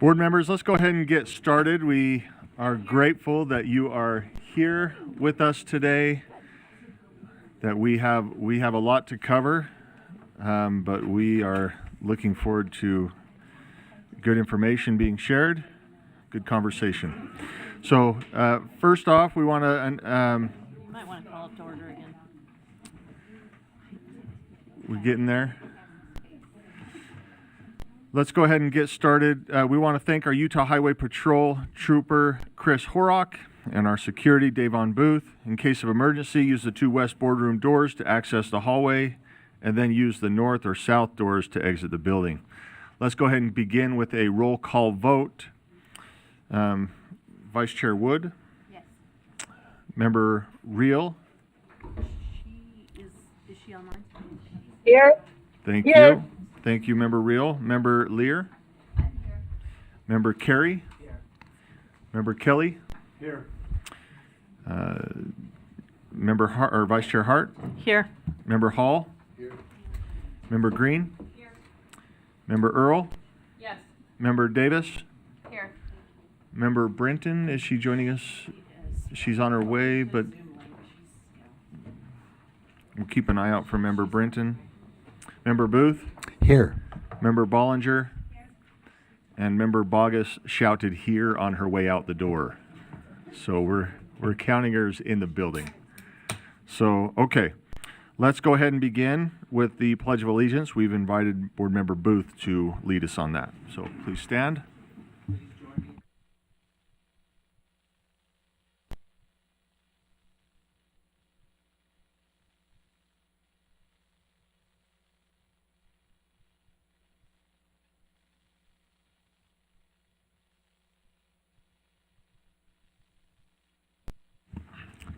Board members, let's go ahead and get started. We are grateful that you are here with us today, that we have a lot to cover, but we are looking forward to good information being shared, good conversation. So first off, we want to... You might want to call up to order again. We getting there? Let's go ahead and get started. We want to thank our Utah Highway Patrol Trooper Chris Horrock and our security Davon Booth. In case of emergency, use the two west boardroom doors to access the hallway and then use the north or south doors to exit the building. Let's go ahead and begin with a roll call vote. Vice Chair Wood? Yes. Member Reel? Is she online? Here. Thank Here. you. Thank you, Member Reel. Member Lear? I'm here. Member Carey? Here. Member Kelly? Here. Member Hart, or Vice Chair Hart? Here. Member Hall? Here. Member Green? Here. Member Earl? Yes. Member Davis? Here. Member Brenton, is she joining us? She's on her way, but we'll keep an eye out for Member Brenton. Member Booth? Here. Member Bollinger? And Member Bogus shouted here on her way out the door. So we're counting hers in the building. So, okay. Let's go ahead and begin with the Pledge of Allegiance. We've invited Board Member Booth to lead us on that. So please stand.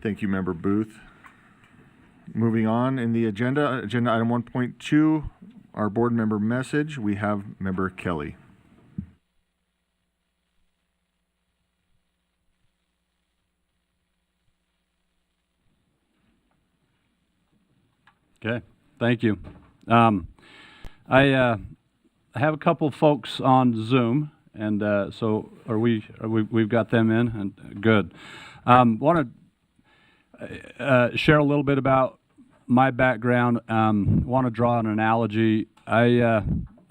Thank you, Member Booth. Moving on in the agenda item 1.2, our board member message, we have Member Kelly. Okay, thank you. I have a couple of folks on Zoom, and so we've got them in, and good. Want to share a little bit about my background. Want to draw an analogy. I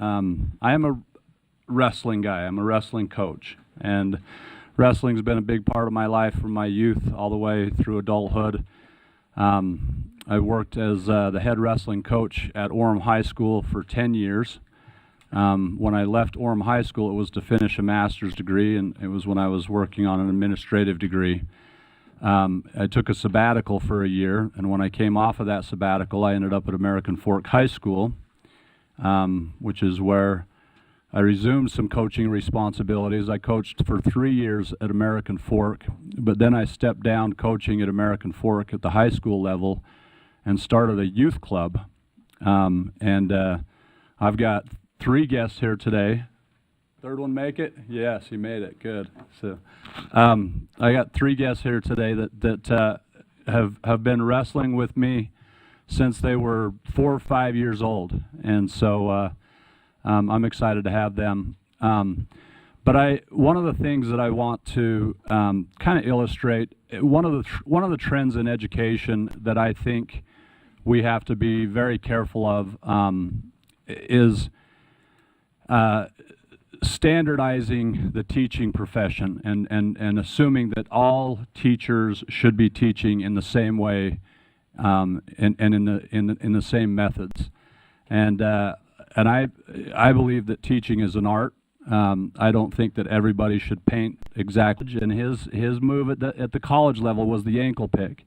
am a wrestling guy. I'm a wrestling coach, and wrestling's been a big part of my life from my youth all the way through adulthood. I worked as the head wrestling coach at Orem High School for 10 years. When I left Orem High School, it was to finish a master's degree, and it was when I was working on an administrative degree. I took a sabbatical for a year, and when I came off of that sabbatical, I ended up at American Fork High School, which is where I resumed some coaching responsibilities. I coached for 3 years at American Fork, but then I stepped down coaching at American Fork at the high school level and started a youth club. I've got 3 guests here today. Third one make it? Yes, he made it. Good. So, I got 3 guests here today that have been wrestling with me since they were 4 or 5 years old, and so I'm excited to have them. But one of the things that I want to kind of illustrate, one of the trends in education that I think we have to be very careful of is standardizing the teaching profession and assuming that all teachers should be teaching in the same way and in the same methods. And I believe that teaching is an art. I don't think that everybody should paint exactly. And his move at the college level was the ankle pick,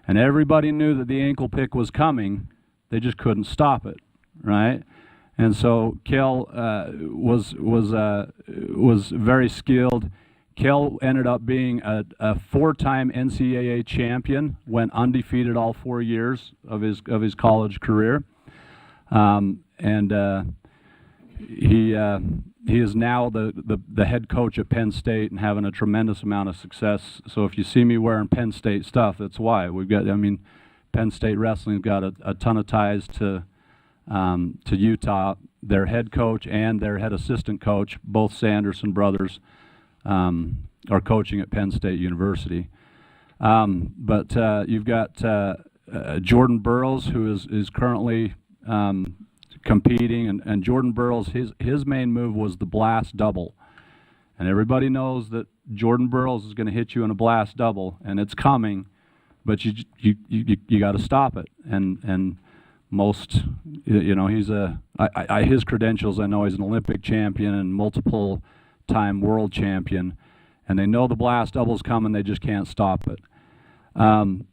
and everybody knew that the ankle pick was coming. They just couldn't stop it, right? And so Kel was very skilled. Kel ended up being a 4-time NCAA champion, went undefeated all 4 years of his college career, he is now the head coach at Penn State and having a tremendous amount of success. So if you see me wearing Penn State stuff, that's why. Penn State wrestling's got a ton of ties to to Utah. Their head coach and their head assistant coach, both Sanderson brothers, are coaching at Penn State University. But you've got Jordan Burroughs, who is currently competing, and Jordan Burroughs, his main move was the blast double. And everybody knows that Jordan Burroughs is going to hit you in a blast double, and it's coming, but you got to stop it. And most, he's his credentials, I know he's an Olympic champion and multiple time world champion, and they know the blast double's coming, they just can't stop it. And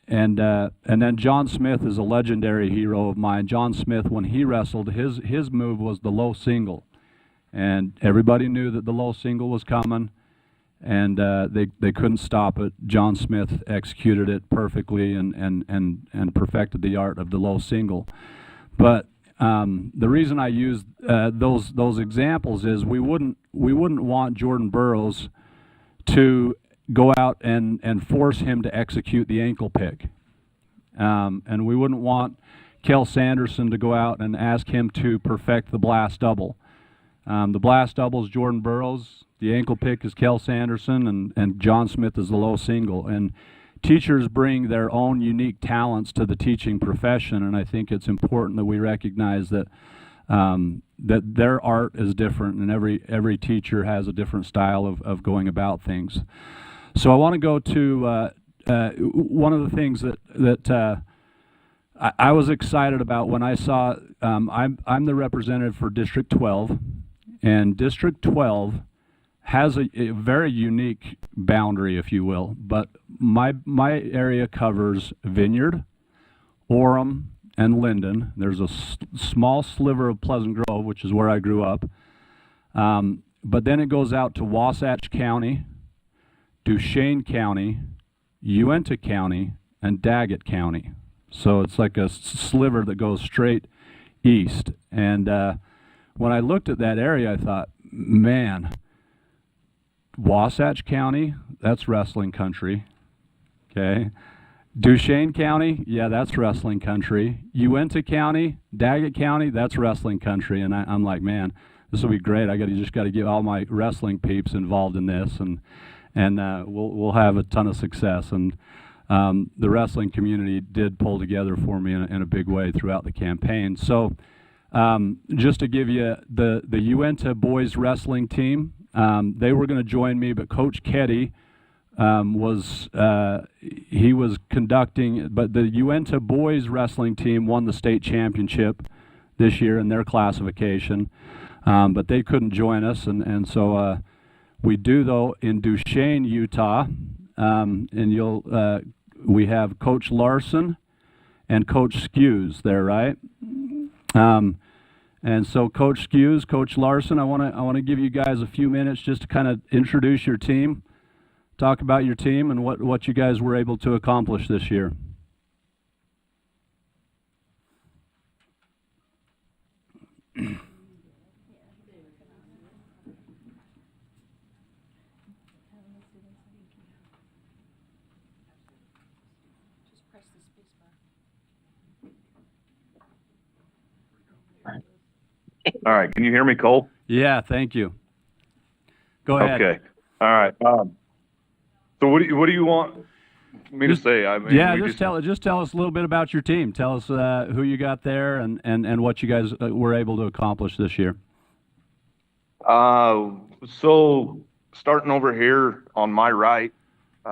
then John Smith is a legendary hero of mine. John Smith, when he wrestled, his move was the low single. And everybody knew that the low single was coming, and they couldn't stop it. John Smith executed it perfectly and perfected the art of the low single. But the reason I use those examples is we wouldn't want Jordan Burroughs to go out and force him to execute the ankle pick. And we wouldn't want Kel Sanderson to go out and ask him to perfect the blast double. The blast double is Jordan Burroughs, the ankle pick is Kel Sanderson, and John Smith is the low single. And teachers bring their own unique talents to the teaching profession, and I think it's important that we recognize that that their art is different, and every teacher has a different style of going about things. So I want to go to one of the things that I was excited about when I saw, I'm the representative for District 12, and District 12 has a very unique boundary, if you will, but my area covers Vineyard, Orem, and Linden. There's a small sliver of Pleasant Grove, which is where I grew up, but then it goes out to Wasatch County, Duchesne County, Uintah County, and Daggett County. So it's like a sliver that goes straight east. And when I looked at that area, I thought, man, Wasatch County, that's wrestling country. Okay. Duchesne County, yeah, that's wrestling country. Uintah County, Daggett County, that's wrestling country. And I'm like, man, this will be great. Just got to get all my wrestling peeps involved in this, and we'll have a ton of success. And the wrestling community did pull together for me in a big way throughout the campaign. So just to give you the Uintah boys wrestling team, they were going to join me, but Coach Keddy was conducting, but the Uintah boys wrestling team won the state championship this year in their classification, but they couldn't join us, and so we do, though, in Duchesne, Utah, and we have Coach Larson and Coach Skews there, right? And so Coach Skews, Coach Larson, I want to give you guys a few minutes just to kind of introduce your team, talk about your team and what you guys were able to accomplish this year. All right. Can you hear me, Cole? Yeah, thank you. Go ahead. Okay. All right. So what do you want me to say? I mean, yeah, just tell us a little bit about your team. Tell us who you got there and what you guys were able to accomplish this year. So starting over here on my right,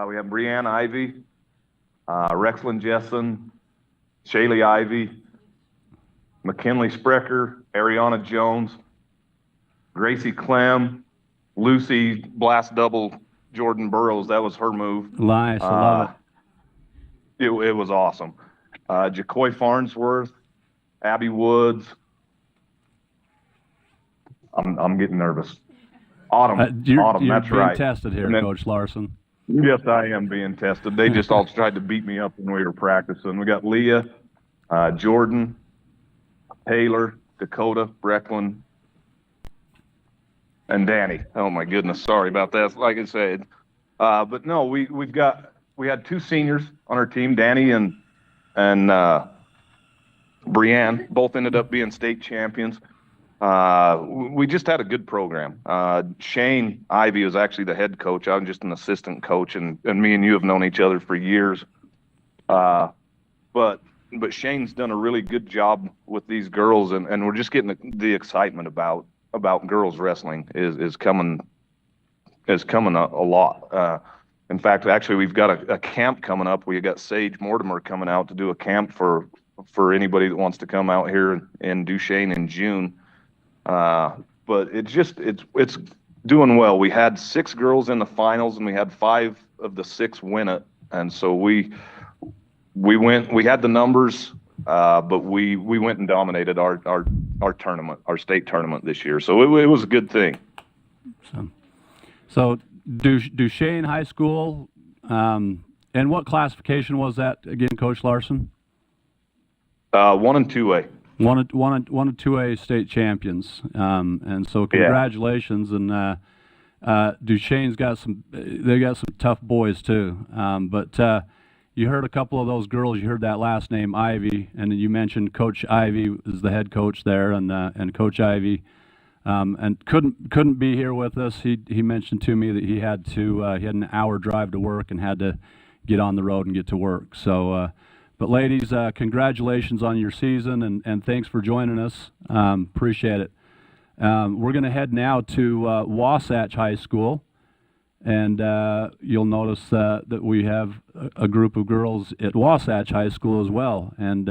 we have Brianne Ivy, Rexlyn Jessen, Shaylee Ivy, McKinley Sprecher, Ariana Jones, Gracie Clem, Lucy Blast Double, Jordan Burroughs. That was her move. Nice, I love it. It was awesome. Jacoy Farnsworth, Abby Woods. I'm getting nervous. Autumn, you're that's being right. tested here, then, Coach Larson. Yes, I am being tested. They just all tried to beat me up when we were practicing. We got Leah, Jordan, Taylor, Dakota, Brecklin, and Danny. Oh my goodness, sorry about that. Like I said, but no, we had two seniors on our team, Danny and Brianne, both ended up being state champions. We just had a good program. Shane Ivy was actually the head coach. I'm just an assistant coach, and me and you have known each other for years. But Shane's done a really good job with these girls, and we're just getting the excitement about girls wrestling is coming a lot. In fact, actually, we've got a camp coming up. We got Sage Mortimer coming out to do a camp for anybody that wants to come out here in Duchesne in June. But it's doing well. We had 6 girls in the finals, and we had 5 of the 6 win it. And so we had the numbers, but we went and dominated our tournament, our state tournament this year. So it was a good thing. So Duchesne High School, and what classification was that again, Coach Larson? 1 and 2A. One and 2A state champions, and so congratulations. And Duchesne's got some tough boys too. But you heard a couple of those girls. You heard that last name Ivy, and you mentioned Coach Ivy is the head coach there, and Coach Ivy, and couldn't be here with us. He mentioned to me that he had an hour drive to work and had to get on the road and get to work. So. But ladies, congratulations on your season, and thanks for joining us. Appreciate it. We're going to head now to Wasatch High School, and you'll notice that we have a group of girls at Wasatch High School as well. And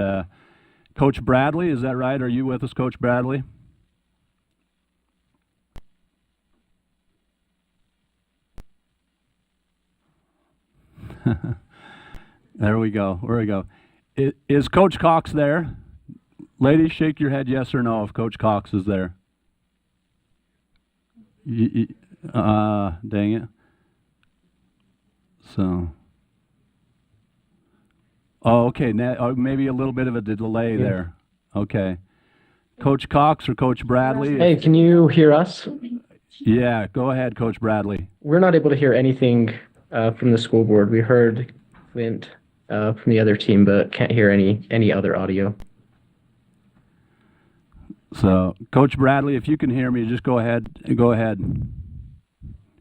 Coach Bradley, is that right? Are you with us, Coach Bradley? There we go. Is Coach Cox there? Ladies, shake your head yes or no if Coach Cox is there. Dang it. So. Oh, okay. Maybe a little bit of a delay there. Okay. Coach Cox or Coach Bradley? Hey, can you hear us? Yeah, go ahead, Coach Bradley. We're not able to hear anything from the school board. We heard Clint from the other team, but can't hear any other audio. So, Coach Bradley, if you can hear me, just go ahead.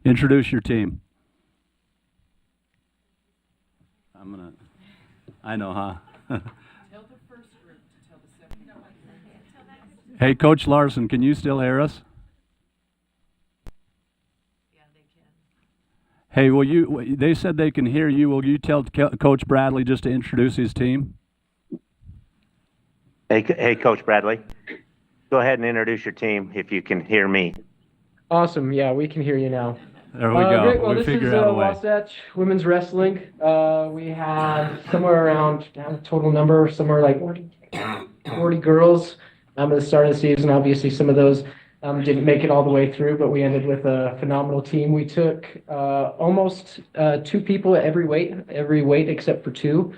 Introduce your team. I know, huh? Tell the first group to tell the second. Hey, Coach Larson, can you still hear us? Hey, they said they can hear you. Will you tell Coach Bradley just to introduce his team? Hey, Coach Bradley. Go ahead and introduce your team if you can hear me. Awesome. Yeah, we can hear you now. There we go. Great. Well, we this figured is out a way. Wasatch Women's Wrestling. We have somewhere around total number, somewhere like 40 girls at the start of the season. Obviously, some of those didn't make it all the way through, but we ended with a phenomenal team. We took almost 2 people at every weight except for 2,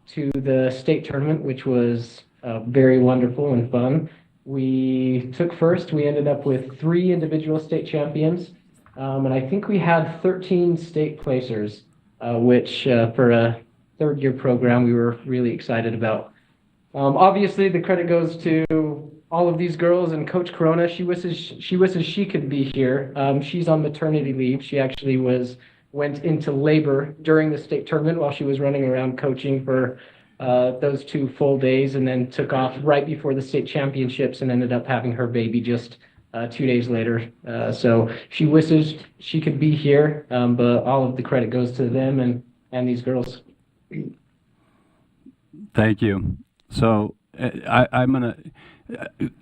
to the state tournament, which was very wonderful and fun. We took first. We ended up with 3 individual state champions, and I think we had 13 state placers, which for a third-year program we were really excited about. Obviously, the credit goes to all of these girls and Coach Corona. She wishes she could be here. She's on maternity leave. She actually went into labor during the state tournament while she was running around coaching for those 2 full days, and then took off right before the state championships and ended up having her baby just 2 days later. So she wishes she could be here, but all of the credit goes to them and these girls. Thank you. So I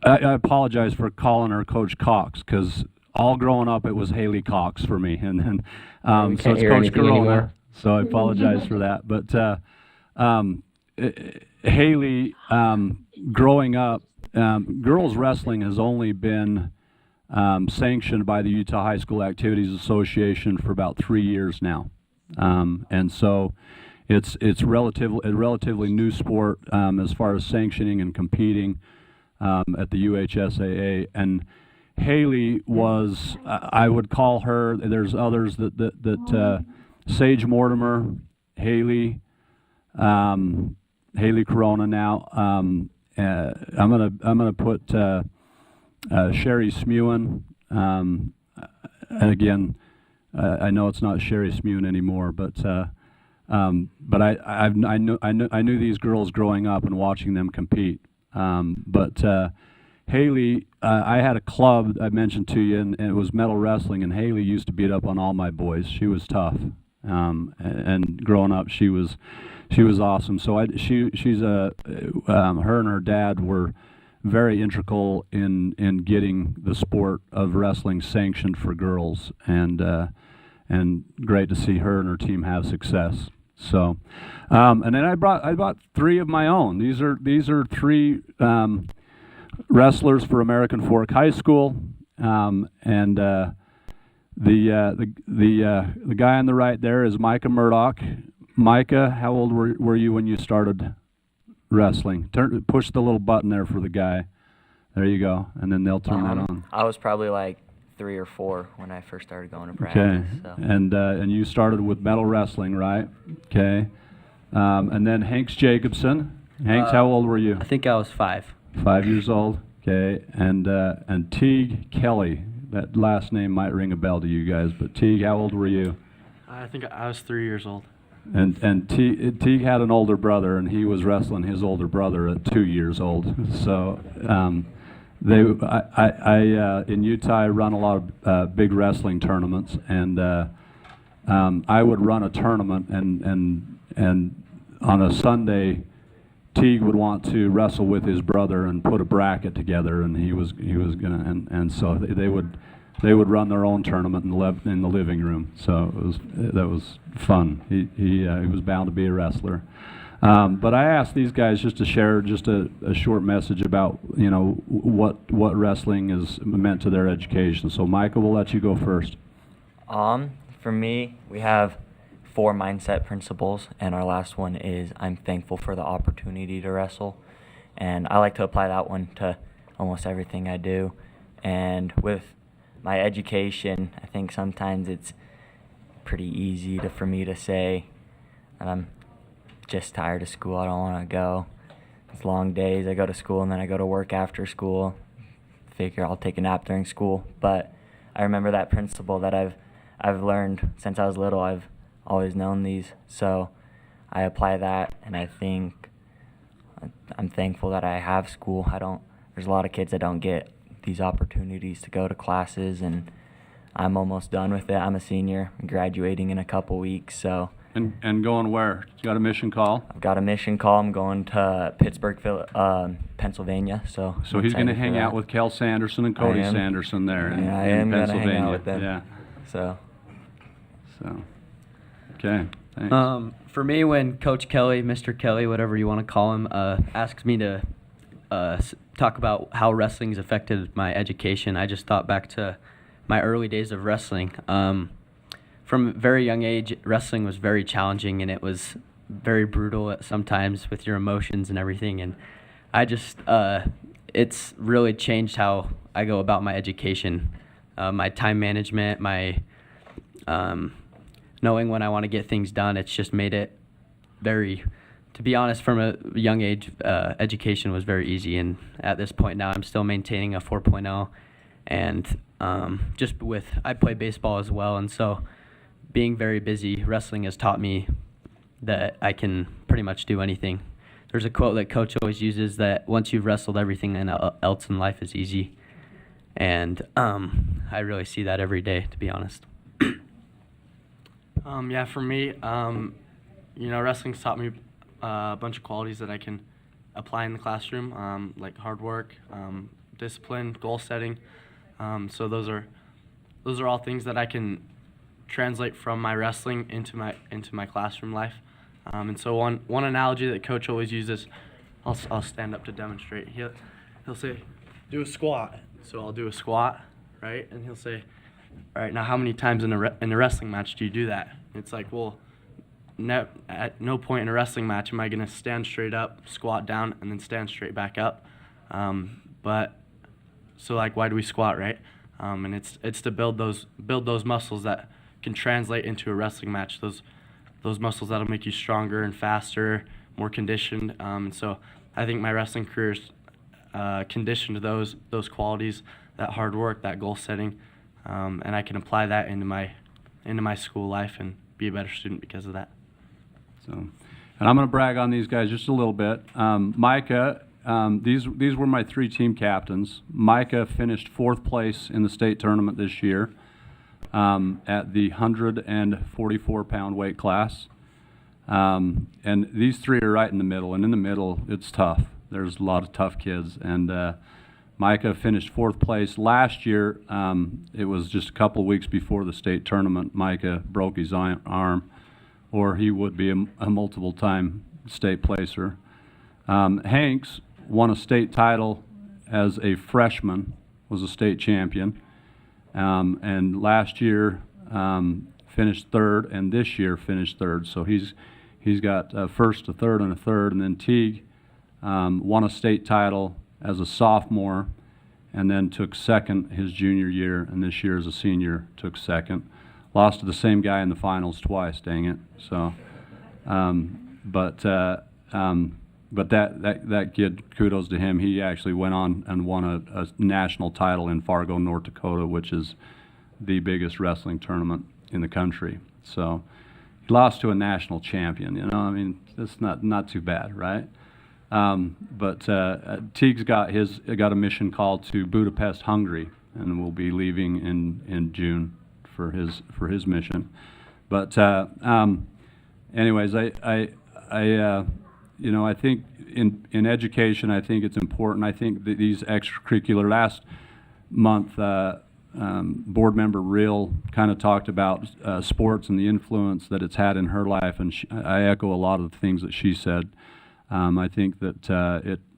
apologize for calling her Coach Cox, because all growing up it was Haley Cox for me, and then so it's Coach Corona. So I apologize for that. But Haley, growing up, girls wrestling has only been sanctioned by the Utah High School Activities Association for about 3 years now, and so it's a relatively new sport as far as sanctioning and competing at the UHSAA. And Haley was, I would call her, there's others that Sage Mortimer, Haley Corona now, I'm gonna put Sherry Smewen. And again, I know it's not Sherry Smewen anymore, but I knew these girls growing up and watching them compete. But Haley, I had a club I mentioned to you, and it was metal wrestling, and Haley used to beat up on all my boys. She was tough, and growing up, she was awesome. So her and her dad were very integral in getting the sport of wrestling sanctioned for girls, and great to see her and her team have success. So, and then I bought 3 of my own. These are 3 wrestlers for American Fork High School, and the guy on the right there is Micah Murdoch. Micah, how old were you when you started wrestling? Push the little button there for the guy. There you go, and then they'll turn that on. I was probably like 3 or 4 when I first started going to practice. Okay, So. and you started with metal wrestling, right? Okay, and then Hanks Jacobson. Hanks, how old were you? I think I was 5. 5 years old. Okay, and Teague Kelly. That last name might ring a bell to you guys, but Teague, how old were you? I think I was 3 years old. And Teague had an older brother, and he was wrestling his older brother at 2 years old. So in Utah, I run a lot of big wrestling tournaments, and I would run a tournament, and on a Sunday, Teague would want to wrestle with his brother and put a bracket together, and he was gonna, and so they would run their own tournament in the living room. So that was fun. He was bound to be a wrestler. But I asked these guys just to share just a short message about what wrestling is meant to their education. So Michael, we'll let you go first. For me, we have 4 mindset principles, and our last one is I'm thankful for the opportunity to wrestle. And I like to apply that one to almost everything I do. And with my education, I think sometimes it's pretty easy for me to say that I'm just tired of school, I don't want to go. It's long days, I go to school and then I go to work after school. Figure I'll take a nap during school. But I remember that principle that I've learned since I was little. I've always known these, so I apply that, and I think I'm thankful that I have school. There's a lot of kids that don't get these opportunities to go to classes, and I'm almost done with it. I'm a senior, I'm graduating in a couple weeks, so. And going where? You got a mission call? I've got a mission call. I'm going to Pittsburgh, Pennsylvania, so. So he's going to hang out with Kel Sanderson and Cody Sanderson there in I am going to Pennsylvania. hang out with them. Yeah. So. Okay, thanks. For me, when Coach Kelly, Mr. Kelly, whatever you want to call him, asks me to talk about how wrestling's affected my education, I just thought back to my early days of wrestling. From a very young age, wrestling was very challenging, and it was very brutal at sometimes with your emotions and everything. And I just, it's really changed how I go about my education, my time management, my knowing when I want to get things done. It's just made it very, to be honest, from a young age, education was very easy. And at this point now, I'm still maintaining a 4.0. And I play baseball as well. And so being very busy, wrestling has taught me that I can pretty much do anything. There's a quote that Coach always uses that once you've wrestled, everything else in life is easy. And I really see that every day, to be honest. Yeah, for me, wrestling's taught me a bunch of qualities that I can apply in the classroom, like hard work, discipline, goal setting. So those are all things that I can translate from my wrestling into my classroom life. And so one analogy that Coach always uses, I'll stand up to demonstrate. He'll say, do a squat. So I'll do a squat, right? And he'll say, all right, now how many times in a wrestling match do you do that? It's like, well, at no point in a wrestling match am I going to stand straight up, squat down, and then stand straight back up. But so like, why do we squat, right? And it's to build those muscles that can translate into a wrestling match. Those muscles that'll make you stronger and faster, more conditioned. And so I think my wrestling career's conditioned to those qualities, that hard work, that goal setting, and I can apply that into my school life and be a better student because of that. So, and I'm going to brag on these guys just a little bit. Micah, these were my 3 team captains. Micah finished 4th place in the state tournament this year at the 144-pound weight class. And these 3 are right in the middle, and in the middle, it's tough. There's a lot of tough kids, and Micah finished 4th place. Last year, it was just a couple weeks before the state tournament, Micah broke his arm, or he would be a multiple-time state placer. Hanks won a state title as a freshman, was a state champion, and last year finished 3rd, and this year finished 3rd. So he's got a 1st, a 3rd, and a 3rd. And then Teague won a state title as a sophomore, and then took 2nd his junior year, and this year as a senior took 2nd. Lost to the same guy in the finals twice, dang it. So, but that kid, kudos to him. He actually went on and won a national title in Fargo, North Dakota, which is the biggest wrestling tournament in the country. So he lost to a national champion. You know, I mean, that's not too bad, right? But Teague's got a mission call to Budapest, Hungary, and will be leaving in June for his mission. But anyways, I think in education, I think it's important. I think that these extracurricular, last month, board member Real kind of talked about sports and the influence that it's had in her life, and I echo a lot of the things that she said. I think that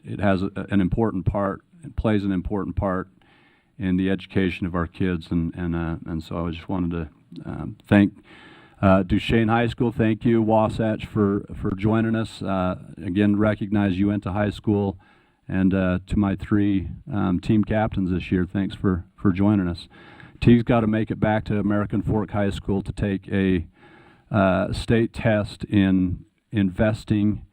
it has an important part, it plays an important part in the education of our kids, and so I just wanted to thank Duchesne High School. Thank you, Wasatch, for joining us. Again, recognize you went to high school, and to my 3 team captains this year, thanks for joining us. Teague's got to make it back to American Fork High School to take a state test in investing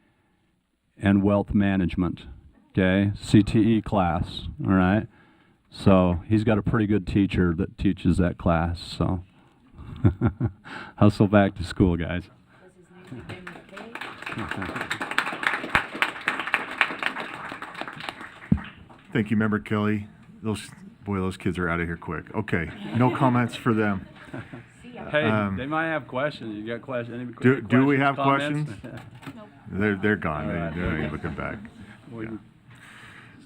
and wealth management, okay? CTE class, all right? So he's got a pretty good teacher that teaches that class, so hustle back to school, guys. Thank you, Member Kelly. Those kids are out of here quick. Okay, no comments for them. Hey, they might have questions. You got questions? Do we have comments? questions? They're gone. They're not even looking back.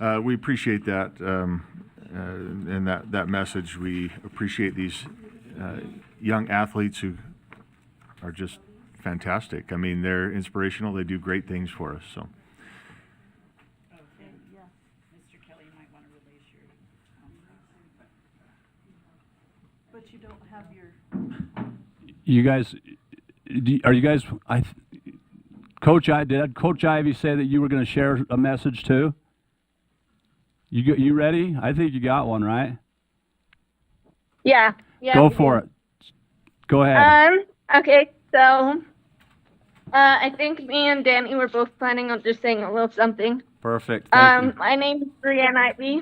Yeah. We appreciate that and that message. We appreciate these young athletes who are just fantastic. I mean, they're inspirational. They do great things for us. So. Okay, yeah. Mr. Kelly, you might want to release your. But you don't have your. You guys, are you guys? Coach Ivy say that you were going to share a message too? You ready? I think you got one, right? Yeah. Go for it. Go ahead. Okay, so I think me and Danny were both planning on just saying a little something. Perfect. Thank you. My name is Brianne Ivy.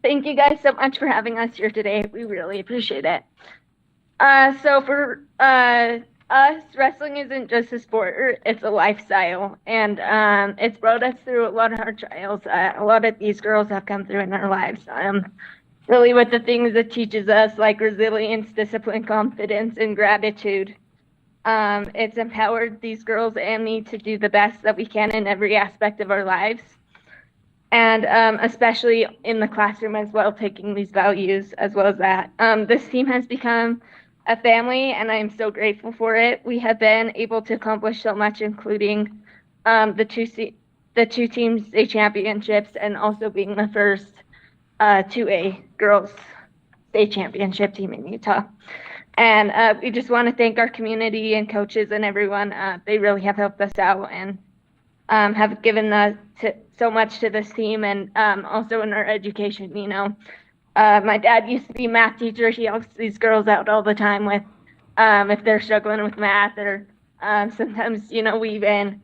Thank you guys so much for having us here today. We really appreciate it. So for us, wrestling isn't just a sport, it's a lifestyle, and it's brought us through a lot of hard trials. A lot of these girls have come through in our lives. Really with the things it teaches us, like resilience, discipline, confidence, and gratitude. It's empowered these girls and me to do the best that we can in every aspect of our lives. And especially in the classroom as well, taking these values as well as that. This team has become a family, and I'm so grateful for it. We have been able to accomplish so much, including the two team state championships, and also being the first 2A girls state championship team in Utah. And we just want to thank our community and coaches and everyone. They really have helped us out and have given so much to this team, and also in our education. You know, my dad used to be a math teacher. He helps these girls out all the time with if they're struggling with math, or sometimes, you know, we even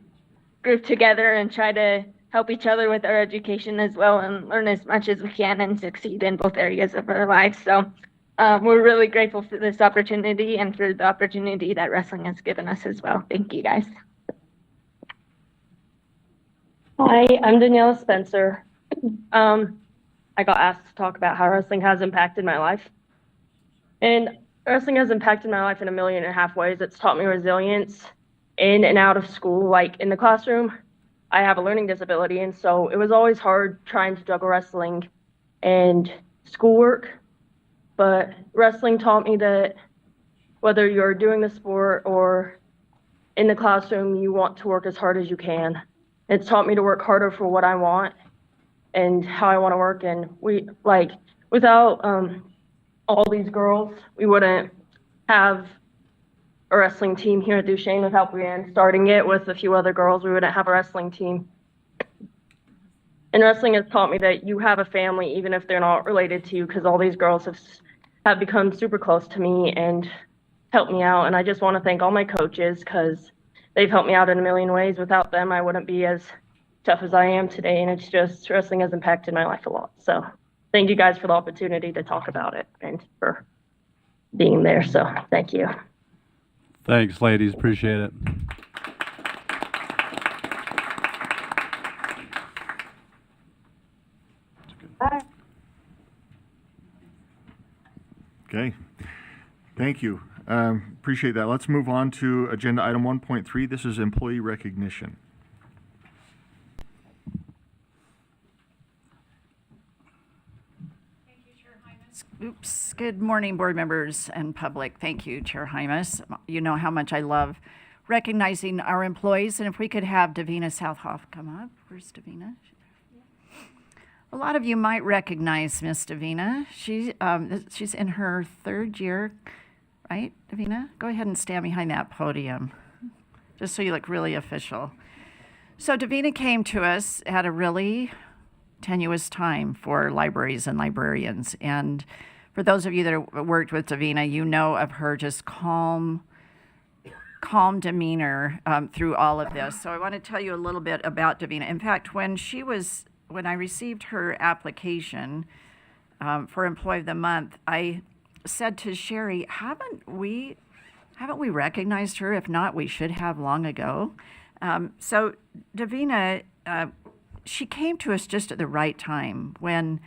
group together and try to help each other with our education as well and learn as much as we can and succeed in both areas of our lives. So we're really grateful for this opportunity and for the opportunity that wrestling has given us as well. Thank you, guys. Hi, I'm Daniela Spencer. I got asked to talk about how wrestling has impacted my life. And wrestling has impacted my life in 1.5 million ways. It's taught me resilience in and out of school. Like in the classroom, I have a learning disability, and so it was always hard trying to juggle wrestling and schoolwork. But wrestling taught me that whether you're doing the sport or in the classroom, you want to work as hard as you can. It's taught me to work harder for what I want and how I want to work. And without all these girls, we wouldn't have a wrestling team here at Duchesne. Without Brianne starting it with a few other girls, we wouldn't have a wrestling team. And wrestling has taught me that you have a family, even if they're not related to you, because all these girls have become super close to me and helped me out. And I just want to thank all my coaches, because they've helped me out in a million ways. Without them, I wouldn't be as tough as I am today. And it's just, wrestling has impacted my life a lot. So thank you guys for the opportunity to talk about it and for being there. So thank you. Thanks, ladies. Appreciate it. Okay. Thank you. Appreciate that. Let's move on to agenda item 1.3. This is employee recognition. Oops. Good morning, board members and public. Thank you, Chair Hymas. You know how much I love recognizing our employees. And if we could have Davina Southhoff come up. Where's Davina? A lot of you might recognize Miss Davina. She's in her 3rd year, right, Davina? Go ahead and stand behind that podium, just so you look really official. So Davina came to us at a really tenuous time for libraries and librarians. And for those of you that have worked with Davina, you know of her just calm demeanor through all of this. So I want to tell you a little bit about Davina. In fact, when I received her application for Employee of the Month, I said to Sherry, haven't we recognized her? If not, we should have long ago. So Davina, she came to us just at the right time when,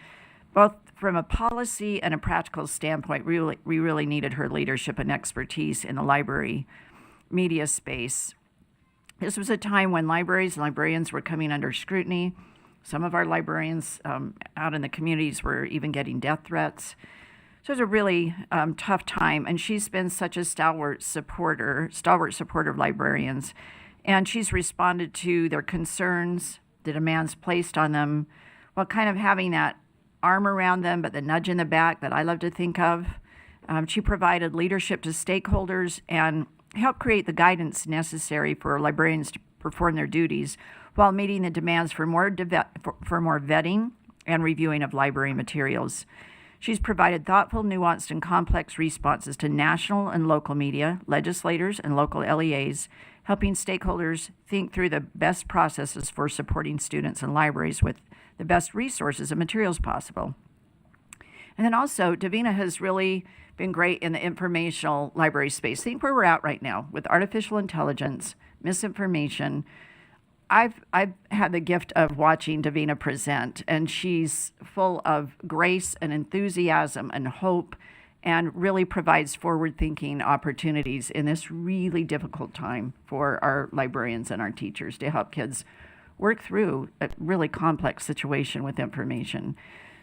both from a policy and a practical standpoint, we really needed her leadership and expertise in the library media space. This was a time when libraries and librarians were coming under scrutiny. Some of our librarians out in the communities were even getting death threats. So it was a really tough time, and she's been such a stalwart supporter of librarians, and she's responded to their concerns, the demands placed on them, while kind of having that arm around them, but the nudge in the back that I love to think of. She provided leadership to stakeholders and helped create the guidance necessary for librarians to perform their duties while meeting the demands for more vetting and reviewing of library materials. She's provided thoughtful, nuanced, and complex responses to national and local media, legislators, and local LEAs, helping stakeholders think through the best processes for supporting students and libraries with the best resources and materials possible. And then also, Davina has really been great in the informational library space. Think where we're at right now with artificial intelligence, misinformation. I've had the gift of watching Davina present, and she's full of grace and enthusiasm and hope, and really provides forward-thinking opportunities in this really difficult time for our librarians and our teachers to help kids work through a really complex situation with information.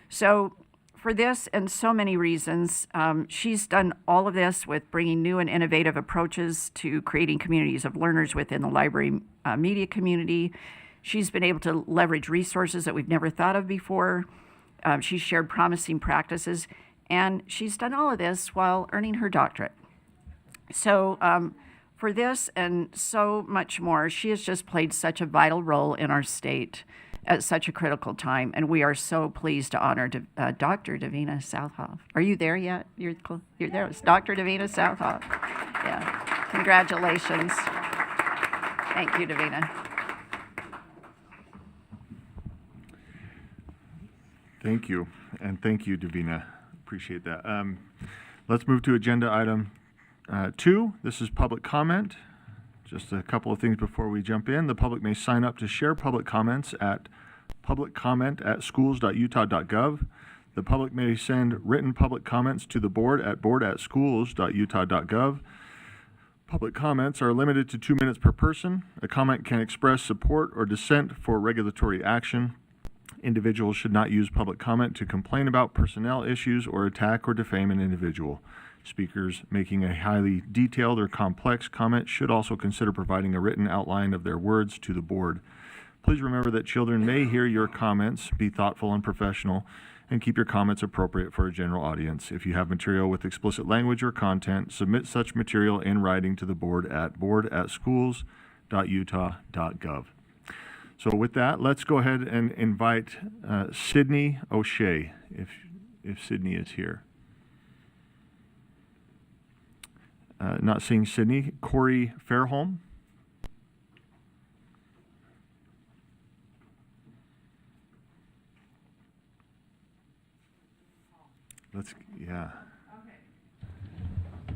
So for this and so many reasons, she's done all of this with bringing new and innovative approaches to creating communities of learners within the library media community. She's been able to leverage resources that we've never thought of before. She's shared promising practices, and she's done all of this while earning her doctorate. So for this and so much more, she has just played such a vital role in our state at such a critical time, and we are so pleased to honor Dr. Davina Southhoff. Are you there yet? You're there. It's Dr. Davina Southhoff. Yeah. Congratulations. Thank you, Davina. Thank you, and thank you, Davina. Appreciate that. Let's move to agenda item 2. This is public comment. Just a couple of things before we jump in. The public may sign up to share public comments at publiccomment@schools.utah.gov. The public may send written public comments to the board at board@schools.utah.gov. Public comments are limited to 2 minutes per person. A comment can express support or dissent for regulatory action. Individuals should not use public comment to complain about personnel issues or attack or defame an individual. Speakers making a highly detailed or complex comment should also consider providing a written outline of their words to the board. Please remember that children may hear your comments. Be thoughtful and professional, and keep your comments appropriate for a general audience. If you have material with explicit language or content, submit such material in writing to the board at board@schools.utah.gov. So with that, let's go ahead and invite Sydney O'Shea, if Sydney is here. Not seeing Sydney. Corey Fairholm. Yeah.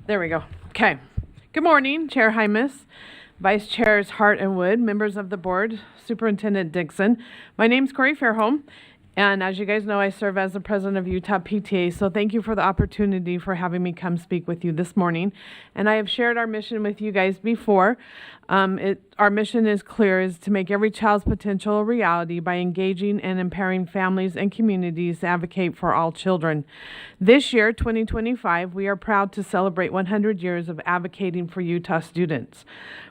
There we go. Okay. Good morning, Chair Hymas, Vice Chairs Hart and Wood, members of the board, Superintendent Dixon. My name's Corey Fairholm, and as you guys know, I serve as the president of Utah PTA, so thank you for the opportunity for having me come speak with you this morning. And I have shared our mission with you guys before. Our mission is clear, is to make every child's potential a reality by engaging and empowering families and communities to advocate for all children. This year, 2025, we are proud to celebrate 100 years of advocating for Utah students.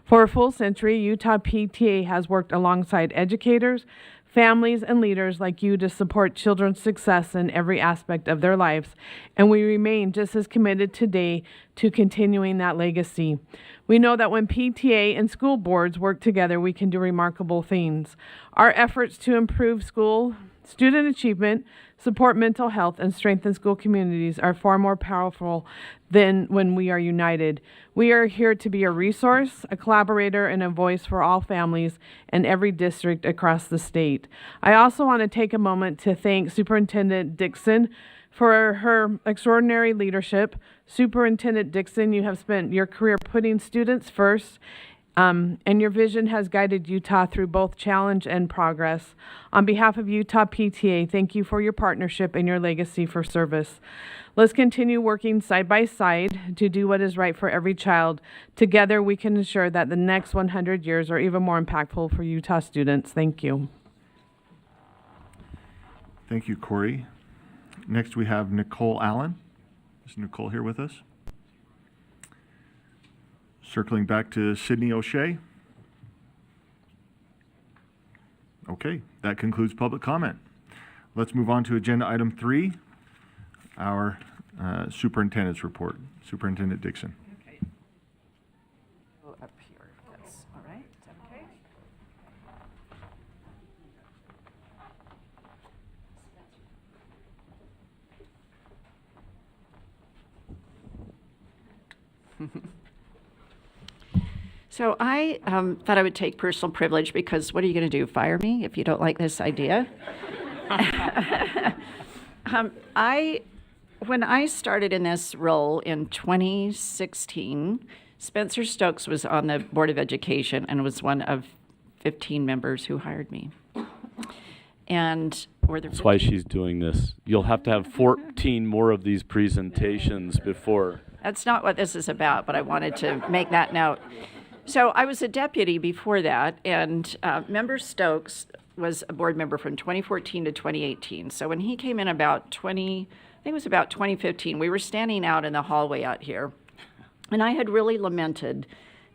For a full century, Utah PTA has worked alongside educators, families, and leaders like you to support children's success in every aspect of their lives, and we remain just as committed today to continuing that legacy. We know that when PTA and school boards work together, we can do remarkable things. Our efforts to improve school student achievement, support mental health, and strengthen school communities are far more powerful than when we are united. We are here to be a resource, a collaborator, and a voice for all families in every district across the state. I also want to take a moment to thank Superintendent Dixon for her extraordinary leadership. Superintendent Dixon, you have spent your career putting students first, and your vision has guided Utah through both challenge and progress. On behalf of Utah PTA, thank you for your partnership and your legacy for service. Let's continue working side by side to do what is right for every child. Together, we can ensure that the next 100 years are even more impactful for Utah students. Thank you. Thank you, Corey. Next, we have Nicole Allen. Is Nicole here with us? Circling back to Sydney O'Shea. Okay, that concludes public comment. Let's move on to agenda item 3, our superintendent's report. Superintendent Dixon. Okay. Go up here, if that's all right. Is that okay? So I thought I would take personal privilege because what are you going to do, fire me if you don't like this idea? When I started in this role in 2016, Spencer Stokes was on the Board of Education and was one of 15 members who hired me. And that's why she's doing this. You'll have to have 14 more of these presentations before. That's not what this is about, but I wanted to make that note. So I was a deputy before that, and Member Stokes was a board member from 2014 to 2018. So when he came in about 2015, we were standing out in the hallway out here, and I had really lamented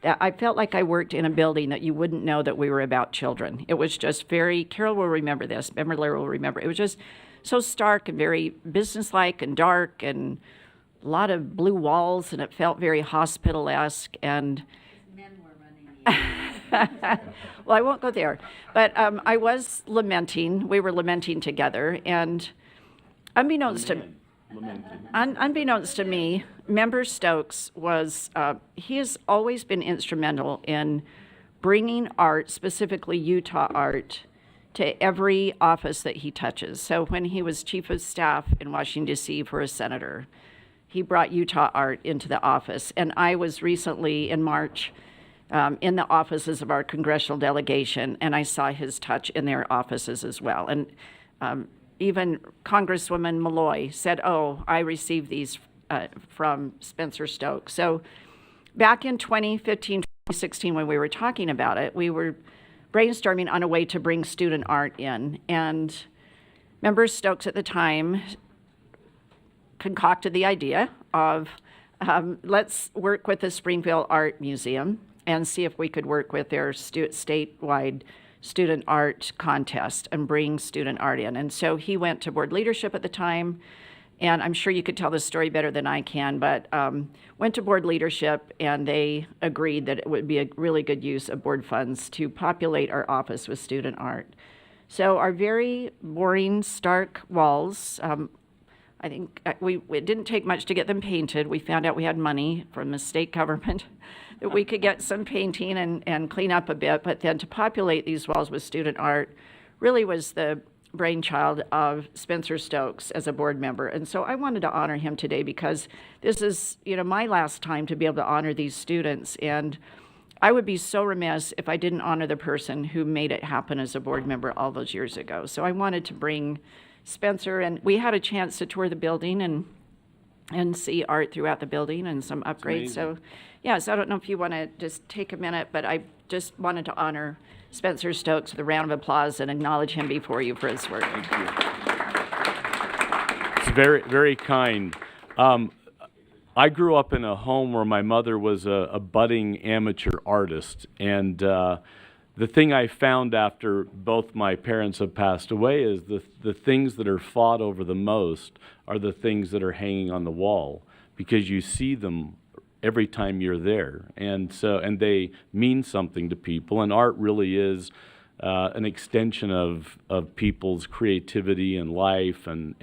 that I felt like I worked in a building that you wouldn't know that we were about children. It was just very, Carol will remember this, Member will remember, it was just so stark and very businesslike and dark and a lot of blue walls, and it felt very hospital-esque, and well, I won't go there, but I was lamenting. We were lamenting together, and unbeknownst to me, Member Stokes was, he has always been instrumental in bringing art, specifically Utah art, to every office that he touches. So when he was chief of staff in Washington, D.C. for a senator, he brought Utah art into the office. And I was recently in March in the offices of our congressional delegation, and I saw his touch in their offices as well. And even Congresswoman Malloy said, "Oh, I received these from Spencer Stokes." So back in 2015, 2016, when we were talking about it, we were brainstorming on a way to bring student art in. And Member Stokes at the time concocted the idea of let's work with the Springfield Art Museum and see if we could work with their statewide student art contest and bring student art in. And so he went to board leadership at the time, and I'm sure you could tell the story better than I can, but went to board leadership, and they agreed that it would be a really good use of board funds to populate our office with student art. So our very boring, stark walls, I think it didn't take much to get them painted. We found out we had money from the state government that we could get some painting and clean up a bit, but then to populate these walls with student art really was the brainchild of Spencer Stokes as a board member. And so I wanted to honor him today because this is, my last time to be able to honor these students. And I would be so remiss if I didn't honor the person who made it happen as a board member all those years ago. So I wanted to bring Spencer, and we had a chance to tour the building and see art throughout the building and some upgrades. So I don't know if you want to just take a minute, but I just wanted to honor Spencer Stokes with a round of applause and acknowledge him before you for his work. Thank you. It's very, very kind. I grew up in a home where my mother was a budding amateur artist, and the thing I found after both my parents have passed away is the things that are fought over the most are the things that are hanging on the wall, because you see them every time you're there, and they mean something to people. And art really is an extension of people's creativity and life, and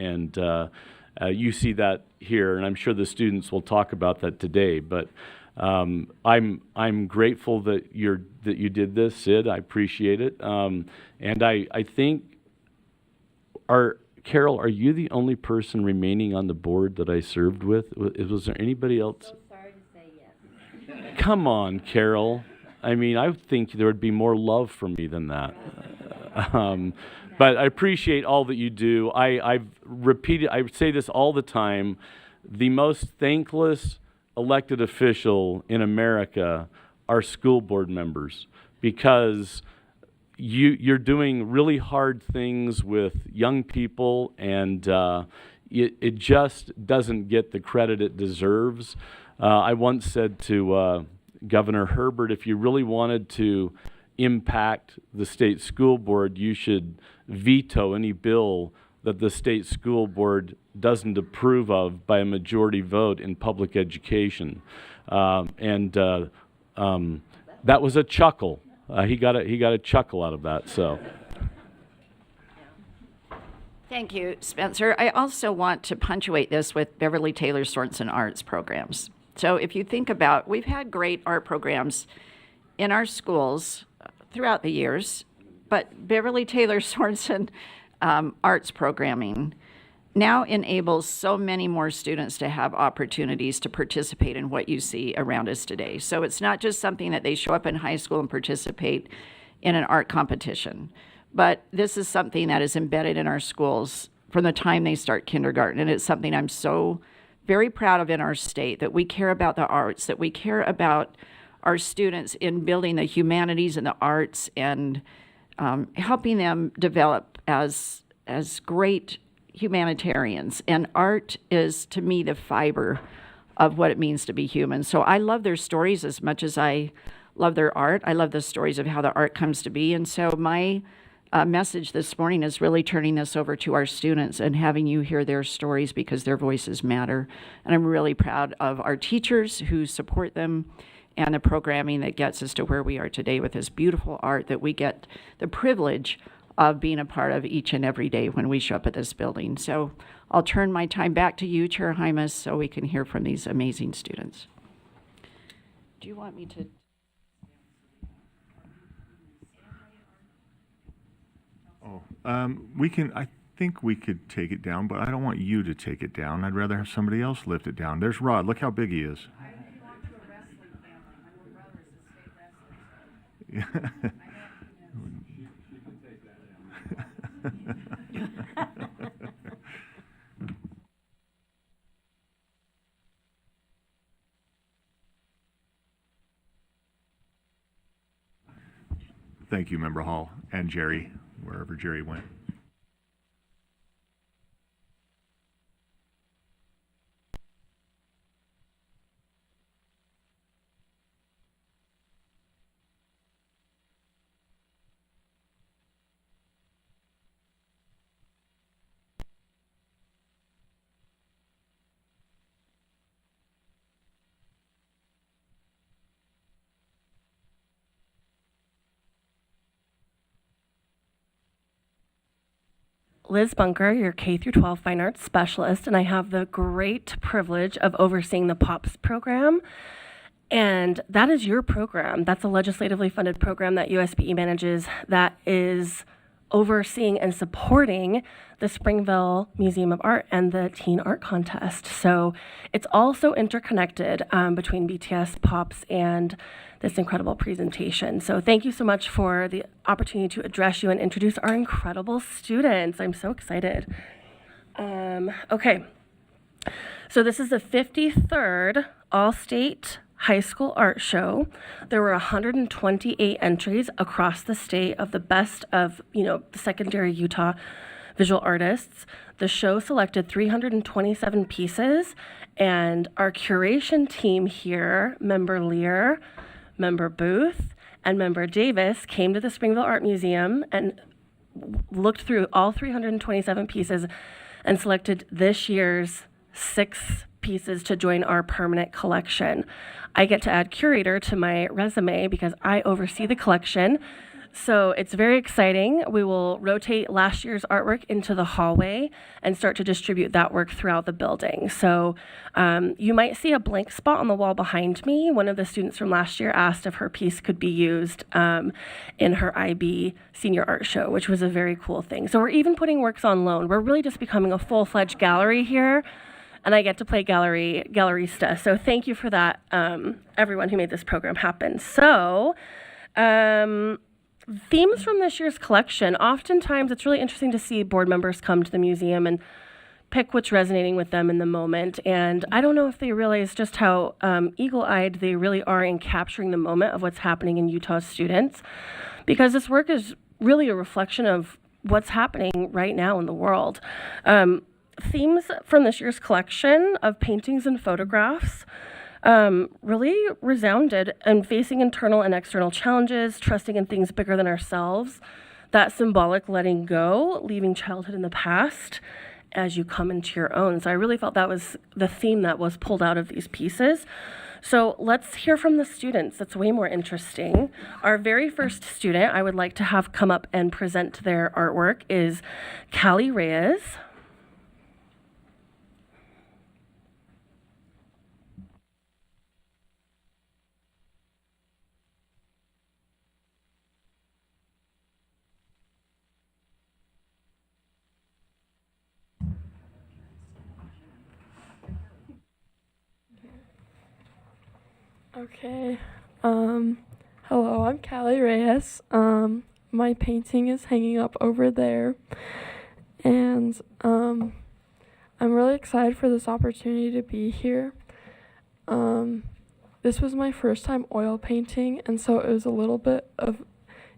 you see that here, and I'm sure the students will talk about that today. But I'm grateful that you did this, Sid. I appreciate it, and I think Carol, are you the only person remaining on the board that I served with? Was there anybody else? So sorry to say yes. Come on, Carol. I mean, I think there would be more love for me than that. But I appreciate all that you do. I say this all the time, the most thankless elected official in America are school board members, because you're doing really hard things with young people, and it just doesn't get the credit it deserves. I once said to Governor Herbert, if you really wanted to impact the state school board, you should veto any bill that the state school board doesn't approve of by a majority vote in public education. That was a chuckle. He got a chuckle out of that. So. Thank you, Spencer. I also want to punctuate this with Beverly Taylor Sorensen Arts programs. So if you think about, we've had great art programs in our schools throughout the years, but Beverly Taylor Sorensen arts programming now enables so many more students to have opportunities to participate in what you see around us today. So it's not just something that they show up in high school and participate in an art competition, but this is something that is embedded in our schools from the time they start kindergarten. And it's something I'm so very proud of in our state, that we care about the arts, that we care about our students in building the humanities and the arts, and helping them develop as great humanitarians. And art is, to me, the fiber of what it means to be human. So I love their stories as much as I love their art. I love the stories of how the art comes to be. And so my message this morning is really turning this over to our students and having you hear their stories, because their voices matter. And I'm really proud of our teachers who support them, and the programming that gets us to where we are today with this beautiful art that we get the privilege of being a part of each and every day when we show up at this building. So I'll turn my time back to you, Chair Hymas, so we can hear from these amazing students. Do you want me to? I think we could take it down, but I don't want you to take it down. I'd rather have somebody else lift it down. There's Rod. Look how big he is. Thank you, Member Hall, and Jerry, wherever Jerry went. Liz Bunker, your K through 12 fine arts specialist, and I have the great privilege of overseeing the POPS program. And that is your program. That's a legislatively funded program that USBE manages that is overseeing and supporting the Springville Museum of Art and the Teen Art Contest. So it's also interconnected between BTS, POPS, and this incredible presentation. So thank you so much for the opportunity to address you and introduce our incredible students. I'm so excited. Okay, so this is the 53rd All-State High School Art Show. There were 128 entries across the state of the best of, the secondary Utah visual artists. The show selected 327 pieces, and our curation team here, Member Lear, Member Booth, and Member Davis, came to the Springville Art Museum and looked through all 327 pieces and selected this year's 6 pieces to join our permanent collection. I get to add curator to my resume because I oversee the collection. So it's very exciting. We will rotate last year's artwork into the hallway and start to distribute that work throughout the building. So you might see a blank spot on the wall behind me. One of the students from last year asked if her piece could be used in her IB senior art show, which was a very cool thing. So we're even putting works on loan. We're really just becoming a full-fledged gallery here, and I get to play gallerista. So thank you for that, everyone who made this program happen. So themes from this year's collection. Oftentimes, it's really interesting to see board members come to the museum and pick what's resonating with them in the moment. And I don't know if they realize just how eagle-eyed they really are in capturing the moment of what's happening in Utah's students, because this work is really a reflection of what's happening right now in the world. Themes from this year's collection of paintings and photographs really resounded in facing internal and external challenges, trusting in things bigger than ourselves, that symbolic letting go, leaving childhood in the past as you come into your own. So I really felt that was the theme that was pulled out of these pieces. So let's hear from the students. That's way more interesting. Our very first student I would like to have come up and present their artwork is Callie Reyes. Okay. Hello, I'm Callie Reyes. My painting is hanging up over there. And I'm really excited for this opportunity to be here. This was my first time oil painting, and so it was a little bit of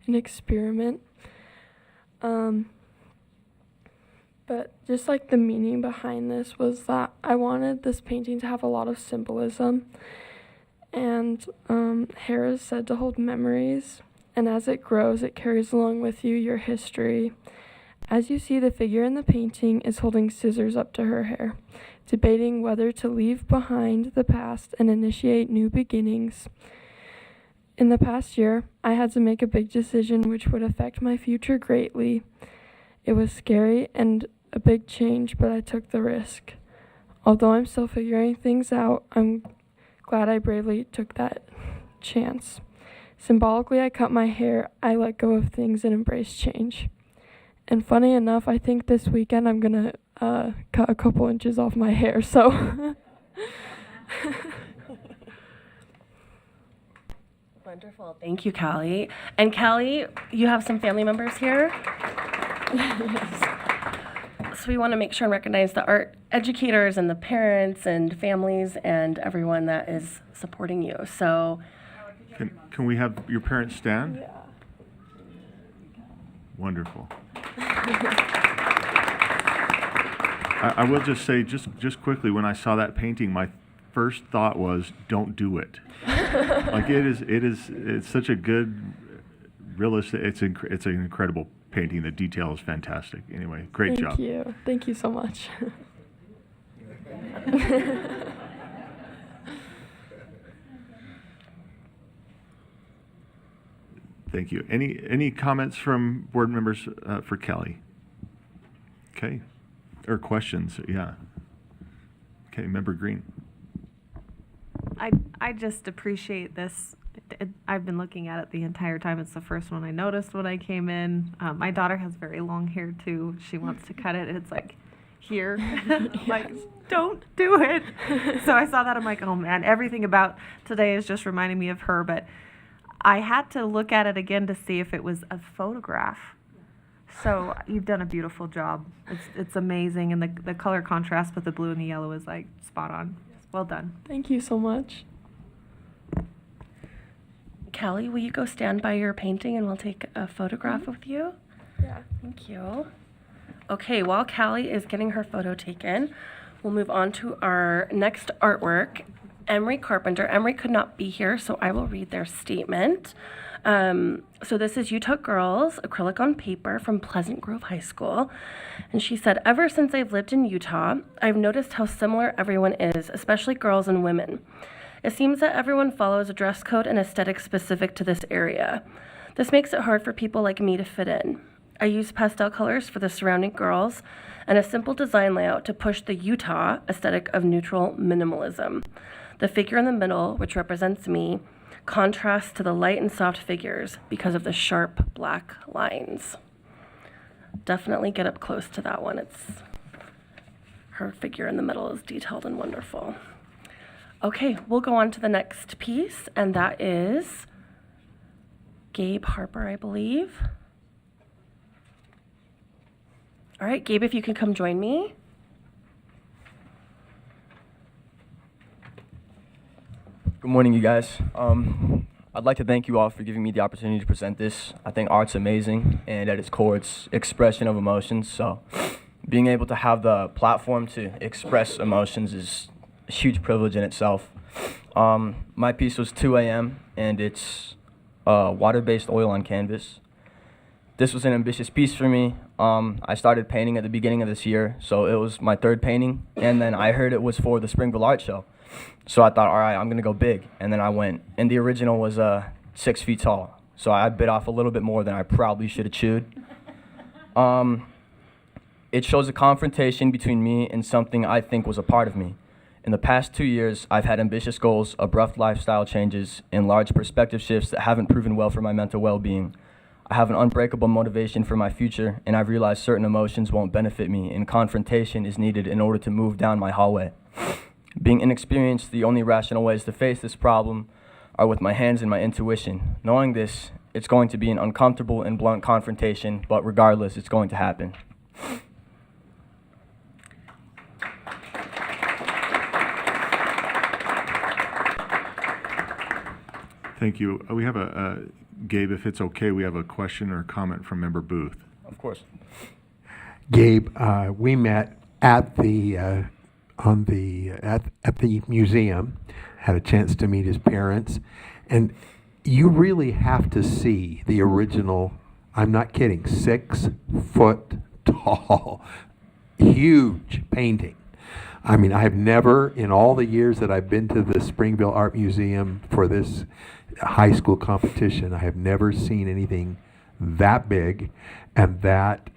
an experiment. But just like the meaning behind this was that I wanted this painting to have a lot of symbolism. And hair is said to hold memories, and as it grows, it carries along with you your history. As you see, the figure in the painting is holding scissors up to her hair, debating whether to leave behind the past and initiate new beginnings. In the past year, I had to make a big decision which would affect my future greatly. It was scary and a big change, but I took the risk. Although I'm still figuring things out, I'm glad I bravely took that chance. Symbolically, I cut my hair, I let go of things and embraced change. And funny enough, I think this weekend I'm gonna cut a couple inches off my hair. So. Wonderful. Thank you, Callie. And Callie, you have some family members here. So we want to make sure and recognize the art educators and the parents and families and everyone that is supporting you. So Can we have your parents stand? Yeah. Wonderful. I will just say, just quickly, when I saw that painting, my first thought was, don't do it. Like it's such a good, realistic, it's an incredible painting. The detail is fantastic. Anyway, great job. Thank you so much. Thank you. Any comments from board members for Kelly? Okay. Or questions? Yeah. Okay, Member Green. I just appreciate this. I've been looking at it the entire time. It's the first one I noticed when I came in. My daughter has very long hair too. She wants to cut it, and it's like here. Like, don't do it. So I saw that. I'm like, oh man, everything about today is just reminding me of her. But I had to look at it again to see if it was a photograph. So you've done a beautiful job. It's amazing, and the color contrast with the blue and the yellow is like spot on. Well done. Thank you so much. Callie, will you go stand by your painting and we'll take a photograph with you? Yeah. Thank you. Okay, while Callie is getting her photo taken, we'll move on to our next artwork. Emery Carpenter. Emery could not be here, so I will read their statement. So this is Utah Girls, acrylic on paper from Pleasant Grove High School. And she said, ever since I've lived in Utah, I've noticed how similar everyone is, especially girls and women. It seems that everyone follows a dress code and aesthetic specific to this area. This makes it hard for people like me to fit in. I use pastel colors for the surrounding girls and a simple design layout to push the Utah aesthetic of neutral minimalism. The figure in the middle, which represents me, contrasts to the light and soft figures because of the sharp black lines. Definitely get up close to that one. Her figure in the middle is detailed and wonderful. Okay, we'll go on to the next piece, and that is Gabe Harper, I believe. All right, Gabe, if you could come join me. Good morning, you guys. I'd like to thank you all for giving me the opportunity to present this. I think art's amazing, and at its core, it's expression of emotions. So being able to have the platform to express emotions is a huge privilege in itself. My piece was 2 a.m., and it's water-based oil on canvas. This was an ambitious piece for me. I started painting at the beginning of this year, so it was my third painting, and then I heard it was for the Springville Art Show. So I thought, all right, I'm going to go big. And then I went. And the original was 6 feet tall. So I bit off a little bit more than I probably should have chewed. It shows a confrontation between me and something I think was a part of me. In the past 2 years, I've had ambitious goals, abrupt lifestyle changes, and large perspective shifts that haven't proven well for my mental well-being. I have an unbreakable motivation for my future, and I've realized certain emotions won't benefit me, and confrontation is needed in order to move down my hallway. Being inexperienced, the only rational ways to face this problem are with my hands and my intuition. Knowing this, it's going to be an uncomfortable and blunt confrontation, but regardless, it's going to happen. Thank you. We have Gabe, if it's okay, we have a question or comment from Member Booth. Of course. Gabe, we met at the at the museum, had a chance to meet his parents, and you really have to see the original, I'm not kidding, 6 foot tall, huge painting. I mean, I've never, in all the years that I've been to the Springville Art Museum for this high school competition, I have never seen anything that big and that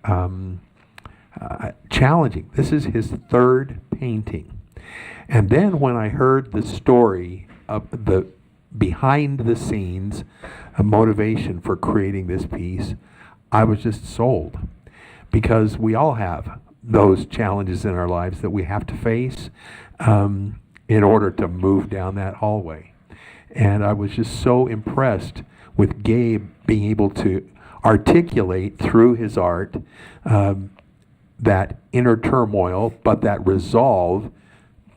challenging. This is his 3rd painting. And then when I heard the story of the behind the scenes motivation for creating this piece, I was just sold. because we all have those challenges in our lives that we have to face in order to move down that hallway. And I was just so impressed with Gabe being able to articulate through his art that inner turmoil, but that resolve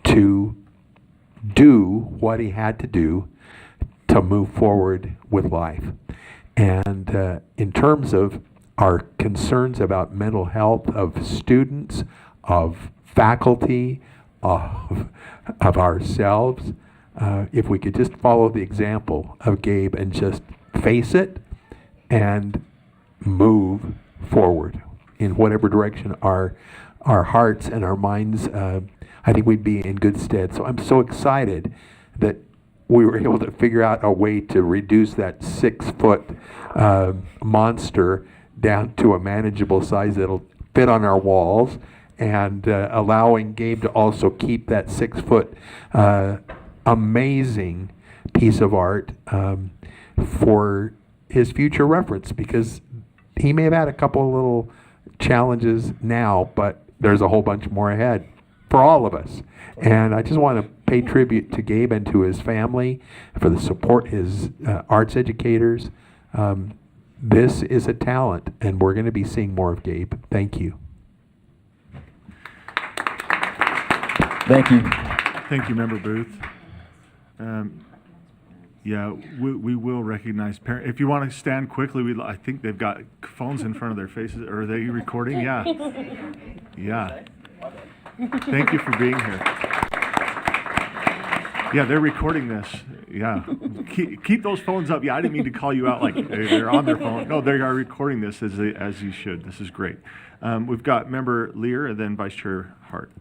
to do what he had to do to move forward with life. And in terms of our concerns about mental health of students, of faculty, of ourselves, if we could just follow the example of Gabe and just face it and move forward in whatever direction our hearts and our minds, I think we'd be in good stead. So I'm so excited that we were able to figure out a way to reduce that 6-foot monster down to a manageable size that'll fit on our walls, and allowing Gabe to also keep that 6-foot amazing piece of art for his future reference, because he may have had a couple of little challenges now, but there's a whole bunch more ahead for all of us. And I just want to pay tribute to Gabe and to his family for the support, his arts educators. This is a talent, and we're going to be seeing more of Gabe. Thank you. Thank you. Thank you, Member Booth. Yeah, we will recognize parents. If you want to stand quickly, I think they've got phones in front of their faces. Are they recording? Yeah. Yeah. Thank you for being here. Yeah, they're recording this. Yeah. Keep those phones up. Yeah, I didn't mean to call you out like they're on their phone. No, they are recording this as you should. This is great. We've got Member Lear and then Vice Chair Hart.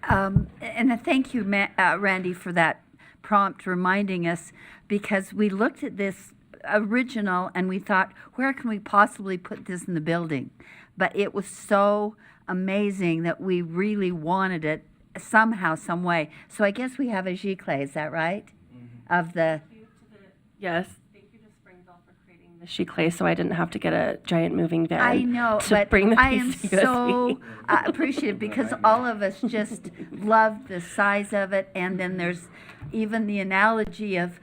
And thank you, Randy, for that prompt reminding us, because we looked at this original and we thought, where can we possibly put this in the building? But it was so amazing that we really wanted it somehow, some way. So I guess we have a giclée, is that right? Mm-hmm. Of the... Yes. Thank you to Springville for creating the giclée, so I didn't have to get a giant moving van. I know, to but bring the I am piece of USB. so appreciative, because all of us just love the size of it, and then there's even the analogy of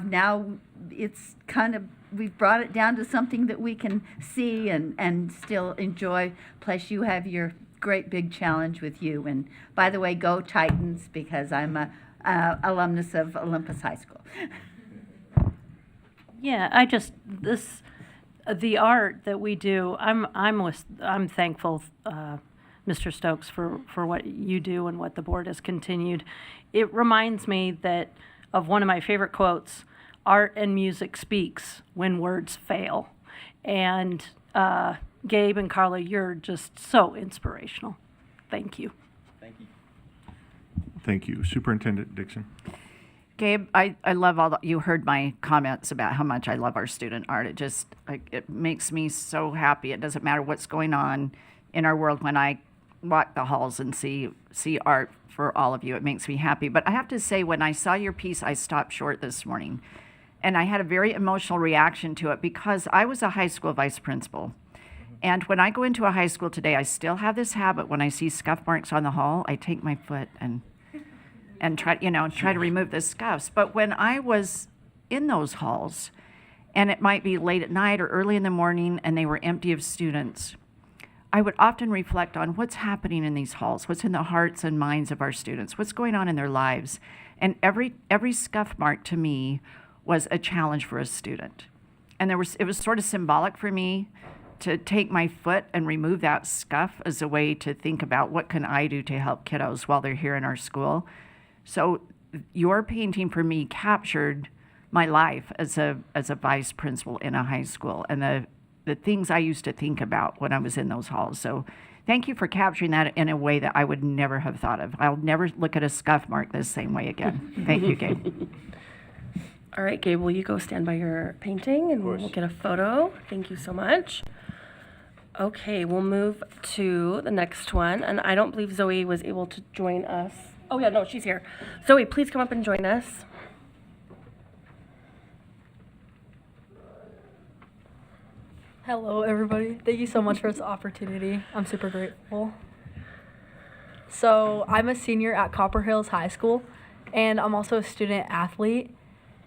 now it's kind of, we've brought it down to something that we can see and still enjoy. Plus you have your great big challenge with you. And by the way, go Titans, because I'm a alumnus of Olympus High School. Yeah, the art that we do, I'm thankful, Mr. Stokes, for what you do and what the board has continued. It reminds me of one of my favorite quotes: "Art and music speaks when words fail." And Gabe and Carla, you're just so inspirational. Thank you. Thank you. Thank you. Superintendent Dixon. Gabe, I love you heard my comments about how much I love our student art. It makes me so happy. It doesn't matter what's going on in our world. When I walk the halls and see art for all of you, it makes me happy. But I have to say, when I saw your piece, I stopped short this morning. And I had a very emotional reaction to it, because I was a high school vice principal. And when I go into a high school today, I still have this habit: when I see scuff marks on the hall, I take my foot and try to remove the scuffs. But when I was in those halls, and it might be late at night or early in the morning, and they were empty of students, I would often reflect on what's happening in these halls, what's in the hearts and minds of our students, what's going on in their lives. And every scuff mark to me was a challenge for a student. And it was sort of symbolic for me to take my foot and remove that scuff as a way to think about what can I do to help kiddos while they're here in our school. So your painting for me captured my life as a vice principal in a high school, and the things I used to think about when I was in those halls. So thank you for capturing that in a way that I would never have thought of. I'll never look at a scuff mark the same way again. Thank you, Gabe. All right, Gabe, will you go stand by your painting and we'll get a photo? Thank you so much. Okay, we'll move to the next one. And I don't believe Zoe was able to join us. Oh yeah, no, she's here. Zoe, please come up and join us. Hello, everybody. Thank you so much for this opportunity. I'm super grateful. So, I'm a senior at Copper Hills High School, and I'm also a student athlete.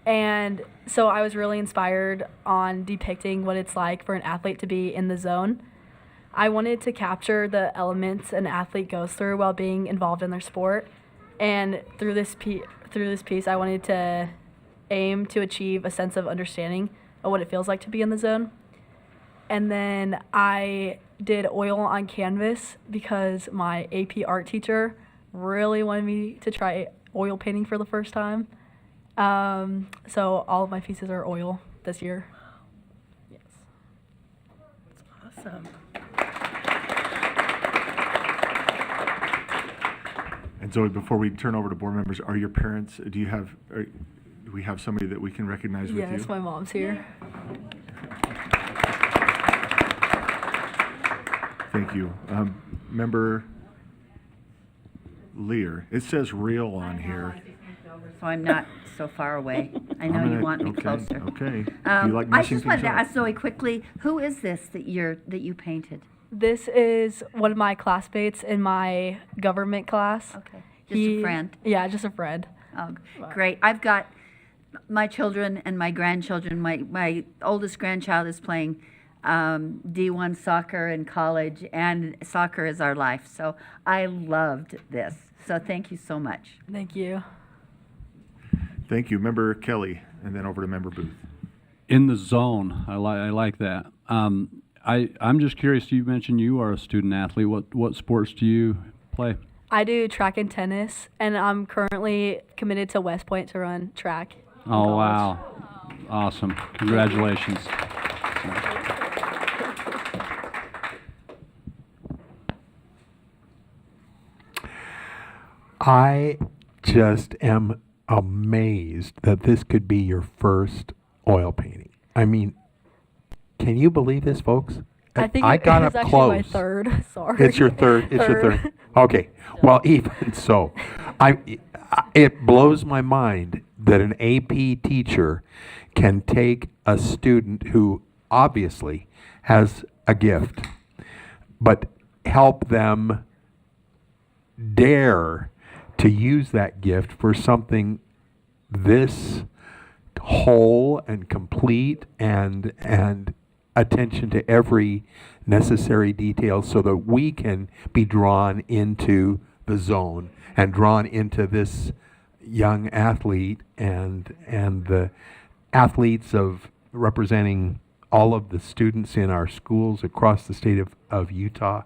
And so, I was really inspired on depicting what it's like for an athlete to be in the zone. I wanted to capture the elements an athlete goes through while being involved in their sport. And through this piece, I wanted to aim to achieve a sense of understanding of what it feels like to be in the zone. And then I did oil on canvas because my AP art teacher really wanted me to try oil painting for the first time. So all of my pieces are oil this year. Yes. That's awesome. And Zoe, before we turn over to board members, are your parents, do we have somebody that we can recognize with you? Yes, my mom's here. Thank you. Member Lear, it says real on here. So I'm not so far away. I know you want me closer. Okay. Do you like I messing just wanted things to up? ask Zoe quickly, who is this that you painted? This is one of my classmates in my government class. Okay. Just a friend? Yeah, just a friend. Oh, great. I've got my children and my grandchildren. My oldest grandchild is playing D1 soccer in college, and soccer is our life. So I loved this. So thank you so much. Thank you. Thank you. Member Kelly, and then over to Member Booth. In the zone, I like that. I'm just curious, you mentioned you are a student athlete. What sports do you play? I do track and tennis, and I'm currently committed to West Point to run track. Oh, wow. Awesome. Congratulations. I just am amazed that this could be your first oil painting. I mean, can you believe this, folks? I think I got it was up actually close. my third. Sorry. It's your third. It's your third. Okay. Well, even so, it blows my mind that an AP teacher can take a student who obviously has a gift, but help them dare to use that gift for something this whole and complete and attention to every necessary detail so that we can be drawn into the zone and drawn into this young athlete and the athletes of representing all of the students in our schools across the state of Utah.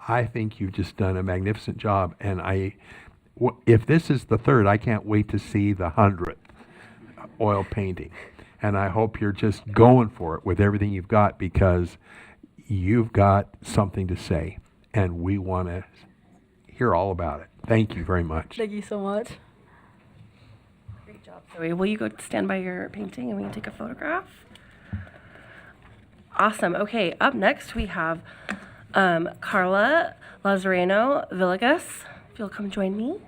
I think you've just done a magnificent job, and if this is the third, I can't wait to see the 100th oil painting. And I hope you're just going for it with everything you've got, because you've got something to say, and we want to hear all about it. Thank you very much. Thank you so much. Great job, Zoe. Will you go stand by your painting and we can take a photograph? Awesome. Okay, up next we have Carla Lazareno Villegas. If you'll come join me.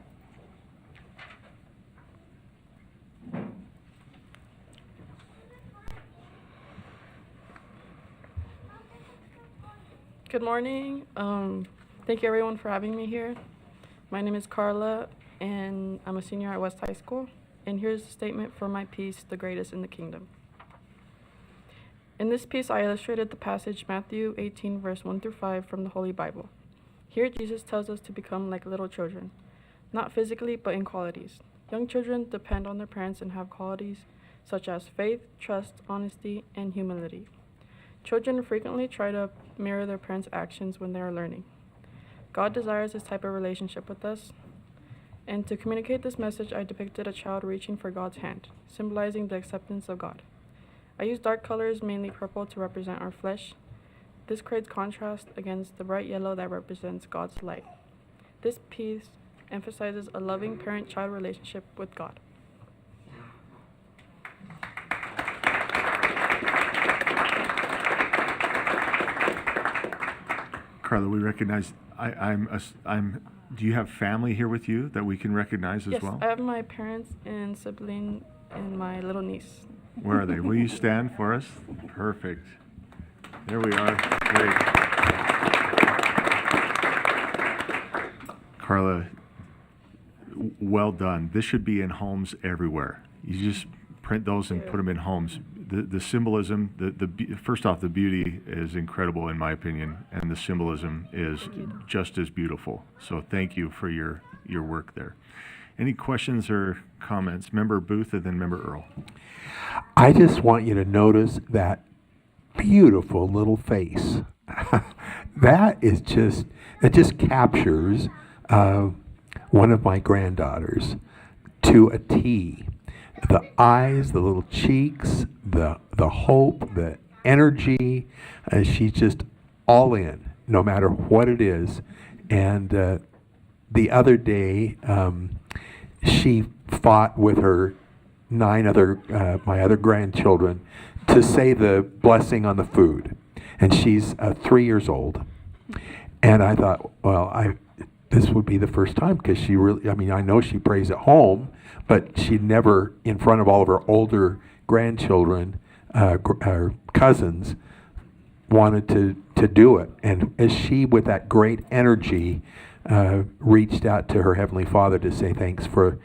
Good morning. Thank you everyone for having me here. My name is Carla, and I'm a senior at West High School. And here's a statement for my piece, The Greatest in the Kingdom. In this piece, I illustrated the passage Matthew 18, verse 1 through 5 from the Holy Bible. Here, Jesus tells us to become like little children, not physically, but in qualities. Young children depend on their parents and have qualities such as faith, trust, honesty, and humility. Children frequently try to mirror their parents' actions when they are learning. God desires this type of relationship with us. And to communicate this message, I depicted a child reaching for God's hand, symbolizing the acceptance of God. I used dark colors, mainly purple, to represent our flesh. This creates contrast against the bright yellow that represents God's light. This piece emphasizes a loving parent-child relationship with God. Carla, we recognize, do you have family here with you that we can recognize as Yes, well? I have my parents and sibling and my little niece. Where are they? Will you stand for us? Perfect. There we are. Great. Carla, well done. This should be in homes everywhere. You just print those and put them in homes. The symbolism, first off, the beauty is incredible in my opinion, and the symbolism is just as beautiful. So thank you for your work there. Any questions or comments? Member Booth and then Member Earl. I just want you to notice that beautiful little face. That just captures one of my granddaughters to a T. The eyes, the little cheeks, the hope, the energy. She's just all in, no matter what it is. And the other day, she fought with her my other grandchildren to say the blessing on the food. And she's 3 years old. And I thought, well, this would be the first time, because she really, I know she prays at home, but she never, in front of all of her older grandchildren, her cousins, wanted to do it. And as she, with that great energy, reached out to her Heavenly Father to say thanks for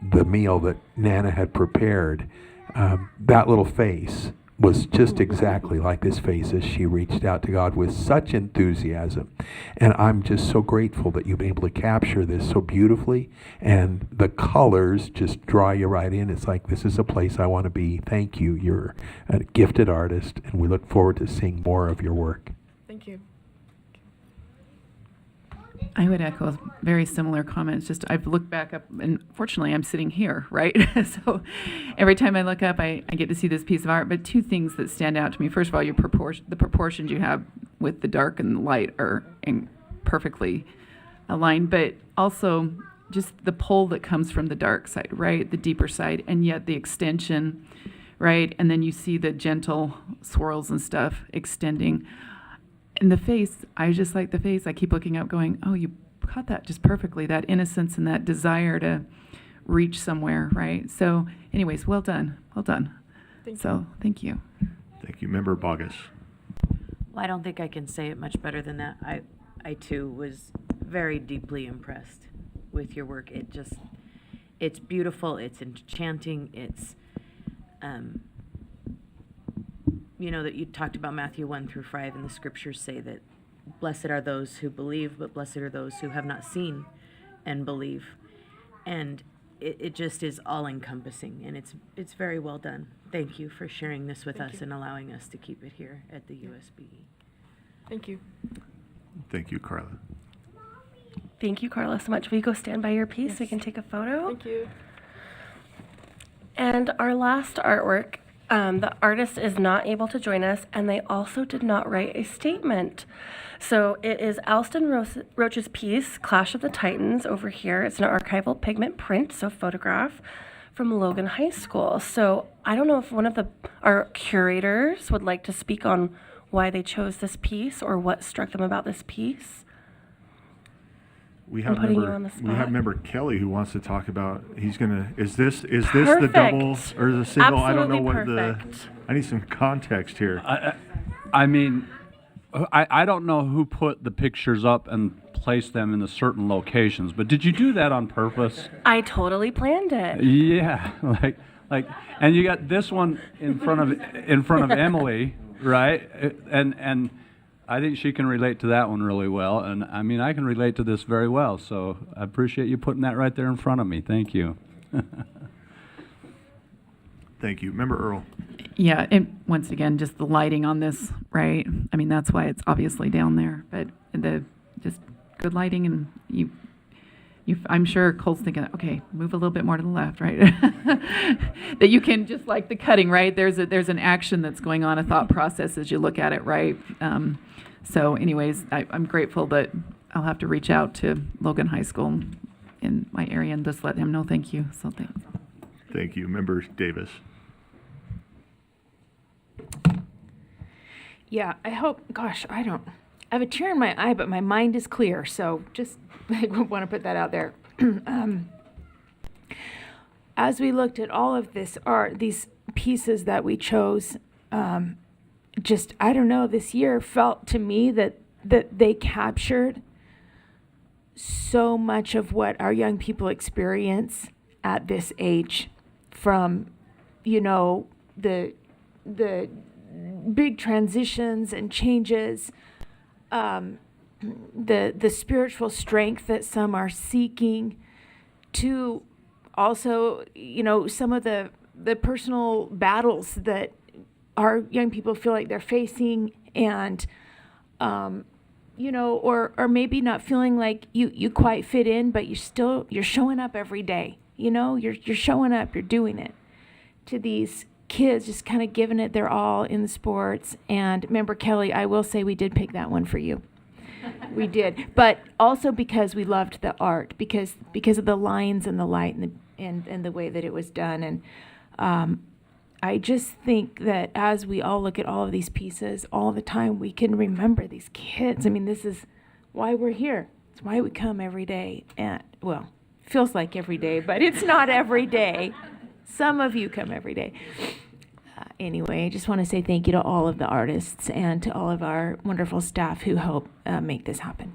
the meal that Nana had prepared, that little face was just exactly like this face as she reached out to God with such enthusiasm. And I'm just so grateful that you've been able to capture this so beautifully, and the colors just draw you right in. It's like, this is a place I want to be. Thank you. You're a gifted artist, and we look forward to seeing more of your work. Thank you. I would echo very similar comments. Just I've looked back up, and fortunately I'm sitting here, right? So every time I look up, I get to see this piece of art. But two things that stand out to me. First of all, the proportions you have with the dark and the light are perfectly aligned. But also just the pull that comes from the dark side, right? The deeper side, and yet the extension, right? And then you see the gentle swirls and stuff extending. And the face, I just like the face. I keep looking up going, oh, you caught that just perfectly, that innocence and that desire to reach somewhere, right? So anyways, well done. Well done. Thank you. Thank you. Member Bogus. Well, I don't think I can say it much better than that. I too was very deeply impressed with your work. It's beautiful, it's enchanting, it's, that you talked about Matthew 1-5, and the scriptures say that blessed are those who believe, but blessed are those who have not seen and believe. And it just is all encompassing, and it's very well done. Thank you for sharing this with us and allowing us to keep it here at the USBE. Thank you. Thank you, Carla. Thank you, Carla, so much. Will you go stand by your piece so we can take a photo? Thank you. And our last artwork, the artist is not able to join us, and they also did not write a statement. So it is Alston Roach's piece, Clash of the Titans, over here. It's an archival pigment print, so photograph, from Logan High School. So I don't know if one of our curators would like to speak on why they chose this piece or what struck them about this piece. We have member Kelly who wants to talk about. He's gonna. Is this the double or the single? Absolutely I don't know what perfect. I need some context here. I mean, I don't know who put the pictures up and placed them in the certain locations, but did you do that on purpose? I totally planned it. Yeah, like, and you got this one in front of Emily, right? And I think she can relate to that one really well, and I mean, I can relate to this very well, so I appreciate you putting that right there in front of me. Thank you. Thank you. Member Earl. Yeah, and once again, just the lighting on this, right? I mean, that's why it's obviously down there, but just good lighting, and I'm sure Cole's thinking, okay, move a little bit more to the left, right? That you can just like the cutting, right? There's an action that's going on, a thought process as you look at it, right? So anyways, I'm grateful that I'll have to reach out to Logan High School in my area and just let him know thank you. So thanks. Thank you. Member Davis. Yeah, I hope, gosh, I have a tear in my eye, but my mind is clear, so just I want to put that out there. As we looked at all of this art, these pieces that we chose, just, I don't know, this year felt to me that they captured so much of what our young people experience at this age, from, you know, the big transitions and changes, the spiritual strength that some are seeking, to also, you know, some of the personal battles that our young people feel like they're facing, and you know, or maybe not feeling like you quite fit in, but you're showing up every day. You know, you're showing up, you're doing it. To these kids, just kind of giving it their all in the sports. And Member Kelly, I will say we did pick that one for you. We did, but also because we loved the art, because of the lines and the light and the way that it was done. And I just think that as we all look at all of these pieces all the time, we can remember these kids. I mean, this is why we're here. It's why we come every day. And, well, feels like every day, but it's not every day. Some of you come every day. Anyway, I just want to say thank you to all of the artists and to all of our wonderful staff who help make this happen.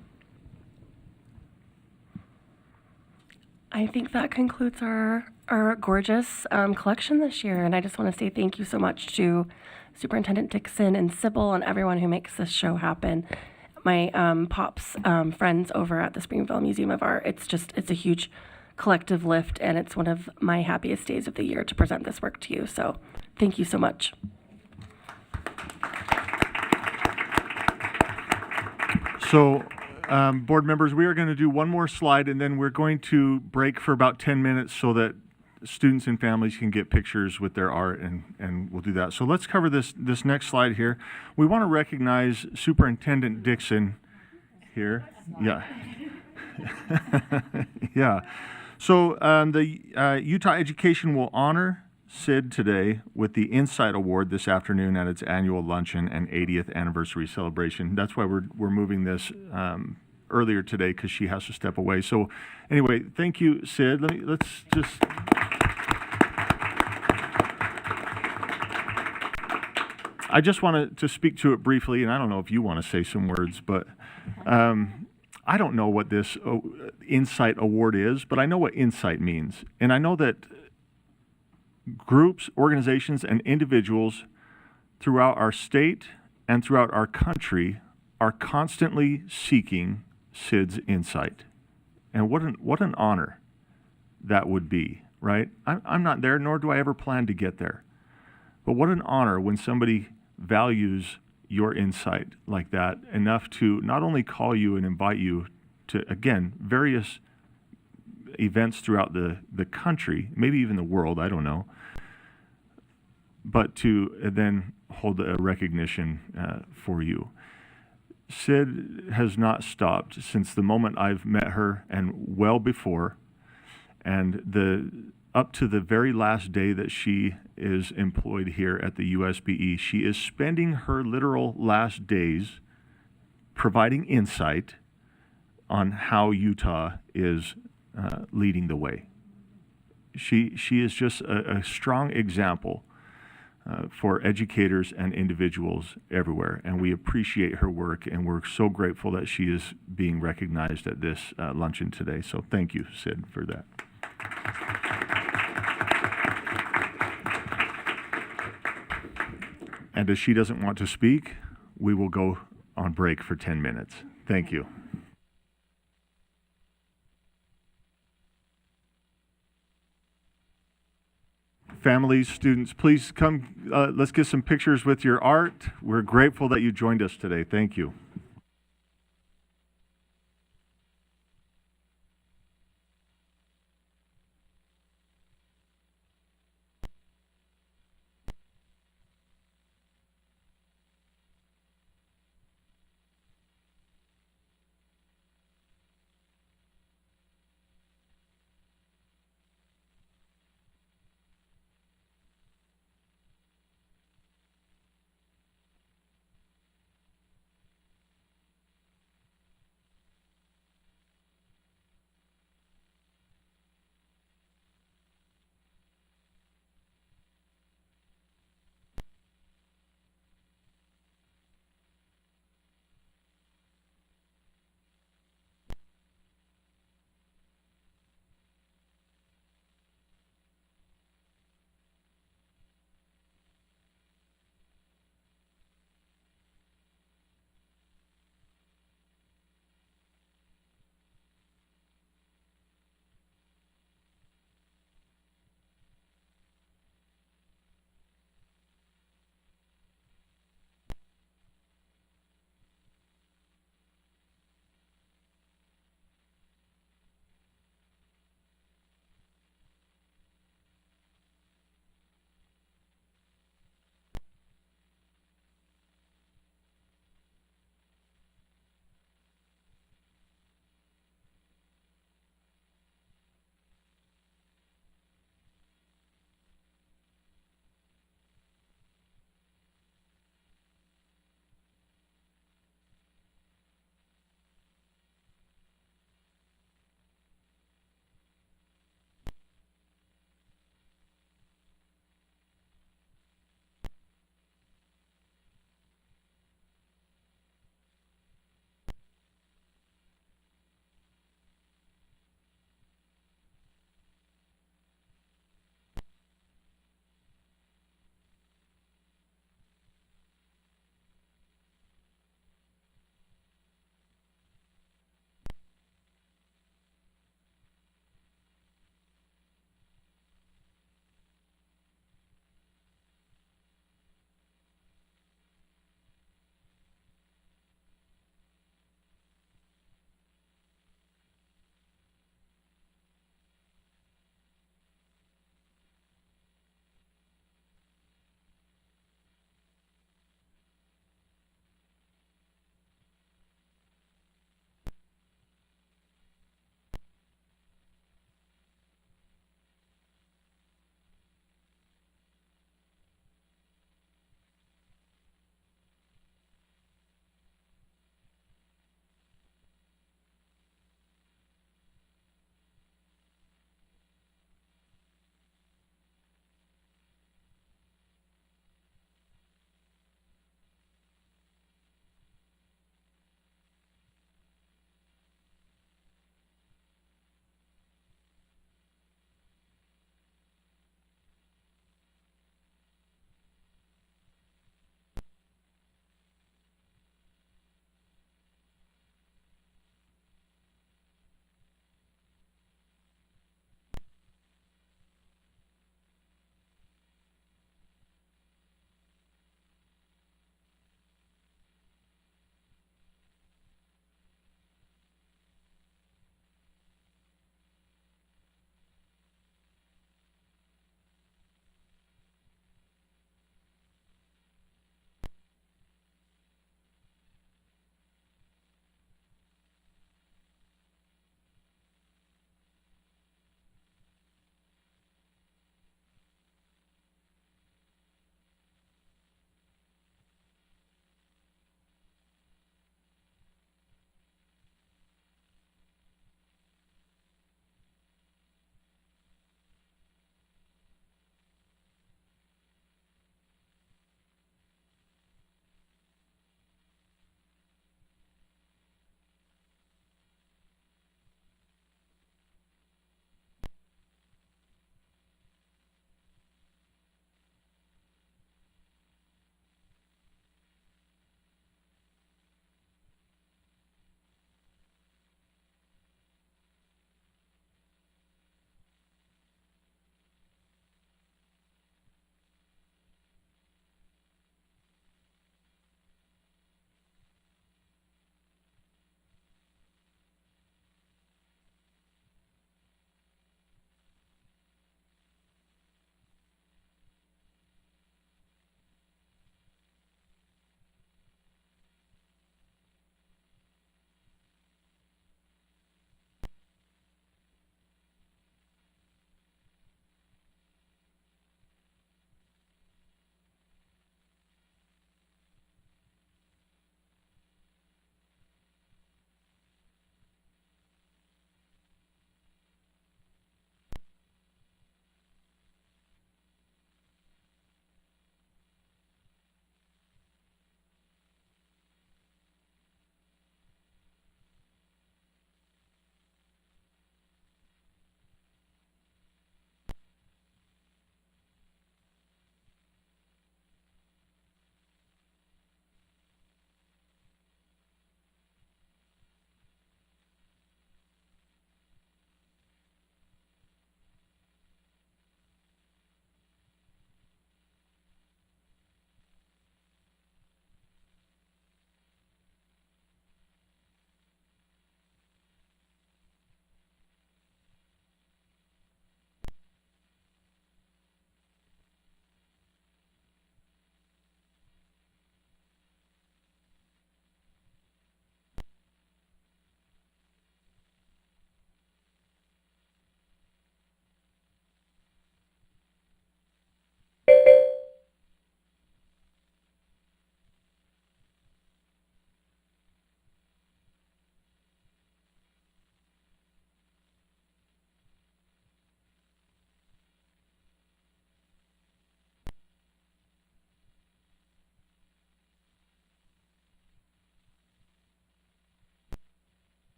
I think that concludes our gorgeous collection this year, and I just want to say thank you so much to Superintendent Dixon and Sybil and everyone who makes this show happen. My Pops friends over at the Springville Museum of Art, it's a huge collective lift, and it's one of my happiest days of the year to present this work to you, so thank you so much. So, board members, we are going to do one more slide, and then we're going to break for about 10 minutes so that students and families can get pictures with their art, and we'll do that. So let's cover this next slide here. We want to recognize Superintendent Dixon here. Yeah. Yeah. So the Utah Education will honor Sid today with the Insight Award this afternoon at its annual luncheon and 80th anniversary celebration. That's why we're moving this earlier today, because she has to step away. So anyway, thank you, Sid. Let's just... I just wanted to speak to it briefly, and I don't know if you want to say some words, but I don't know what this Insight Award is, but I know what insight means. And I know that groups, organizations, and individuals throughout our state and throughout our country are constantly seeking Sid's insight. And what an honor that would be, right? I'm not there, nor do I ever plan to get there. But what an honor when somebody values your insight like that enough to not only call you and invite you to, again, various events throughout the country, maybe even the world, I don't know, but to then hold a recognition for you. Sid has not stopped since the moment I've met her, and well before, and up to the very last day that she is employed here at the USBE. She is spending her literal last days providing insight on how Utah is leading the way. She is just a strong example for educators and individuals everywhere, and we appreciate her work, and we're so grateful that she is being recognized at this luncheon today. So thank you, Sid, for that. And as she doesn't want to speak, we will go on break for 10 minutes. Thank you. Families, students, please come. Let's get some pictures with your art. We're grateful that you joined us today. Thank you.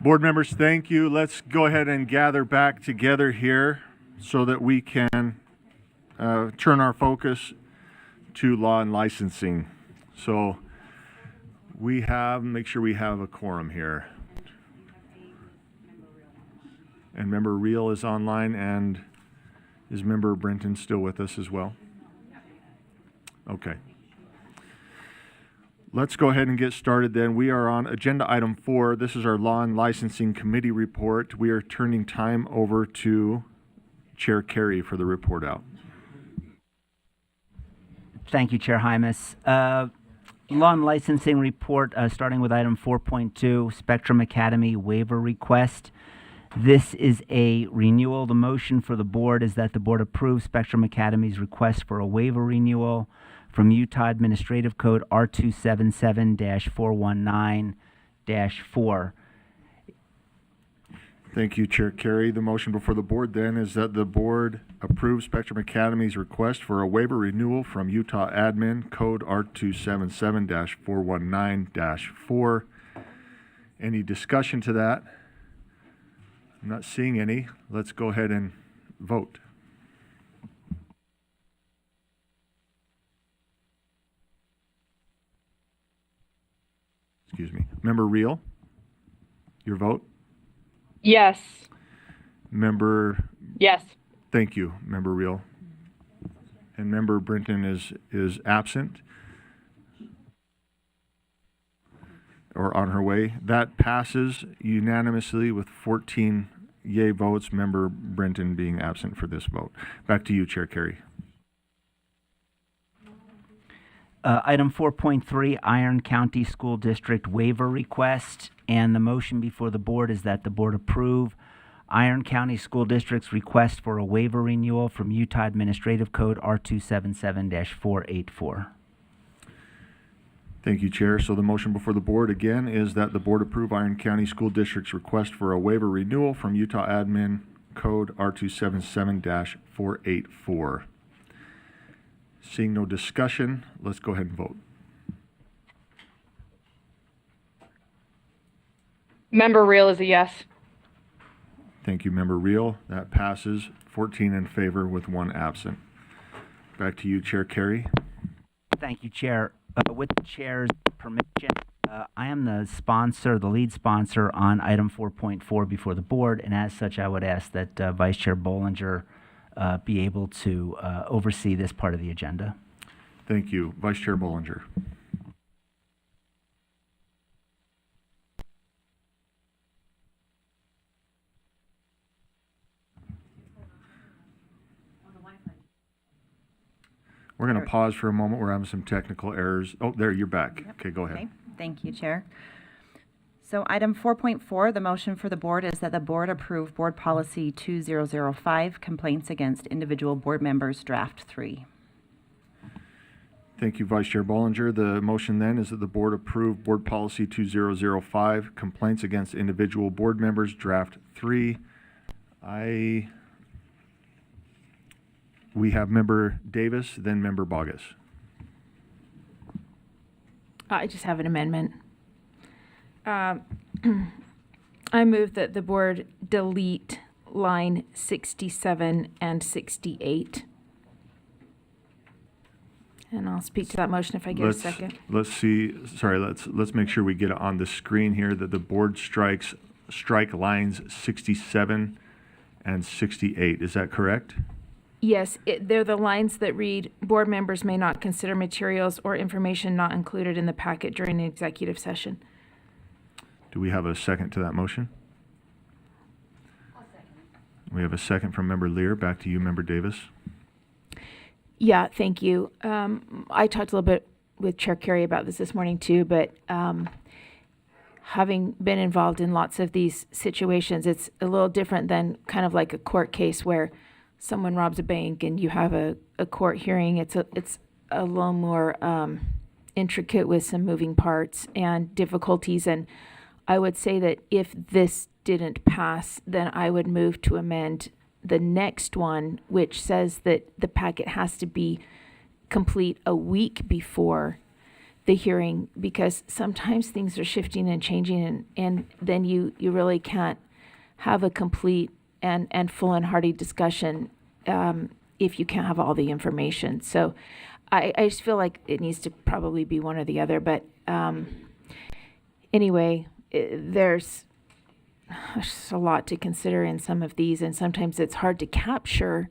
Board members, thank you. Let's go ahead and gather back together here so that we can turn our focus to law and licensing. So make sure we have a quorum here. And member Reel is online, and is member Brenton still with us as well? Okay. Let's go ahead and get started then. We are on agenda item 4. This is our Law and Licensing Committee report. We are turning time over to Chair Carey for the report out. Thank you, Chair Hymas. Law and Licensing report, starting with item 4.2, Spectrum Academy waiver request. This is a renewal. The motion for the board is that the board approve Spectrum Academy's request for a waiver renewal from Utah Administrative Code R277-419-4. Thank you, Chair Carey. The motion before the board then is that the board approve Spectrum Academy's request for a waiver renewal from Utah Admin Code R277-419-4. Any discussion to that? I'm not seeing any. Let's go ahead and vote. Excuse me. Member Reel, your vote? Yes. Member, Yes. thank you, Member Reel. And Member Brenton is absent or on her way. That passes unanimously with 14 yay votes, Member Brenton being absent for this vote. Back to you, Chair Carey. Item 4.3, Iron County School District waiver request. And the motion before the board is that the board approve Iron County School District's request for a waiver renewal from Utah Administrative Code R277-484. Thank you, Chair. So the motion before the board again is that the board approve Iron County School District's request for a waiver renewal from Utah Admin Code R277-484. Seeing no discussion, let's go ahead and vote. Member Reel is a yes. Thank you, Member Reel. That passes 14 in favor with 1 absent. Back to you, Chair Carey. Thank you, Chair. With the Chair's permission, I am the lead sponsor on item 4.4 before the board, and as such, I would ask that Vice Chair Bollinger be able to oversee this part of the agenda. Thank you. Vice Chair Bollinger. We're going to pause for a moment. We're having some technical errors. Oh, there, you're back. Yep. Okay, go ahead. Okay. Thank you, Chair. So item 4.4, the motion for the board is that the board approve Board Policy 2005, Complaints Against Individual Board Members, Draft 3. Thank you, Vice Chair Bollinger. The motion then is that the board approve Board Policy 2005, Complaints Against Individual Board Members, Draft 3. We have Member Davis, then Member Bogus. I just have an amendment. I move that the board delete line 67 and 68. And I'll speak to that motion if I get a second. Let's see. Sorry, let's make sure we get it on the screen here that the board strike lines 67 and 68. Is that correct? Yes, they're the lines that read, board members may not consider materials or information not included in the packet during the executive session. Do we have a second to that motion? I'll second. We have a second from Member Lear. Back to you, Member Davis. Yeah, thank you. I talked a little bit with Chair Carey about this morning too, but having been involved in lots of these situations, it's a little different than kind of like a court case where someone robs a bank and you have a court hearing. It's a little more intricate with some moving parts and difficulties. And I would say that if this didn't pass, then I would move to amend the next one, which says that the packet has to be complete a week before the hearing, because sometimes things are shifting and changing, and then you really can't have a complete and full and hearty discussion if you can't have all the information. So I just feel like it needs to probably be one or the other. But anyway, there's just a lot to consider in some of these, and sometimes it's hard to capture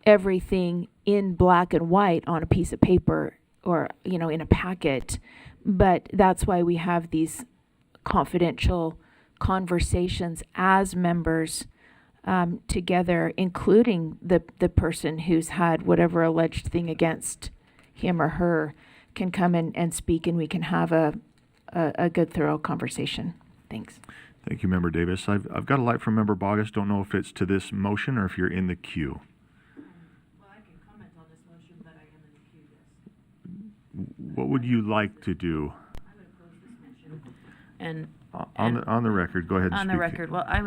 everything in black and white on a piece of paper or, you know, in a packet. But that's why we have these confidential conversations as members together, including the person who's had whatever alleged thing against him or her can come and speak, and we can have a good, thorough conversation. Thanks. Thank you, Member Davis. I've got a light from Member Bogus. Don't know if it's to this motion or if you're in the queue. Well, I can comment on this motion, but I am in the queue, yes. What would you like to do? I would oppose this motion. And On the record, go ahead and on speak. the record, well, I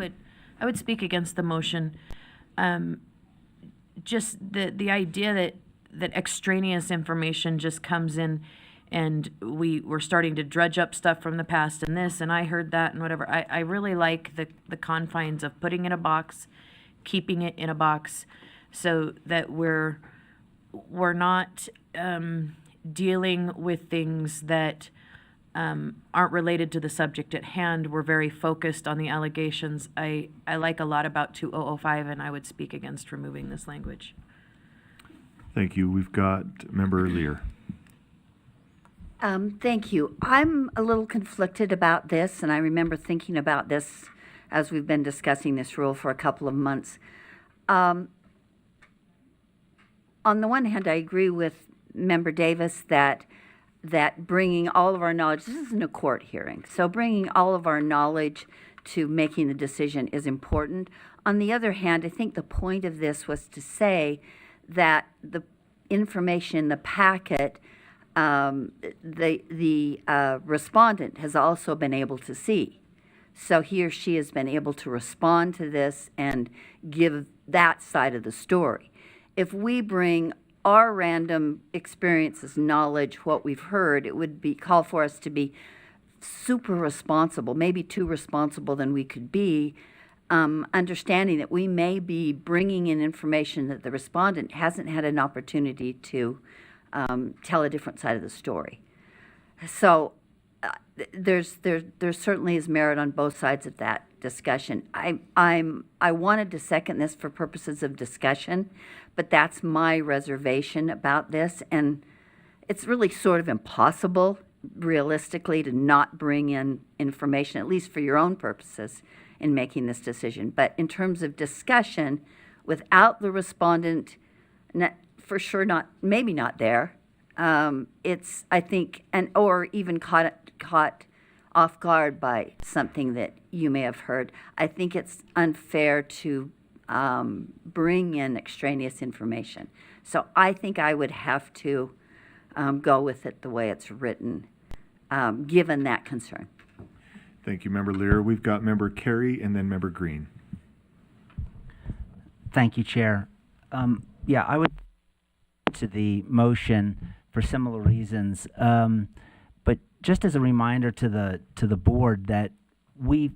would speak against the motion. Just the idea that extraneous information just comes in, and we're starting to dredge up stuff from the past and this, and I heard that and whatever. I really like the confines of putting in a box, keeping it in a box, so that we're not dealing with things that aren't related to the subject at hand. We're very focused on the allegations. I like a lot about 2005, and I would speak against removing this language. Thank you. We've got Member Lear. Thank you. I'm a little conflicted about this, and I remember thinking about this as we've been discussing this rule for a couple of months. On the one hand, I agree with Member Davis that bringing all of our knowledge, this isn't a court hearing, so bringing all of our knowledge to making the decision is important. On the other hand, I think the point of this was to say that the information in the packet, the respondent has also been able to see. So he or she has been able to respond to this and give that side of the story. If we bring our random experiences, knowledge, what we've heard, it would be call for us to be super responsible, maybe too responsible than we could be, understanding that we may be bringing in information that the respondent hasn't had an opportunity to tell a different side of the story. So there certainly is merit on both sides of that discussion. I wanted to second this for purposes of discussion, but that's my reservation about this, and it's really sort of impossible realistically to not bring in information, at least for your own purposes, in making this decision. But in terms of discussion, without the respondent, for sure not, maybe not there, it's, I think, or even caught off guard by something that you may have heard, I think it's unfair to bring in extraneous information. So I think I would have to go with it the way it's written, given that concern. Thank you, Member Lear. We've got Member Carey and then Member Green. Thank you, Chair. Yeah, I would to the motion for similar reasons, but just as a reminder to the board that we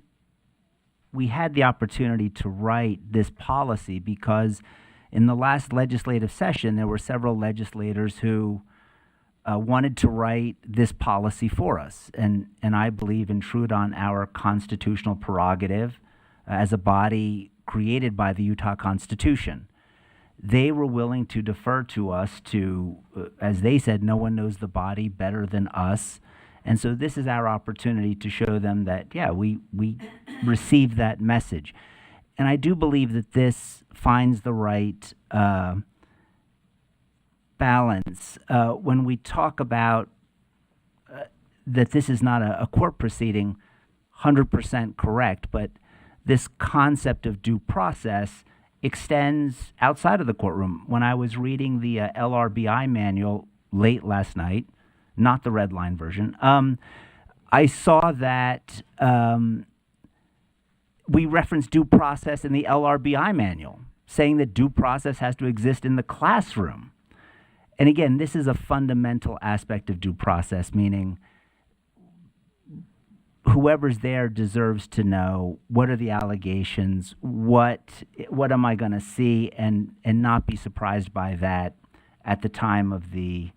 had the opportunity to write this policy because in the last legislative session there were several legislators who wanted to write this policy for us, and I believe intrude on our constitutional prerogative as a body created by the Utah Constitution. They were willing to defer to us to, as they said, no one knows the body better than us. And so this is our opportunity to show them that, yeah, we received that message. And I do believe that this finds the right balance. When we talk about that this is not a court proceeding, 100% correct, but this concept of due process extends outside of the courtroom. When I was reading the LRBI manual late last night, not the red line version, I saw that we reference due process in the LRBI manual, saying that due process has to exist in the classroom. And again, this is a fundamental aspect of due process, meaning whoever's there deserves to know what are the allegations, what am I going to see, and not be surprised by that at the time of the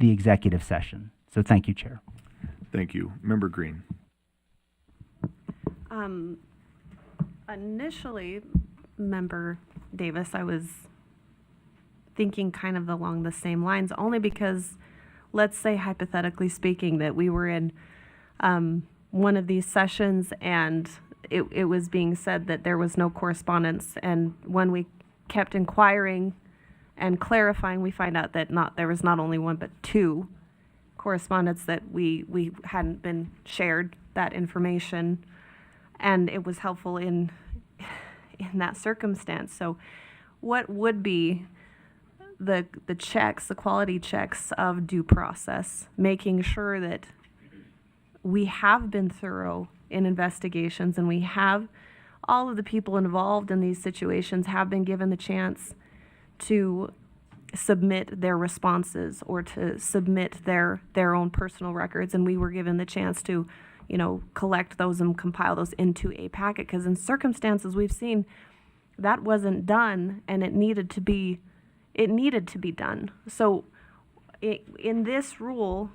executive session. So thank you, Chair. Thank you. Member Green. Initially, Member Davis, I was thinking kind of along the same lines, only because let's say hypothetically speaking that we were in one of these sessions and it was being said that there was no correspondence, and when we kept inquiring and clarifying, we find out that there was not only one but two correspondence that we hadn't been shared that information, and it was helpful in that circumstance. So what would be the checks, the quality checks of due process, making sure that we have been thorough in investigations and we have all of the people involved in these situations have been given the chance to submit their responses or to submit their own personal records, and we were given the chance to, collect those and compile those into a packet, because in circumstances we've seen that wasn't done and it needed to be done. So in this rule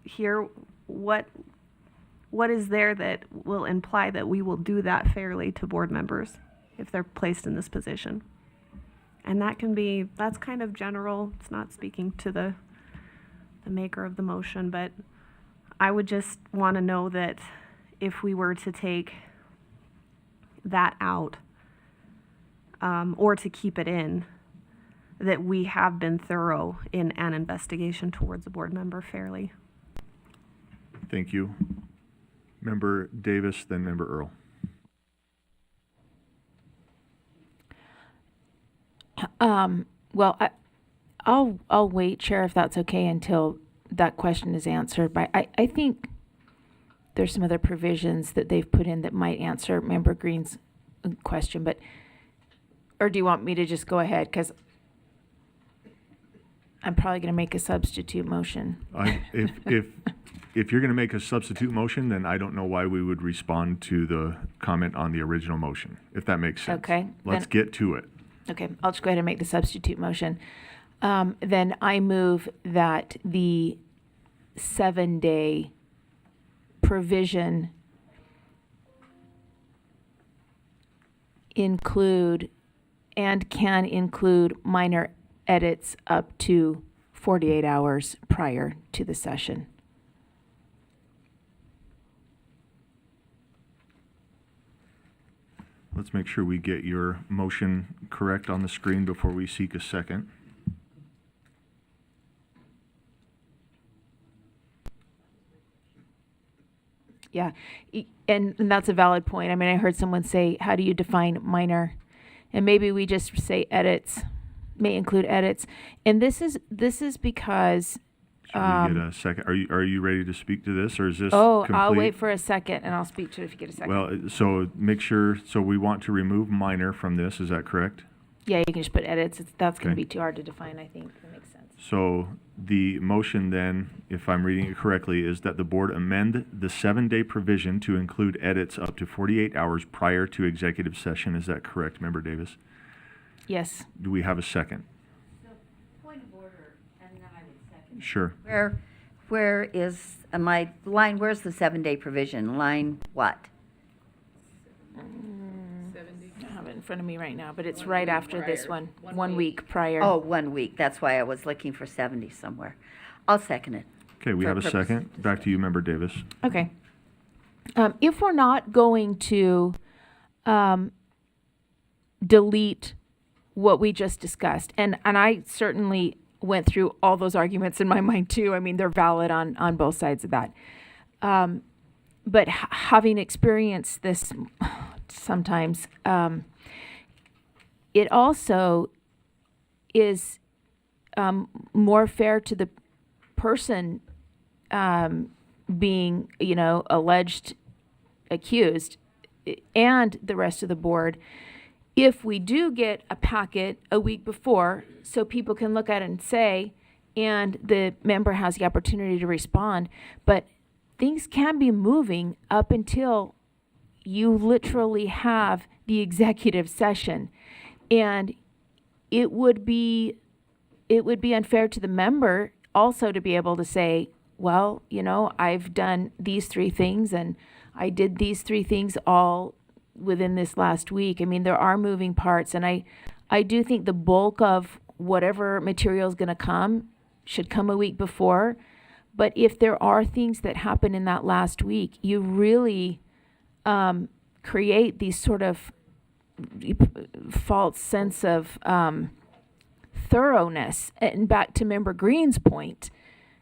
here, what is there that will imply that we will do that fairly to board members if they're placed in this position? And that's kind of general. It's not speaking to the maker of the motion, but I would just want to know that if we were to take that out, or to keep it in, that we have been thorough in an investigation towards a board member fairly. Thank you. Member Davis, then Member Earl. Well, I'll wait, Chair, if that's okay, until that question is answered. But I think there's some other provisions that they've put in that might answer Member Green's question. Or do you want me to just go ahead? Because I'm probably going to make a substitute motion. If you're going to make a substitute motion, then I don't know why we would respond to the comment on the original motion, if that makes sense. Okay. Let's get to it. Okay, I'll just go ahead and make the substitute motion. Then I move that the 7-day provision include and can include minor edits up to 48 hours prior to the session. Let's make sure we get your motion correct on the screen before we seek a second. Yeah, and that's a valid point. I mean, I heard someone say, how do you define minor? And maybe we just say edits, may include edits. And this is because... Should we get a second? Are you ready to speak to this, or is this complete? I'll wait for a second, and I'll speak to it if you get a second. Well, so make sure, so we want to remove minor from this, is that correct? Yeah, you can just put edits. That's going to be too hard to define, I think. That makes sense. So the motion then, if I'm reading it correctly, is that the board amend the 7-day provision to include edits up to 48 hours prior to executive session. Is that correct, Member Davis? Yes. Do we have a second? Point of order, and then I would second. Sure. Where is my line? Where's the 7-day provision? Line what? I have it in front of me right now, but it's right after this one. 1 week prior. Oh, 1 week. That's why I was looking for 70 somewhere. I'll second it. Okay, we have a second. Back to you, Member Davis. Okay. If we're not going to delete what we just discussed, and I certainly went through all those arguments in my mind too. I mean, they're valid on both sides of that. But having experienced this sometimes, it also is more fair to the person being, alleged accused and the rest of the board if we do get a packet a week before, so people can look at it and say, and the member has the opportunity to respond, but things can be moving up until you literally have the executive session. And it would be unfair to the member also to be able to say, well, you know, I've done these 3 things and I did these 3 things all within this last week. I mean, there are moving parts, and I do think the bulk of whatever material is going to come should come a week before. But if there are things that happen in that last week, you really create these sort of false sense of thoroughness. And back to Member Green's point,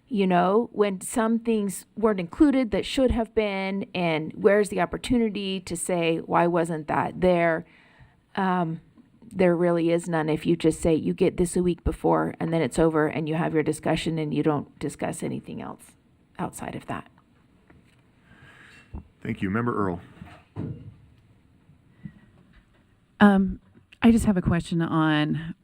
you know, when some things weren't included that should have been, and where's the opportunity to say, why wasn't that there? There really is none if you just say you get this a week before and then it's over and you have your discussion and you don't discuss anything else outside of that. Thank you. Member Earl. I just have a question on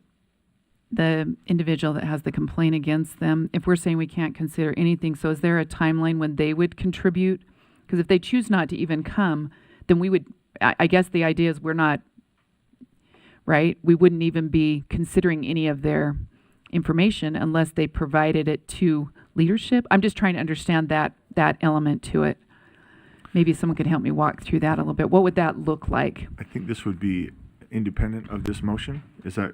the individual that has the complaint against them. If we're saying we can't consider anything, so is there a timeline when they would contribute? Because if they choose not to even come, then we would, I guess the idea is we're not, right? We wouldn't even be considering any of their information unless they provided it to leadership. I'm just trying to understand that element to it. Maybe someone could help me walk through that a little bit. What would that look like? I think this would be independent of this motion. Is that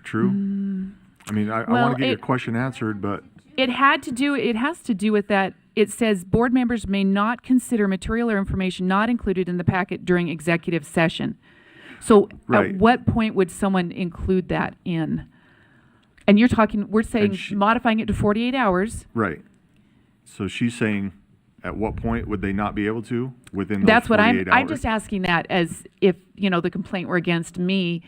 true? I mean, I want to get your question answered, but it has to do with that. It says board members may not consider material or information not included in the packet during executive session. So right. At what point would someone include that in? And we're saying modifying it to 48 hours. Right. So she's saying at what point would they not be able to within those That's what 48 hours? I'm just asking that as if, you know, the complaint were against me.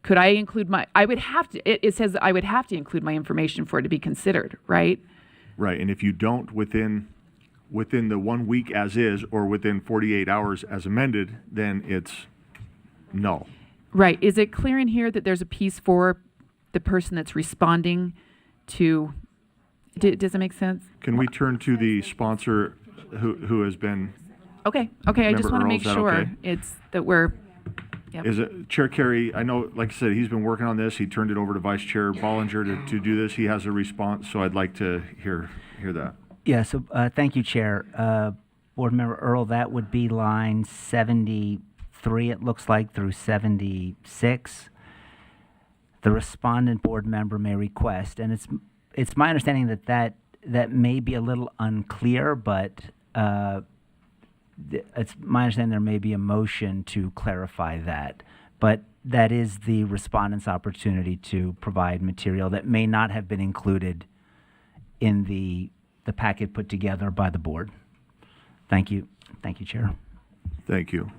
Could I include I would have to, it says I would have to include my information for it to be considered, right? Right, and if you don't within the 1 week as is, or within 48 hours as amended, then it's no. Right, is it clear in here that there's a piece for the person that's responding to, does it make sense? Can we turn to the sponsor who has been? Okay, I just want to Earl, make is that sure okay? it's that we're, yep. Is it Chair Carey? I know, like I said, he's been working on this. He turned it over to Vice Chair Bollinger to do this. He has a response, so I'd like to hear that. Yeah, so thank you, Chair. Board Member Earl, that would be line 73, it looks like, through 76. The respondent board member may request, and it's my understanding that may be a little unclear, but it's my understanding there may be a motion to clarify that. But that is the respondent's opportunity to provide material that may not have been included in the packet put together by the board. Thank you. Thank you, Chair. Thank you.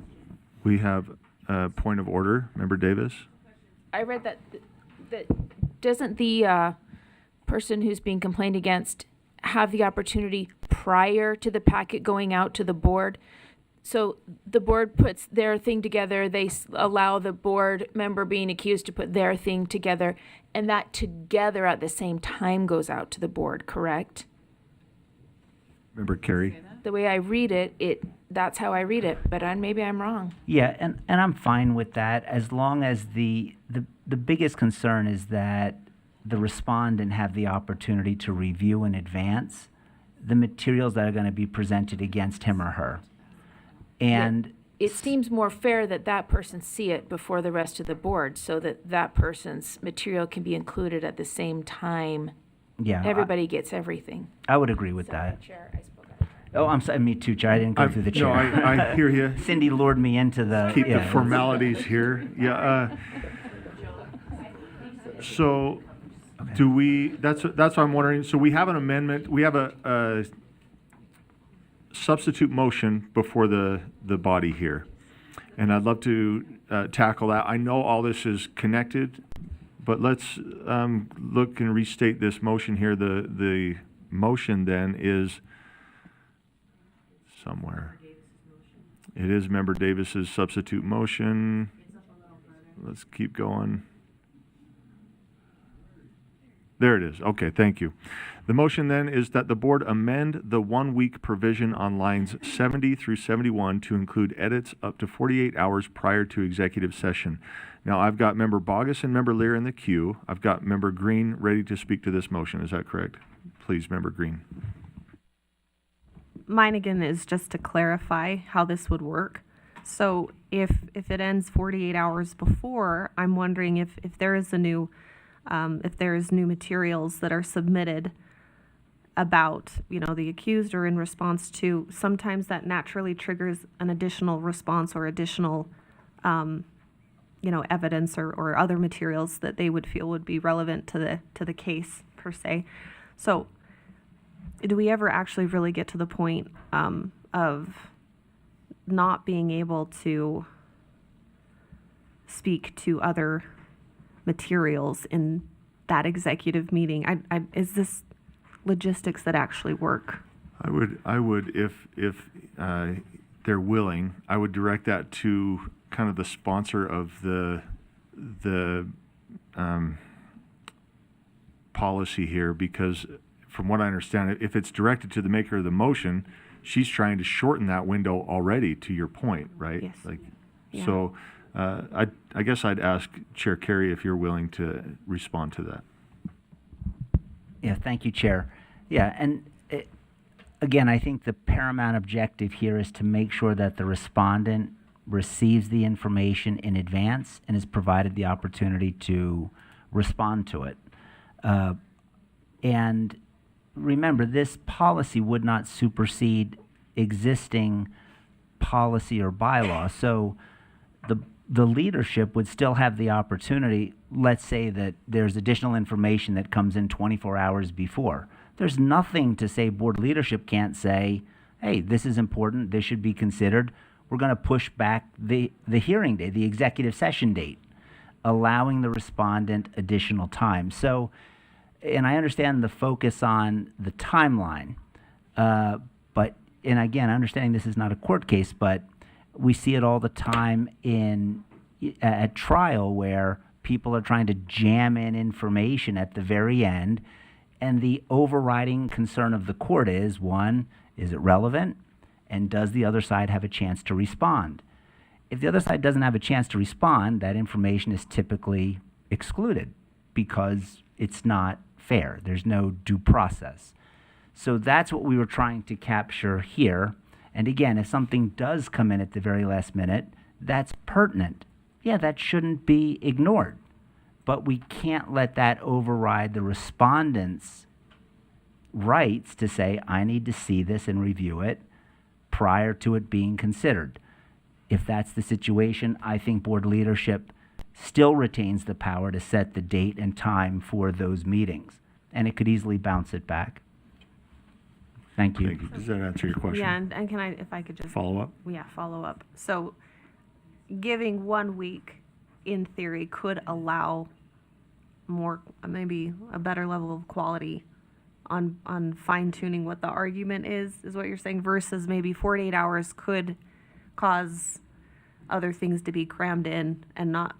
We have a point of order. Member Davis? I read that doesn't the person who's being complained against have the opportunity prior to the packet going out to the board? So the board puts their thing together, they allow the board member being accused to put their thing together, and that together at the same time goes out to the board, correct? Member Carey? The way I read it, that's how I read it, but maybe I'm wrong. Yeah, and I'm fine with that as long as the biggest concern is that the respondent have the opportunity to review in advance the materials that are going to be presented against him or her. And it seems more fair that that person see it before the rest of the board so that that person's material can be included at the same time. Yeah, Everybody gets everything. I would agree with that. Chair, I spoke out. Oh, I'm sorry, me too, Chair. I didn't go through the chair. No, I hear you. Cindy lured me into the... Keep the formalities here. Yeah. So do we, that's what I'm wondering. So we have an amendment, we have a substitute motion before the body here. And I'd love to tackle that. I know all this is connected, but let's look and restate this motion here. The motion then is somewhere. It is Member Davis's substitute motion. let's keep going. There it is. Okay, thank you. The motion then is that the board amend the 1 week provision on lines 70 through 71 to include edits up to 48 hours prior to executive session. Now, I've got member Bogus and member Lear in the queue. I've got member Green ready to speak to this motion. Is that correct? Please, member Green. Mine again is just to clarify how this would work. So if it ends 48 hours before, I'm wondering if there is new materials that are submitted about, the accused or in response to, sometimes that naturally triggers an additional response or additional, evidence or other materials that they would feel would be relevant to the case per se. So do we ever actually really get to the point of not being able to speak to other materials in that executive meeting? Is this logistics that actually work? I would, if they're willing, I would direct that to kind of the sponsor of the policy here, because from what I understand, if it's directed to the maker of the motion, she's trying to shorten that window already, to your point, right? Yes. Yeah. So I guess I'd ask Chair Carey if you're willing to respond to that. Yeah, thank you, Chair. Yeah, and again, I think the paramount objective here is to make sure that the respondent receives the information in advance and is provided the opportunity to respond to it. And remember, this policy would not supersede existing policy or bylaw. So the leadership would still have the opportunity. Let's say that there's additional information that comes in 24 hours before. There's nothing to say board leadership can't say, hey, this is important, this should be considered. We're going to push back the hearing date, the executive session date, allowing the respondent additional time. So, and I understand the focus on the timeline, but, and again, understanding this is not a court case, but we see it all the time at trial where people are trying to jam in information at the very end, and the overriding concern of the court is, one, is it relevant, and does the other side have a chance to respond? If the other side doesn't have a chance to respond, that information is typically excluded because it's not fair. There's no due process. So that's what we were trying to capture here. And again, if something does come in at the very last minute, that's pertinent. Yeah, that shouldn't be ignored. But we can't let that override the respondent's rights to say, I need to see this and review it prior to it being considered. If that's the situation, I think board leadership still retains the power to set the date and time for those meetings. And it could easily bounce it back. Thank you. Thank you. Does that answer your question? Yeah, and can if I could just Follow up? Yeah, follow up. So giving 1 week in theory could allow more, maybe a better level of quality on fine tuning what the argument is what you're saying, versus maybe 48 hours could cause other things to be crammed in and not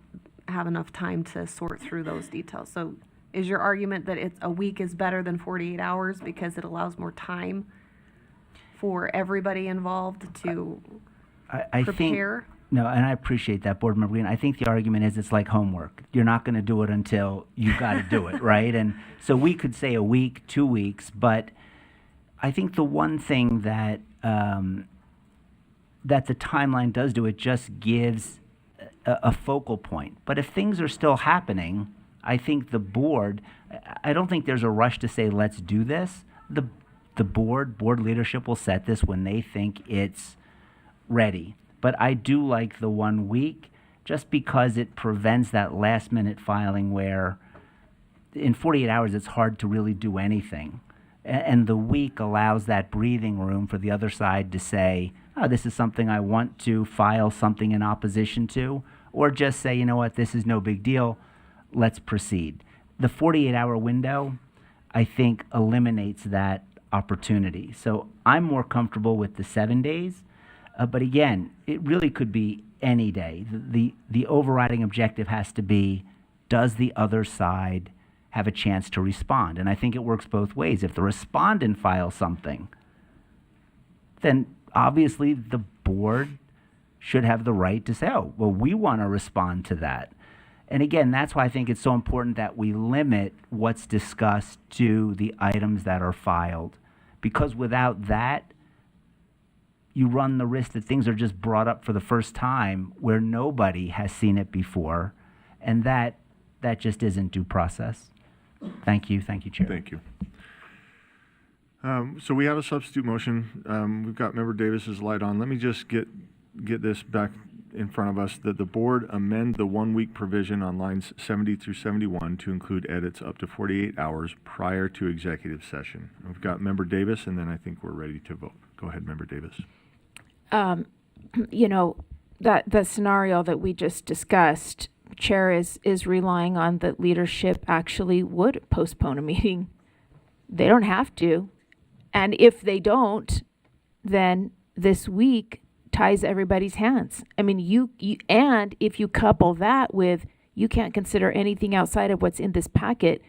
have enough time to sort through those details. So is your argument that a week is better than 48 hours because it allows more time for everybody involved to prepare? Think, no, and I appreciate that, Board Member Green. I think the argument is it's like homework. You're not going to do it until you've got to do it, right? And so we could say a week, 2 weeks, but I think the one thing that that the timeline does do, it just gives a focal point. But if things are still happening, I think the board, I don't think there's a rush to say, let's do this. The board leadership will set this when they think it's ready. But I do like the 1 week just because it prevents that last minute filing where in 48 hours it's hard to really do anything. And the week allows that breathing room for the other side to say, oh, this is something I want to file something in opposition to, or just say, you know what, this is no big deal. Let's proceed. The 48-hour window, I think, eliminates that opportunity. So I'm more comfortable with the 7 days. But again, it really could be any day. The overriding objective has to be, does the other side have a chance to respond? And I think it works both ways. If the respondent files something, then obviously the board should have the right to say, oh, well, we want to respond to that. And again, that's why I think it's so important that we limit what's discussed to the items that are filed. Because without that, you run the risk that things are just brought up for the first time where nobody has seen it before, and that just isn't due process. Thank you, Chair. Thank you. So we have a substitute motion. We've got Member Davis's light on. Let me just get this back in front of us, that the board amend the 1 week provision on lines 70 through 71 to include edits up to 48 hours prior to executive session. We've got Member Davis, and then I think we're ready to vote. Go ahead, Member Davis. You know, that the scenario that we just discussed, Chair is relying on that leadership actually would postpone a meeting. They don't have to. And if they don't, then this week ties everybody's hands. I mean, you and if you couple that with you can't consider anything outside of what's in this packet,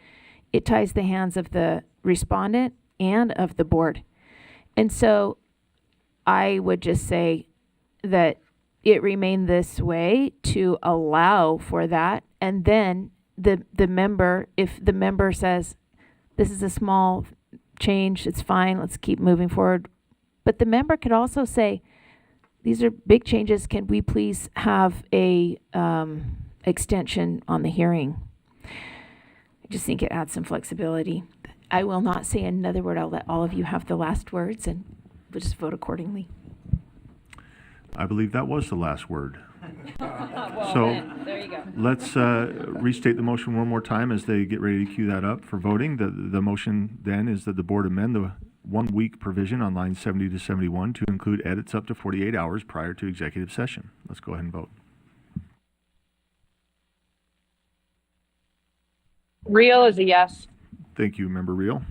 it ties the hands of the respondent and of the board. And so I would just say that it remain this way to allow for that. And then the member, if the member says, this is a small change, it's fine, let's keep moving forward. But the member could also say, these are big changes, can we please have a extension on the hearing? I just think it adds some flexibility. I will not say another word. I'll let all of you have the last words, and we'll just vote accordingly. I believe that was the last word. So there you go. Let's restate the motion one more time as they get ready to cue that up for voting. The motion then is that the board amend the 1 week provision on lines 70 to 71 to include edits up to 48 hours prior to executive session. Let's go ahead and vote. Real is a yes. Thank you, Member Reel.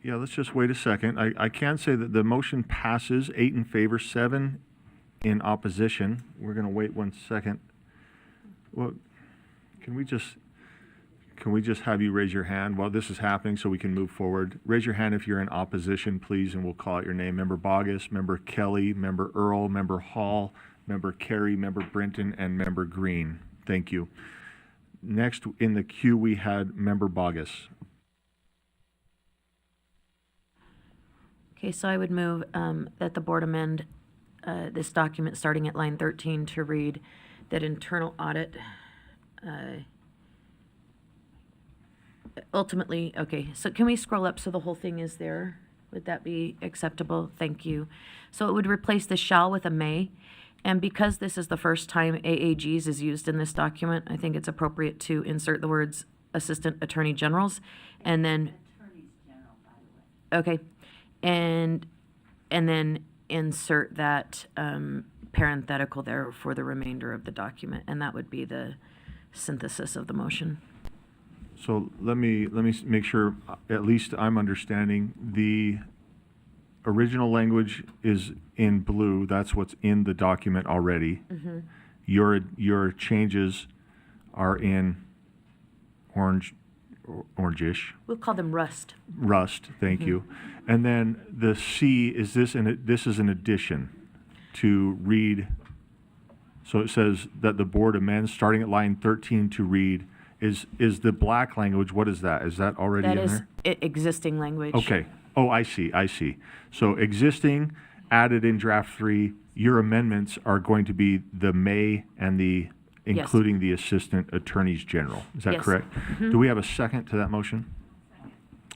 Yeah, let's just wait a second. I can say that the motion passes 8 in favor, 7 in opposition. We're going to wait 1 second. Well, can we just have you raise your hand while this is happening so we can move forward? Raise your hand if you're in opposition, please, and we'll call out your name. Member Bogus, Member Kelly, Member Earl, Member Hall, Member Carey, Member Brinton, and Member Green. Thank you. Next in the queue, we had Member Bogus. Okay, so I would move that the board amend this document starting at line 13 to read that internal audit ultimately, okay, so can we scroll up so the whole thing is there? Would that be acceptable? Thank you. So it would replace the shall with a may. And because this is the first time AAGs is used in this document, I think it's appropriate to insert the words Assistant Attorney Generals and then. Okay. And then insert that parenthetical there for the remainder of the document, and that would be the synthesis of the motion. So let me make sure at least I'm understanding. The original language is in blue. That's what's in the document already. Mm-hmm. Your changes are in orangish. We'll call them rust. Rust, thank you. And then the C, is this is an addition to read. So it says that the board amends starting at line 13 to read. Is the black language, what is that? Is that already That in is there? existing language. Okay. Oh, I see. So existing, added in draft 3, your amendments are going to be the may and the including the Assistant Attorneys General. Is that Yes. correct? Mm-hmm. Do we have a second to that motion?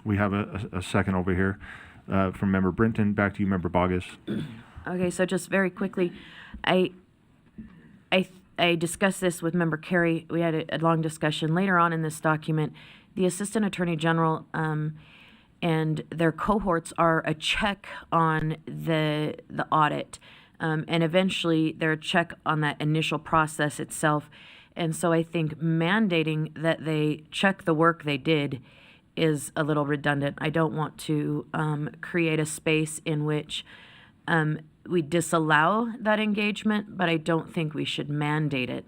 We have a second over here from Member Brinton. Back to you, Member Bogus. Okay, so just very quickly, I discussed this with Member Carey. We had a long discussion later on in this document. The Assistant Attorney General and their cohorts are a check on the audit, and eventually they're a check on that initial process itself. And so I think mandating that they check the work they did is a little redundant. I don't want to create a space in which we disallow that engagement, but I don't think we should mandate it,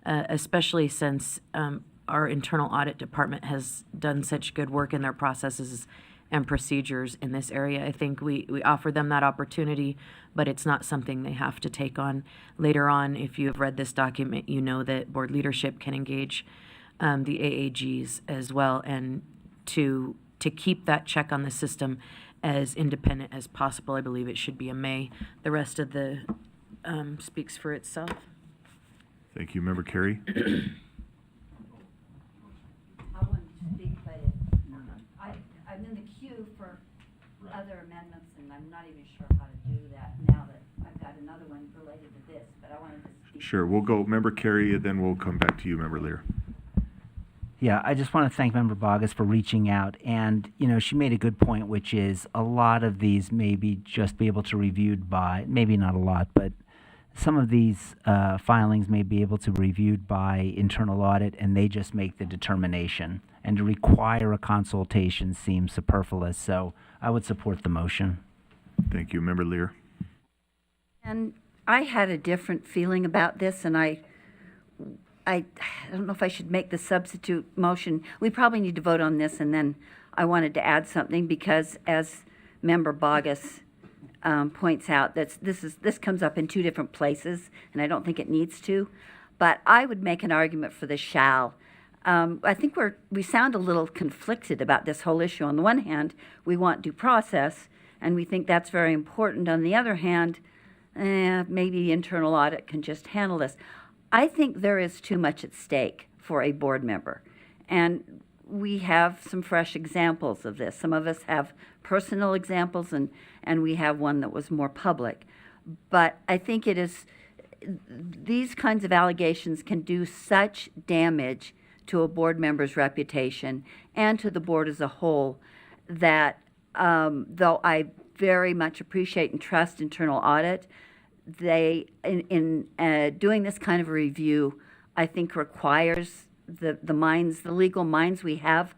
especially since our internal audit department has done such good work in their processes and procedures in this area. I think we offer them that opportunity, but it's not something they have to take on. Later on, if you have read this document, you know that board leadership can engage the AAGs as well, and to keep that check on the system as independent as possible. I believe it should be a may. The rest of the speaks for itself. Thank you, Member Carey. I wanted to speak, but I'm in the queue for other amendments, and I'm not even sure how to do that now that I've got another one related to this, but I wanted to speak. Sure, we'll go Member Carey, and then we'll come back to you, Member Lear. Yeah, I just want to thank Member Bogus for reaching out. And, you know, she made a good point, which is a lot of these maybe just be able to be reviewed by, maybe not a lot, but some of these filings may be able to be reviewed by internal audit, and they just make the determination. And to require a consultation seems superfluous, so I would support the motion. Thank you, Member Lear. And I had a different feeling about this, and I don't know if I should make the substitute motion. We probably need to vote on this, and then I wanted to add something because, as Member Bogus points out, this comes up in two different places, and I don't think it needs to. But I would make an argument for the shall. I think we sound a little conflicted about this whole issue. On the one hand, we want due process, and we think that's very important. On the other hand, maybe the internal audit can just handle this. I think there is too much at stake for a board member, and we have some fresh examples of this. Some of us have personal examples, and we have one that was more public. But I think these kinds of allegations can do such damage to a board member's reputation and to the board as a whole that though I very much appreciate and trust internal audit, they, in doing this kind of a review, I think requires the legal minds we have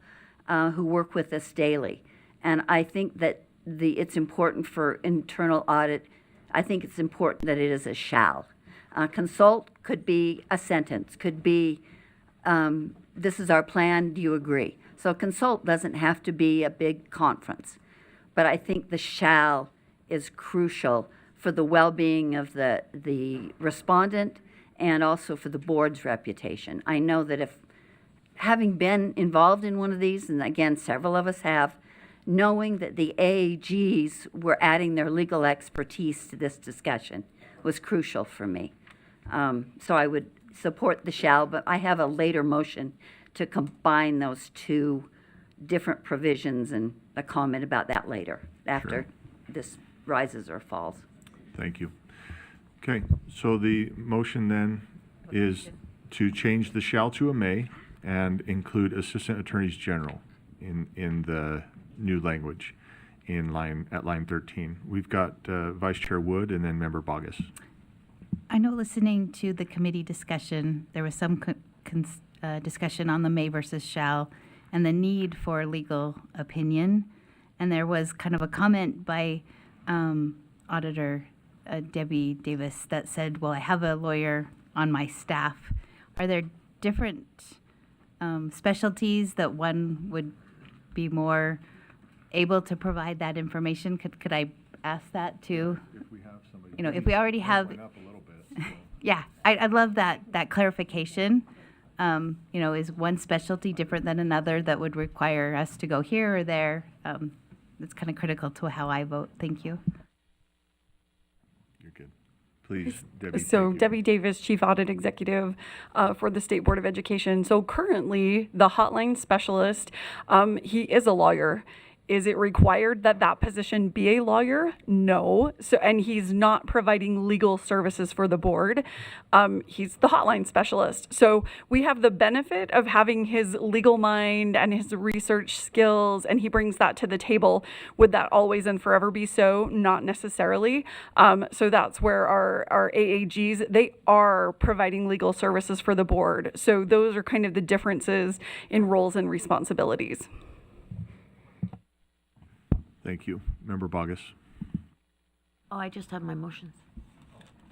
who work with us daily. And I think that it's important for internal audit, I think it's important that it is a shall. Consult could be a sentence, could be, this is our plan, do you agree? So consult doesn't have to be a big conference. But I think the shall is crucial for the well-being of the respondent and also for the board's reputation. I know that if, having been involved in one of these, and again, several of us have, knowing that the AAGs were adding their legal expertise to this discussion was crucial for me. So I would support the shall, but I have a later motion to combine those two different provisions and a comment about that later, after this rises or falls. Thank you. Okay, so the motion then is to change the shall to a may and include Assistant Attorneys General in the new language at line 13. We've got Vice Chair Wood and then Member Bogus. I know listening to the committee discussion, there was some discussion on the may versus shall and the need for legal opinion. And there was kind of a comment by Auditor Debbie Davis that said, well, I have a lawyer on my staff. Are there different specialties that one would be more able to provide that information? Could I ask that too? If we have somebody, you know, if we already have, up a little bit, so. Yeah, I'd love that clarification. You know, is one specialty different than another that would require us to go here or there? It's kind of critical to how I vote. Thank you. You're good. Please, Debbie. So Debbie Davis, Chief Audit Executive for the State Board of Education. So currently, the hotline specialist, he is a lawyer. Is it required that that position be a lawyer? No. So, and he's not providing legal services for the board. He's the hotline specialist. So we have the benefit of having his legal mind and his research skills, and he brings that to the table. Would that always and forever be so? Not necessarily. So that's where our AAGs, they are providing legal services for the board. So those are kind of the differences in roles and responsibilities. Thank you. Member Bogus. Oh, I just have my motions.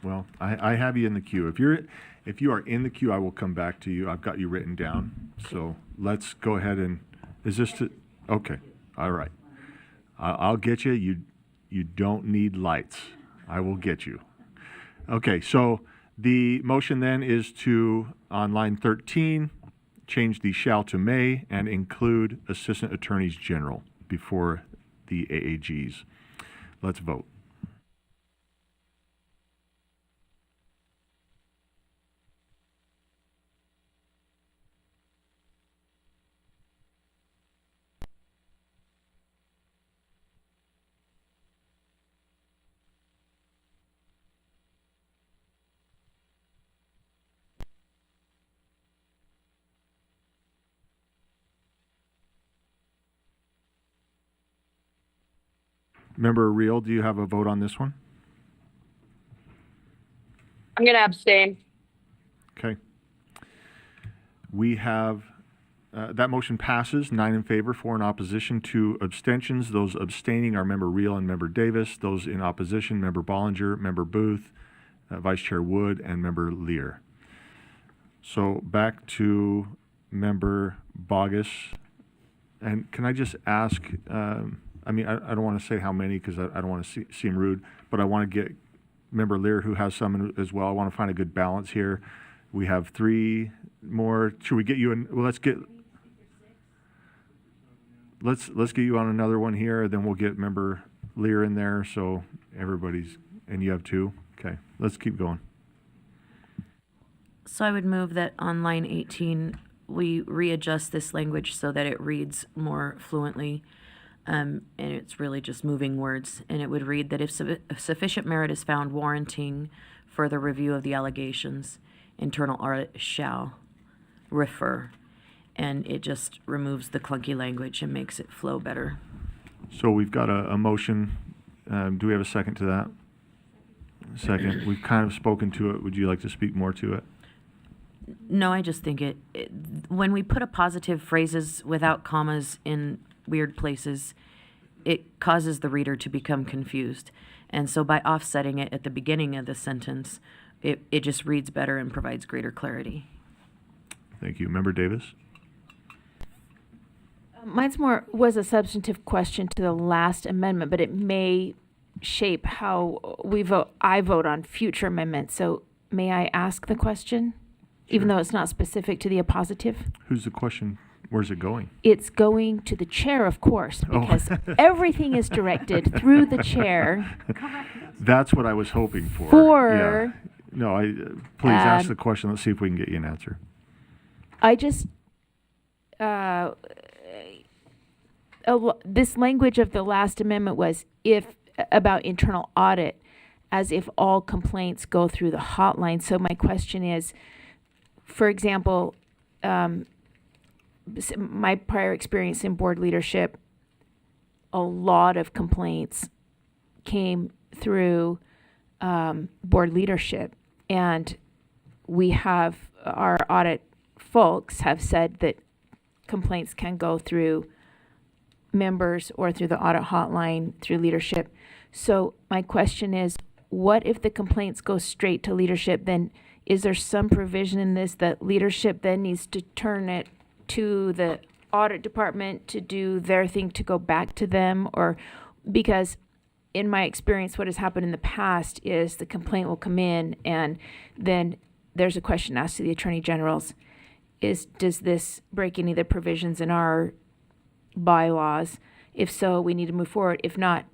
Well, I have you in the queue. If you are in the queue, I will come back to you. I've got you written down. So let's go ahead and, is this to, okay, all right. I'll get you. You don't need lights. I will get you. Okay, so the motion then is to, on line 13, change the shall to may and include assistant attorneys general before the AAGs. Let's vote. Member Reel, do you have a vote on this one? I'm going to abstain. Okay. We have, that motion passes, 9 in favor, 4 in opposition, 2 abstentions. Those abstaining are Member Reel and Member Davis. Those in opposition, Member Bollinger, Member Booth, Vice Chair Wood, and Member Lear. So back to Member Bogus. And can I just ask, I mean, I don't want to say how many because I don't want to seem rude, but I want to get Member Lear, who has some as well. I want to find a good balance here. We have 3 more. Should we get you in? Well, let's get you on another one here. Then we'll get Member Lear in there. So everybody's, and you have 2. Okay, let's keep going. So I would move that on line 18, we readjust this language so that it reads more fluently. And it's really just moving words. And it would read that if sufficient merit is found warranting further review of the allegations, internal audit shall refer. And it just removes the clunky language and makes it flow better. So we've got a motion. Do we have a second to that? Second. We've kind of spoken to it. Would you like to speak more to it? No, I just think when we put a positive phrases without commas in weird places, it causes the reader to become confused. And so by offsetting it at the beginning of the sentence, it just reads better and provides greater clarity. Thank you. Member Davis? Mine's was a substantive question to the last amendment, but it may shape how I vote on future amendments. So may I ask the question, even though it's not specific to the appositive? Who's the question? Where's it going? It's going to the chair, of course, because everything is directed through the chair. That's what I was hoping for. Yeah. No, please ask the question. Let's see if we can get you an answer. I just, this language of the last amendment was about internal audit, as if all complaints go through the hotline. So my question is, for example, my prior experience in board leadership, a lot of complaints came through board leadership, and we have, our audit folks have said that complaints can go through members or through the audit hotline through leadership. So my question is, what if the complaints go straight to leadership? Then is there some provision in this that leadership then needs to turn it to the audit department to do their thing to go back to them? Or because in my experience, what has happened in the past is the complaint will come in and then there's a question asked to the attorney generals. Does this break any of the provisions in our bylaws? If so, we need to move forward. If not,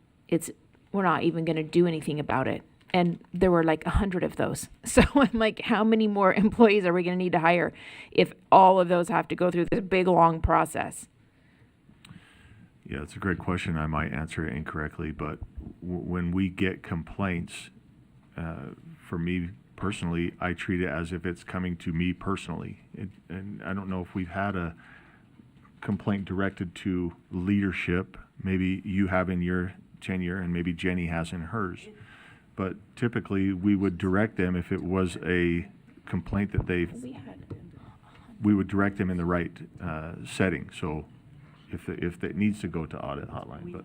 we're not even going to do anything about it. And there were like 100 of those. So I'm like, how many more employees are we going to need to hire if all of those have to go through this big, long process? Yeah, it's a great question. I might answer it incorrectly, but when we get complaints, for me personally, I treat it as if it's coming to me personally. And I don't know if we've had a complaint directed to leadership. Maybe you have in your tenure, and maybe Jenny has in hers. But typically, we would direct them if it was a complaint that we would direct them in the right setting. So if it needs to go to audit hotline, but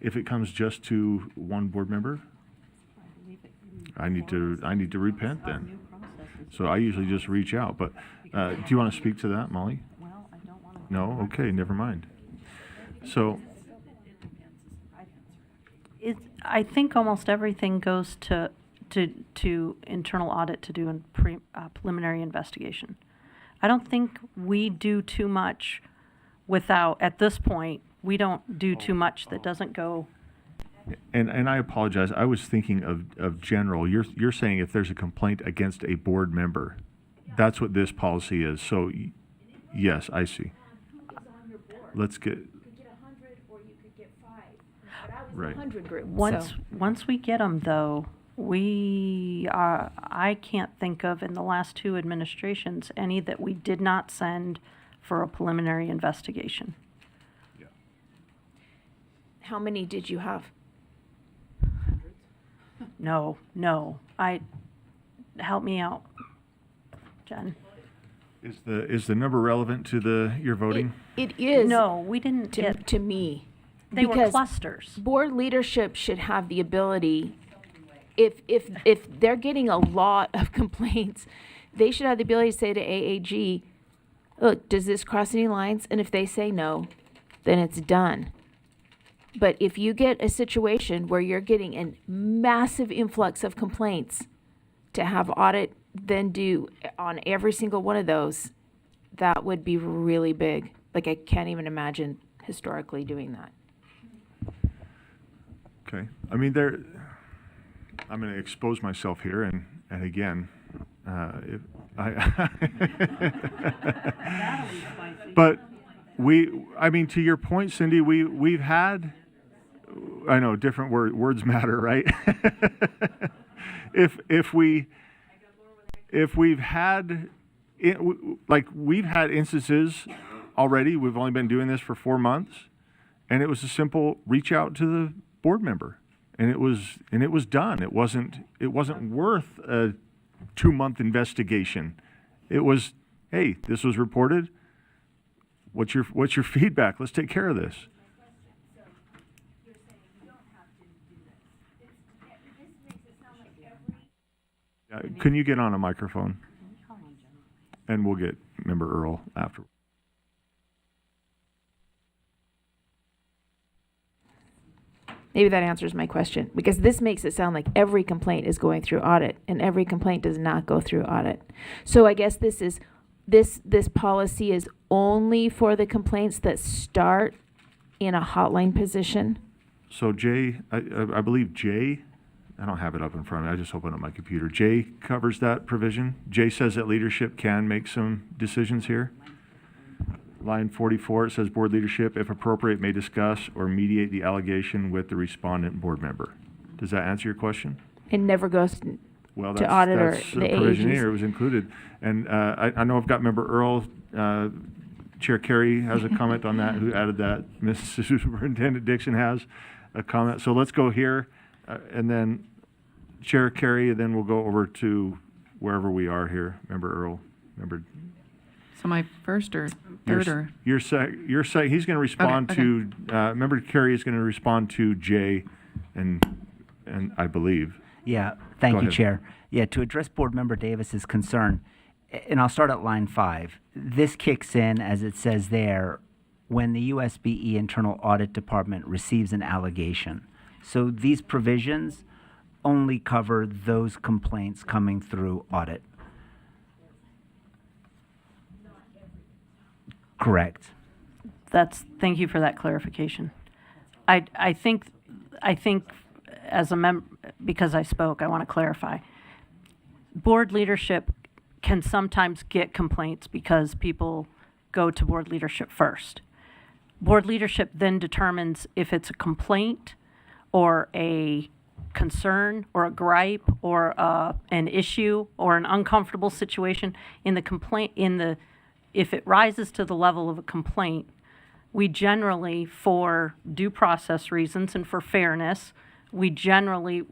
if it comes just to one board member, I need to repent then. So I usually just reach out. But do you want to speak to that, Molly? No? Okay, never mind. So I think almost everything goes to internal audit to do a preliminary investigation. I don't think we do too much without, at this point, we don't do too much that doesn't go. And I apologize. I was thinking of general. You're saying if there's a complaint against a board member, that's what this policy is. So yes, I see. Let's get. Right. Once we get them, though, I can't think of in the last two administrations any that we did not send for a preliminary investigation. Yeah. How many did you have? No. Help me out, Jen. Is the number relevant to your voting? It is. No, we didn't get. To me. They were clusters. Board leadership should have the ability, if they're getting a lot of complaints, they should have the ability to say to AAG, look, does this cross any lines? And if they say no, then it's done. But if you get a situation where you're getting a massive influx of complaints, to have audit then do on every single one of those, that would be really big. Like, I can't even imagine historically doing that. Okay. I mean, I'm going to expose myself here, and again, but I mean, to your point, Cindy, we've had, I know different words matter, right? If we've had, we've had instances already. We've only been doing this for 4 months, and it was a simple reach out to the board member, and it was done. It wasn't worth a 2-month investigation. It was, hey, this was reported. What's your feedback? Let's take care of this. Can you get on a microphone? And we'll get Member Earl after. Maybe that answers my question, because this makes it sound like every complaint is going through audit, and every complaint does not go through audit. So I guess this policy is only for the complaints that start in a hotline position. So Jay, I believe Jay, I don't have it up in front of me. I just opened up my computer. Jay covers that provision. Jay says that leadership can make some decisions here. Line 44, it says board leadership, if appropriate, may discuss or mediate the allegation with the respondent board member. Does that answer your question? It never goes to audit or the provision AGs. here. It was included. And I know I've got Member Earl, Chair Carey has a comment on that, who added that. Mrs. Superintendent Dixon has a comment. So let's go here, and then Chair Carey, and then we'll go over to wherever we are here. Member Earl, So my first or third or? He's going to respond to, Member Carey is going to respond to Jay, and I believe. Yeah, thank Go you, ahead. Chair. Yeah, to address Board Member Davis's concern, and I'll start at line 5. This kicks in, as it says there, when the USBE Internal Audit Department receives an allegation. So these provisions only cover those complaints coming through audit. Correct. Thank you for that clarification. I think as a member, because I spoke, I want to clarify. Board leadership can sometimes get complaints because people go to board leadership first. Board leadership then determines if it's a complaint or a concern or a gripe or an issue or an uncomfortable situation. If it rises to the level of a complaint, we generally, for due process reasons and for fairness, we generally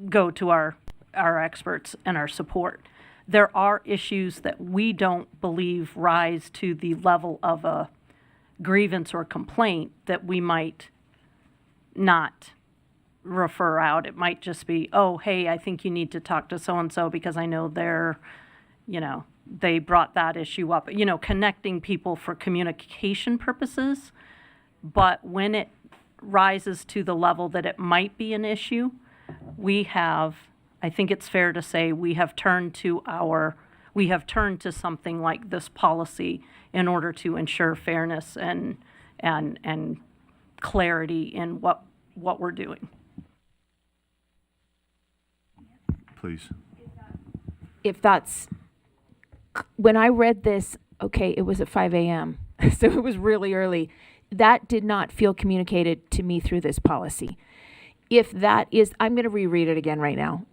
go to our experts and our support. There are issues that we don't believe rise to the level of a grievance or complaint that we might not refer out. It might just be, oh, hey, I think you need to talk to so-and-so because I know they brought that issue up. Connecting people for communication purposes. But when it rises to the level that it might be an issue, I think it's fair to say we have turned to something like this policy in order to ensure fairness and clarity in what we're doing. Please. When I read this, okay, it was at 5 a.m., so it was really early. That did not feel communicated to me through this policy. If that is, I'm going to reread it again right now.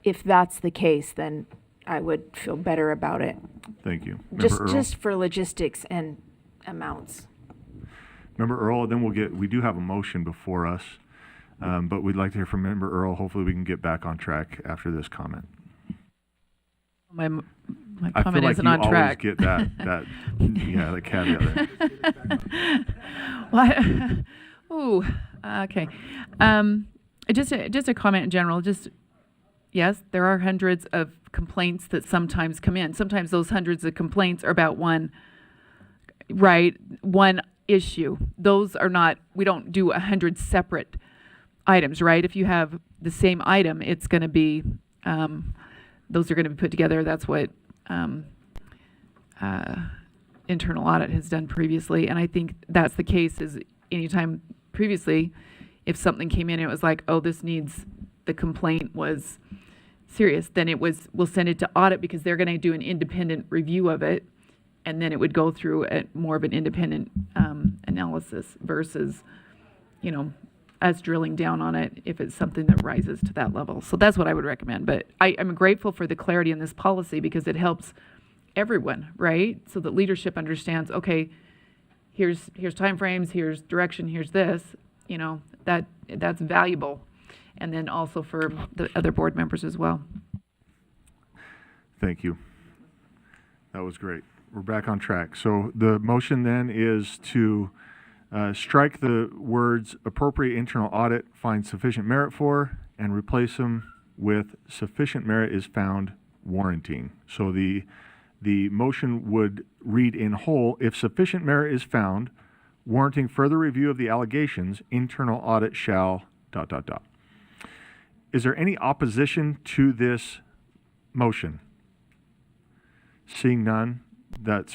If that's the case, then I would feel better about it. Thank you. Member Earl? Just for logistics and amounts. Member Earl, then we do have a motion before us, but we'd like to hear from Member Earl. Hopefully we can get back on track after this comment. My I comment feel like isn't you on track. always get the caveat there. What? Ooh, okay. Just a comment in general. Yes, there are hundreds of complaints that sometimes come in. Sometimes those hundreds of complaints are about one issue. Those are not, we don't do 100 separate items, right? If you have the same item, it's going to be, those are going to be put together. That's what internal audit has done previously. And I think that's the case is anytime previously, if something came in and it was like, oh, the complaint was serious, then we'll send it to audit because they're going to do an independent review of it. And then it would go through more of an independent analysis versus, us drilling down on it if it's something that rises to that level. So that's what I would recommend. But I'm grateful for the clarity in this policy because it helps everyone, right? So that leadership understands, okay, here's timeframes, here's direction, here's this, that's valuable. And then also for the other board members as well. Thank you. That was great. We're back on track. So the motion then is to strike the words appropriate internal audit find sufficient merit for and replace them with sufficient merit is found warranting. So the motion would read in whole, if sufficient merit is found warranting further review of the allegations, internal audit shall ... Is there any opposition to this motion? Seeing none,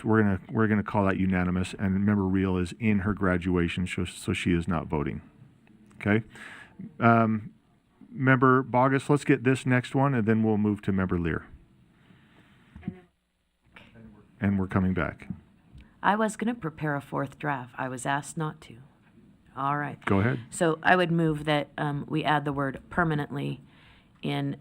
we're gonna call that unanimous. And Member Reel is in her graduation, so she is not voting. Okay, Member Bogus, let's get this next one, and then we'll move to Member Lear. And we're coming back. I was going to prepare a fourth draft. I was asked not to. All right. Go ahead. So I would move that we add the word permanently in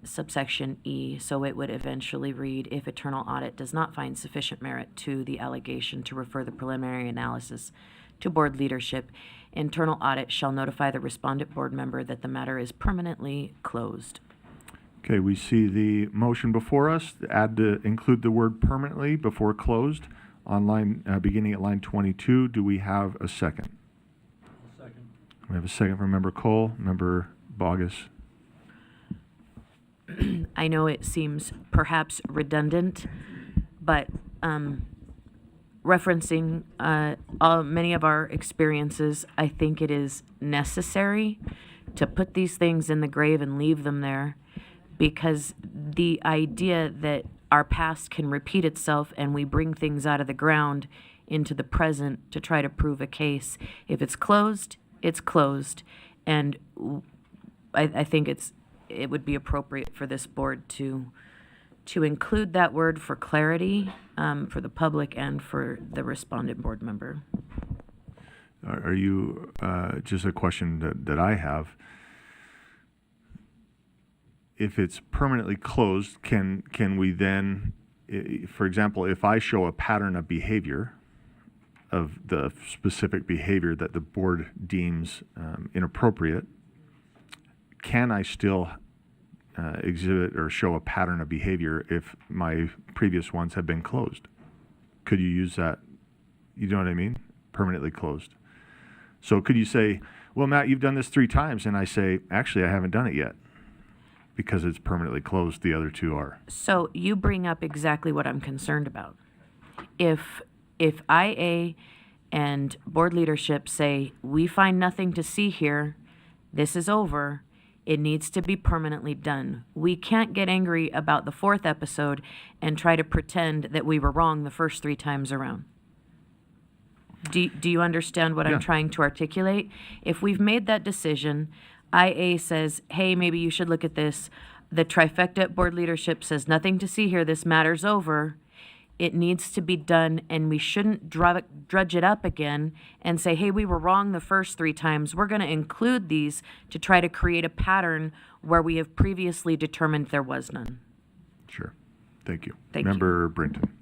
subsection E, so it would eventually read, if internal audit does not find sufficient merit to the allegation to refer the preliminary analysis to board leadership, internal audit shall notify the respondent board member that the matter is permanently closed. Okay, we see the motion before us, include the word permanently before closed on line, beginning at line 22. Do we have a second? Second. We have a second from Member Cole. Member Bogus. I know it seems perhaps redundant, but referencing many of our experiences, I think it is necessary to put these things in the grave and leave them there, because the idea that our past can repeat itself and we bring things out of the ground into the present to try to prove a case. If it's closed, it's closed. And I think it would be appropriate for this board to include that word for clarity for the public and for the respondent board member. are you, just a question that I have, if it's permanently closed, can we then, for example, if I show a pattern of behavior, of the specific behavior that the board deems inappropriate, can I still exhibit or show a pattern of behavior if my previous ones have been closed? Could you use that? You know what I mean? Permanently closed. So could you say, well, Matt, you've done this 3 times, and I say, actually, I haven't done it yet because it's permanently closed. The other 2 are. So you bring up exactly what I'm concerned about. If IA and board leadership say, we find nothing to see here, this is over, it needs to be permanently done. We can't get angry about the 4th episode and try to pretend that we were wrong the first 3 times around. Do you understand what I'm trying to articulate? If we've made that decision, IA says, hey, maybe you should look at this. The trifecta at board leadership says, nothing to see here, this matter's over. It needs to be done, and we shouldn't drudge it up again and say, hey, we were wrong the first 3 times. We're going to include these to try to create a pattern where we have previously determined there was none. Sure. Thank you. Thank Member Brinton.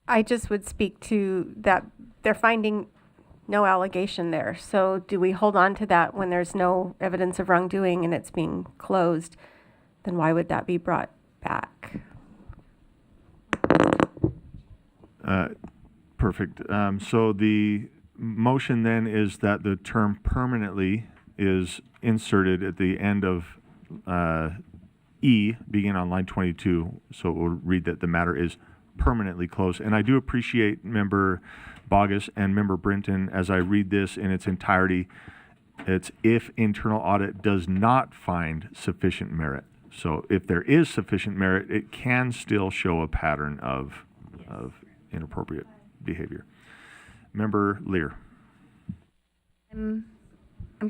I just would speak to that they're finding no allegation there. So do we hold on to that when there's no evidence of wrongdoing and it's being closed? Then why would that be brought back? Perfect. So the motion then is that the term permanently is inserted at the end of E, beginning on line 22. So it will read that the matter is permanently closed. And I do appreciate Member Bogus and Member Brinton as I read this in its entirety. It's if internal audit does not find sufficient merit. So if there is sufficient merit, it can still show a pattern of inappropriate behavior. Member Lear. I'm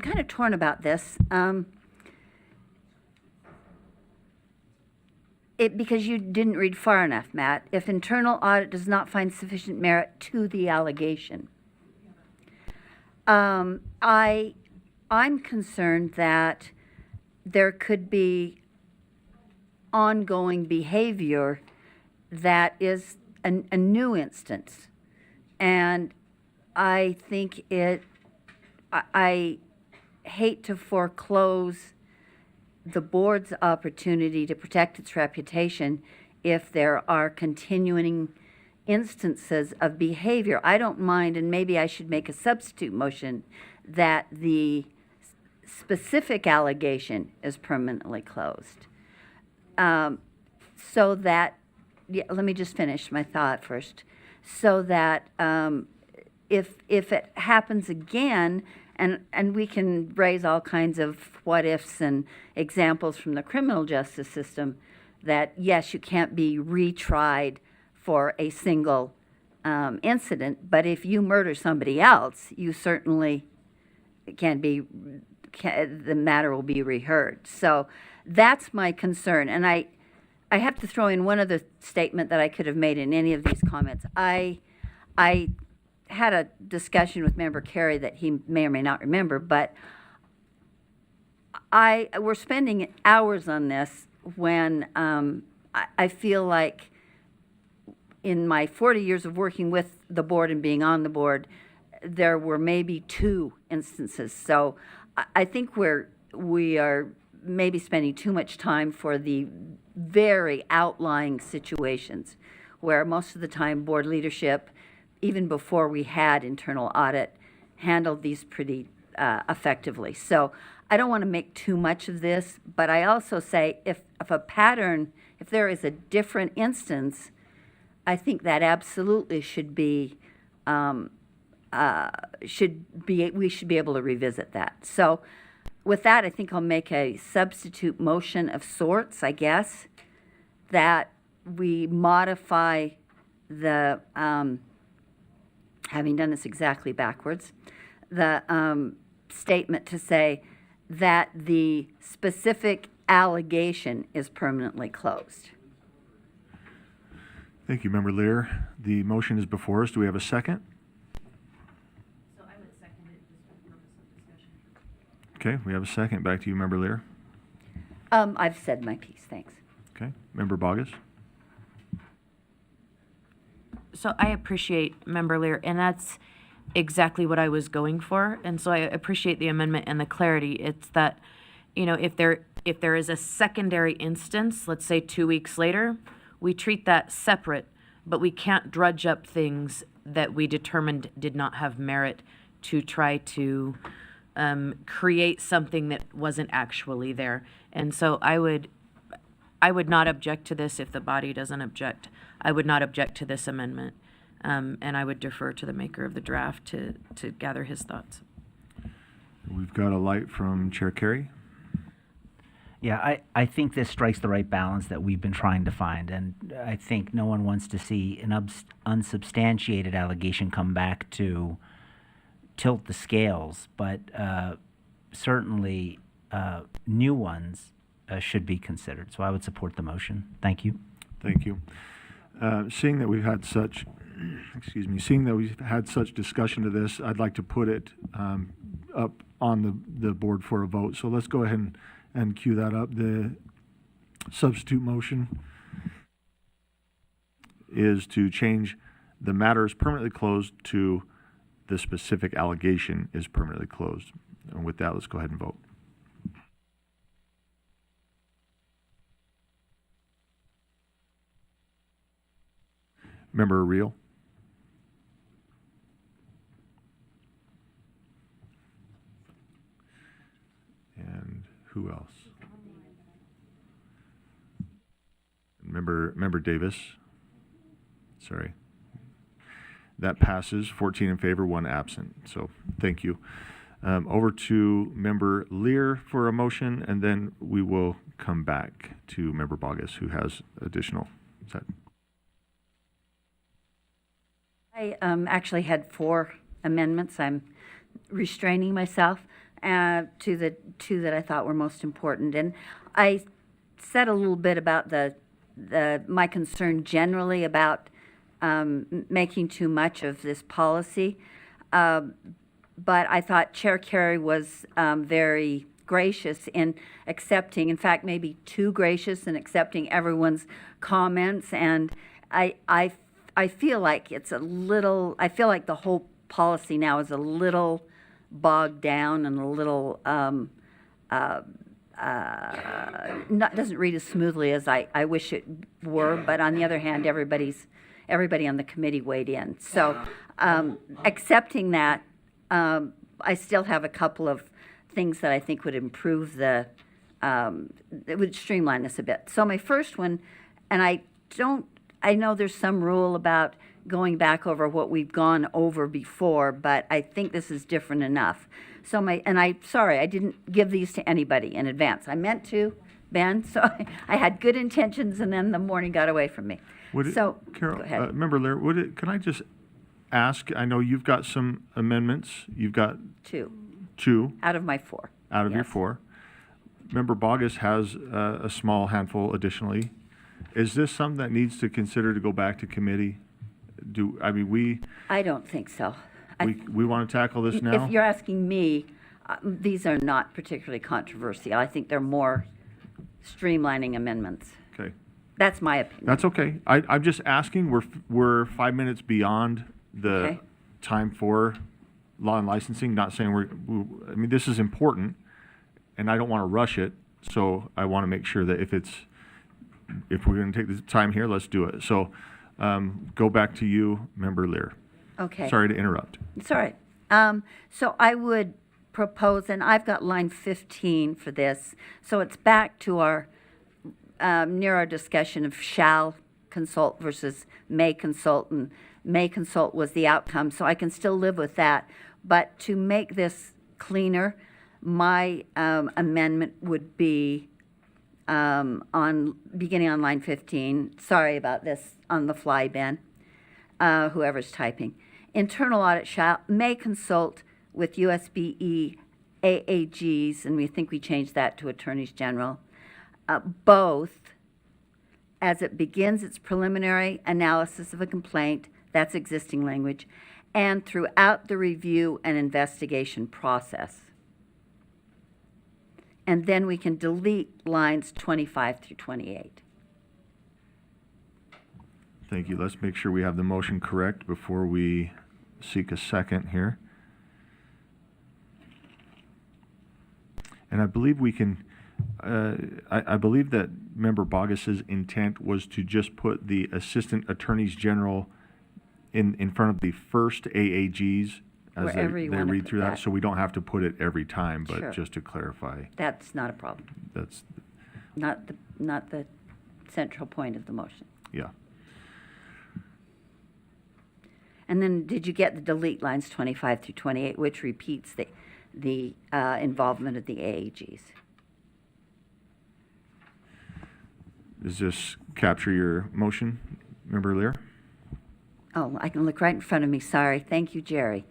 kind of torn about this. Because you didn't read far enough, Matt. If internal audit does not find sufficient merit to the allegation. I'm concerned that there could be ongoing behavior that is a new instance. And I think I hate to foreclose the board's opportunity to protect its reputation if there are continuing instances of behavior. I don't mind, and maybe I should make a substitute motion, that the specific allegation is permanently closed. So that, let me just finish my thought first. So that if it happens again, and we can raise all kinds of what ifs and examples from the criminal justice system that, yes, you can't be retried for a single incident, but if you murder somebody else, you certainly the matter will be reheard. So that's my concern. And I have to throw in one other statement that I could have made in any of these comments. I had a discussion with Member Carey that he may or may not remember, but we're spending hours on this when I feel like in my 40 years of working with the board and being on the board, there were maybe 2 instances. So I think we are maybe spending too much time for the very outlying situations where most of the time board leadership, even before we had internal audit, handled these pretty effectively. So I don't want to make too much of this, but I also say if a pattern, if there is a different instance, I think that absolutely should be we should be able to revisit that. So with that, I think I'll make a substitute motion of sorts, I guess, that we modify the, having done this exactly backwards, the statement to say that the specific allegation is permanently closed. Thank you, Member Lear. The motion is before us. Do we have a second? Okay, we have a second. Back to you, Member Lear. I've said my piece, thanks. Okay, Member Bogus. So I appreciate Member Lear, and that's exactly what I was going for. And so I appreciate the amendment and the clarity. It's that, you know, if there is a secondary instance, let's say 2 weeks later, we treat that separate, but we can't drudge up things that we determined did not have merit to try to create something that wasn't actually there. And so I would not object to this if the body doesn't object. I would not object to this amendment. And I would defer to the maker of the draft to gather his thoughts. We've got a light from Chair Carey. Yeah, I think this strikes the right balance that we've been trying to find, and I think no one wants to see an unsubstantiated allegation come back to tilt the scales, but certainly new ones should be considered. So I would support the motion. Thank you. Thank you. Seeing that we've had such, seeing that we've had such discussion to this, I'd like to put it up on the board for a vote. So let's go ahead and cue that up. The substitute motion is to change the matter is permanently closed to the specific allegation is permanently closed. And with that, let's go ahead and vote. Member Reel. And who else? Member Davis. Sorry. That passes 14 in favor, 1 absent. So thank you. Over to Member Lear for a motion, and then we will come back to Member Bogus, who has additional. I actually had 4 amendments. I'm restraining myself to the 2 that I thought were most important. And I said a little bit about my concern generally about making too much of this policy. But I thought Chair Carey was very gracious in accepting, in fact, maybe too gracious in accepting everyone's comments. And I feel like it's a little, I feel like the whole policy now is a little bogged down and a little, doesn't read as smoothly as I wish it were. But on the other hand, everybody on the committee weighed in. So accepting that, I still have a couple of things that I think would improve it would streamline this a bit. So my first one, and I know there's some rule about going back over what we've gone over before, but I think this is different enough. So sorry, I didn't give these to anybody in advance. I meant to, Ben, so I had good intentions, and then the morning got away from me. Carol, go ahead. Member Lear, can I just ask, I know you've got some amendments. You've got 2. Out of my 4. Out of your 4. Member Bogus has a small handful additionally. Is this something that needs to consider to go back to committee? I don't think so. We want to tackle this now? If you're asking me, these are not particularly controversial. I think they're more streamlining amendments. Okay. That's my opinion. That's okay. I'm just asking. We're 5 minutes beyond the time for law and licensing. Not saying this is important, and I don't want to rush it. So I want to make sure that if we're going to take the time here, let's do it. So go back to you, Member Lear. Okay. Sorry to interrupt. It's all right. So I would propose, and I've got line 15 for this. So it's back to our near our discussion of shall consult versus may consult, and may consult was the outcome. So I can still live with that. But to make this cleaner, my amendment would be beginning on line 15. Sorry about this on the fly, Ben, whoever's typing. Internal audit may consult with USBE AAGs, and we think we changed that to attorneys general, both as it begins its preliminary analysis of a complaint, that's existing language, and throughout the review and investigation process. and then we can delete lines 25 through 28. Thank you. Let's make sure we have the motion correct before we seek a second here. And I believe we can, I believe that Member Bogus's intent was to just put the Assistant Attorneys General in front of the first AAGs as Wherever they you wanna read put through that, that. so we don't have to put it every time, but Sure. just to clarify, That's not a problem. that's, Not the central point of the motion. yeah. And then did you get the delete lines 25 through 28, which repeats the involvement of the AAGs? Does this capture your motion, Member Lear? Oh, I can look right in front of me, sorry. Thank you, Jerry.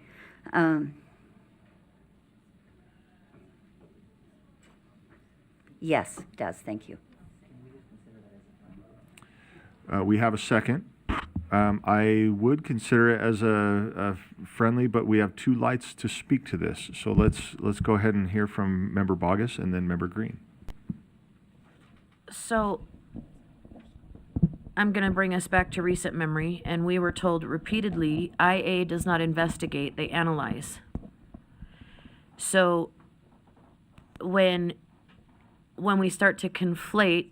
Yes, it does, thank you. We have a second. I would consider it as a friendly, but we have two lights to speak to this. So let's go ahead and hear from Member Bogus and then Member Green. So I'm going to bring us back to recent memory, and we were told repeatedly, IA does not investigate, they analyze. So when we start to conflate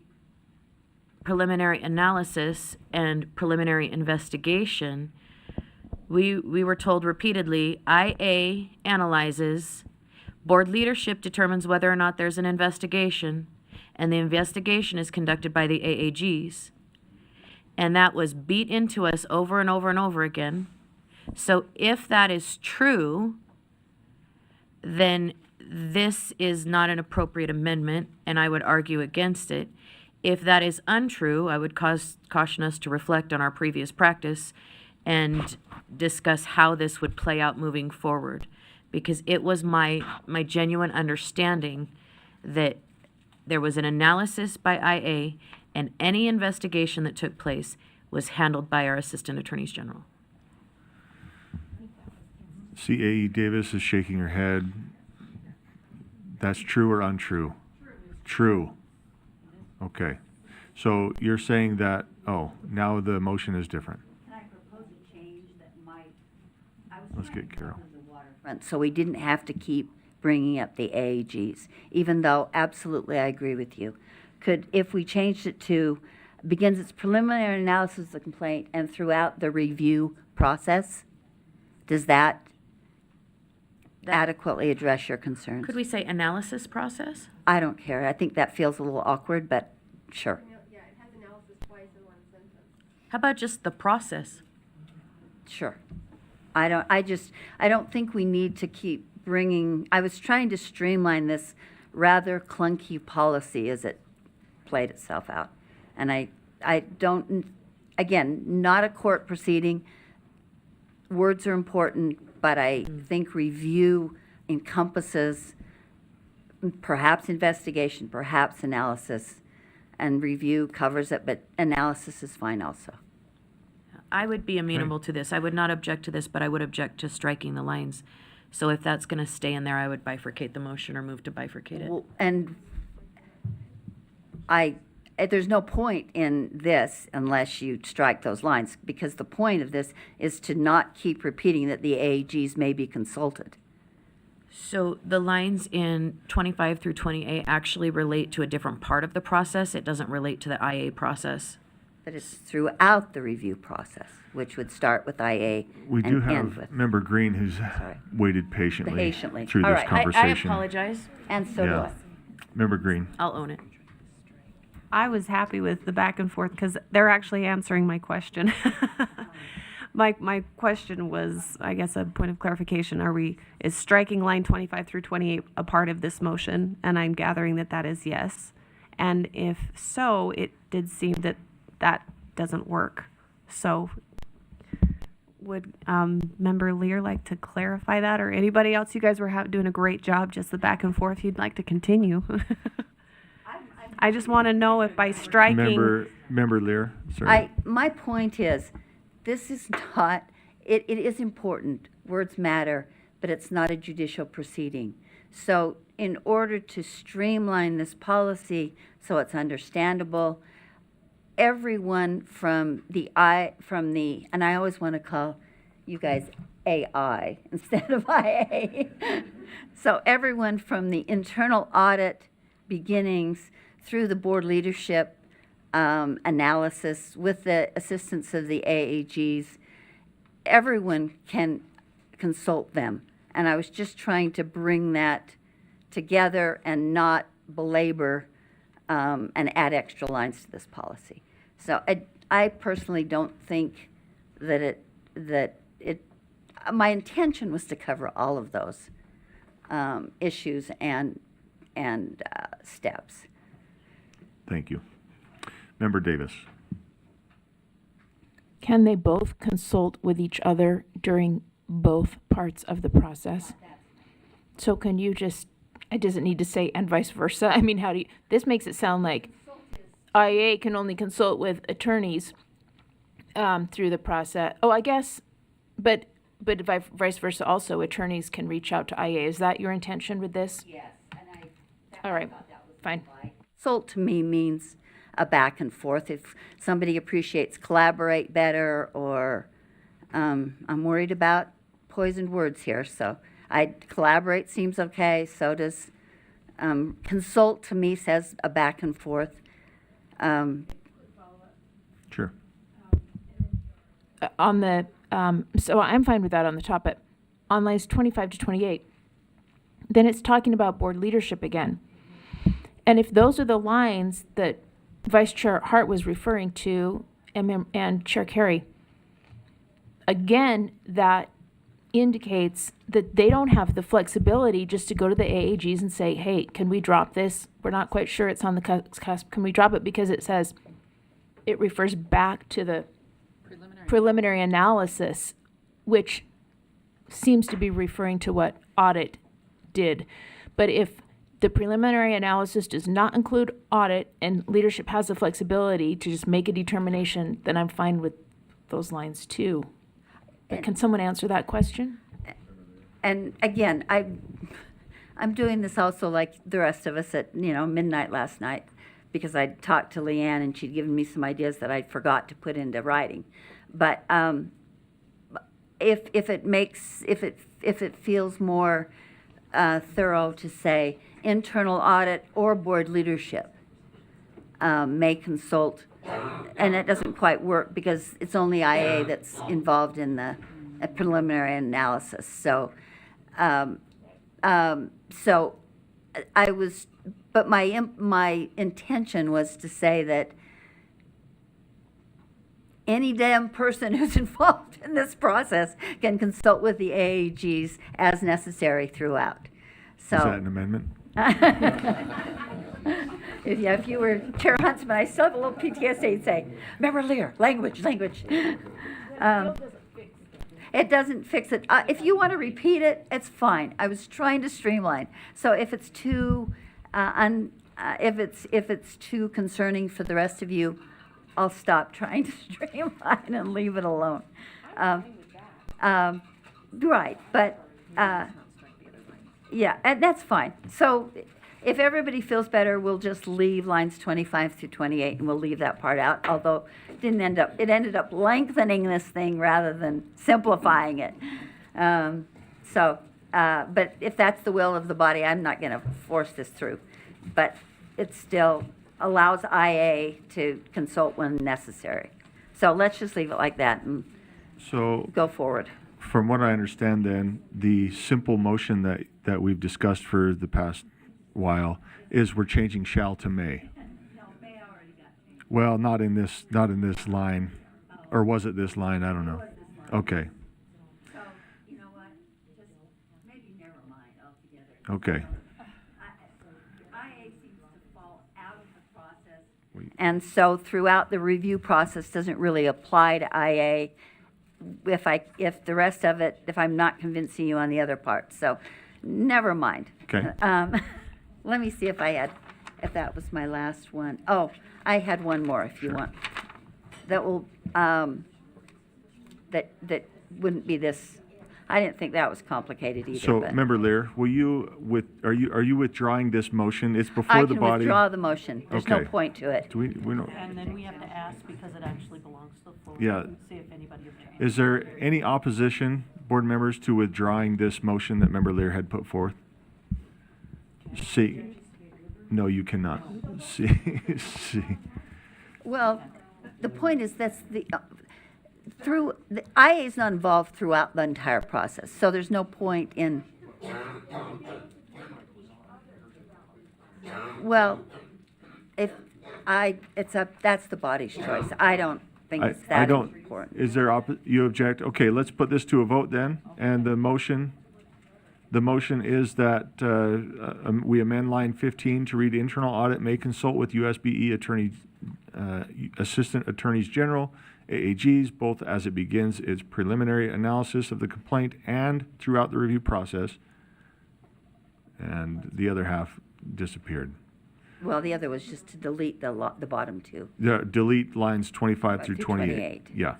preliminary analysis and preliminary investigation, we were told repeatedly, IA analyzes, board leadership determines whether or not there's an investigation, and the investigation is conducted by the AAGs. And that was beat into us over and over and over again. So if that is true, then this is not an appropriate amendment, and I would argue against it. If that is untrue, I would caution us to reflect on our previous practice and discuss how this would play out moving forward. Because it was my genuine understanding that there was an analysis by IA, and any investigation that took place was handled by our Assistant Attorneys General. CAE Davis is shaking her head. That's true or untrue? True. Okay. So you're saying that, oh, now the motion is different. Can I propose a change that might, Let's get Carol. waterfront, so we didn't have to keep bringing up the AAGs, even though absolutely I agree with you. If we changed it to begins its preliminary analysis of the complaint and throughout the review process, does that adequately address your concerns? Could we say analysis process? I don't care. I think that feels a little awkward, but sure. Yeah, it has analysis twice in one sentence. How about just the process? Sure. I don't think we need to keep bringing, I was trying to streamline this rather clunky policy as it played itself out. And I don't, again, not a court proceeding. Words are important, but I think review encompasses perhaps investigation, perhaps analysis, and review covers it, but analysis is fine also. I would be amenable to this. I would not object to this, but I would object to striking the lines. So if that's going to stay in there, I would bifurcate the motion or move to bifurcate it. Well, and there's no point in this unless you strike those lines, because the point of this is to not keep repeating that the AAGs may be consulted. So the lines in 25 through 28 actually relate to a different part of the process. It doesn't relate to the IA process. But it's throughout the review process, which would start with IA We and do end have with. Member Green who's waited patiently through All this right. conversation. I apologize. And so do Yeah. I. Member Green. I'll own it. I was happy with the back and forth because they're actually answering my question. My question was, I guess, a point of clarification. Is striking line 25 through 28 a part of this motion? And I'm gathering that that is yes. And if so, it did seem that that doesn't work. So would Member Lear like to clarify that, or anybody else? You guys were doing a great job, just the back and forth. You'd like to continue. I just want to know if by striking. Member Lear, sorry. My point is, this is not, it is important, words matter, but it's not a judicial proceeding. So in order to streamline this policy so it's understandable, everyone from the, and I always want to call you guys AI instead of IA. So everyone from the internal audit beginnings through the board leadership analysis with the assistance of the AAGs, everyone can consult them. And I was just trying to bring that together and not belabor and add extra lines to this policy. So I personally don't think that my intention was to cover all of those issues and steps. Thank you. Member Davis. Can they both consult with each other during both parts of the process? So can you just, it doesn't need to say and vice versa. I mean, how do you, this makes it sound like IA can only consult with attorneys through the process. Oh, I guess, but vice versa also, attorneys can reach out to IA. Is that your intention with this? Yes, and all right, fine. Consult to me means a back and forth. If somebody appreciates collaborate better, or I'm worried about poisoned words here, so collaborate seems okay. So does consult to me says a back and forth. Sure. On the so I'm fine with that on the top, but on lines 25 to 28, then it's talking about board leadership again. And if those are the lines that Vice Chair Hart was referring to and Chair Carey, again, that indicates that they don't have the flexibility just to go to the AAGs and say, hey, can we drop this? We're not quite sure it's on the cusp. Can we drop it? Because it says it refers back to the preliminary analysis, which seems to be referring to what audit did. But if the preliminary analysis does not include audit and leadership has the flexibility to just make a determination, then I'm fine with those lines too. But can someone answer that question? And again, I'm doing this also like the rest of us at midnight last night, because I talked to Leanne and she'd given me some ideas that I forgot to put into writing. But if it feels more thorough to say internal audit or board leadership may consult, and it doesn't quite work because it's only IA that's involved in the preliminary analysis. So, but my intention was to say that any damn person who's involved in this process can consult with the AAGs as necessary throughout. So, is that an amendment? If you were Chair Huntsman, I still have a little PTSD to say, remember Lear, language. It doesn't fix it. If you want to repeat it, it's fine. I was trying to streamline. So if it's too, if it's too concerning for the rest of you, I'll stop trying to streamline and leave it alone. Right, but yeah, and that's fine. So if everybody feels better, we'll just leave lines 25 through 28, and we'll leave that part out. Although it ended up lengthening this thing rather than simplifying it. But if that's the will of the body, I'm not going to force this through. But it still allows IA to consult when necessary. So let's just leave it like that and go forward. From what I understand then, the simple motion that we've discussed for the past while is we're changing shall to may. No, may already got changed. Well, not in this line. Or was it this line? I don't know. Okay. So, you know what, just maybe never mind altogether. Okay. IA seems to fall out of the process. And so throughout the review process doesn't really apply to IA if the rest of it, if I'm not convincing you on the other part. So never mind. Okay. Let me see if that was my last one. Oh, I had one more if you want. That will, that wouldn't be this. I didn't think that was complicated either. So, but Member Lear, are you withdrawing this motion? It's before I the can body. withdraw the motion. There's no Okay. point to it. Do we don't, And then we have to ask because it actually belongs to the floor. Yeah. and See if anybody objects. Is there any opposition, board members, to withdrawing this motion that Member Lear had put forth? See, no, you cannot. See. Well, the point is that's the IA is not involved throughout the entire process, so there's no point in. Well, that's the body's choice. I don't think it's I that don't, important. is there, you object? Okay, let's put this to a vote then, and the motion is that we amend line 15 to read internal audit may consult with USBE attorney, assistant attorneys general, AAGs, both as it begins its preliminary analysis of the complaint and throughout the review process. And the other half disappeared. Well, the other was just to delete the bottom two. Delete lines 25 through 28. Yeah.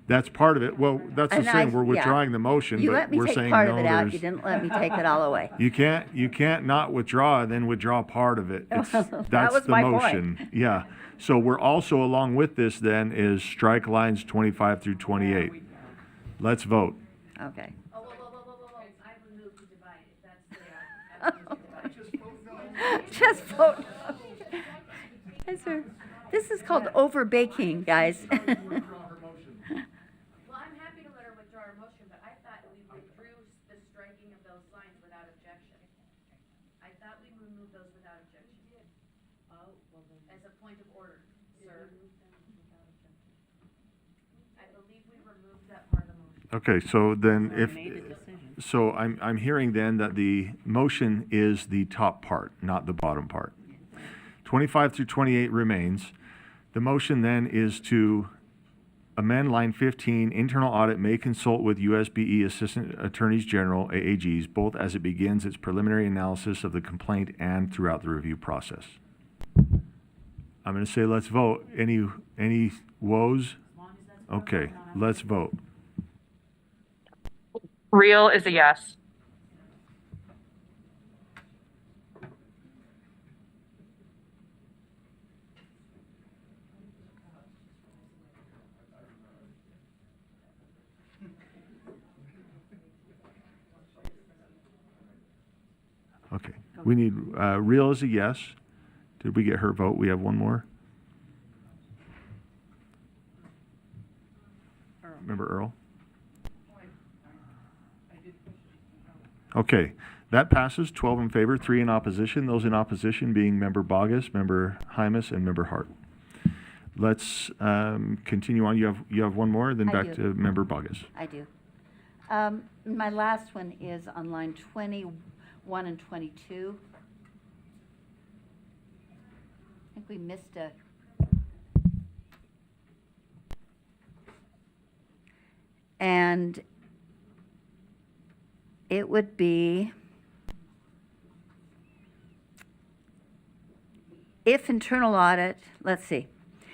That's part of it. Well, that's the And same. We're withdrawing the motion, You but let me we're take saying part no, of it out. there's. You didn't let me take it all away. You can't not withdraw and then withdraw part of it. It's, That that's was the my motion. point. Yeah. So we're also, along with this then, is strike lines 25 through 28. Let's vote. Okay. Just vote. This is called over-baking, guys. Well, I'm happy to let her withdraw her motion, but I thought we withdrew the striking of those lines without objection. I thought we removed those without objection. Oh, well then. As a point of order, sir. I believe we removed that part of the motion. Okay, so then so I'm hearing then that the motion is the top part, not the bottom part. 25 through 28 remains. The motion then is to amend line 15, internal audit may consult with USBE Assistant Attorneys General, AAGs, both as it begins its preliminary analysis of the complaint and throughout the review process. I'm going to say let's vote. Any woes? Okay, let's vote. Real is a yes. Okay, we need, Real is a yes. Did we get her vote? We have one more. Remember Earl? Okay, that passes, 12 in favor, 3 in opposition. Those in opposition being Member Bogus, Member Hymas, and Member Hart. Let's continue on. You have one more, then I back do. to Member Bogus. I do. My last one is on line 21 and 22. I think we missed a. And it would be if internal audit, let's see.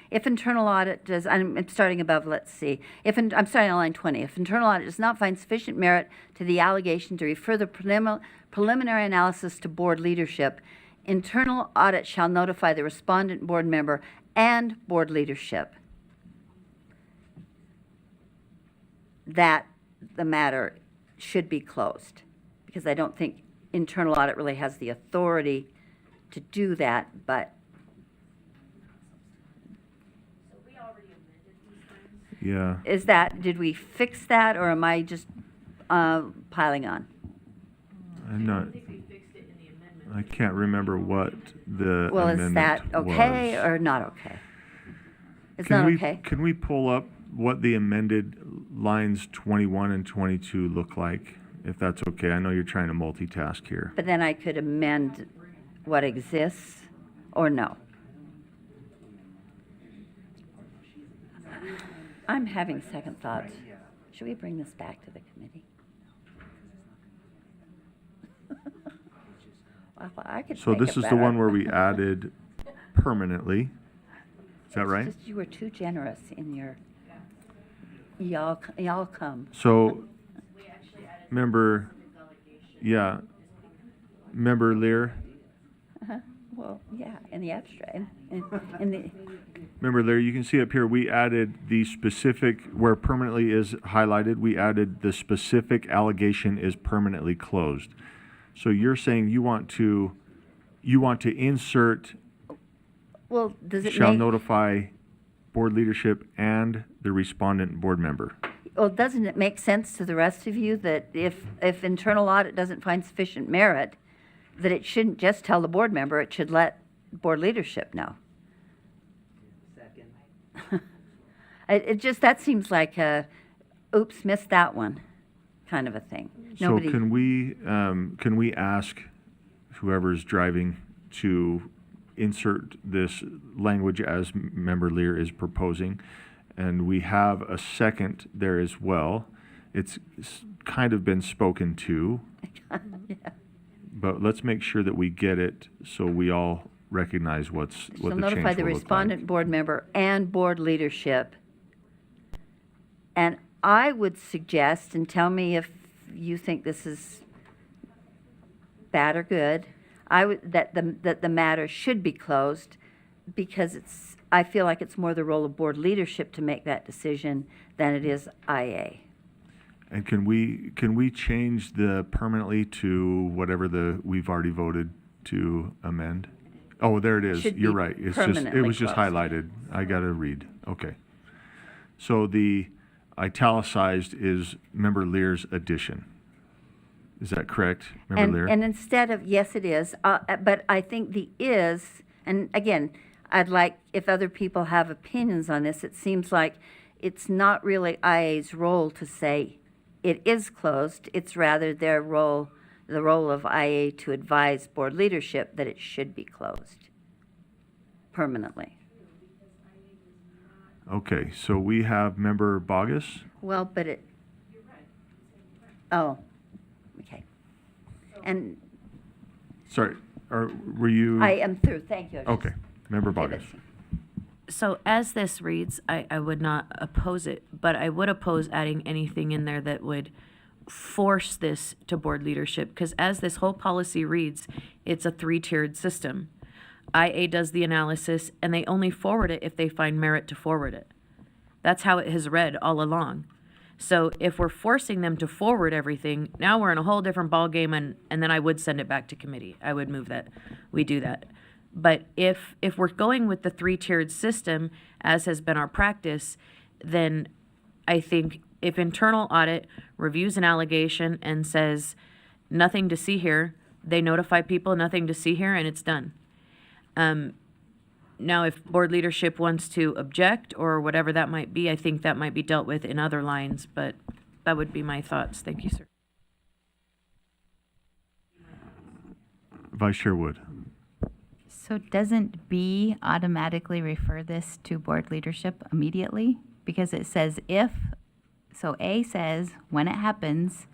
If internal audit does, I'm starting above, let's see. I'm starting on line 20. If internal audit does not find sufficient merit to the allegation to refer the preliminary analysis to board leadership, internal audit shall notify the respondent board member and board leadership that the matter should be closed. Because I don't think internal audit really has the authority to do that, but Yeah. did we fix that, or am I just piling on? I'm not, I can't remember what the Well, is amendment that okay was. or not okay? It's Can not we- okay? Can we pull up what the amended lines 21 and 22 look like, if that's okay? I know you're trying to multitask here. But then I could amend what exists, or no? I'm having second thoughts. Should we bring this back to the committee? Well, I could So make this it is the better. one where we added permanently. Is that right? Just you were too generous in your, y'all come. So We actually added Member, yeah, Member Lear. Well, yeah, in the abstract, in the, Member Lear, you can see up here, we added the specific, where permanently is highlighted, we added the specific allegation is permanently closed. So you're saying you want to insert well, does it shall make, notify board leadership and the respondent board member. well, doesn't it make sense to the rest of you that if internal audit doesn't find sufficient merit, that it shouldn't just tell the board member, it should let board leadership know? Second. It just, that seems like a, oops, missed that one kind of a thing. So can we ask whoever's driving to insert this language as Member Lear is proposing? And we have a second there as well. It's kind of been spoken to. Yeah. But let's make sure that we get it so we all recognize what Shall the change will notify the look respondent like. board member and board leadership. And I would suggest, and tell me if you think this is bad or good, that the matter should be closed, because I feel like it's more the role of board leadership to make that decision than it is IA. And can we change the permanently to whatever we've already voted to amend? Oh, there it is. Should You're be right. It permanently was just closed. highlighted. I gotta read. Okay. So the italicized is Member Lear's addition. Is that correct, Member Lear? And instead of, yes, it is, but I think the is, and again, I'd like, if other people have opinions on this, it seems like it's not really IA's role to say it is closed. It's rather their role, the role of IA to advise board leadership that it should be closed permanently. Okay, so we have Member Bogus. Well, but it, oh, okay. And Sorry, were you? I am through, thank you. Okay, Member Bogus. So as this reads, I would not oppose it, but I would oppose adding anything in there that would force this to board leadership, because as this whole policy reads, it's a 3-tiered system. IA does the analysis, and they only forward it if they find merit to forward it. That's how it has read all along. So if we're forcing them to forward everything, now we're in a whole different ballgame, and then I would send it back to committee. I would move that we do that. But if we're going with the 3-tiered system, as has been our practice, then I think if internal audit reviews an allegation and says, nothing to see here, they notify people, nothing to see here, and it's done. Now, if board leadership wants to object or whatever that might be, I think that might be dealt with in other lines, but that would be my thoughts. Thank you, sir. Vice Chair Wood. So doesn't B automatically refer this to board leadership immediately? Because it says if, so A says when it happens,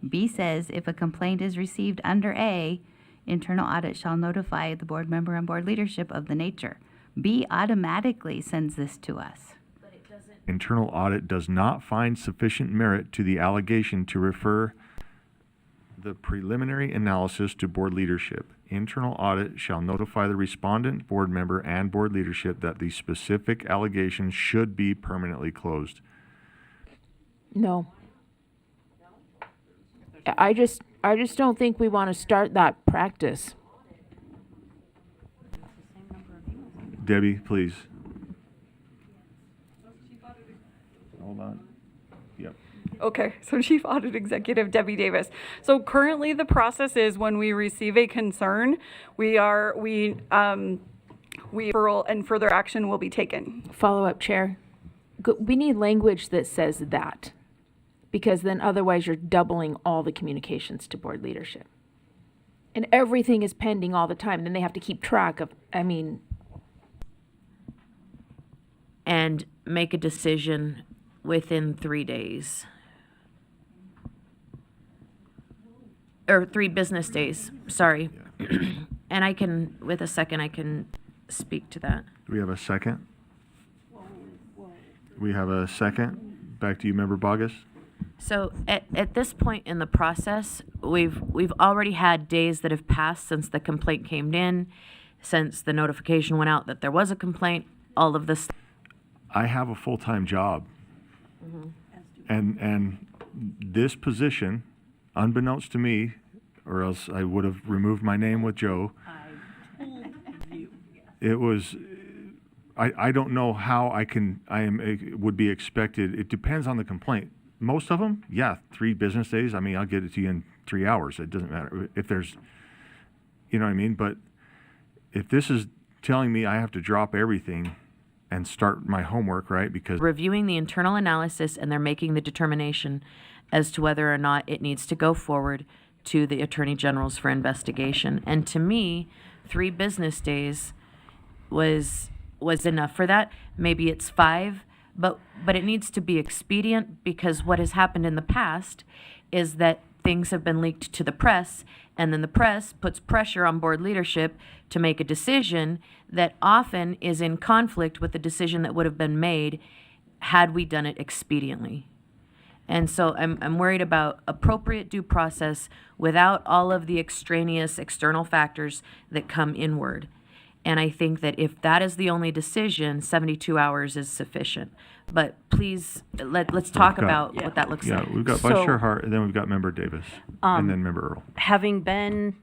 B says if a complaint is received under A, internal audit shall notify the board member and board leadership of the nature. B automatically sends this to us. Internal audit does not find sufficient merit to the allegation to refer the preliminary analysis to board leadership. Internal audit shall notify the respondent, board member, and board leadership that the specific allegation should be permanently closed. No. I just don't think we want to start that practice. Debbie, please. Hold on. Yep. Okay, so Chief Audit Executive Debbie Davis. So currently the process is when we receive a concern, referral and further action will be taken. Follow-up, Chair. We need language that says that, because then otherwise you're doubling all the communications to board leadership. And everything is pending all the time. Then they have to keep track of, And make a decision within 3 days. Or 3 business days, sorry. And I can, with a second, I can speak to that. Do we have a second? We have a second. Back to you, Member Bogus. So at this point in the process, we've already had days that have passed since the complaint came in, since the notification went out that there was a complaint, all of this. I have a full-time job. And this position, unbeknownst to me, or else I would have removed my name with Joe. It was, I don't know how would be expected. It depends on the complaint. Most of them, yeah, 3 business days. I mean, I'll get it to you in 3 hours. It doesn't matter if there's, you know what I mean? But if this is telling me I have to drop everything and start my homework, right? Because Reviewing the internal analysis, and they're making the determination as to whether or not it needs to go forward to the Attorney General's for investigation. And to me, 3 business days was enough for that. Maybe it's 5, but it needs to be expedient, because what has happened in the past is that things have been leaked to the press, and then the press puts pressure on board leadership to make a decision that often is in conflict with the decision that would have been made had we done it expediently. And so I'm worried about appropriate due process without all of the extraneous external factors that come inward. And I think that if that is the only decision, 72 hours is sufficient. But please, let's talk about what that looks like. yeah, we've got Vice Chair Hart, and then we've got Member Davis, and then Member Earl. Having been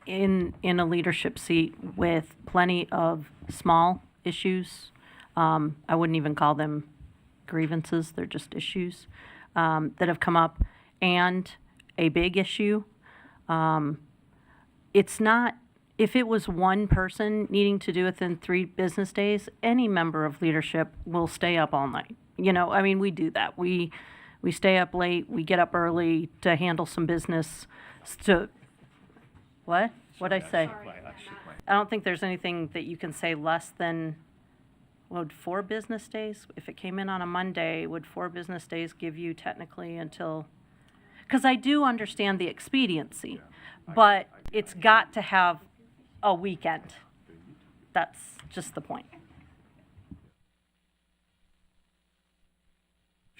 in a leadership seat with plenty of small issues, I wouldn't even call them grievances, they're just issues that have come up, and a big issue. It's not, if it was one person needing to do it within 3 business days, any member of leadership will stay up all night. You know, I mean, we do that. We stay up late, we get up early to handle some business. What? What'd I say? I don't think there's anything that you can say less than, would 4 business days? If it came in on a Monday, would 4 business days give you technically until, because I do understand the expediency, but it's got to have a weekend. That's just the point.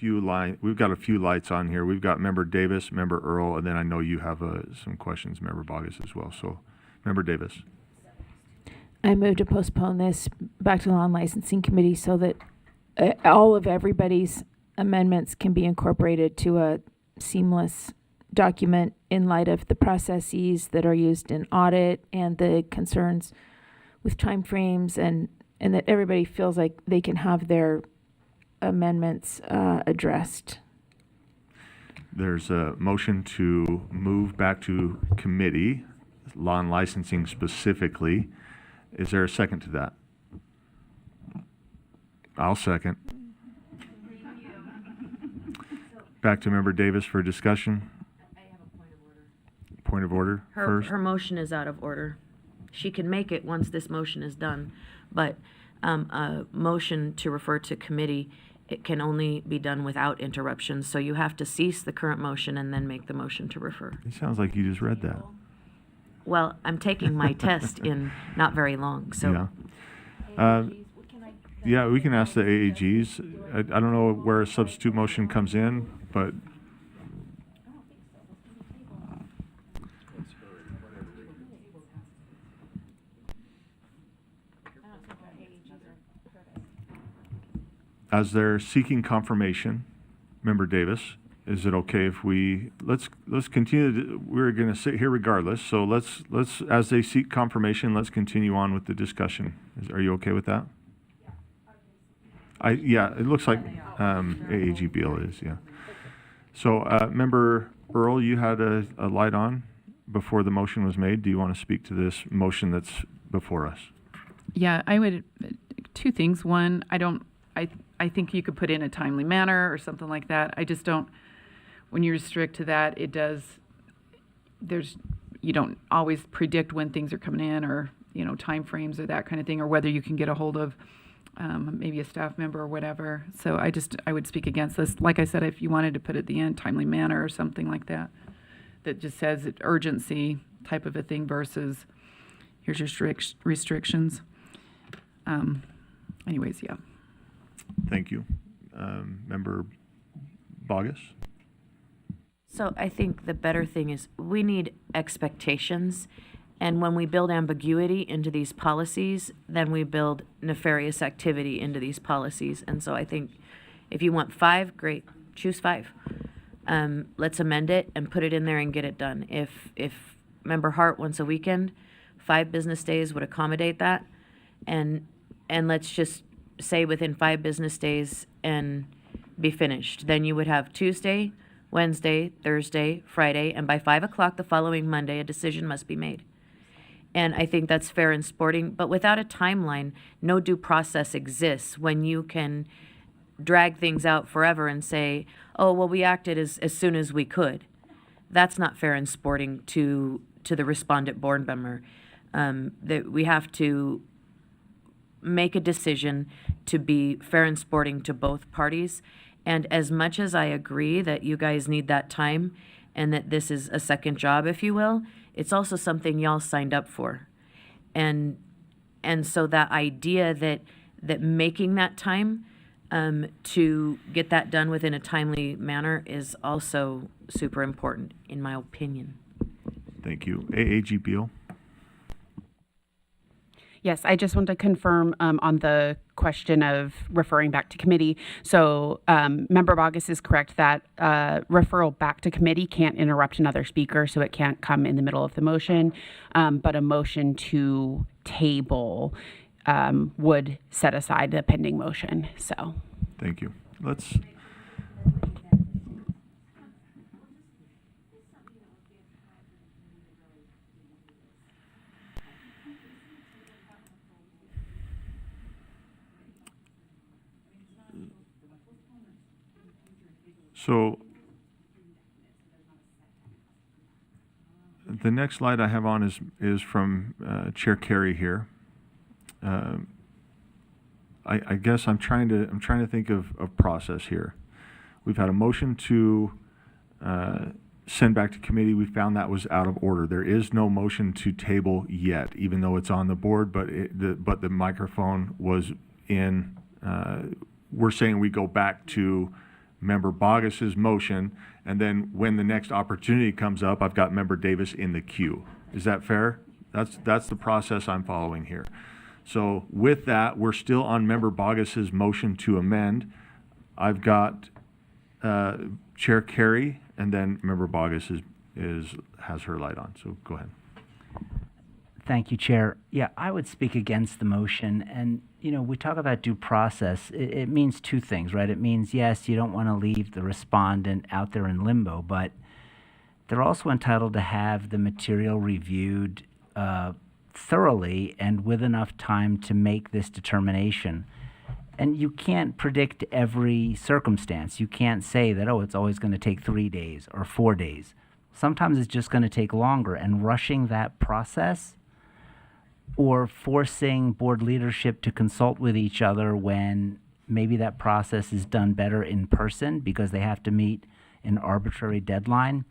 We've got a few lights on here. We've got Member Davis, Member Earl, and then I know you have some questions, Member Bogus as well. So, Member Davis. I move to postpone this back to the Law and Licensing Committee so that all of everybody's amendments can be incorporated to a seamless document in light of the processes that are used in audit and the concerns with timeframes, and that everybody feels like they can have their amendments addressed. There's a motion to move back to committee, law and licensing specifically. Is there a second to that? I'll second. Back to Member Davis for discussion. I have a point of order. Point of order first. Her motion is out of order. She can make it once this motion is done, but a motion to refer to committee, it can only be done without interruptions. So you have to cease the current motion and then make the motion to refer. It sounds like you just read that. Well, I'm taking my test in not very long, so. Yeah. Yeah, we can ask the AAGs. I don't know where a substitute motion comes in, but as they're seeking confirmation, Member Davis, is it okay if let's continue, we're going to sit here regardless, so let's, as they seek confirmation, let's continue on with the discussion. Are you okay with that? Yeah, it looks like AAG Beal is, yeah. So, Member Earl, you had a light on before the motion was made. Do you want to speak to this motion that's before us? Yeah, I would, 2 things. One, I think you could put in a timely manner or something like that. I just don't, when you restrict to that, you don't always predict when things are coming in, or, time frames or that kind of thing, or whether you can get a hold of maybe a staff member or whatever. So I would speak against this. Like I said, if you wanted to put at the end, timely manner or something like that, that just says urgency type of a thing versus here's your restrictions. Anyways, yeah. Thank you. Member Bogus? So I think the better thing is we need expectations. And when we build ambiguity into these policies, then we build nefarious activity into these policies. And so I think if you want 5, great, choose 5. Let's amend it and put it in there and get it done. If Member Hart wants a weekend, 5 business days would accommodate that. And let's just say within 5 business days and be finished. Then you would have Tuesday, Wednesday, Thursday, Friday, and by 5 o'clock the following Monday, a decision must be made. And I think that's fair and sporting, but without a timeline, no due process exists when you can drag things out forever and say, oh, well, we acted as soon as we could. That's not fair and sporting to the respondent board member. That we have to make a decision to be fair and sporting to both parties. And as much as I agree that you guys need that time and that this is a second job, if you will, it's also something y'all signed up for. And so that idea that making that time to get that done within a timely manner is also super important, in my opinion. Thank you. AAG Beal. Yes, I just want to confirm on the question of referring back to committee. So Member Bogus is correct that referral back to committee can't interrupt another speaker, so it can't come in the middle of the motion, but a motion to table would set aside the pending motion. So. Thank you. Let's. So the next slide I have on is from Chair Carey here. I guess I'm trying to think of process here. We've had a motion to send back to committee. We found that was out of order. There is no motion to table yet, even though it's on the board, but the microphone was in. We're saying we go back to Member Bogus's motion, and then when the next opportunity comes up, I've got Member Davis in the queue. Is that fair? That's the process I'm following here. So with that, we're still on Member Bogus's motion to amend. I've got Chair Carey, and then Member Bogus has her light on. So go ahead. Thank you, Chair. Yeah, I would speak against the motion. And, we talk about due process. It means 2 things, right? It means, yes, you don't want to leave the respondent out there in limbo, but they're also entitled to have the material reviewed thoroughly and with enough time to make this determination. And you can't predict every circumstance. You can't say that, oh, it's always going to take 3 days or 4 days. Sometimes it's just going to take longer, and rushing that process or forcing board leadership to consult with each other when maybe that process is done better in person because they have to meet an arbitrary deadline,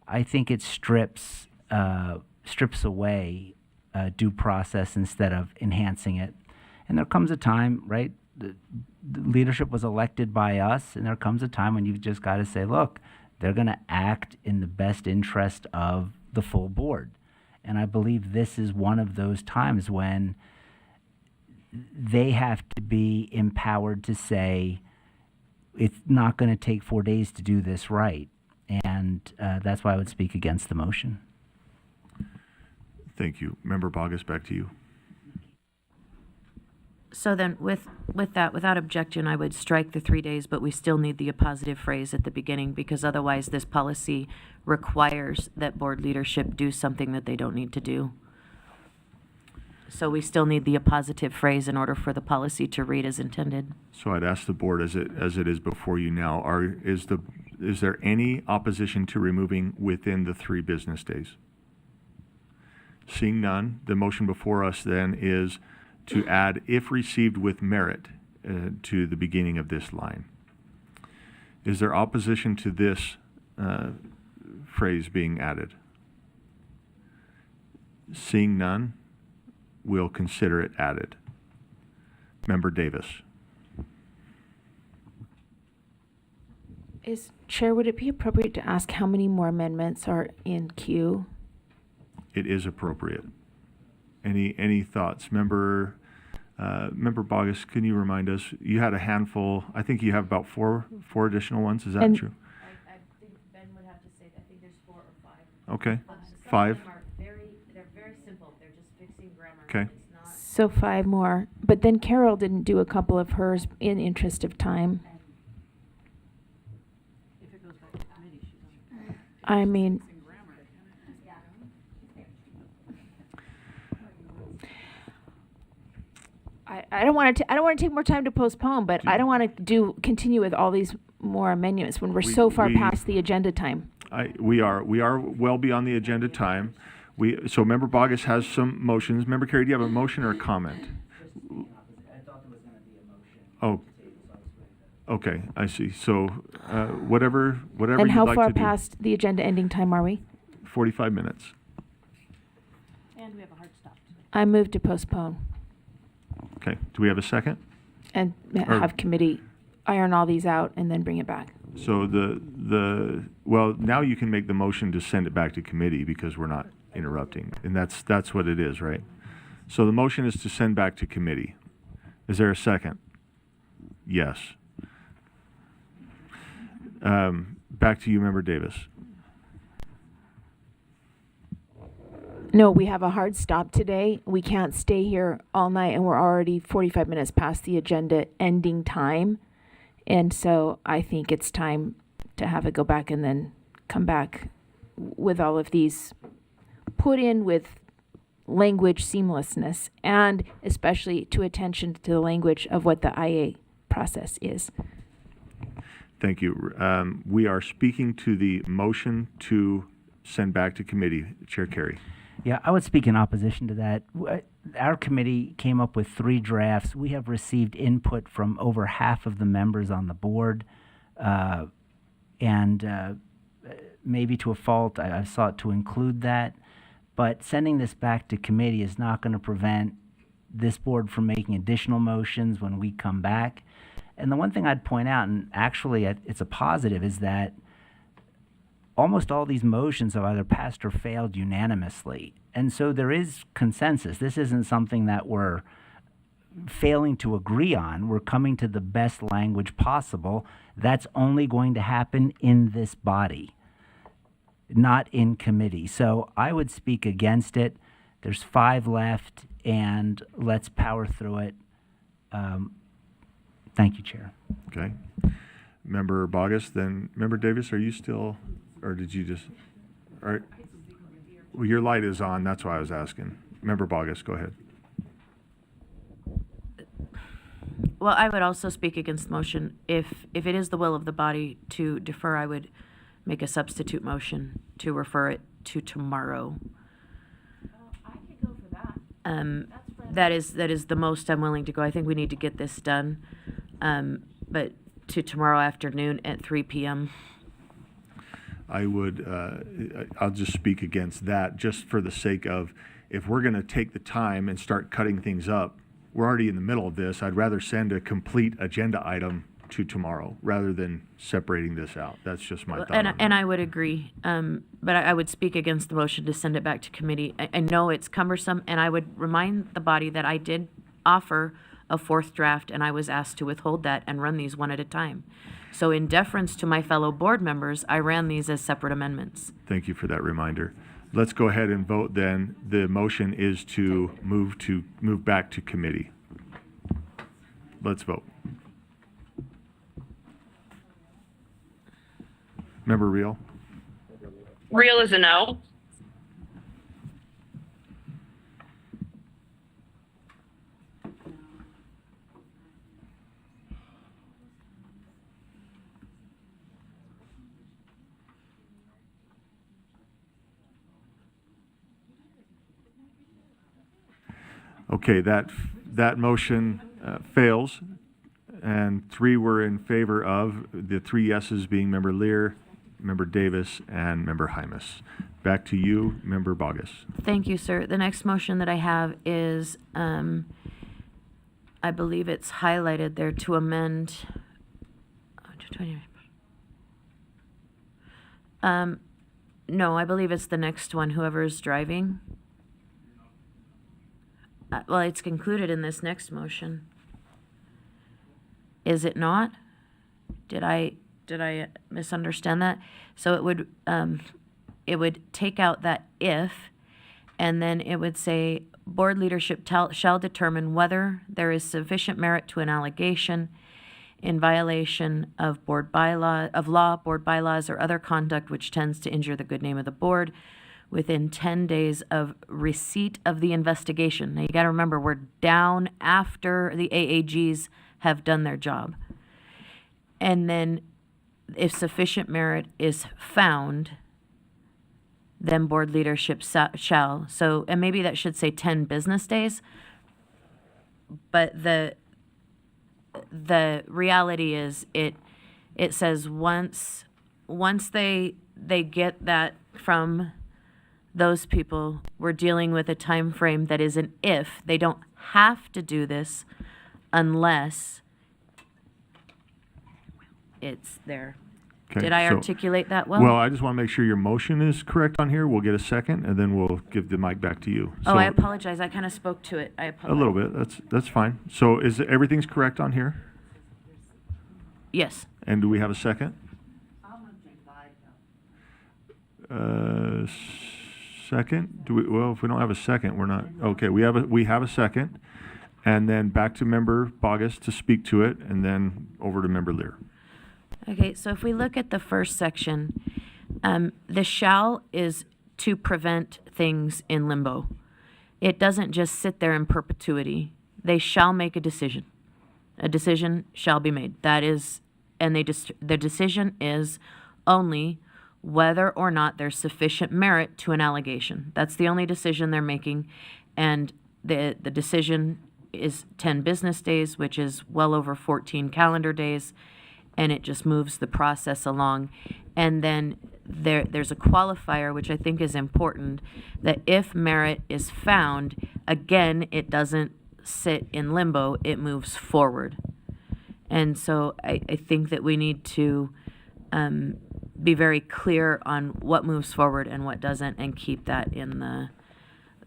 I think it strips away due process instead of enhancing it. And there comes a time, right? The leadership was elected by us, and there comes a time when you've just got to say, look, they're going to act in the best interest of the full board. And I believe this is one of those times when they have to be empowered to say, it's not going to take 4 days to do this right. And that's why I would speak against the motion. Thank you. Member Bogus, back to you. So then with that, without objection, I would strike the 3 days, but we still need the appositive phrase at the beginning because otherwise this policy requires that board leadership do something that they don't need to do. So we still need the appositive phrase in order for the policy to read as intended. So I'd ask the board as it is before you now, is there any opposition to removing within the 3 business days? Seeing none, the motion before us then is to add if received with merit to the beginning of this line. Is there opposition to this phrase being added? Seeing none, we'll consider it added. Member Davis. Chair, would it be appropriate to ask how many more amendments are in queue? It is appropriate. Any thoughts? Member Bogus, can you remind us? You had a handful, I think you have about four additional ones, is that And- true? I think Ben would have to say, I think there's 4 or 5. Okay, Some of 5, them are they're very simple. They're just fixing grammar. okay. It's not. So 5 more. But then Carol didn't do a couple of hers in interest of time. I mean, I don't want to take more time to postpone, but I don't want to continue with all these more amendments when we're so far past the agenda time. We are well beyond the agenda time. So Member Bogus has some motions. Member Carey, do you have a motion or a comment? Oh, okay, I see. So whatever And you'd how like far to do. past the agenda ending time are we? 45 minutes. And we have a hard stop. I move to postpone Okay, do we have a second? and Or- have committee iron all these out and then bring it back. So well, now you can make the motion to send it back to committee because we're not interrupting. And that's what it is, right? So the motion is to send back to committee. Is there a second? Yes. Back to you, Member Davis. No, we have a hard stop today. We can't stay here all night, and we're already 45 minutes past the agenda ending time. And so I think it's time to have it go back and then come back with all of these put in with language seamlessness and especially to attention to the language of what the IA process is. Thank you. We are speaking to the motion to send back to committee. Chair Carey. Yeah, I would speak in opposition to that. Our committee came up with 3 drafts. We have received input from over half of the members on the board. And maybe to a fault, I sought to include that. But sending this back to committee is not going to prevent this board from making additional motions when we come back. And the one thing I'd point out, and actually it's a positive, is that almost all these motions have either passed or failed unanimously. And so there is consensus. This isn't something that we're failing to agree on. We're coming to the best language possible. That's only going to happen in this body, not in committee. So I would speak against it. There's 5 left, and let's power through it. Thank you, Chair. Okay. Member Bogus, then Member Davis, are you still, or did you just, all right. Well, your light is on, that's why I was asking. Member Bogus, go ahead. Well, I would also speak against the motion. If it is the will of the body to defer, I would make a substitute motion to refer it to tomorrow. I could go for that. That is the most I'm willing to go. I think we need to get this done. But to tomorrow afternoon at 3 p.m. I would, I'll just speak against that just for the sake of, if we're going to take the time and start cutting things up, we're already in the middle of this. I'd rather send a complete agenda item to tomorrow rather than separating this out. That's just my thought. And I would agree. But I would speak against the motion to send it back to committee. I know it's cumbersome, and I would remind the body that I did offer a 4th draft, and I was asked to withhold that and run these one at a time. So in deference to my fellow board members, I ran these as separate amendments. Thank you for that reminder. Let's go ahead and vote then. The motion is to move back to committee. Let's vote. Member Reel? Real is a no. Okay, that motion fails, and 3 were in favor of, the 3 yeses being Member Lear, Member Davis, and Member Hymas. Back to you, Member Bogus. Thank you, sir. The next motion that I have is, I believe it's highlighted there, to amend No, I believe it's the next one, whoever is driving. Well, it's concluded in this next motion. Is it not? Did I misunderstand that? So it would take out that if, and then it would say, board leadership shall determine whether there is sufficient merit to an allegation in violation of board bylaws, or other conduct which tends to injure the good name of the board within 10 days of receipt of the investigation. Now you got to remember, we're down after the AAGs have done their job. And then if sufficient merit is found, then board leadership shall. So, and maybe that should say 10 business days, but the reality is it says once they get that from those people, we're dealing with a time frame that is an if. They don't have to do this unless it's there. Okay, Did I so- articulate that well? Well, I just want to make sure your motion is correct on here. We'll get a second, and then we'll give the mic back to you. Oh, I So- apologize. I kind of spoke to it. I A apologize. little bit. That's fine. So everything's correct on here? Yes. And do we have a second? Second? Well, if we don't have a second, we're not, okay, we have a second. And then back to Member Bogus to speak to it, and then over to Member Lear. Okay, so if we look at the first section, the shall is to prevent things in limbo. It doesn't just sit there in perpetuity. They shall make a decision. A decision shall be made. That is, and the decision is only whether or not there's sufficient merit to an allegation. That's the only decision they're making. And the decision is 10 business days, which is well over 14 calendar days, and it just moves the process along. And then there's a qualifier, which I think is important, that if merit is found, again, it doesn't sit in limbo, it moves forward. And so I think that we need to be very clear on what moves forward and what doesn't, and keep that in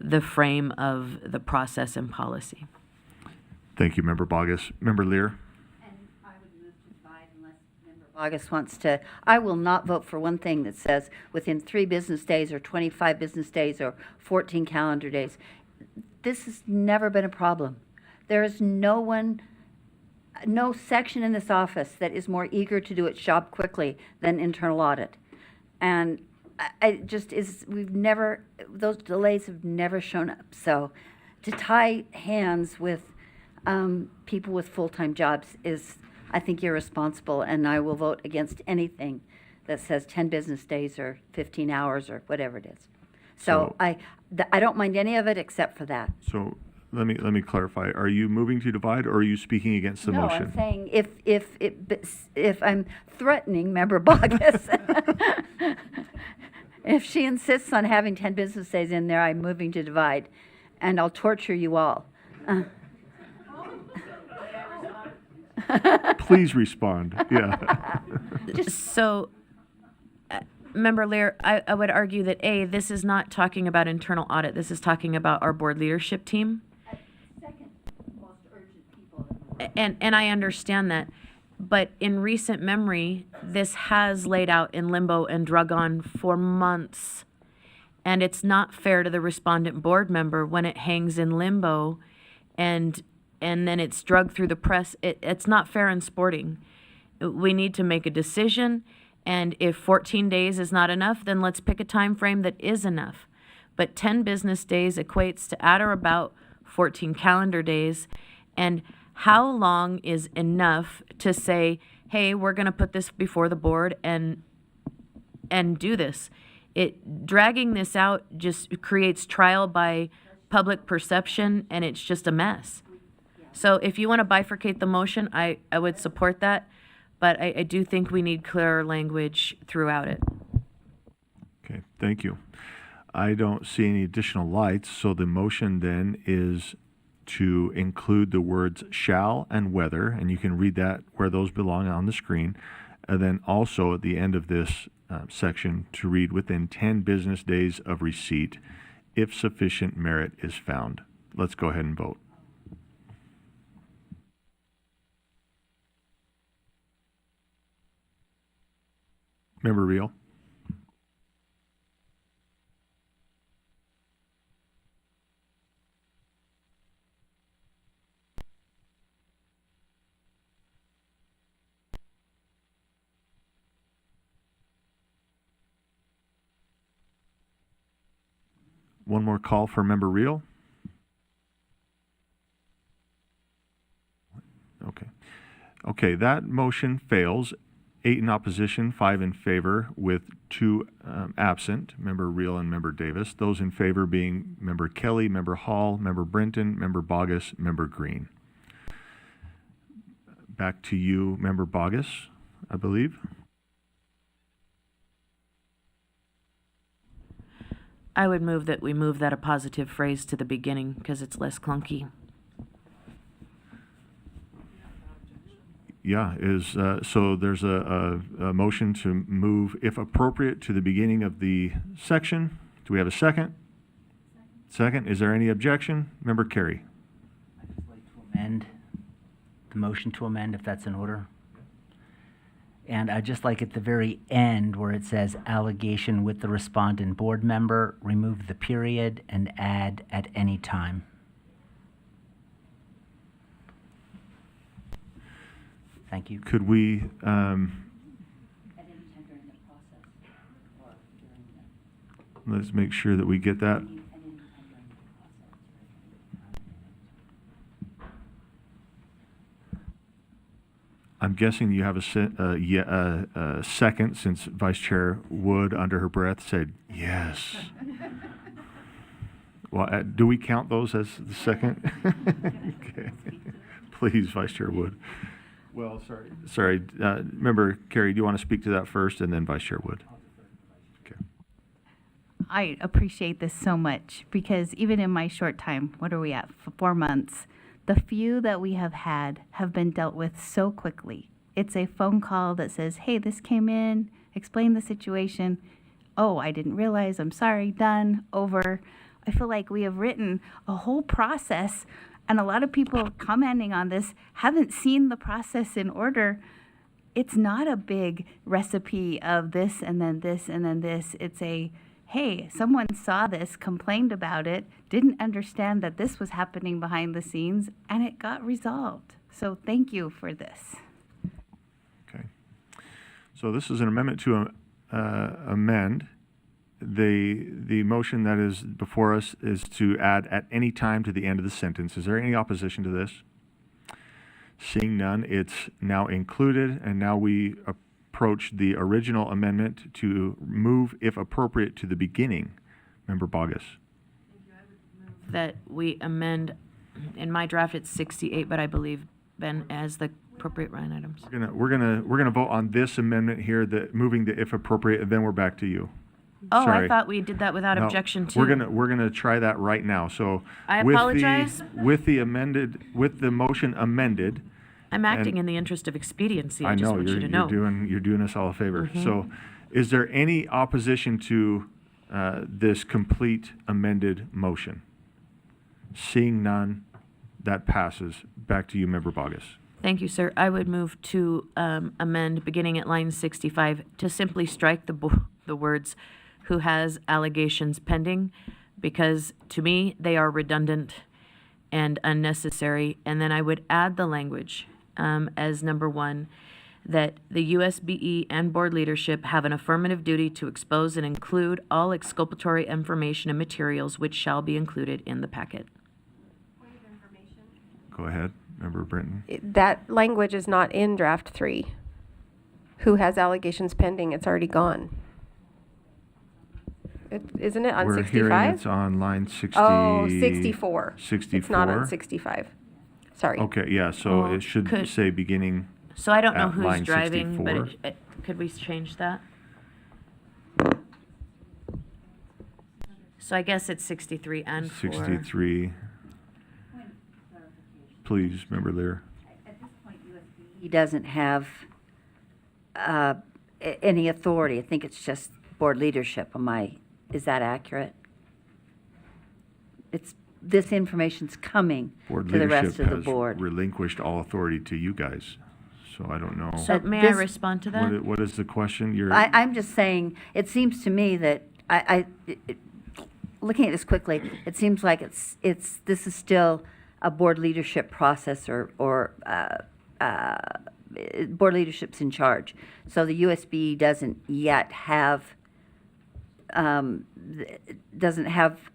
the frame of the process and policy. Thank you, Member Bogus. Member Lear? August wants to, I will not vote for one thing that says within 3 business days or 25 business days or 14 calendar days. This has never been a problem. There is no section in this office that is more eager to do its job quickly than internal audit. And it just is, those delays have never shown up. So to tie hands with people with full-time jobs is, I think, irresponsible, and I will vote against anything that says 10 business days or 15 hours or whatever it is. So I don't mind any of it except for that. So let me clarify. Are you moving to divide, or are you speaking against the No, motion? I'm saying if I'm threatening Member Bogus, if she insists on having 10 business days in there, I'm moving to divide, and I'll torture you all. Please respond. Yeah. So, Member Lear, I would argue that this is not talking about internal audit. This is talking about our board leadership team. And I understand that, but in recent memory, this has laid out in limbo and drug on for months, and it's not fair to the respondent board member when it hangs in limbo, and then it's dragged through the press. It's not fair and sporting. We need to make a decision, and if 14 days is not enough, then let's pick a time frame that is enough. But 10 business days equates to at or about 14 calendar days, and how long is enough to say, hey, we're going to put this before the board and do this? Dragging this out just creates trial by public perception, and it's just a mess. So if you want to bifurcate the motion, I would support that, but I do think we need clearer language throughout it. Okay, thank you. I don't see any additional lights, so the motion then is to include the words shall and whether, and you can read that where those belong on the screen, And then also at the end of this section to read within 10 business days of receipt if sufficient merit is found. Let's go ahead and vote. Member Reel? One more call for Member Reel. Okay. Okay, that motion fails. 8 in opposition, 5 in favor, with 2 absent, Member Reel and Member Davis. Those in favor being Member Kelly, Member Hall, Member Brinton, Member Bogus, Member Green. Back to you, Member Bogus, I believe. I would move that we move that appositive phrase to the beginning because it's less clunky. Yeah, so there's a motion to move, if appropriate, to the beginning of the section. Do we have a second? Second. Is there any objection? Member Carey. I'd just like to amend the motion to amend, if that's in order. And I'd just like at the very end where it says allegation with the respondent board member, remove the period and add at any time. Thank you. Could we, let's make sure that we get that. I'm guessing you have a second, since Vice Chair Wood, under her breath, said yes. Well, do we count those as the second? Okay. Please, Vice Chair Wood. Well, sorry. Member Carey, do you want to speak to that first, and then Vice Chair Wood? Okay. I appreciate this so much because even in my short time, what are we at, 4 months, the few that we have had have been dealt with so quickly. It's a phone call that says, hey, this came in, explain the situation. Oh, I didn't realize, I'm sorry, done, over. I feel like we have written a whole process, and a lot of people commenting on this haven't seen the process in order. It's not a big recipe of this and then this and then this. It's a, hey, someone saw this, complained about it, didn't understand that this was happening behind the scenes, and it got resolved. So thank you for this. Okay. So this is an amendment to amend. The motion that is before us is to add at any time to the end of the sentence. Is there any opposition to this? Seeing none, it's now included, and now we approach the original amendment to move, if appropriate, to the beginning. Member Bogus. That we amend, in my draft it's 68, but I believe Ben as the appropriate line items. We're gonna vote on this amendment here, that moving the if appropriate, and then we're back to you. Oh, Sorry. I thought we did that without No, objection too. We're gonna try that right now. So I with apologize. with the motion amended. I'm acting and in the interest of expediency. I I just know want you to you're know. doing us all a favor. Mhm. So, is there any opposition to this complete amended motion? Seeing none, that passes. Back to you, Member Bogus. Thank you, sir. I would move to amend, beginning at line 65, to simply strike the words, who has allegations pending, because to me, they are redundant and unnecessary. And then I would add the language as number 1, that the USBE and board leadership have an affirmative duty to expose and include all exculpatory information and materials which shall be included in the packet. Go ahead, Member Brinton. That language is not in draft 3. Who has allegations pending? It's already gone. Isn't it on We're 65? hearing it's on line 60. Oh, 64. 64. It's not on 65. Sorry. Okay, yeah, so Well, it should could- say beginning. So I don't know at who's line driving, 64. but could we change that? So I guess it's 63 and 4. 63. Please, Member Lear. He doesn't have any authority. I think it's just board leadership. Is that accurate? This information's coming Board to the rest leadership of the has board. relinquished all authority to you guys. So I don't know. So may I respond to that? What is the question? I'm just saying, it seems to me that looking at this quickly, it seems like this is still a board leadership process or board leadership's in charge. So the USBE doesn't yet have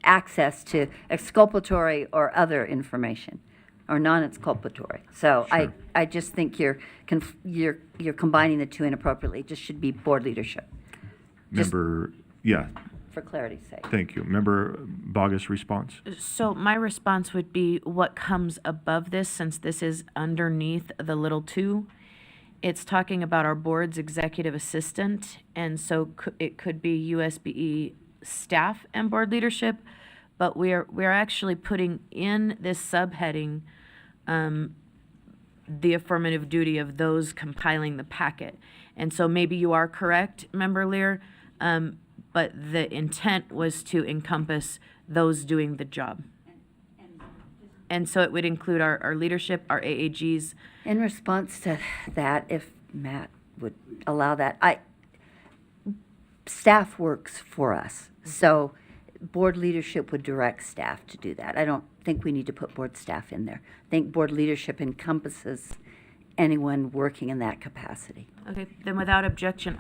access to exculpatory or other information, or non-exculpatory. So Sure. I just think you're combining the two inappropriately. It just should be board leadership. Member, yeah, For clarity's sake. thank you. Member Bogus, response? So my response would be what comes above this, since this is underneath the little 2. It's talking about our board's executive assistant, and so it could be USBE staff and board leadership, but we're actually putting in this subheading the affirmative duty of those compiling the packet. And so maybe you are correct, Member Lear, but the intent was to encompass those doing the job. And so it would include our leadership, our AAGs. In response to that, if Matt would allow that, staff works for us. So board leadership would direct staff to do that. I don't think we need to put board staff in there. I think board leadership encompasses anyone working in that capacity. Okay, then without objection,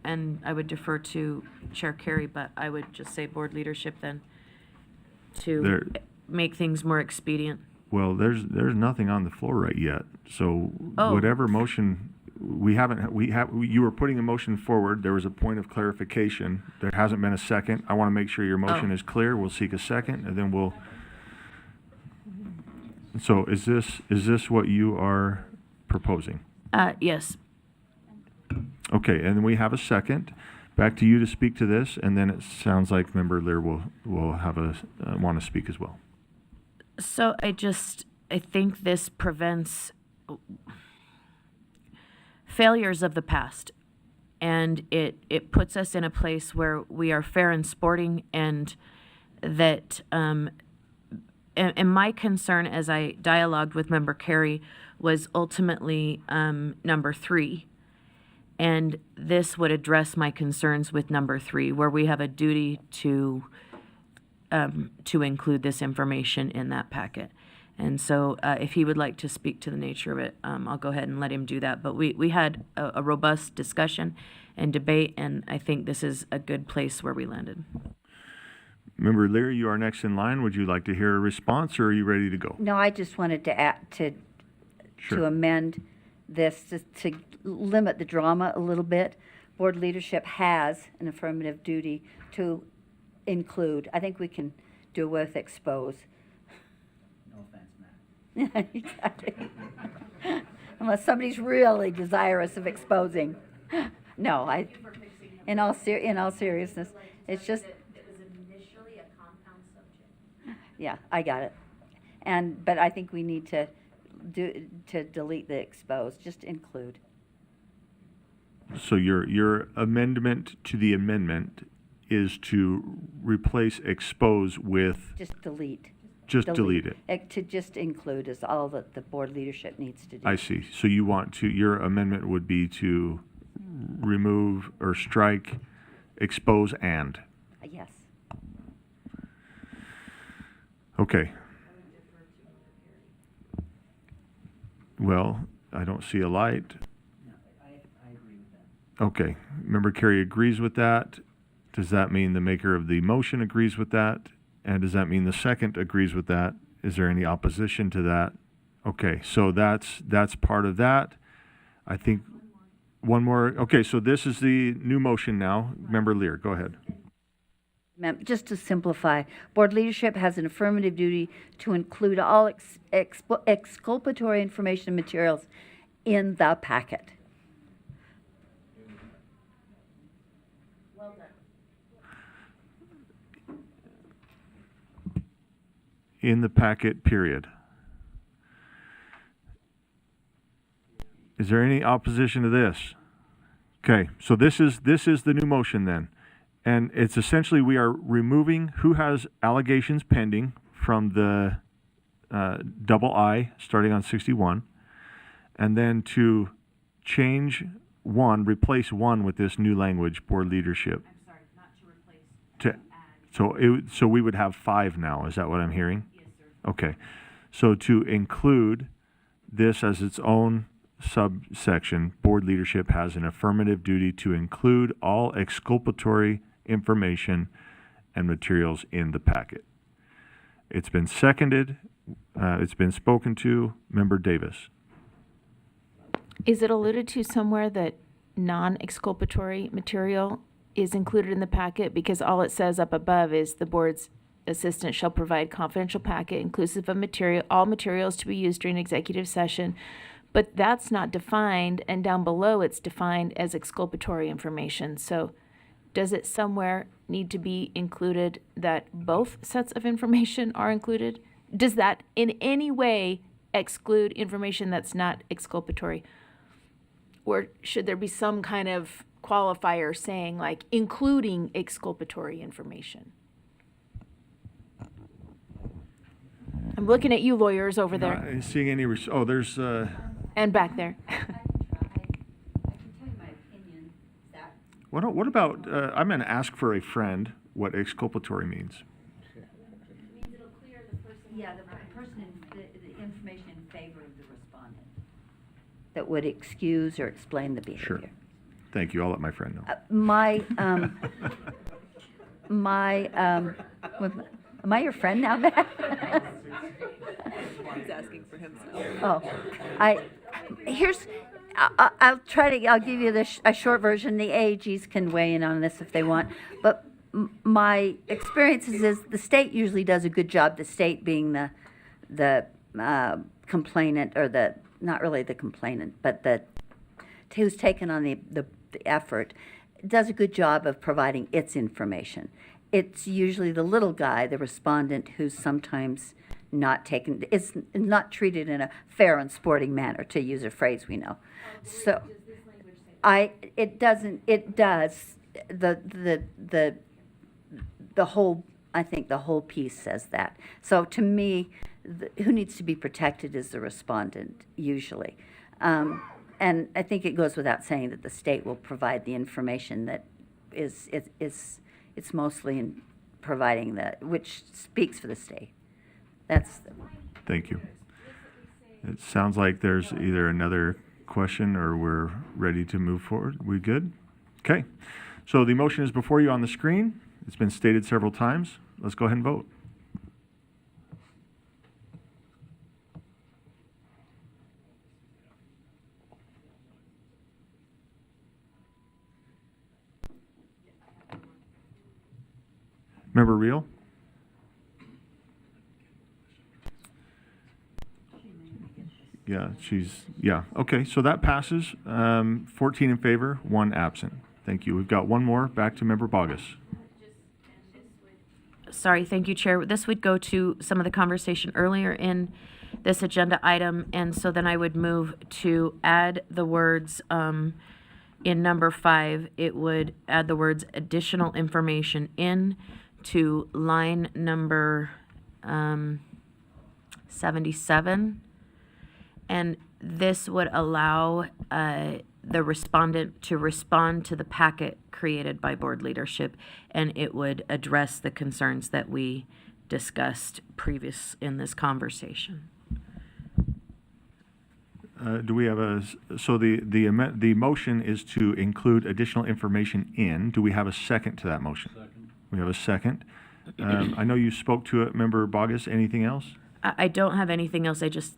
and I would defer to Chair Carey, but I would just say board leadership then to make things more expedient. Well, there's nothing on the floor right yet. So Oh. whatever motion, you were putting a motion forward. There was a point of clarification. There hasn't been a second. I want to make sure your motion is clear. We'll seek a second, and then we'll. So is this what you are proposing? Yes. Okay, and then we have a second. Back to you to speak to this, and then it sounds like Member Lear will have want to speak as well. So I think this prevents failures of the past, and it puts us in a place where we are fair and sporting, and that and my concern as I dialogued with Member Carey was ultimately number 3. And this would address my concerns with number 3, where we have a duty to include this information in that packet. And so if he would like to speak to the nature of it, I'll go ahead and let him do that. But we had a robust discussion and debate, and I think this is a good place where we landed. Member Lear, you are next in line. Would you like to hear a response, or are you ready to go? No, I just wanted to Sure. to amend this to limit the drama a little bit. Board leadership has an affirmative duty to include. I think we can do away with expose. No offense, Matt. Exactly. Unless somebody's really desirous of exposing. No, in all seriousness, it's just. It was initially a compound subject. Yeah, I got it. But I think we need to delete the expose, just include. So your amendment to the amendment is to replace expose with Just delete. delete it. To just include is all that the board leadership needs to do. I see. So your amendment would be to remove or strike expose and. Yes. Okay. Well, I don't see a light. I agree with that. Okay. Member Carey agrees with that. Does that mean the maker of the motion agrees with that? And does that mean the second agrees with that? Is there any opposition to that? Okay, so that's part of that. I think one more. Okay, so this is the new motion now. Member Lear, go ahead. Just to simplify, board leadership has an affirmative duty to include all exculpatory information and materials in the packet. Well done. In the packet, period. Is there any opposition to this? Okay, so this is the new motion then. And it's essentially we are removing who has allegations pending from the double I starting on 61, and then to change one, replace one with this new language, board leadership. I'm sorry, not to replace, to add. So we would have 5 now, is that what I'm hearing? Yes, sir. Okay, so to include this as its own subsection, board leadership has an affirmative duty to include all exculpatory information and materials in the packet. It's been seconded, it's been spoken to. Member Davis. Is it alluded to somewhere that non-exculpatory material is included in the packet? Because all it says up above is the board's assistant shall provide confidential packet inclusive of all materials to be used during executive session. But that's not defined, and down below it's defined as exculpatory information. So does it somewhere need to be included that both sets of information are included? Does that in any way exclude information that's not exculpatory? Or should there be some kind of qualifier saying like including exculpatory information? I'm looking at you lawyers over there Not seeing any, there's, and back there. what about, I'm going to ask for a friend what exculpatory means. Means it'll clear the person. Yeah, the person the information in favor of the respondent. That would excuse or explain the behavior. Sure. Thank you. I'll let my friend know. Am I your friend now, Beth? He's asking for himself. I'll give you a short version. The AAGs can weigh in on this if they want. But my experience is the state usually does a good job, the state being the complainant, or not really the complainant, but who's taken on the effort, does a good job of providing its information. It's usually the little guy, the respondent, who's sometimes not taken, is not treated in a fair and sporting manner, to use a phrase we know. So, it does, the whole, I think the whole piece says that. So to me, who needs to be protected is the respondent, usually. And I think it goes without saying that the state will provide the information that it's mostly in providing which speaks for the state. Thank you. It sounds like there's either another question or we're ready to move forward. We good? Okay. So the motion is before you on the screen. It's been stated several times. Let's go ahead and vote. Member Reel? Yeah, okay, so that passes. 14 in favor, 1 absent. Thank you. We've got one more. Back to Member Bogus. Sorry, thank you, Chair. This would go to some of the conversation earlier in this agenda item, and so then I would move to add the words in number 5. It would add the words additional information in to line number 77. And this would allow the respondent to respond to the packet created by board leadership, and it would address the concerns that we discussed previous in this conversation. Do we have so the motion is to include additional information in. Do we have a second to that motion? Second. We have a second. I know you spoke to it, Member Bogus. Anything else? I don't have anything else. I just...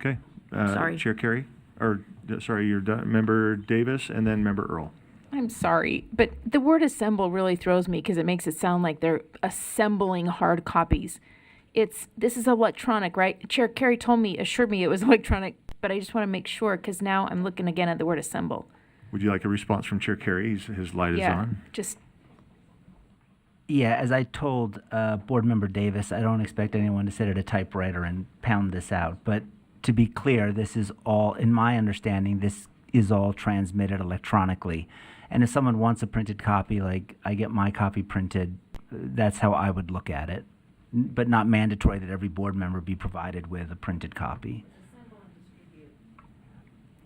Okay. Sorry. Chair Carey, you're done. Member Davis, and then Member Earl. I'm sorry, but the word assemble really throws me because it makes it sound like they're assembling hard copies. This is electronic, right? Chair Carey assured me it was electronic, but I just want to make sure because now I'm looking again at the word assemble. Would you like a response from Chair Carey? His light is on. Yeah, as I told Board Member Davis, I don't expect anyone to sit at a typewriter and pound this out. But to be clear, this is all, in my understanding, this is all transmitted electronically. And if someone wants a printed copy, like I get my copy printed, that's how I would look at it. But not mandatory that every board member be provided with a printed copy.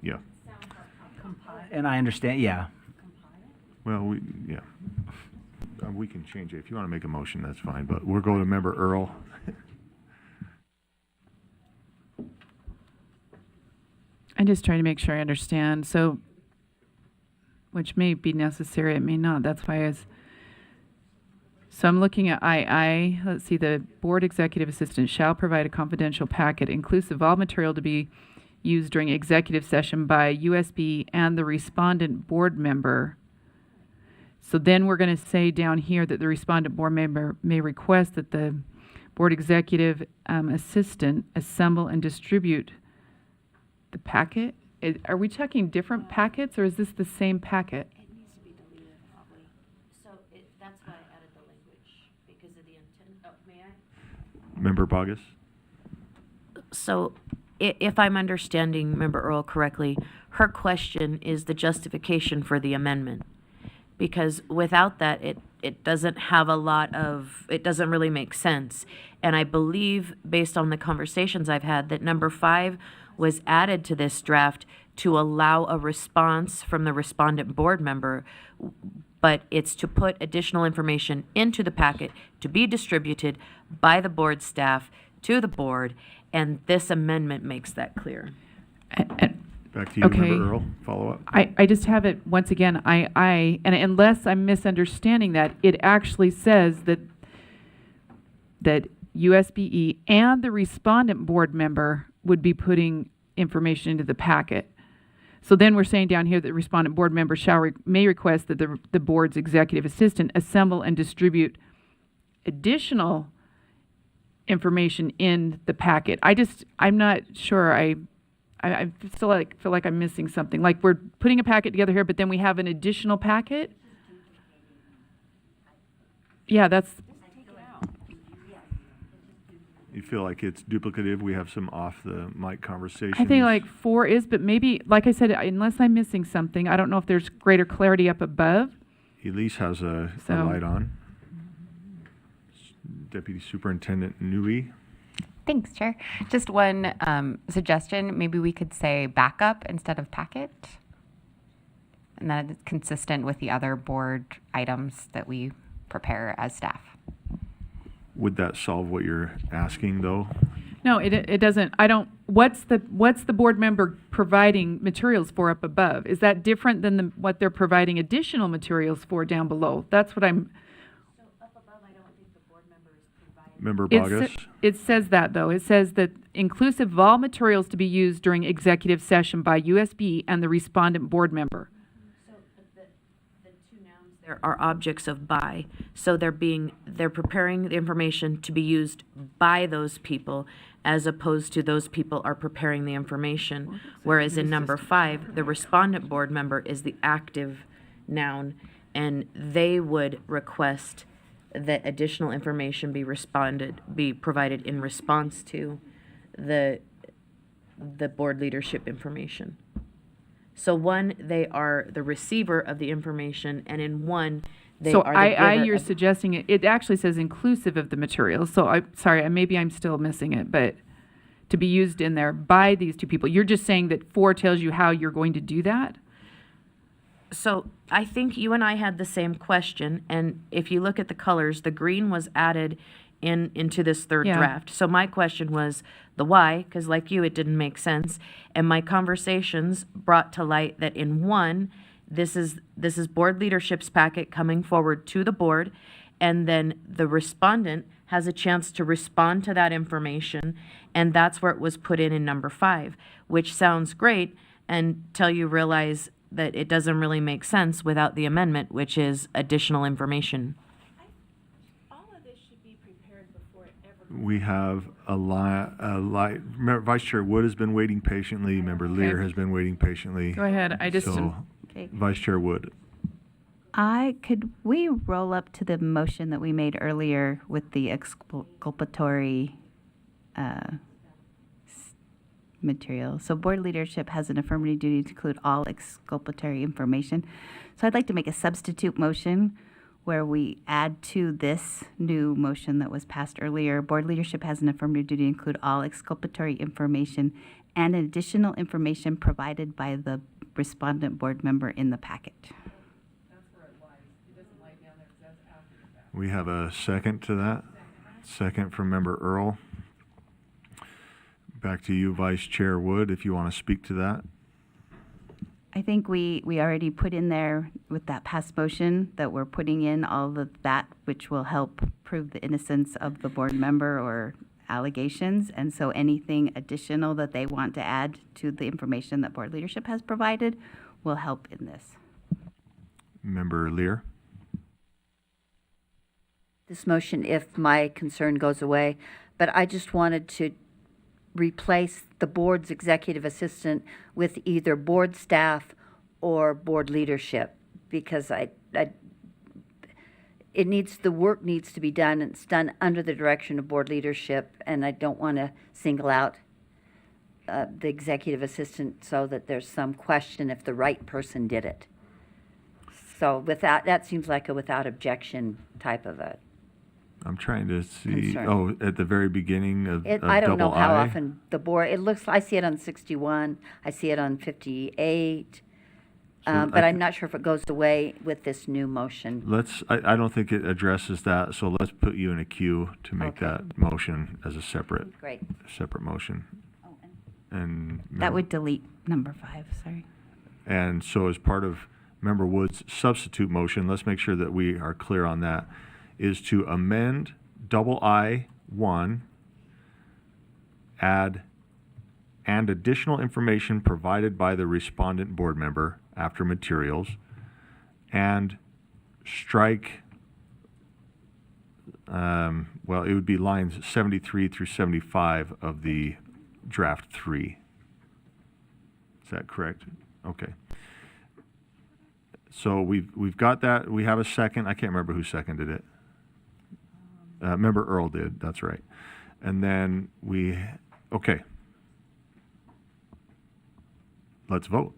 Yeah. And I understand, yeah. Well, we can change it. If you want to make a motion, that's fine, but we'll go to Member Earl. I'm just trying to make sure I understand. So, which may be necessary, it may not. That's why so I'm looking at II. Let's see, the board executive assistant shall provide a confidential packet inclusive of all material to be used during executive session by USBE and the respondent board member. So then we're going to say down here that the respondent board member may request that the board executive assistant assemble and distribute the packet. Are we talking different packets, or is this the same packet? It needs to be deleted probably. So that's why I added the language, because of the intent. Oh, may I? Member Bogus? So if I'm understanding Member Earl correctly, her question is the justification for the amendment. Because without that, it doesn't have a lot of, it doesn't really make sense. And I believe, based on the conversations I've had, that number 5 was added to this draft to allow a response from the respondent board member, but it's to put additional information into the packet to be distributed by the board staff to the board, and this amendment makes that clear. Back to you, Member Earl. Follow up. I just have it, once again, and unless I'm misunderstanding that, it actually says that USBE and the respondent board member would be putting information into the packet. So then we're saying down here that the respondent board member may request that the board's executive assistant assemble and distribute additional information in the packet. I'm not sure. I still feel like I'm missing something. Like we're putting a packet together here, but then we have an additional packet. Yeah, that's. You feel like it's duplicative? We have some off the mic conversations. I think like 4 is, but maybe, like I said, unless I'm missing something, I don't know if there's greater clarity up above. Elise has a light on. Deputy Superintendent Nui. Thanks, Chair. Just one suggestion. Maybe we could say backup instead of packet. And that it's consistent with the other board items that we prepare as staff. Would that solve what you're asking, though? No, it doesn't. What's the board member providing materials for up above? Is that different than what they're providing additional materials for down below? That's what I'm. So up above, I don't think the board member is providing. Member Bogus? It says that, though. It says that inclusive of all materials to be used during executive session by USBE and the respondent board member. So the two nouns there are objects of by. So they're preparing the information to be used by those people, as opposed to those people are preparing the information. Whereas in number 5, the respondent board member is the active noun, and they would request that additional information be provided in response to the board leadership information. So one, they are the receiver of the information, and in one, they are the giver you're of- suggesting it actually says inclusive of the materials. So sorry, maybe I'm still missing it, but to be used in there by these two people. You're just saying that 4 tells you how you're going to do that? So I think you and I had the same question, and if you look at the colors, the green was added into this third Yeah. draft. So my question was the why, because like you, it didn't make sense. And my conversations brought to light that in one, this is board leadership's packet coming forward to the board, and then the respondent has a chance to respond to that information, and that's where it was put in number 5, which sounds great until you realize that it doesn't really make sense without the amendment, which is additional information. We have a light. Vice Chair Wood has been waiting patiently. Member Lear has been waiting patiently. Go ahead. Okay. Vice Chair Wood. Could we roll up to the motion that we made earlier with the exculpatory material. So board leadership has an affirmative duty to include all exculpatory information. So I'd like to make a substitute motion where we add to this new motion that was passed earlier. Board leadership has an affirmative duty to include all exculpatory information and additional information provided by the respondent board member in the packet. We have a second to that. Second from Member Earl. Back to you, Vice Chair Wood, if you want to speak to that. I think we already put in there with that past motion that we're putting in all of that which will help prove the innocence of the board member or allegations. And so anything additional that they want to add to the information that board leadership has provided will help in this. Member Lear. This motion if my concern goes away, but I just wanted to replace the board's executive assistant with either board staff or board leadership, because the work needs to be done, and it's done under the direction of board leadership, and I don't want to single out the executive assistant so that there's some question if the right person did it. So that seems like a without objection type of a I'm trying to see, concern. at the very beginning of I don't know double how I. often the board, I see it on 61, I see it on 58, but I'm not sure if it goes away with this new motion. I don't think it addresses that, so let's put you in a queue to make that motion as a separate motion. And That would delete number 5, sorry. And so as part of Member Wood's substitute motion, let's make sure that we are clear on that, is to amend double I-1, add and additional information provided by the respondent board member after materials, and strike, well, it would be lines 73 through 75 of the draft 3. Is that correct? Okay. So we've got that. We have a second. I can't remember who seconded it. Member Earl did. That's right. And then okay. Let's vote.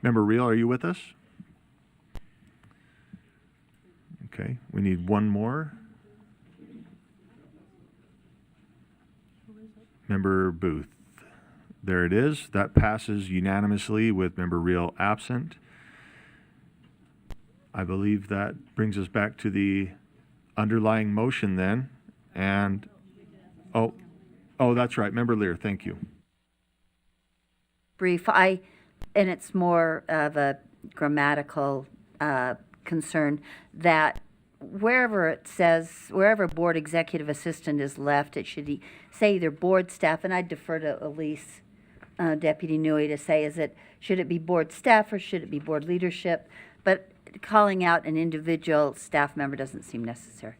Member Reel, are you with us? Okay, we need one more. Member Booth. There it is. That passes unanimously with Member Reel absent. I believe that brings us back to the underlying motion then. And, oh, that's right. Member Lear, thank you. Brief, and it's more of a grammatical concern that wherever it says, wherever board executive assistant is left, it should say either board staff, and I'd defer to Elise, Deputy Newey, to say, should it be board staff or should it be board leadership? But calling out an individual staff member doesn't seem necessary.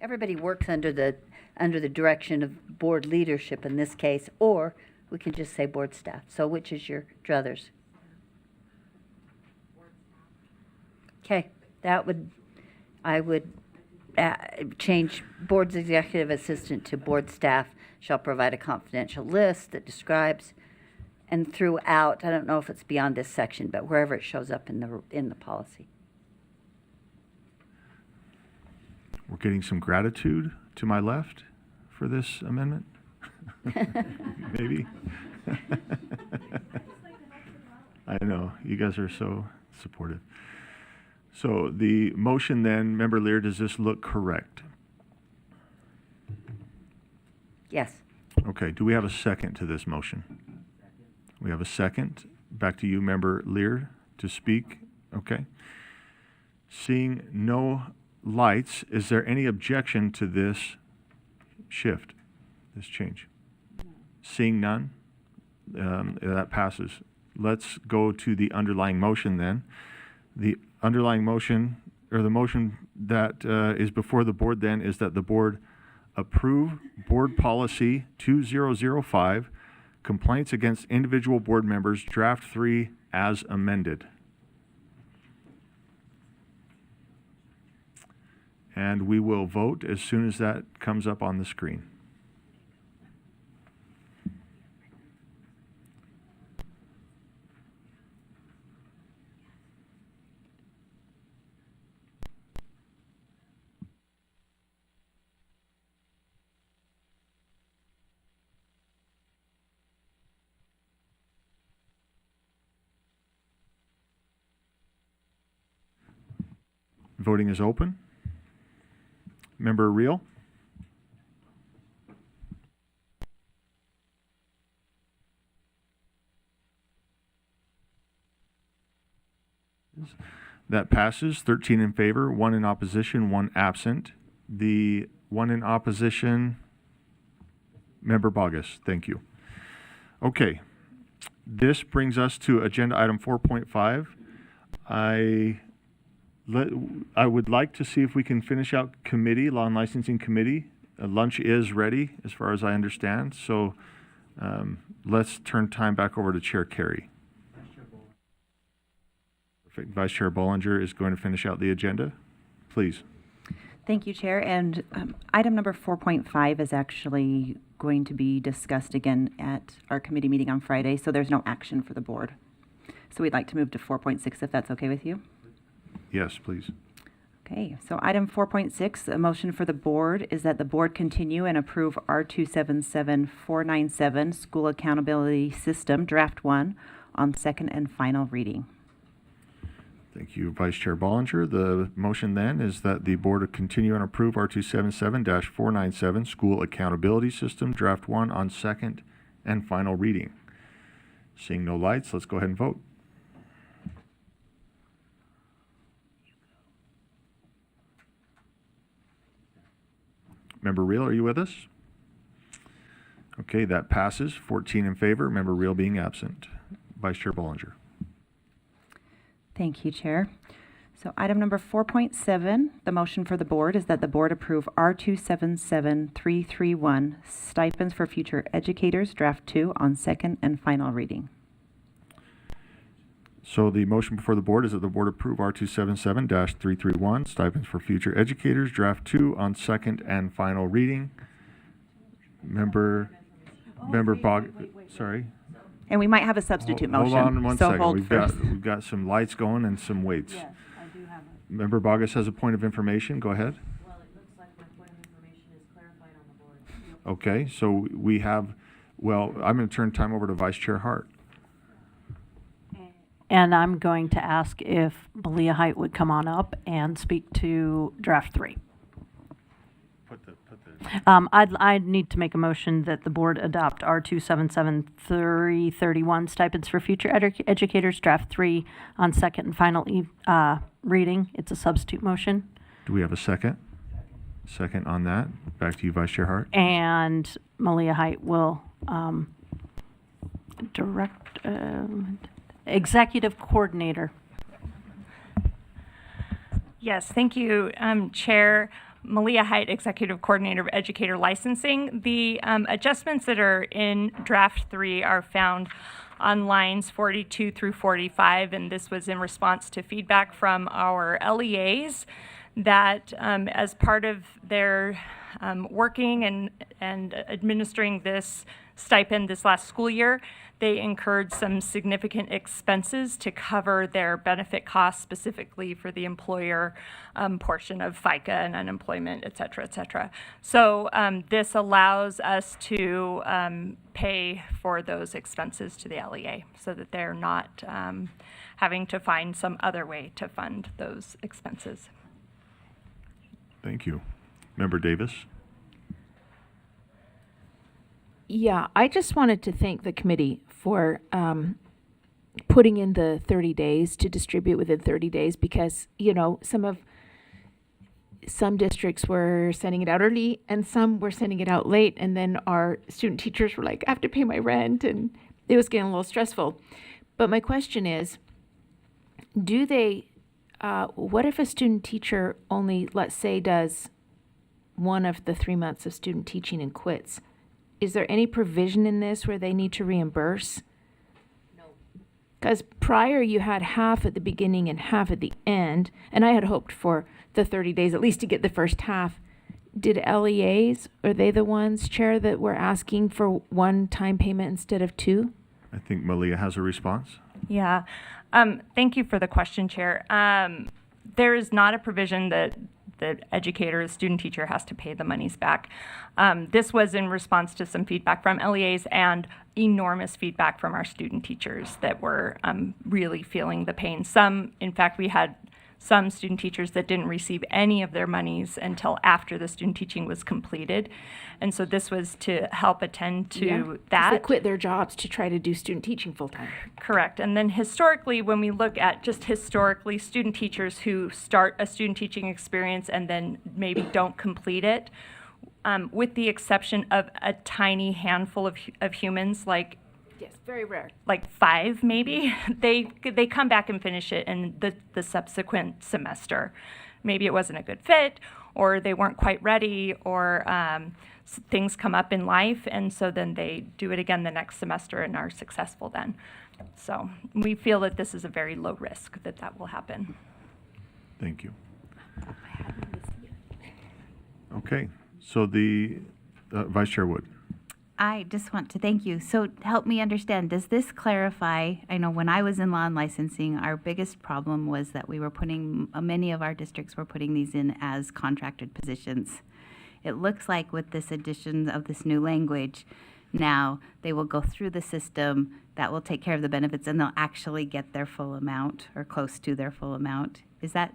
Everybody works under the direction of board leadership in this case, or we can just say board staff. So which is your druthers? Okay, I would change board's executive assistant to board staff shall provide a confidential list that describes, and throughout, I don't know if it's beyond this section, but wherever it shows up in the policy. We're getting some gratitude to my left for this amendment. Maybe. I know, you guys are so supportive. So the motion then, Member Lear, does this look correct? Yes. Okay, do we have a second to this motion? We have a second. Back to you, Member Lear, to speak. Okay. Seeing no lights, is there any objection to this shift? this change? Seeing none, that passes. Let's go to the underlying motion then. The underlying motion, or the motion that is before the board then, is that the board approve Board Policy 2005, Complaints Against Individual Board Members, Draft 3 as amended. And we will vote as soon as that comes up on the screen. Voting is open. Member Reel? That passes. 13 in favor, 1 in opposition, 1 absent. The 1 in opposition, Member Bogus. Thank you. Okay. This brings us to agenda item 4.5. I would like to see if we can finish out committee, Law and Licensing Committee. Lunch is ready, as far as I understand. So let's turn time back over to Chair Carey. Perfect. Vice Chair Bollinger is going to finish out the agenda. Please. Thank you, Chair. And item number 4.5 is actually going to be discussed again at our committee meeting on Friday, so there's no action for the board. So we'd like to move to 4.6 if that's okay with you. Yes, please. Okay, so item 4.6, a motion for the board is that the board continue and approve R277497 School Accountability System Draft 1 on second and final reading. Thank you, Vice Chair Bollinger. The motion then is that the board continue and approve R277-497 School Accountability System Draft 1 on second and final reading. Seeing no lights, let's go ahead and vote. Member Reel, are you with us? Okay, that passes. 14 in favor, Member Reel being absent. Vice Chair Bollinger. Thank you, Chair. So item number 4.7, the motion for the board is that the board approve R277331 Stipends for Future Educators Draft 2 on second and final reading. So the motion before the board is that the board approve R277-331 Stipends for Future Educators Draft 2 on second and final reading. Member sorry. And we might have a substitute motion. Hold on one so second. Hold We've got some lights going and some waits. Yes, I do have it. Member Bogus has a point of information. Go ahead. Well, it looks like my point of information is clarified on the board. Okay, so we have, well, I'm going to turn time over to Vice Chair Hart. And I'm going to ask if Malia Height would come on up and speak to draft 3. I'd need to make a motion that the board adopt R277331 Stipends for Future Educators Draft 3 on second and final reading. It's a substitute motion. Do we have a second? Second on that. Back to you, Vice Chair Hart. And Malia Height will direct executive coordinator. Yes, thank you, Chair. Malia Height, Executive Coordinator of Educator Licensing. The adjustments that are in Draft 3 are found on lines 42 through 45, and this was in response to feedback from our LEAs that as part of their working and administering this stipend this last school year, they incurred some significant expenses to cover their benefit costs, specifically for the employer portion of FICA and unemployment, et cetera, et cetera. So this allows us to pay for those expenses to the LEA so that they're not having to find some other way to fund those expenses. Thank you. Member Davis. Yeah, I just wanted to thank the committee for putting in the 30 days to distribute within 30 days because, you know, some of some districts were sending it out early and some were sending it out late. And then our student teachers were like, I have to pay my rent. And it was getting a little stressful. But my question is, do they, what if a student teacher only, let's say, does one of the 3 months of student teaching and quits? Is there any provision in this where they need to reimburse? No. Because prior you had half at the beginning and half at the end, and I had hoped for the 30 days at least to get the first half. Did LEAs, are they the ones, Chair, that were asking for one time payment instead of two? I think Malia has a response. Yeah. Thank you for the question, Chair. There is not a provision that the educator, the student teacher, has to pay the monies back. This was in response to some feedback from LEAs and enormous feedback from our student teachers that were really feeling the pain. Some, in fact, we had some student teachers that didn't receive any of their monies until after the student teaching was completed. And so this was to help attend to that. They quit their jobs to try to do student teaching full time. Correct. And then historically, when we look at just historically student teachers who start a student teaching experience and then maybe don't complete it, with the exception of a tiny handful of humans, like yes, very rare, like 5 maybe, they come back and finish it in the subsequent semester. Maybe it wasn't a good fit, or they weren't quite ready, or things come up in life, and so then they do it again the next semester and are successful then. So we feel that this is a very low risk that will happen. Thank you. Okay, so the Vice Chair Wood. I just want to thank you. So help me understand, does this clarify, I know when I was in law and licensing, our biggest problem was that we were putting, many of our districts were putting these in as contracted positions. It looks like with this addition of this new language, now they will go through the system, that will take care of the benefits, and they'll actually get their full amount or close to their full amount. Is that,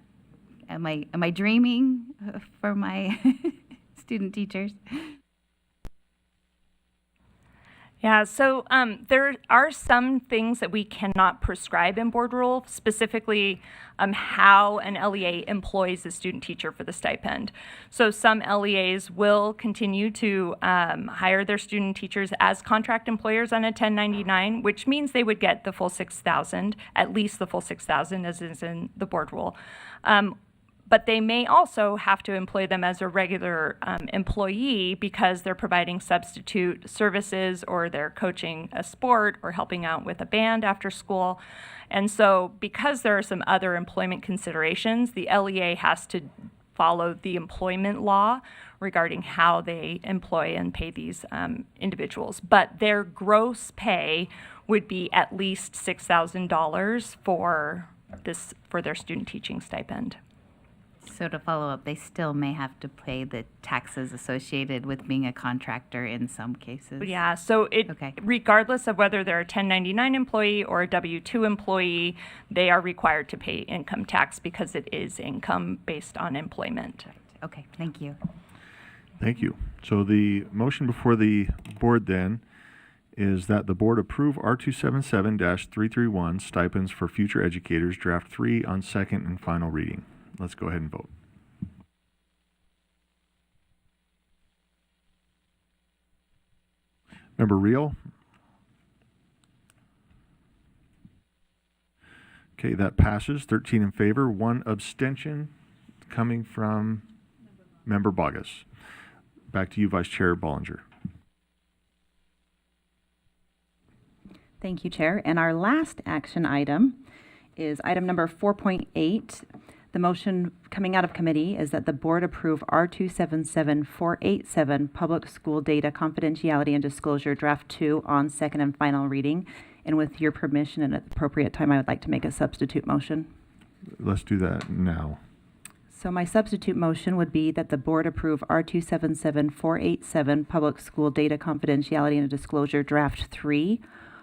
am I dreaming for my student teachers? Yeah, so there are some things that we cannot prescribe in board rule, specifically how an LEA employs a student teacher for the stipend. So some LEAs will continue to hire their student teachers as contract employers on a 1099, which means they would get the full $6,000, at least the full $6,000 as is in the board rule. But they may also have to employ them as a regular employee because they're providing substitute services, or they're coaching a sport or helping out with a band after school. And so because there are some other employment considerations, the LEA has to follow the employment law regarding how they employ and pay these individuals. But their gross pay would be at least $6,000 for their student teaching stipend. So to follow up, they still may have to pay the taxes associated with being a contractor in some cases. Yeah, so regardless of whether they're a 1099 employee or a W-2 employee, they are required to pay income tax because it is income based on employment. Okay, thank you. Thank you. So the motion before the board then is that the board approve R277-331 stipends for future educators, draft 3 on second and final reading. Let's go ahead and vote. Member Reel? Okay, that passes. 13 in favor, 1 abstention coming from Member Bogus. Back to you, Vice Chair Bollinger. Thank you, Chair. And our last action item is item number 4.8. The motion coming out of committee is that the board approve R277487 Public School Data Confidentiality and Disclosure Draft 2 on second and final reading. And with your permission and at the appropriate time, I would like to make a substitute motion. Let's do that now. So my substitute motion would be that the board approve R277487 Public School Data Confidentiality and Disclosure Draft 3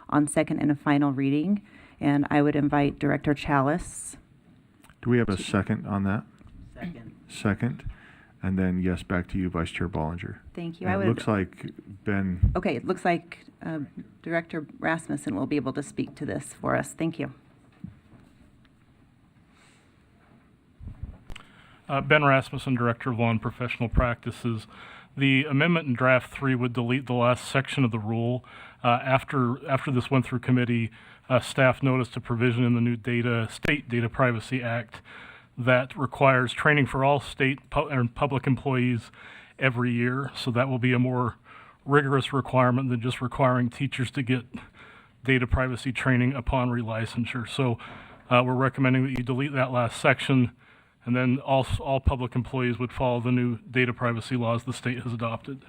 on second and a final reading. And I would invite Director Chalice. Do we have a second on that? Second. Second. And then, yes, back to you, Vice Chair Bollinger. Thank you. And it looks like Ben. Okay, it looks like Director Rasmussen will be able to speak to this for us. Thank you. Ben Rasmussen, Director of Law and Professional Practices. The amendment in draft 3 would delete the last section of the rule. After this went through committee, staff noticed a provision in the new State Data Privacy Act that requires training for all state and public employees every year. So that will be a more rigorous requirement than just requiring teachers to get data privacy training upon relicensure. So we're recommending that you delete that last section, and then all public employees would follow the new data privacy laws the state has adopted.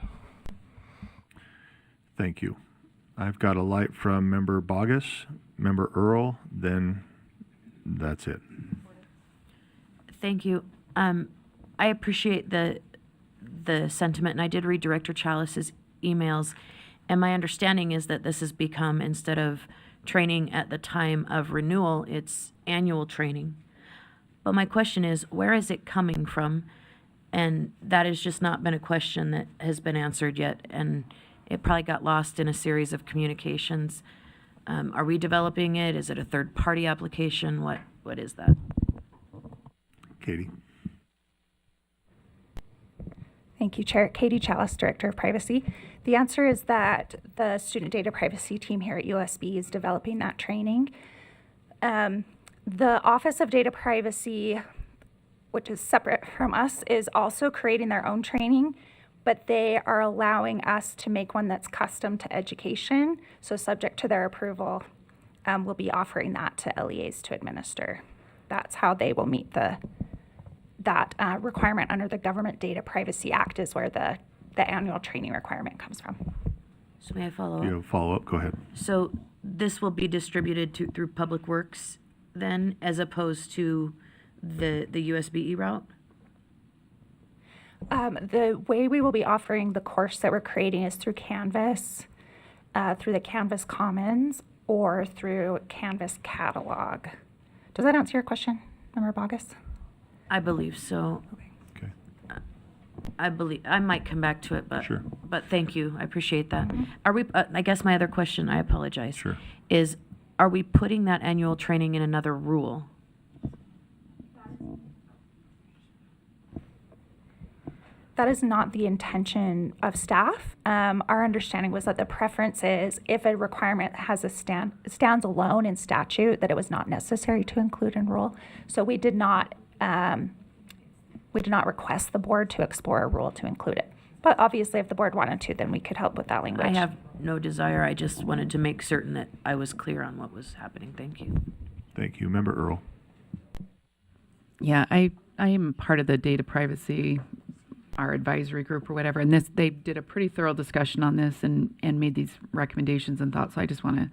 Thank you. I've got a light from Member Bogus, Member Earl, then that's it. Thank you. I appreciate the sentiment, and I did read Director Chalice's emails, and my understanding is that this has become, instead of training at the time of renewal, it's annual training. But my question is, where is it coming from? And that has just not been a question that has been answered yet, and it probably got lost in a series of communications. Are we developing it? Is it a third-party application? What is that? Katie. Thank you, Chair. Katie Chalice, Director of Privacy. The answer is that the Student Data Privacy team here at USBE is developing that training. The Office of Data Privacy, which is separate from us, is also creating their own training, but they are allowing us to make one that's custom to education. So subject to their approval, we'll be offering that to LEAs to administer. That's how they will meet that requirement under the Government Data Privacy Act, is where the annual training requirement comes from. So may I follow up? You have a follow-up? Go ahead. So this will be distributed through Public Works then, as opposed to the USBE route? The way we will be offering the course that we're creating is through Canvas, through the Canvas Commons, or through Canvas Catalog. Does that answer your question, Member Bogus? I believe so. Okay. I might come back to it, but Sure. But thank you. I appreciate that. Are we? I guess my other question, I apologize. Sure. Is, are we putting that annual training in another rule? That is not the intention of staff. Our understanding was that the preference is if a requirement has stands alone in statute, that it was not necessary to include in rule. So we did not request the board to explore a rule to include it. But obviously, if the board wanted to, then we could help with that language. I have no desire. I just wanted to make certain that I was clear on what was happening. Thank you. Thank you. Member Earl. Yeah, I am part of the data privacy, our advisory group or whatever, and they did a pretty thorough discussion on this and made these recommendations and thoughts. So I just want to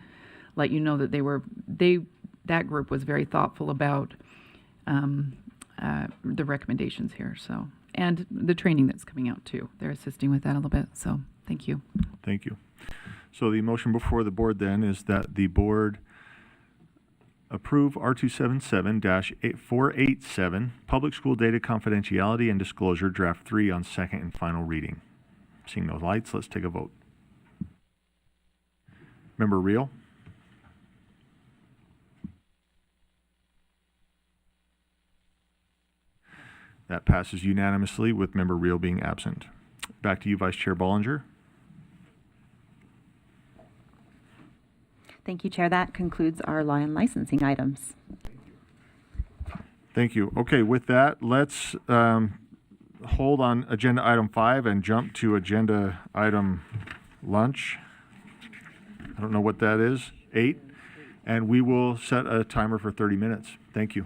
let you know that that group was very thoughtful about the recommendations here. So, and the training that's coming out too. They're assisting with that a little bit. So thank you. Thank you. So the motion before the board then is that the board approve R277-487, Public School Data Confidentiality and Disclosure, Draft 3 on second and final reading. Seeing no lights, let's take a vote. Member Reel? That passes unanimously with Member Reel being absent. Back to you, Vice Chair Bollinger. Thank you, Chair. That concludes our law and licensing items. Thank you. Okay, with that, let's hold on agenda item 5 and jump to agenda item lunch. I don't know what that is, 8. And we will set a timer for 30 minutes. Thank you.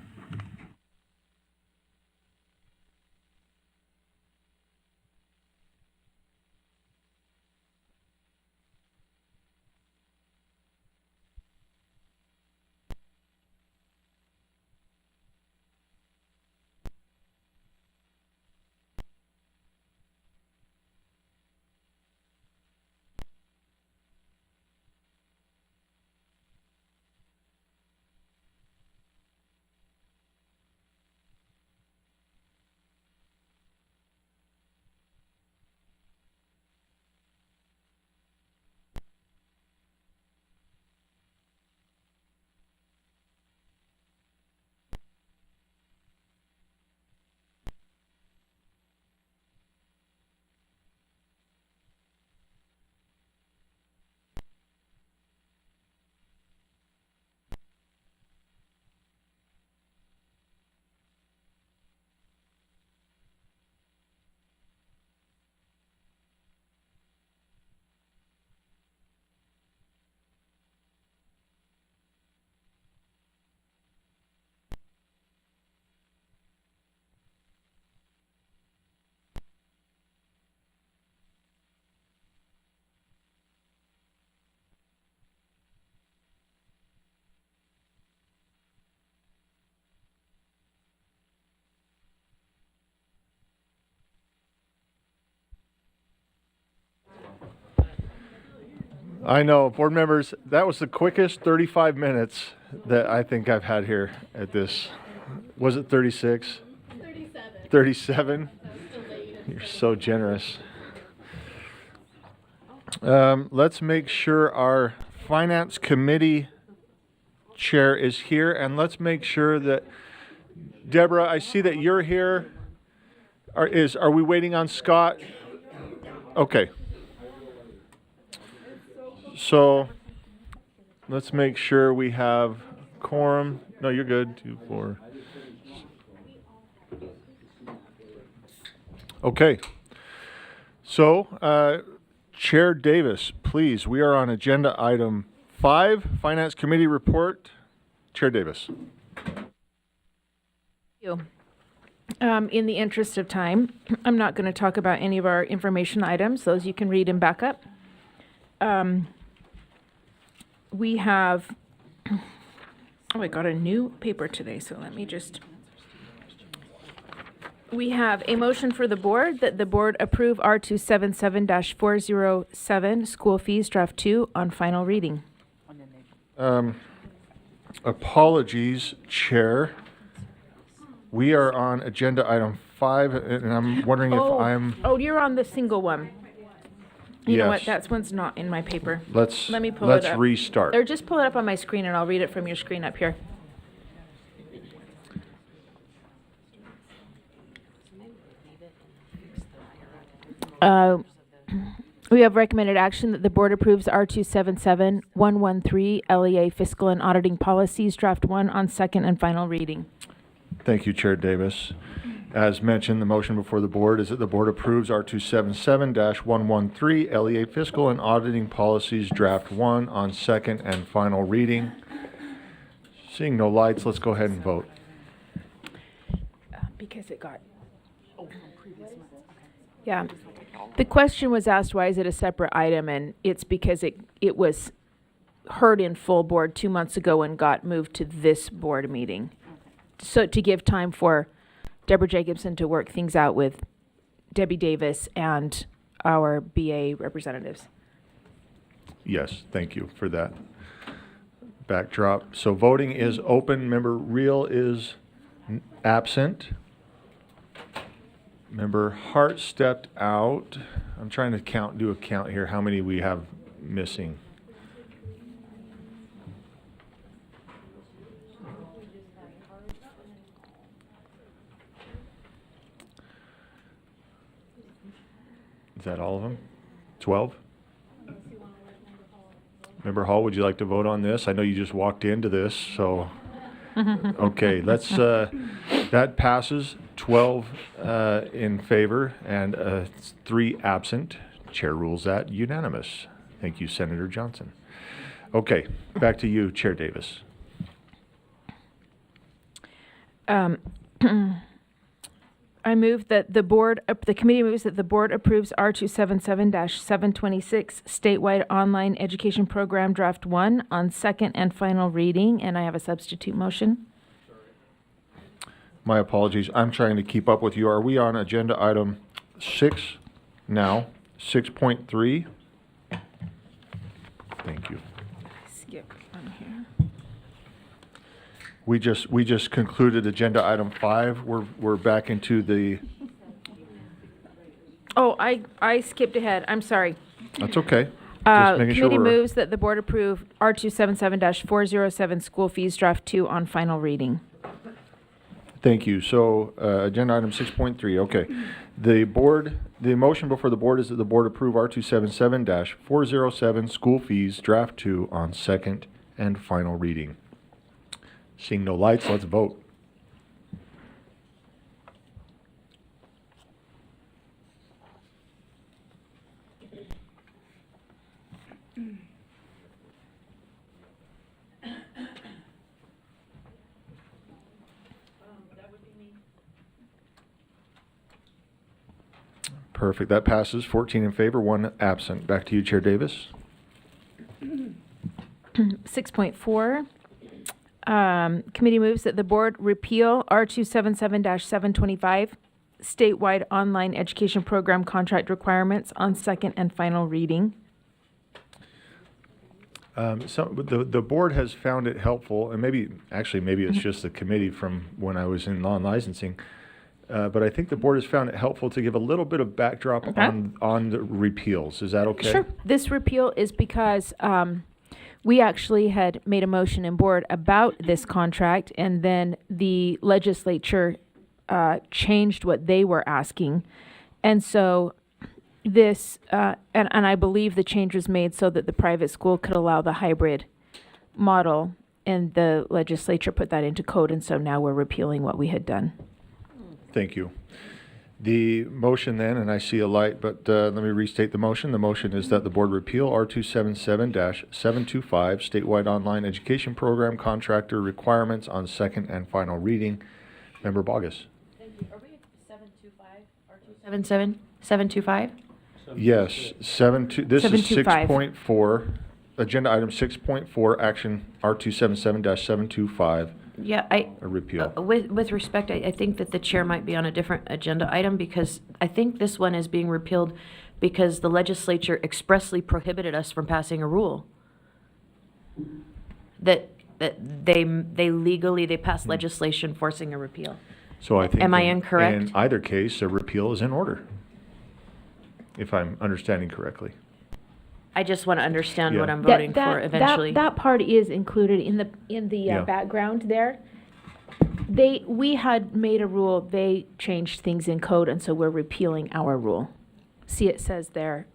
I know, board members, that was the quickest 35 minutes that I think I've had here at this. Was it 36? 37. 37? You're so generous. Let's make sure our finance committee chair is here, and let's make sure that, Deborah, I see that you're here. Are we waiting on Scott? Okay. So let's make sure we have quorum. No, you're good. 2, 4. Okay. So, Chair Davis, please, we are on agenda item 5, Finance Committee report. Chair Davis. You. In the interest of time, I'm not going to talk about any of our information items. Those you can read in backup. We have, I got a new paper today, so let me just. We have a motion for the board that the board approve R277-407 school fees draft 2 on final reading. Apologies, Chair. We are on agenda item 5, and I'm wondering if I'm. Oh, you're on the single one. You know what? Yes. That one's not in my paper. Let's Let me pull it up. restart. Or just pull it up on my screen and I'll read it from your screen up here. We have recommended action that the board approves R277-113 LEA fiscal and auditing policies draft 1 on second and final reading. Thank you, Chair Davis. As mentioned, the motion before the board is that the board approves R277-113 LEA fiscal and auditing policies draft 1 on second and final reading. Seeing no lights, let's go ahead and vote. Because it got. Yeah. The question was asked, why is it a separate item? And it's because it was heard in full board 2 months ago and got moved to this board meeting. So to give time for Deborah Jacobson to work things out with Debbie Davis and our BA representatives. Yes, thank you for that backdrop. So voting is open. Member Reel is absent. Member Hart stepped out. I'm trying to do a count here, how many we have missing. Is that all of them? 12? Member Hall, would you like to vote on this? I know you just walked into this, so. Okay, let's, that passes 12 in favor and 3 absent. Chair rules that unanimous. Thank you, Senator Johnson. Okay, back to you, Chair Davis. I move that the committee moves that the board approves R277-726 statewide online education program draft 1 on second and final reading, and I have a substitute motion. My apologies. I'm trying to keep up with you. Are we on agenda item 6 now? 6.3? Thank you. Skip on here. We just concluded agenda item 5. We're back into the. Oh, I skipped ahead. I'm sorry. That's okay. Just making sure Committee we're. moves that the board approve R277-407 school fees draft 2 on final reading. Thank you. So, agenda item 6.3, okay. The motion before the board is that the board approve R277-407 school fees draft 2 on second and final reading. Seeing no lights, let's vote. Perfect. That passes. 14 in favor, 1 absent. Back to you, Chair Davis. 6.4. Committee moves that the board repeal R277-725 statewide online education program contract requirements on second and final reading. The board has found it helpful, and maybe it's just the committee from when I was in law and licensing, but I think the board has found it helpful to give a little bit of backdrop on the repeals. Is that okay? Sure. This repeal is because we actually had made a motion in board about this contract, and then the legislature changed what they were asking. And so this, and I believe the change was made so that the private school could allow the hybrid model, and the legislature put that into code, and so now we're repealing what we had done. Thank you. The motion then, and I see a light, but let me restate the motion. The motion is that the board repeal R277-725 statewide online education program contractor requirements on second and final reading. Member Bogus. Thank you. Are we at 725, R277, 725? Yes, this is 725. 6.4, agenda item 6.4, action R277-725. Yeah, A repeal. with respect, I think that the chair might be on a different agenda item, because I think this one is being repealed because the legislature expressly prohibited us from passing a rule. That they legally passed legislation forcing a repeal. So I think. Am I in incorrect? In either case, a repeal is in order, if I'm understanding correctly. I just want to understand Yeah. what I'm voting for eventually. That part is included in the Yeah. background there. We had made a rule, they changed things in code, and so we're repealing our rule. See, it says there,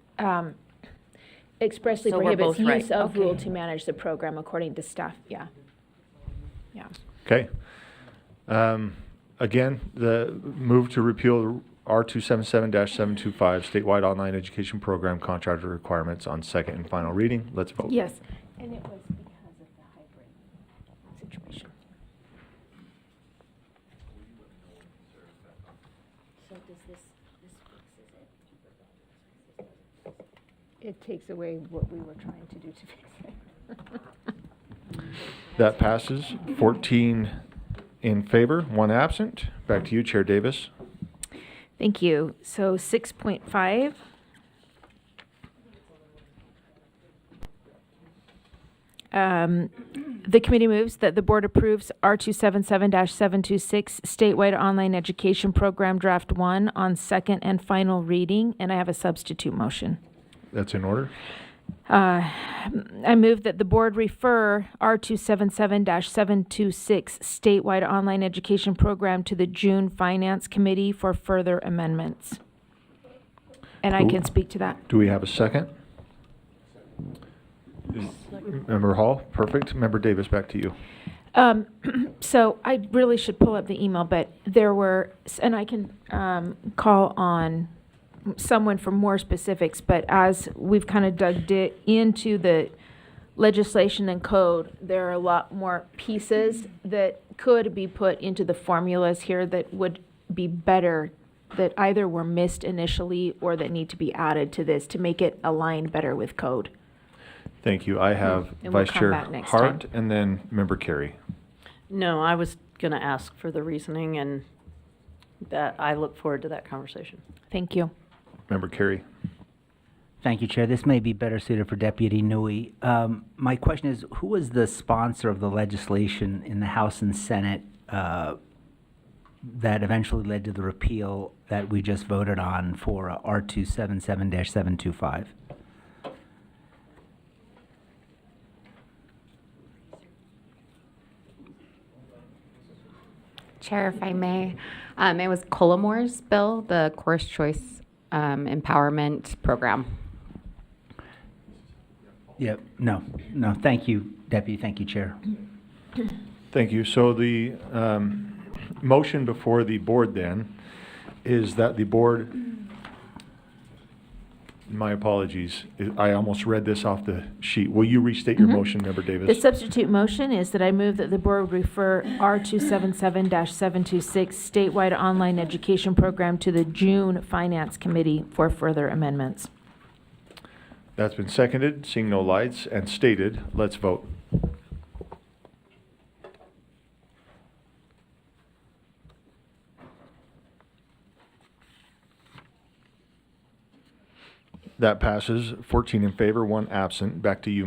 expressly So we're prohibits both right. use of rule Okay. to manage the program according to staff, yeah. Yeah. Okay. Again, the move to repeal R277-725 statewide online education program contractor requirements on second and final reading. Let's vote. Yes, and it was because of the hybrid situation. So does this fixes it? It takes away what we were trying to do to fix it. That passes. 14 in favor, 1 absent. Back to you, Chair Davis. Thank you. So 6.5. The committee moves that the board approves R277-726 statewide online education program draft 1 on second and final reading, and I have a substitute motion. That's in order. I move that the board refer R277-726 statewide online education program to the June Finance Committee for further amendments. And I can speak to that. Do we have a second? Member Hall, perfect. Member Davis, back to you. So I really should pull up the email, but there were, and I can call on someone for more specifics, but as we've kind of dug into the legislation and code, there are a lot more pieces that could be put into the formulas here that would be better, that either were missed initially or that need to be added to this to make it align better with code. Thank you. I have And we'll Vice come Chair back next Hart time. and then Member Carey. No, I was going to ask for the reasoning, and that I look forward to that conversation. Thank you. Member Carey. Thank you, Chair. This may be better suited for Deputy Newey. My question is, who was the sponsor of the legislation in the House and Senate that eventually led to the repeal that we just voted on for R277-725? Chair, if I may, it was Colomore's bill, the Course Choice Empowerment Program. Yep. No. Thank you, Deputy. Thank you, Chair. Thank you. So the motion before the board then is that the board, my apologies, I almost read this off the sheet. Will you restate your motion, Member The Davis? substitute motion is that I move that the board refer R277-726 statewide online education program to the June Finance Committee for further amendments. That's been seconded, seeing no lights, and stated. Let's vote. That passes 14 in favor, 1 absent. Back to you,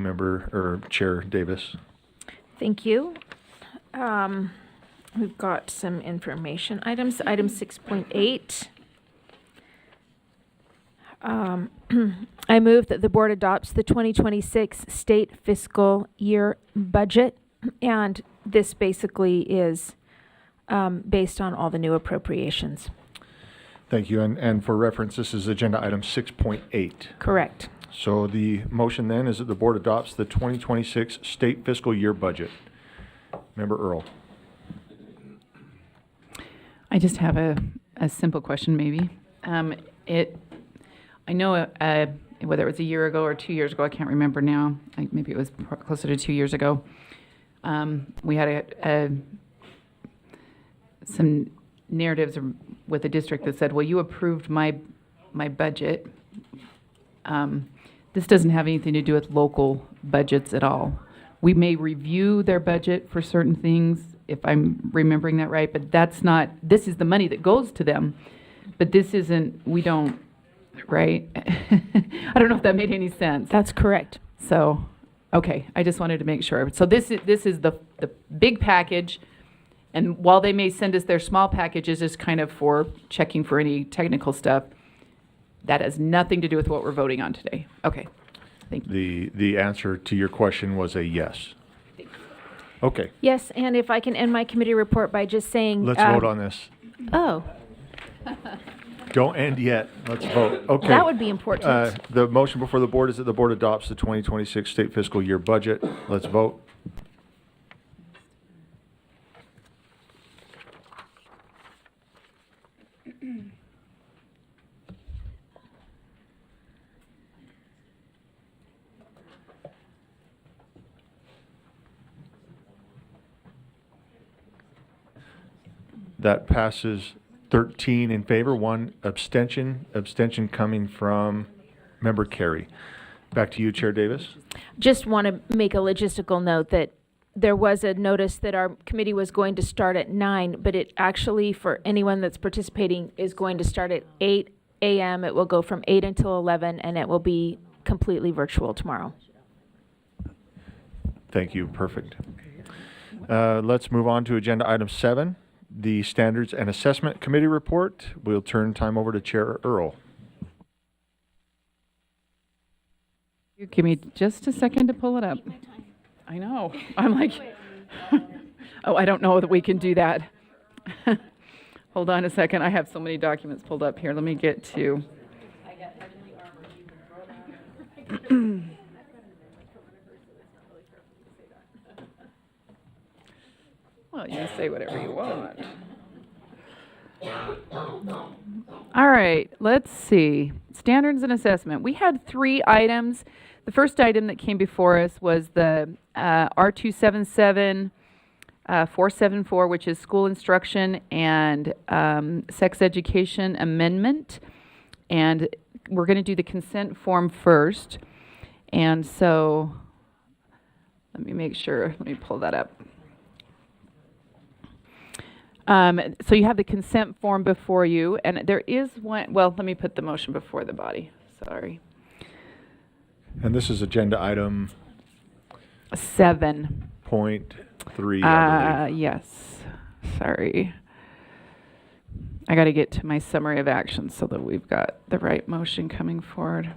Chair Davis. Thank you. We've got some information items. Item 6.8. I move that the board adopts the 2026 state fiscal year budget, and this basically is based on all the new appropriations. Thank you. And for reference, this is agenda item 6.8. Correct. So the motion then is that the board adopts the 2026 state fiscal year budget. Member Earl. I just have a simple question, maybe. I know whether it was a year ago or 2 years ago, I can't remember now. Maybe it was closer to 2 years ago. We had some narratives with the district that said, well, you approved my budget. This doesn't have anything to do with local budgets at all. We may review their budget for certain things, if I'm remembering that right, but that's not, this is the money that goes to them, but this isn't, we don't, right? I don't know if that made any sense. That's correct. So, okay, I just wanted to make sure. So this is the big package, and while they may send us their small packages as kind of for checking for any technical stuff, that has nothing to do with what we're voting on today. Okay, thank you. The answer to your question was a yes. Okay, Yes, and if I can end my committee report by just saying. let's vote on this. Oh, Don't end yet. Let's vote. Okay. that would be important. The motion before the board is that the board adopts the 2026 state fiscal year budget. Let's vote. That passes 13 in favor, 1 abstention coming from Member Carey. Back to you, Chair Davis. Just want to make a logistical note that there was a notice that our committee was going to start at 9, but it actually, for anyone that's participating, is going to start at 8 a.m. It will go from 8 until 11, and it will be completely virtual tomorrow. Thank you. Perfect. Let's move on to agenda item 7, the Standards and Assessment Committee report. We'll turn time over to Chair Earl. You give me just a second to pull it up. I know. I'm like, oh, I don't know that we can do that. Hold on a second. I have so many documents pulled up here. Let me get to. Well, you can say whatever you want. All right, let's see. Standards and assessment. We had 3 items. The first item that came before us was the R277 474, which is school instruction and sex education amendment. And we're going to do the consent form first. And so let me make sure. Let me pull that up. So you have the consent form before you, and there is one, well, let me put the motion before the body, sorry. And this is agenda item 7.3. I believe. Yes, sorry. I got to get to my summary of actions so that we've got the right motion coming forward.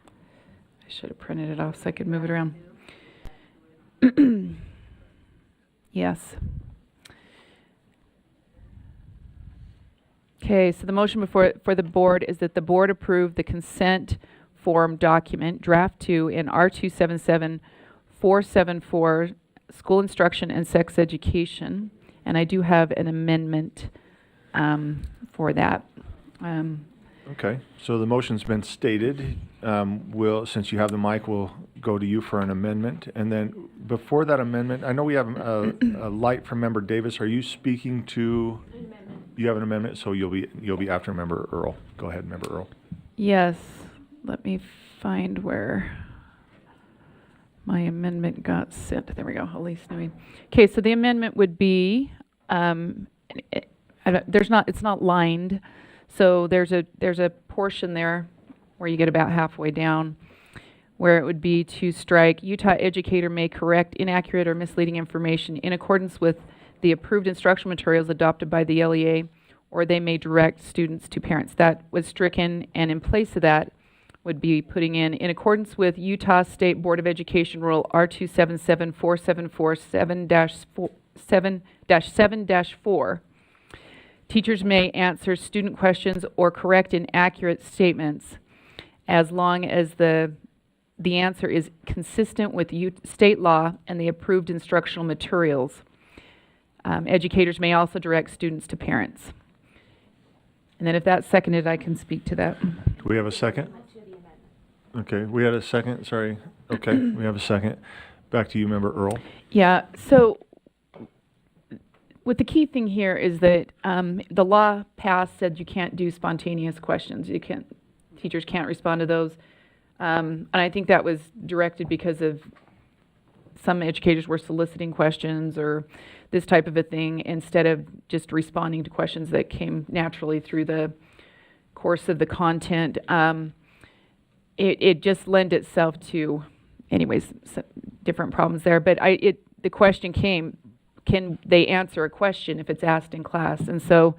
I should have printed it off so I could move it around. Yes. Okay, so the motion for the board is that the board approve the consent form document, draft 2 in R277 474, school instruction and sex education. And I do have an amendment for that. Okay, so the motion's been stated. Since you have the mic, we'll go to you for an amendment. And then before that amendment, I know we have a light from Member Davis. Are you speaking to? You have an amendment, so you'll be after Member Earl. Go ahead, Member Earl. Yes, let me find where my amendment got sent. There we go, Elise knew me. Okay, so the amendment would be, it's not lined, so there's a portion there where you get about halfway down, where it would be to strike, Utah educator may correct inaccurate or misleading information in accordance with the approved instructional materials adopted by the LEA, or they may direct students to parents. That was stricken, and in place of that would be putting in accordance with Utah State Board of Education Rule R277477-7-4, teachers may answer student questions or correct inaccurate statements as long as the answer is consistent with state law and the approved instructional materials. Educators may also direct students to parents. And then if that's seconded, I can speak to that. Do we have a second? Okay, we had a second, sorry. Okay, we have a second. Back to you, Member Earl. Yeah, so what the key thing here is that the law passed said you can't do spontaneous questions. Teachers can't respond to those. And I think that was directed because of some educators were soliciting questions or this type of a thing instead of just responding to questions that came naturally through the course of the content. It just lent itself to, anyways, some different problems there. But the question came, can they answer a question if it's asked in class? And so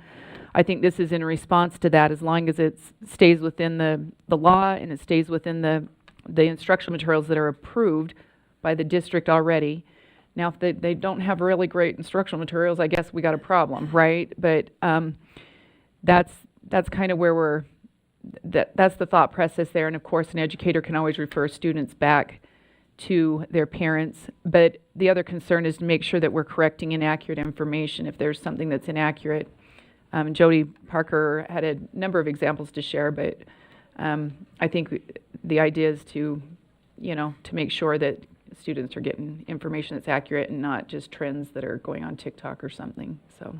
I think this is in response to that, as long as it stays within the law and it stays within the instructional materials that are approved by the district already. Now, if they don't have really great instructional materials, I guess we got a problem, right? But that's kind of where that's the thought process there. And of course, an educator can always refer students back to their parents. But the other concern is to make sure that we're correcting inaccurate information if there's something that's inaccurate. Jody Parker had a number of examples to share, but I think the idea is to make sure that students are getting information that's accurate and not just trends that are going on TikTok or something. So,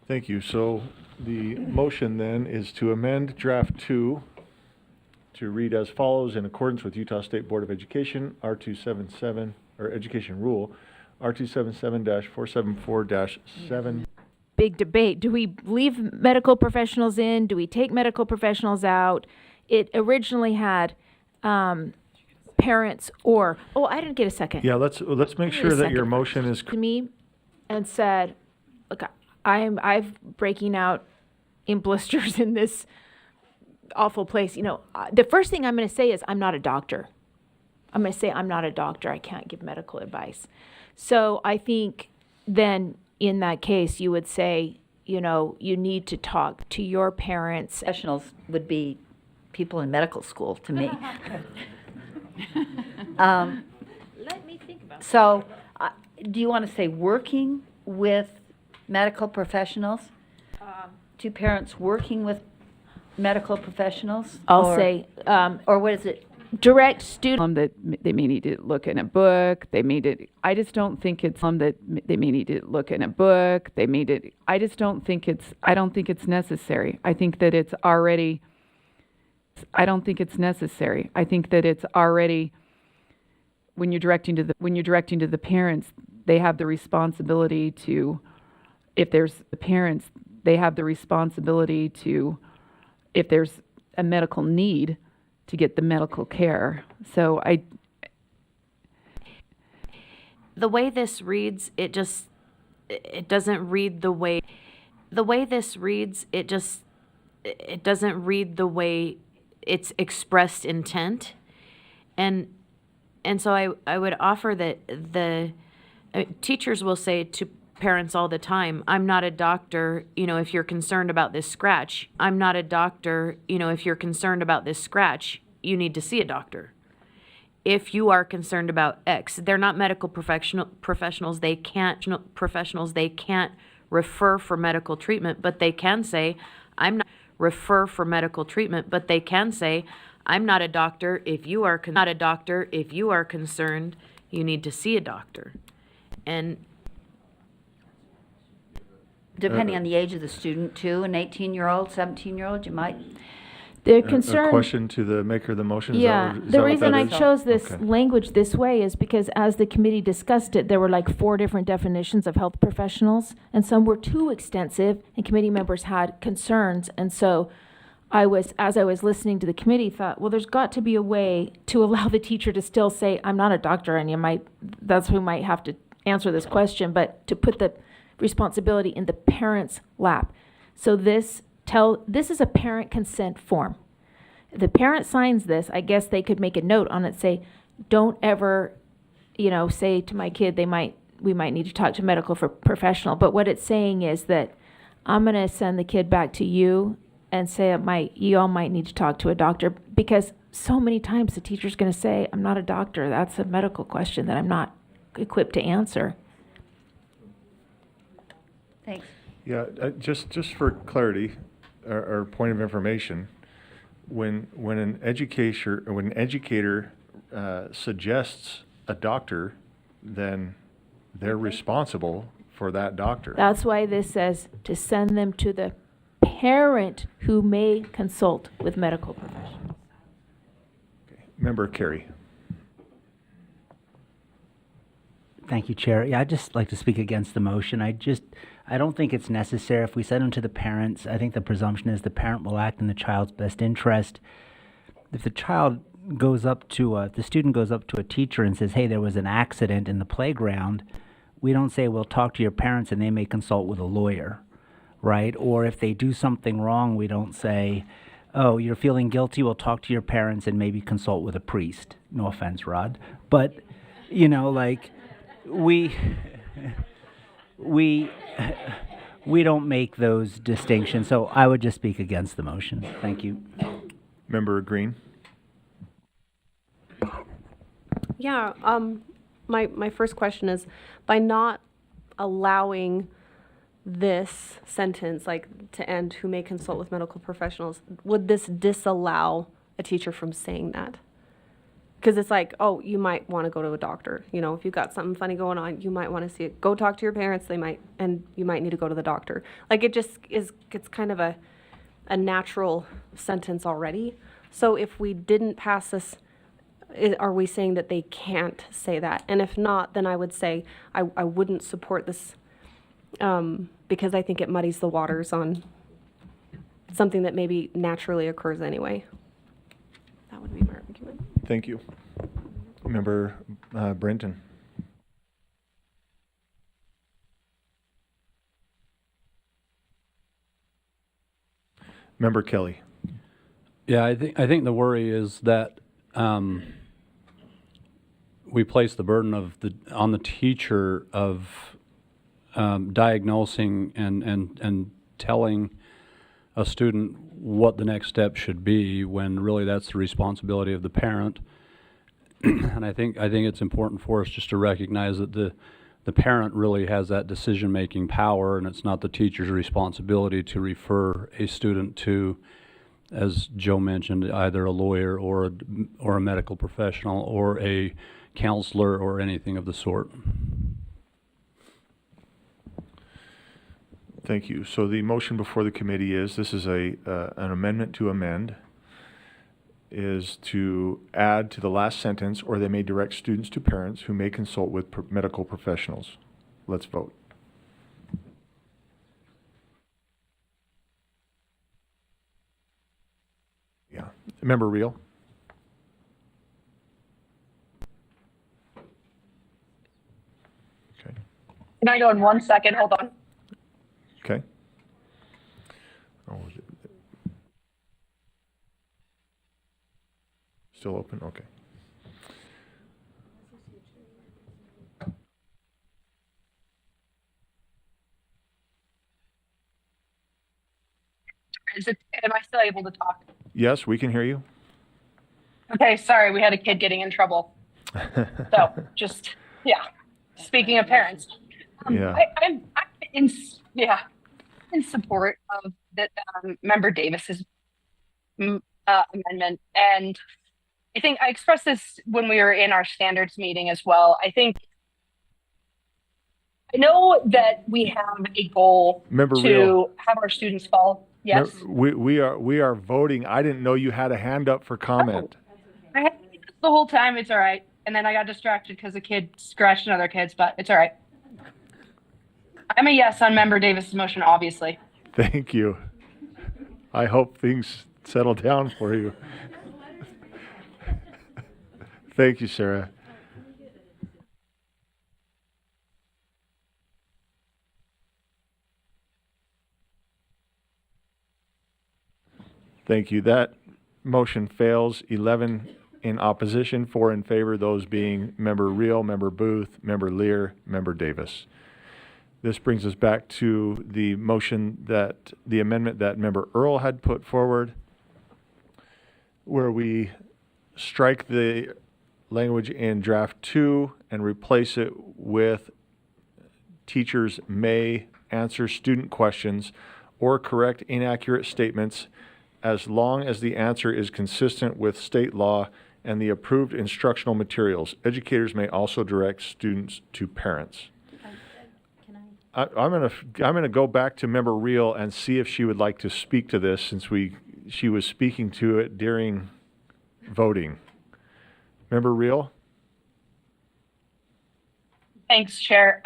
thank you. So the motion then is to amend draft 2 to read as follows: in accordance with Utah State Board of Education R277 or Education Rule R277-474-7. Big debate. Do we leave medical professionals in? Do we take medical professionals out? It originally had parents or, I didn't get a second. Yeah, let's make sure that your motion is To me and said, look, I'm breaking out in blisters in this awful place. The first thing I'm going to say is I'm not a doctor. I'm going to say I'm not a doctor. I can't give medical advice. So I think then in that case, you would say, you need to talk to your parents. Professionals would be people in medical school to me. Let me think about So, do you want to say working with medical professionals? Two parents working with medical professionals? I'll say, or what is it? Direct student. That they may need to look in a book. I just don't think it's that they may need to look in a book. I don't think it's necessary. I think that it's already. I don't think it's necessary. I think that it's already. When you're directing to the parents, they have the responsibility to. If there's the parents, they have the responsibility to. If there's a medical need, to get the medical care. So the way this reads, it doesn't read the way this reads, it doesn't read the way it's expressed intent. And so I would offer that the teachers will say to parents all the time, I'm not a doctor, if you're concerned about this scratch. I'm not a doctor, if you're concerned about this scratch, you need to see a doctor. If you are concerned about X, they're not medical professionals. They can't refer for medical treatment, but they can say, I'm not refer for medical treatment, but they can say, I'm not a doctor. If you are not a doctor, if you are concerned, you need to see a doctor. And depending on the age of the student, too, an 18-year-old, 17-year-old, you might. The a concern. question to the maker of the motion. Is Yeah, that what, is the that reason what I that is? chose this Okay. language this way is because as the committee discussed it, there were like 4 different definitions of health professionals, and some were too extensive, and committee members had concerns. And so as I was listening to the committee, thought, well, there's got to be a way to allow the teacher to still say, I'm not a doctor, and that's who might have to answer this question, but to put the responsibility in the parent's lap. So this is a parent consent form. The parent signs this. I guess they could make a note on it, say, don't ever, say to my kid, we might need to talk to a medical professional. But what it's saying is that I'm going to send the kid back to you and say you all might need to talk to a doctor, because so many times the teacher's going to say, I'm not a doctor. That's a medical question that I'm not equipped to answer. Thanks. Yeah, just for clarity or point of information, when an educator suggests a doctor, then they're responsible for that doctor. That's why this says to send them to the parent who may consult with medical professionals. Okay. Member Carey. Thank you, Chair. Yeah, I'd just like to speak against the motion. I don't think it's necessary. If we send them to the parents, I think the presumption is the parent will act in the child's best interest. If the student goes up to a teacher and says, hey, there was an accident in the playground, we don't say, well, talk to your parents and they may consult with a lawyer, right? Or if they do something wrong, we don't say, oh, you're feeling guilty, well, talk to your parents and maybe consult with a priest. No offense, Rod. But, we don't make those distinctions, so I would just speak against the motion. Thank you. Member Green. Yeah, my first question is, by not allowing this sentence, to end, who may consult with medical professionals, would this disallow a teacher from saying that? Because it's oh, you might want to go to a doctor. If you've got something funny going on, you might want to see it. Go talk to your parents. And you might need to go to the doctor. It just it's kind of a natural sentence already. So if we didn't pass this, are we saying that they can't say that? And if not, then I would say I wouldn't support this because I think it muddies the waters on something that maybe naturally occurs anyway. That would be my argument. Thank you. Member Brenton. Member Kelly. Yeah, I think the worry is that we place the burden on the teacher of diagnosing and telling a student what the next step should be, when really that's the responsibility of the parent. And I think it's important for us just to recognize that the parent really has that decision-making power, and it's not the teacher's responsibility to refer a student to, as Joe mentioned, either a lawyer or a medical professional or a counselor or anything of the sort. Thank you. So the motion before the committee is, this is an amendment to amend, is to add to the last sentence, or they may direct students to parents who may consult with medical professionals. Let's vote. Yeah. Member Reel? Okay. Can I go in 1 second? Hold on. Okay. Oh, is it still open? Okay. Am I still able to talk? Yes, we can hear you. Okay, sorry, we had a kid getting in trouble. So just, speaking of parents. Yeah. I'm in support of that Member Davis's amendment. And I think I expressed this when we were in our standards meeting as well. I know that we have a goal Member to Reel. have our students follow. Yes. We are voting. I didn't know you had a hand up for comment. I had this the whole time. It's all right. And then I got distracted because a kid scratched another kid's butt. It's all right. I'm a yes on Member Davis's motion, obviously. Thank you. I hope things settle down for you. Thank you, Sarah. Thank you. That motion fails. 11 in opposition, 4 in favor, those being Member Reel, Member Booth, Member Lear, Member Davis. This brings us back to the motion that, the amendment that Member Earl had put forward, where we strike the language in draft 2 and replace it with teachers may answer student questions or correct inaccurate statements as long as the answer is consistent with state law and the approved instructional materials. Educators may also direct students to parents. I'm gonna go back to Member Reel and see if she would like to speak to this, since she was speaking to it during voting. Member Reel? Thanks, Chair.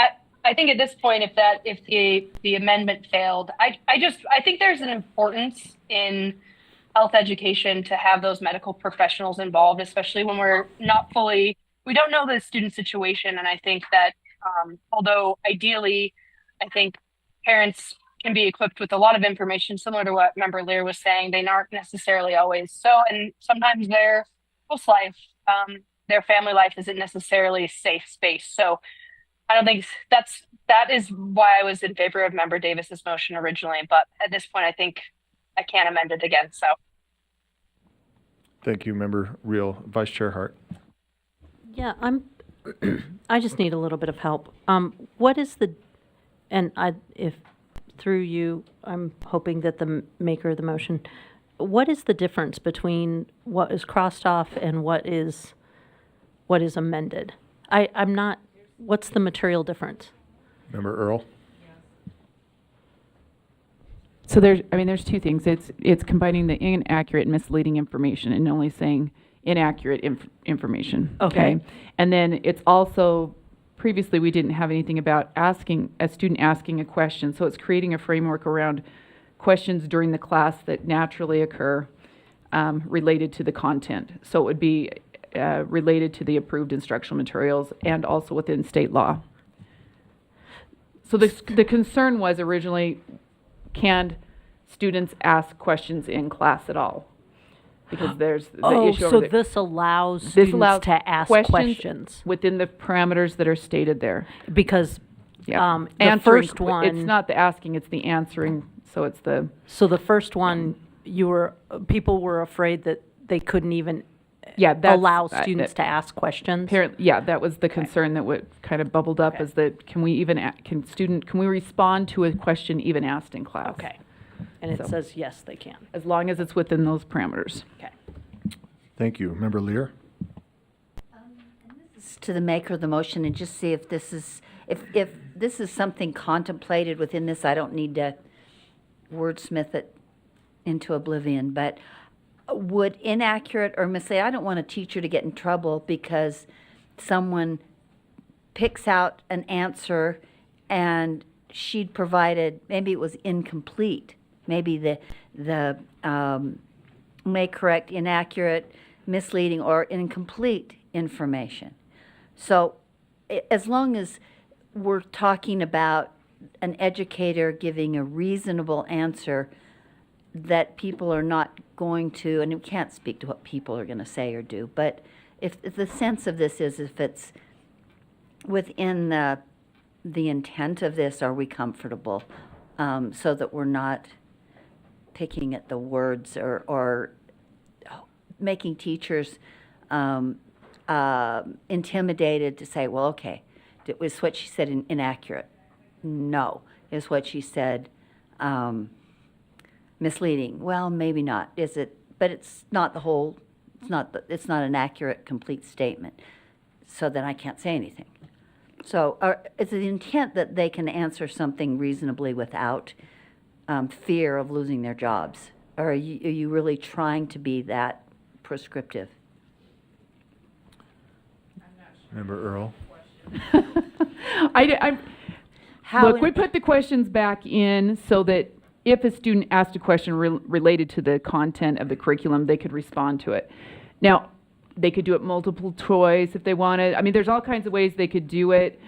I think at this point, if the amendment failed, I think there's an importance in health education to have those medical professionals involved, especially when we don't know the student situation. And I think that although ideally, I think parents can be equipped with a lot of information, similar to what Member Lear was saying, they aren't necessarily always so, and sometimes their post life, their family life isn't necessarily a safe space. So I don't think that is why I was in favor of Member Davis's motion originally, but at this point, I think I can't amend it again, so. Thank you, Member Reel. Vice Chair Hart. Yeah, I just need a little bit of help. What is if through you, I'm hoping that the maker of the motion, what is the difference between what is crossed off and what is amended? I'm not, what's the material difference? Member Earl? So there's two things. It's combining the inaccurate and misleading information and only saying inaccurate information. Okay. And then it's also, previously we didn't have anything about a student asking a question. So it's creating a framework around questions during the class that naturally occur related to the content. So it would be related to the approved instructional materials and also within state law. So the concern was originally, can students ask questions in class at all? Because there's the issue over there. This allows students to ask questions within the parameters that are stated there. Because the Answering, first one, it's not the asking, it's the answering. So it's the the first one, people were afraid that they couldn't even allow students to ask questions. That was the concern that would kind of bubbled up, is that can we respond to a question even asked in class? Okay. And it says yes, they can, as long as it's within those parameters. Okay. Thank you. Member Lear? To the maker of the motion, and just see if this is something contemplated within this. I don't need to wordsmith it into oblivion, but would inaccurate or misleading, I don't want a teacher to get in trouble because someone picks out an answer and she'd provided, maybe it was incomplete. Maybe the may correct inaccurate, misleading, or incomplete information. So as long as we're talking about an educator giving a reasonable answer that people are not going to, and we can't speak to what people are going to say or do, but if the sense of this is if it's within the intent of this, are we comfortable so that we're not picking at the words or making teachers intimidated to say, well, okay, was what she said inaccurate? No. Is what she said misleading? Well, maybe not. Is it? But it's not the whole. It's not an accurate, complete statement. So then I can't say anything. So is the intent that they can answer something reasonably without fear of losing their jobs? Or are you really trying to be that prescriptive? Member Earl? Look, we put the questions back in so that if a student asked a question related to the content of the curriculum, they could respond to it. Now, they could do it multiple choice if they wanted. I mean, there's all kinds of ways they could do it.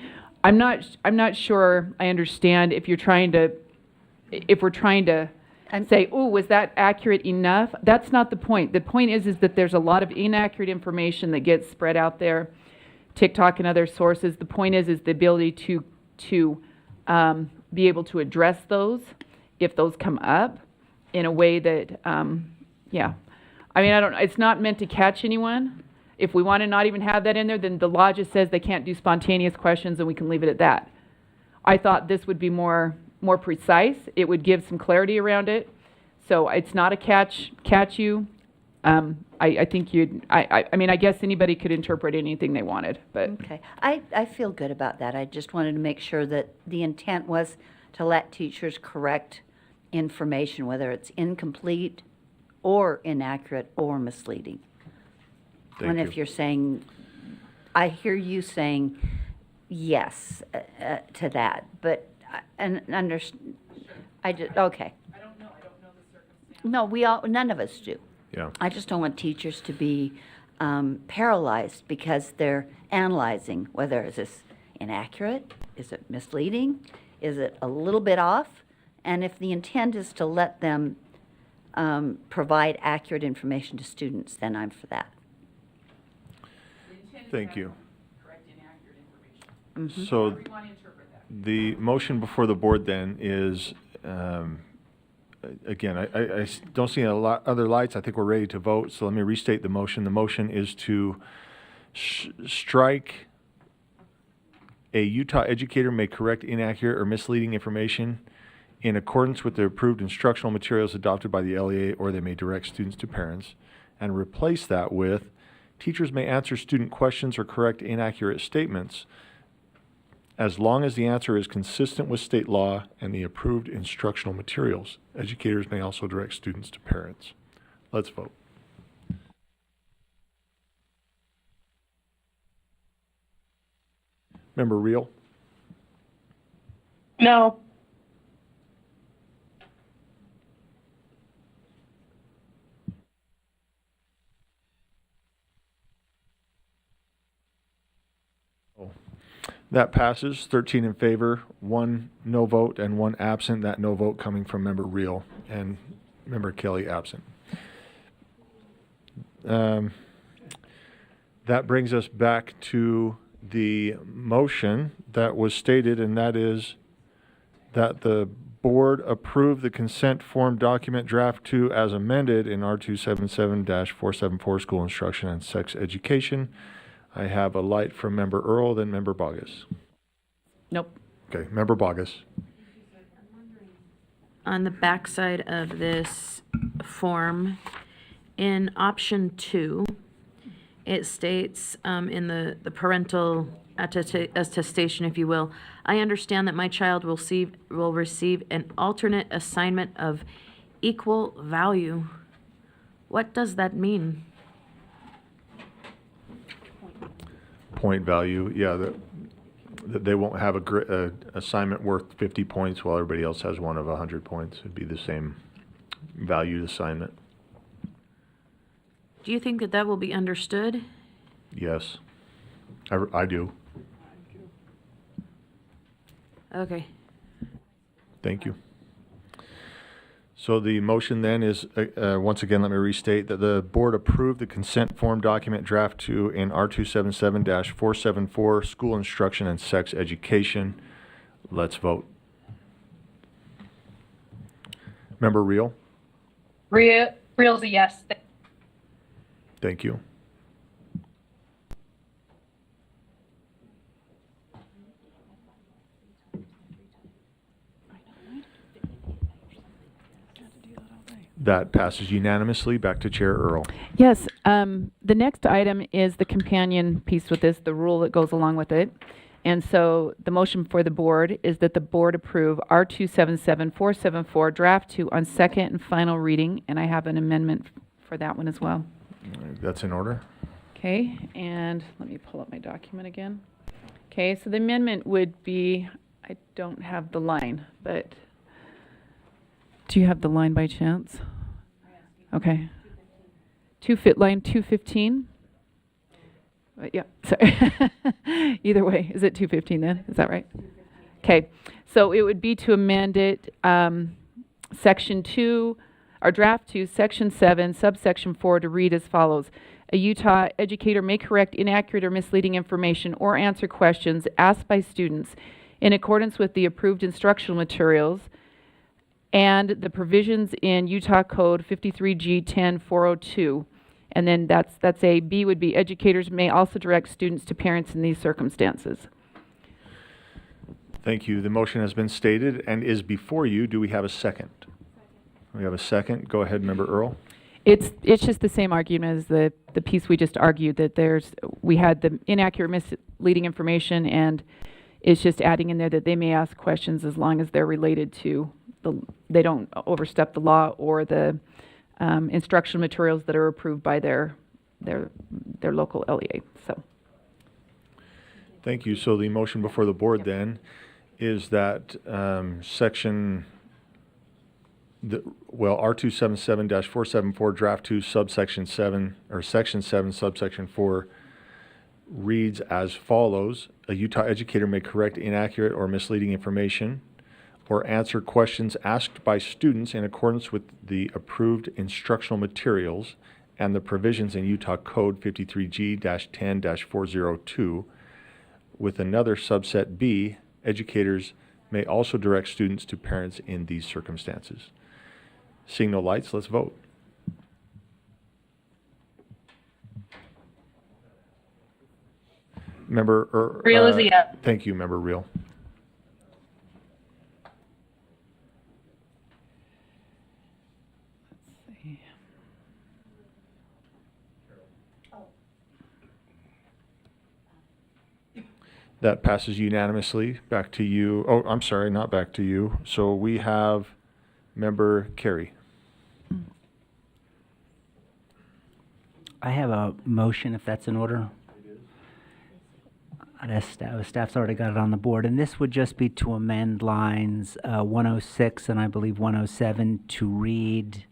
I'm not sure I understand if we're trying to say, oh, was that accurate enough? That's not the point. The point is that there's a lot of inaccurate information that gets spread out there, TikTok and other sources. The point is the ability to be able to address those if those come up in a way that, yeah. I mean, I don't. It's not meant to catch anyone. If we want to not even have that in there, then the law just says they can't do spontaneous questions, and we can leave it at that. I thought this would be more precise. It would give some clarity around it. So it's not a catch you. I think I mean, I guess anybody could interpret anything they wanted, but. Okay, I feel good about that. I just wanted to make sure that the intent was to let teachers correct information, whether it's incomplete or inaccurate or misleading. And if you're saying, I hear you saying yes to that, but I just, okay. I don't know the circumstance. No, none of us do. Yeah. I just don't want teachers to be paralyzed because they're analyzing whether is this inaccurate, is it misleading, is it a little bit off, and if the intent is to let them provide accurate information to students, then I'm for that. Thank you. Mm-hmm. So the motion before the board then is, again, I don't see a lot other lights. I think we're ready to vote. So let me restate the motion. The motion is to strike a Utah educator may correct inaccurate or misleading information in accordance with the approved instructional materials adopted by the LEA, or they may direct students to parents, and replace that with teachers may answer student questions or correct inaccurate statements as long as the answer is consistent with state law and the approved instructional materials. Educators may also direct students to parents. Let's vote. Member Reel? No. That passes, 13 in favor, 1 no vote, and 1 absent. That no vote coming from Member Reel and Member Kelly absent. That brings us back to the motion that was stated, and that is that the board approve the consent form document draft 2 as amended in R277-474 School Instruction and Sex Education. I have a light from Member Earl, then Member Bogus. Nope. Okay, Member Bogus. On the backside of this form, in option 2, it states in the parental attestation, if you will, I understand that my child will receive an alternate assignment of equal value. What does that mean? Point value, yeah, that they won't have a assignment worth 50 points while everybody else has one of 100 points. It'd be the same valued assignment. Do you think that that will be understood? Yes, I do. Okay. Thank you. So the motion then is, once again, let me restate that the board approved the consent form document draft 2 in R277-474 School Instruction and Sex Education. Let's vote. Member Reel? Reel's a yes. Thank you. That passes unanimously. Back to Chair Earl. Yes, the next item is the companion piece with this, the rule that goes along with it. And so the motion for the board is that the board approve R277-474 draft 2 on second and final reading, and I have an amendment for that one as well. That's in order. Okay, and let me pull up my document again. Okay, so the amendment would be, I don't have the line, but Do you have the line by chance? Okay. Line 215? Yeah, sorry. Either way, is it 215 then? Is that right? Okay, so it would be to amend it, section 2, or draft 2, section 7, subsection 4 to read as follows. A Utah educator may correct inaccurate or misleading information or answer questions asked by students in accordance with the approved instructional materials and the provisions in Utah Code 53G 10402. And then that's A. B would be educators may also direct students to parents in these circumstances. Thank you. The motion has been stated and is before you. Do we have a second? We have a second. Go ahead, Member Earl. It's just the same argument as the piece we just argued, that we had the inaccurate, misleading information, and it's just adding in there that they may ask questions as long as they're related to they don't overstep the law or the instructional materials that are approved by their local LEA. So. Thank you. So the motion before the board then is that R277-474 draft 2 subsection 7 or section 7 subsection 4 reads as follows. A Utah educator may correct inaccurate or misleading information or answer questions asked by students in accordance with the approved instructional materials and the provisions in Utah Code 53G-10-402. With another subset B, educators may also direct students to parents in these circumstances. Seeing no lights, let's vote. Member Reel is a yes. Thank you, Member Reel. That passes unanimously. Back to you. Oh, I'm sorry, not back to you. So we have Member Carey. I have a motion, if that's in order. Staff's already got it on the board, and this would just be to amend lines 106 and I believe 107 to read,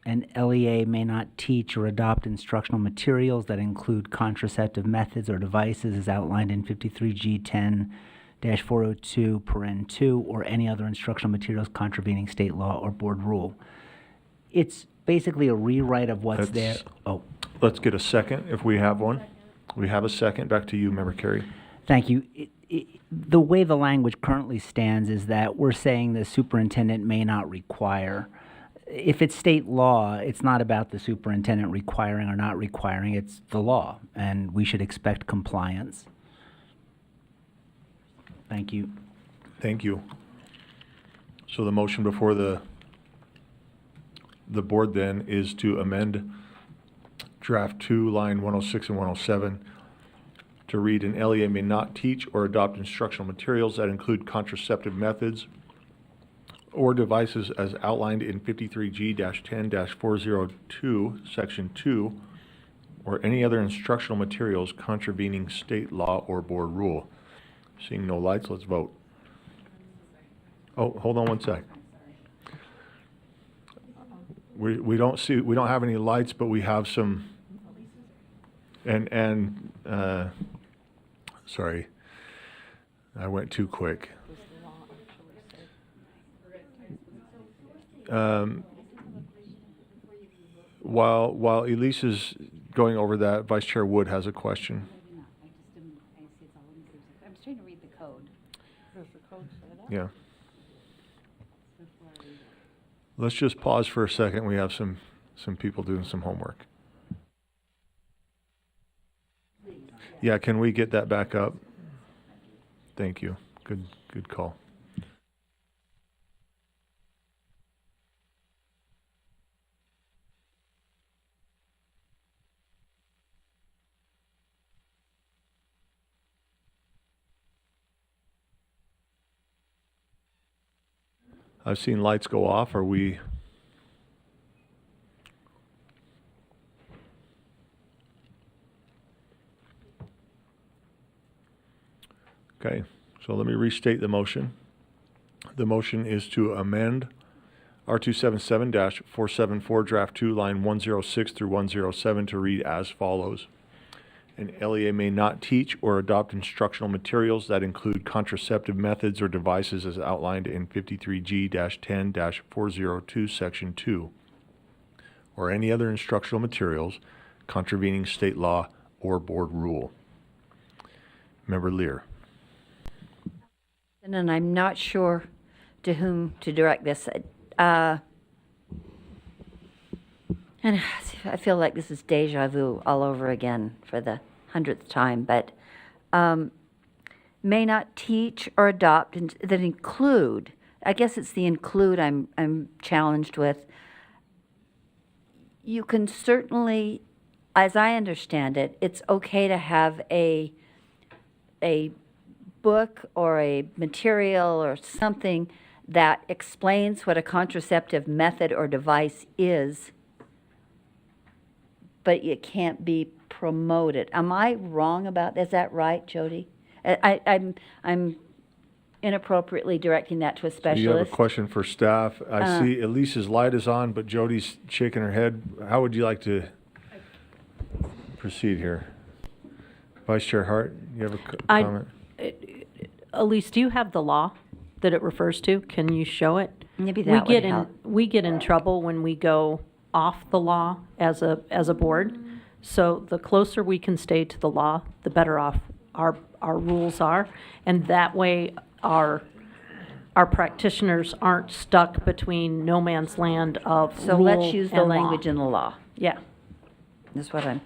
an LEA may not teach or adopt instructional materials that include contraceptive methods or devices as outlined in 53G 10-402 paren 2 or any other instructional materials contravening state law or board rule. It's basically a rewrite of what's there. Oh, let's get a second if we have one. We have a second. Back to you, Member Carey. Thank you. The way the language currently stands is that we're saying the superintendent may not require. If it's state law, it's not about the superintendent requiring or not requiring, it's the law, and we should expect compliance. Thank you. Thank you. So the motion before the board then is to amend draft 2, line 106 and 107 to read, an LEA may not teach or adopt instructional materials that include contraceptive methods or devices as outlined in 53G-10-402, section 2, or any other instructional materials contravening state law or board rule. Seeing no lights, let's vote. Oh, hold on one sec. We don't have any lights, but we have some, sorry, I went too quick. While Elise is going over that, Vice Chair Wood has a question. I'm just trying to read the code. Does the code say that? Yeah. Let's just pause for a second. We have some people doing some homework. Yeah, can we get that back up? Thank you. Good call. I've seen lights go off. Are we? Okay, so let me restate the motion. The motion is to amend R277-474 Draft 2, line 106 through 107 to read as follows. An LEA may not teach or adopt instructional materials that include contraceptive methods or devices as outlined in 53G-10-402, Section 2, or any other instructional materials contravening state law or board rule. Member Lear. And I'm not sure to whom to direct this. And I feel like this is deja vu all over again for the 100th time, but may not teach or adopt that include, I guess it's the include I'm challenged with. You can certainly, as I understand it, it's okay to have a book or a material or something that explains what a contraceptive method or device is, but it can't be promoted. Am I wrong about that? Is that right, Jody? I'm inappropriately directing that to a specialist. You have a question for staff. I see Elise's light is on, but Jody's shaking her head. How would you like to proceed here? Vice Chair Hart, you have a comment? Elise, do you have the law that it refers to? Can you show it? Maybe that would help. We get in trouble when we go off the law as a board. So the closer we can stay to the law, the better off our rules are. And that way our practitioners aren't stuck between no man's land of So rule let's use the and law. language in the law. Yeah. That's what I'm,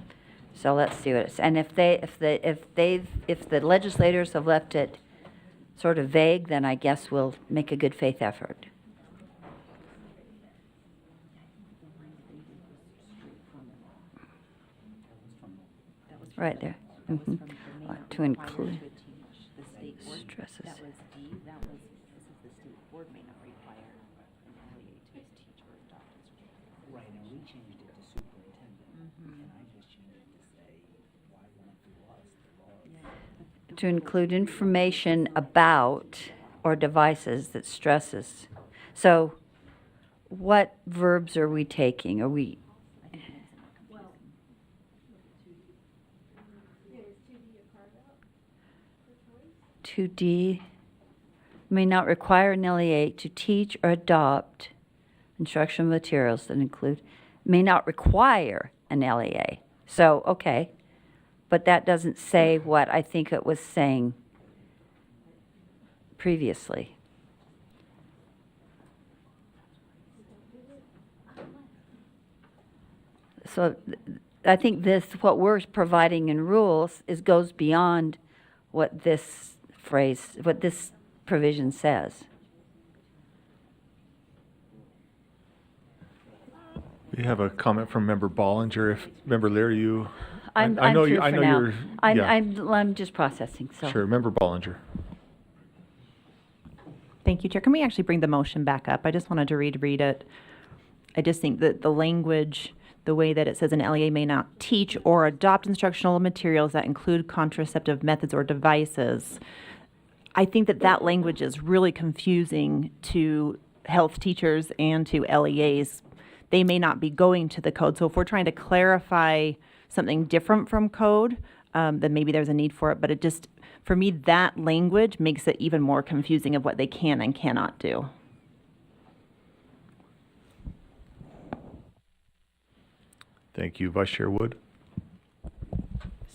so let's see what it's, and if the legislators have left it sort of vague, then I guess we'll make a good faith effort. Right there. Mm-hmm. To include stresses. To include information about or devices that stresses. So what verbs are we taking? Are we? 2D may not require an LEA to teach or adopt instructional materials that include, may not require an LEA. So, okay, but that doesn't say what I think it was saying previously. So I think what we're providing in rules goes beyond what this what this provision says. We have a comment from Member Bollinger. If Member Lear, you, I'm know through you, I for know now. you're. I'm just processing. So Sure, Member Bollinger. Thank you, Chair. Can we actually bring the motion back up? I just wanted to read it. I just think that the language, the way that it says an LEA may not teach or adopt instructional materials that include contraceptive methods or devices, I think that language is really confusing to health teachers and to LEAs. They may not be going to the code. So if we're trying to clarify something different from code, then maybe there's a need for it. But it just, for me, that language makes it even more confusing of what they can and cannot do. Thank you. Vice Chair Wood.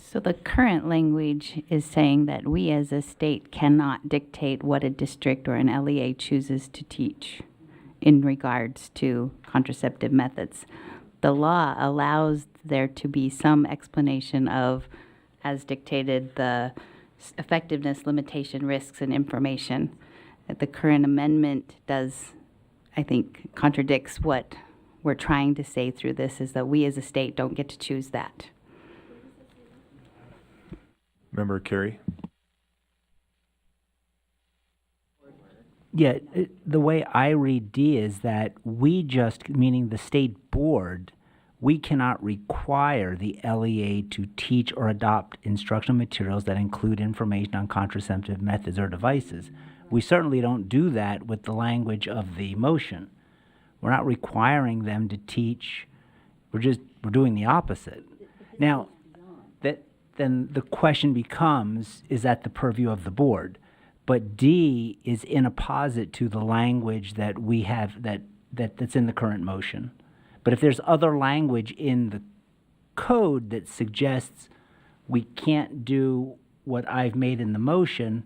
So the current language is saying that we as a state cannot dictate what a district or an LEA chooses to teach in regards to contraceptive methods. The law allows there to be some explanation of, as dictated, the effectiveness, limitation, risks, and information. The current amendment does, I think, contradicts what we're trying to say through this, is that we as a state don't get to choose that. Member Carey. Yeah, the way I read D is that we just, meaning the state board, we cannot require the LEA to teach or adopt instructional materials that include information on contraceptive methods or devices. We certainly don't do that with the language of the motion. We're not requiring them to teach. We're doing the opposite. Now, then the question becomes, is that the purview of the board? But D is in opposite to the language that we have that's in the current motion. But if there's other language in the code that suggests we can't do what I've made in the motion,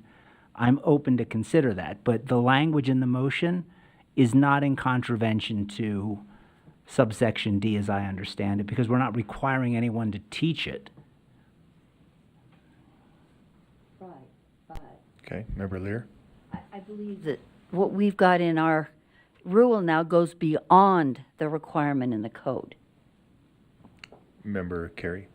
I'm open to consider that. But the language in the motion is not in contravention to subsection D as I understand it, because we're not requiring anyone to teach it. Okay, Member Lear? I believe that what we've got in our rule now goes beyond the requirement in the code. Member Carey?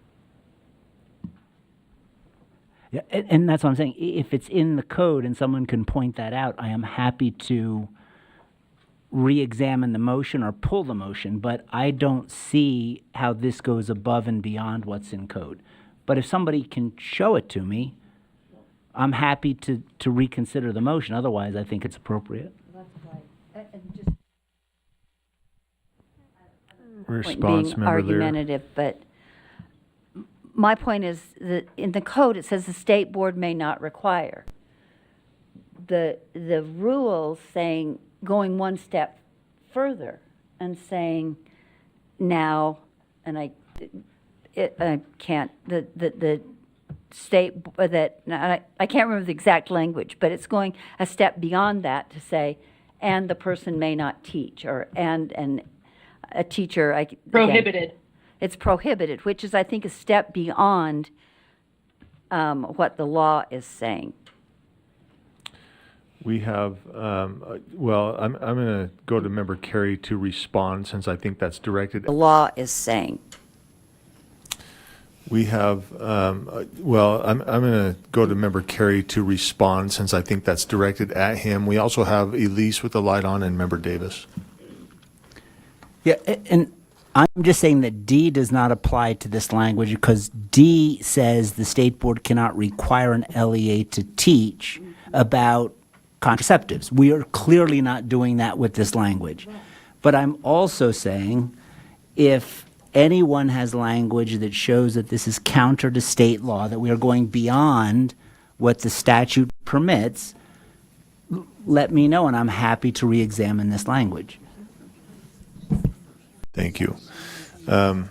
Yeah, and that's what I'm saying. If it's in the code and someone can point that out, I am happy to re-examine the motion or pull the motion, but I don't see how this goes above and beyond what's in code. But if somebody can show it to me, I'm happy to reconsider the motion. Otherwise, I think it's appropriate. That's right. And just Response, being Member Lear. argumentative, but my point is that in the code it says the state board may not require. The rules saying going one step further and saying now, and I can't the state I can't remember the exact language, but it's going a step beyond that to say, and the person may not teach, or and a teacher Prohibited. Again, it's prohibited, which is I think a step beyond what the law is saying. We have, well, I'm going to go to Member Carey to respond since I think that's directed. The law is saying. We have, well, I'm going to go to Member Carey to respond since I think that's directed at him. We also have Elise with the light on and Member Davis. Yeah, and I'm just saying that D does not apply to this language because D says the state board cannot require an LEA to teach about contraceptives. We are clearly not doing that with this language. But I'm also saying if anyone has language that shows that this is counter to state law, that we are going beyond what the statute permits, let me know and I'm happy to re-examine this language. Thank you. Member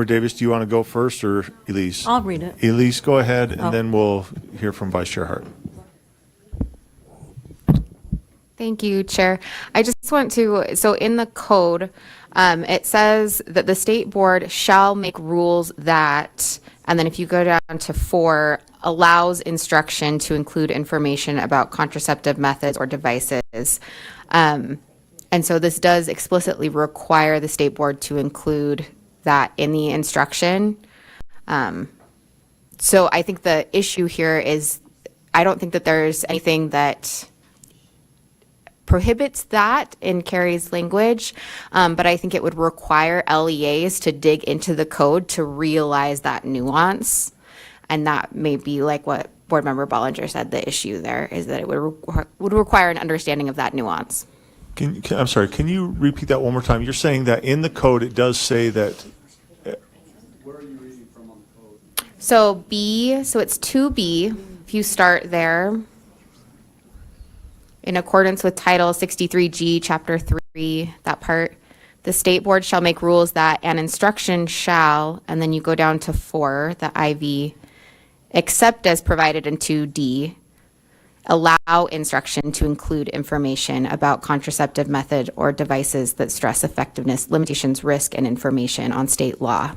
Davis, do you want to go first or Elise? I'll read it. Elise, go ahead, and then we'll hear from Vice Chair Hart. Thank you, Chair. I just want to, so in the code, it says that the state board shall make rules that, and then if you go down to 4, allows instruction to include information about contraceptive methods or devices. And so this does explicitly require the state board to include that in the instruction. So I think the issue here is, I don't think that there's anything that prohibits that in Carrie's language, but I think it would require LEAs to dig into the code to realize that nuance. And that may be like what Board Member Bollinger said, the issue there is that it would require an understanding of that nuance. I'm sorry, can you repeat that one more time? You're saying that in the code it does say that. Where are you reading from on the code? So B, so it's 2B, if you start there. In accordance with Title 63G, Chapter 3, that part, the state board shall make rules that an instruction shall, and then you go down to 4, the IV, except as provided in 2D, allow instruction to include information about contraceptive method or devices that stress effectiveness, limitations, risk, and information on state law.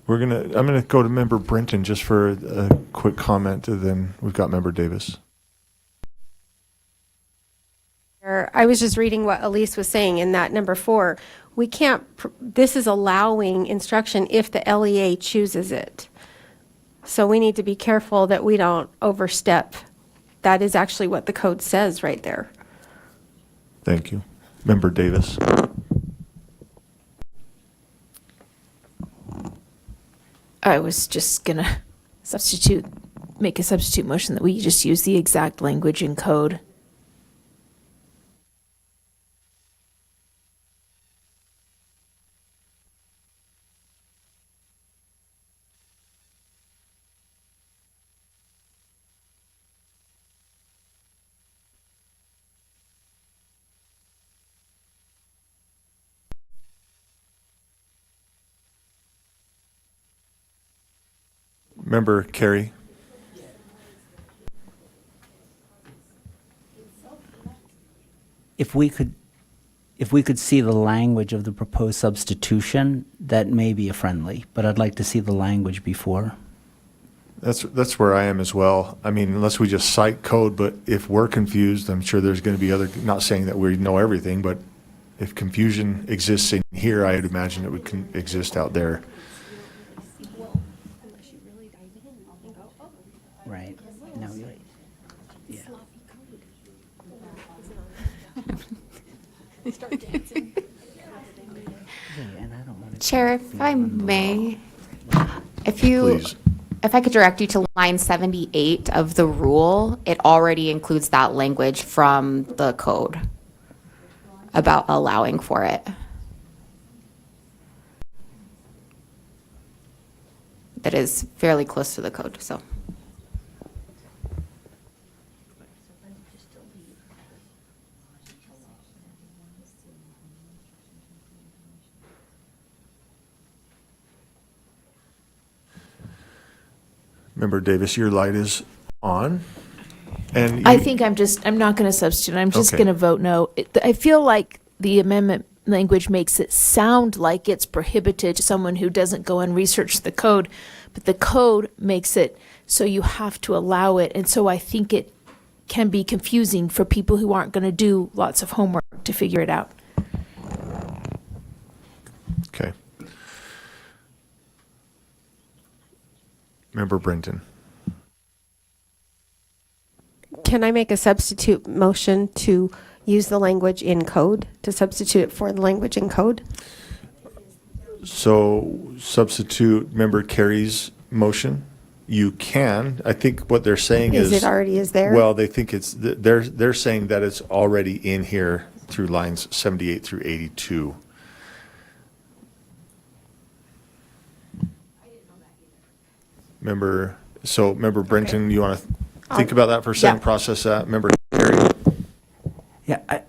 I'm gonna go to Member Brinton just for a quick comment, and then we've got Member Davis. I was just reading what Elise was saying in that number 4. We can't, this is allowing instruction if the LEA chooses it. So we need to be careful that we don't overstep. That is actually what the code says right there. Thank you. Member Davis. I was just gonna make a substitute motion that we just use the exact language in code. Member Carey? If we could see the language of the proposed substitution, that may be a friendly, but I'd like to see the language before. That's where I am as well. I mean, unless we just cite code, but if we're confused, I'm sure there's going to be other, not saying that we know everything, but if confusion exists in here, I would imagine it would exist out there. Right. No, you're right. Yeah. Chair, if I may, if I could direct you to line 78 of the rule, it already includes that language from the code about allowing for it. That is fairly close to the code, so. Member Davis, your light is on. And I think I'm not going to substitute. I'm just Okay. going to vote no. I feel like the amendment language makes it sound like it's prohibited to someone who doesn't go and research the code, but the code makes it so you have to allow it. And so I think it can be confusing for people who aren't going to do lots of homework to figure it out. Okay. Member Brenton. Can I make a substitute motion to use the language in code, to substitute it for the language in code? So substitute Member Carey's motion. You can. I think what they're saying is. Is it already is there? Well, they think they're saying that it's already in here through lines 78 through 82. Member Brenton, you want to think about that for a second, Yeah. process that? Member Carey? Yeah,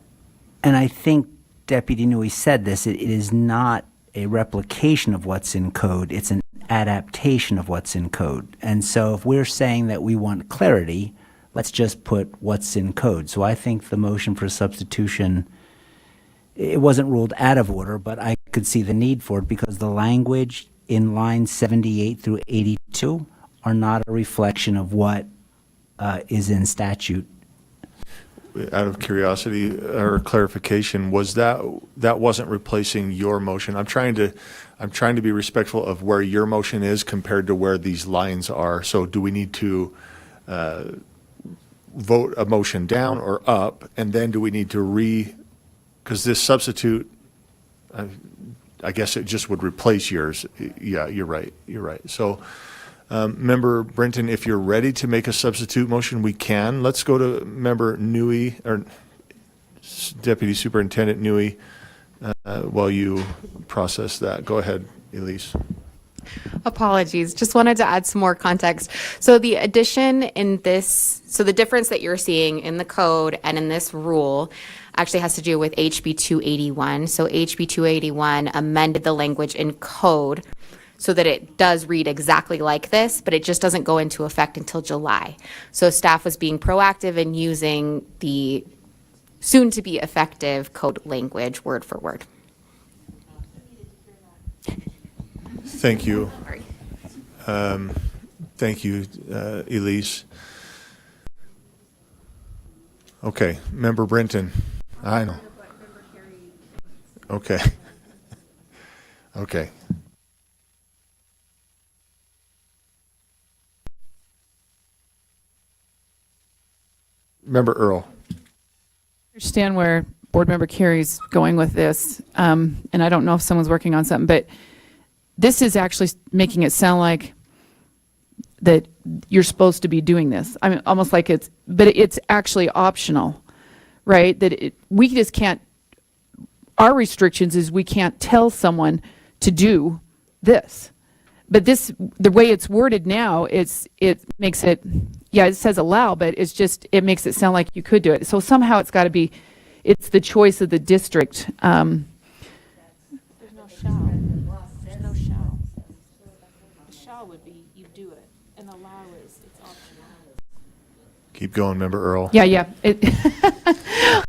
and I think Deputy Newey said this, it is not a replication of what's in code, it's an adaptation of what's in code. And so if we're saying that we want clarity, let's just put what's in code. So I think the motion for substitution, it wasn't ruled out of order, but I could see the need for it because the language in lines 78 through 82 are not a reflection of what is in statute. Out of curiosity or clarification, was that wasn't replacing your motion? I'm trying to be respectful of where your motion is compared to where these lines are. So do we need to vote a motion down or up, and then do we need to because this substitute, I guess it just would replace yours. Yeah, you're right. So Member Brenton, if you're ready to make a substitute motion, we can. Let's go to Member Newey, or Deputy Superintendent Newey, while you process that. Go ahead, Elise. Apologies. Just wanted to add some more context. So the addition in this, so the difference that you're seeing in the code and in this rule actually has to do with HB 281. So HB 281 amended the language in code so that it does read exactly like this, but it just doesn't go into effect until July. So staff was being proactive in using the soon-to-be effective code language word for word. Thank you. Thank you, Elise. Okay, Member Brenton. I know. Okay. Okay. Member Earl. Understand where Board Member Carey's going with this, and I don't know if someone's working on something, but this is actually making it sound like that you're supposed to be doing this. I mean, almost like but it's actually optional, right? That we just can't, our restrictions is we can't tell someone to do this. But this, the way it's worded now, it makes it, yeah, it says allow, but it's just, it makes it sound like you could do it. So somehow it's got to be, it's the choice of the district. There's no shall. There's no shall. The shall would be you do it, and allow is it's optional. Keep going, Member Earl. Yeah.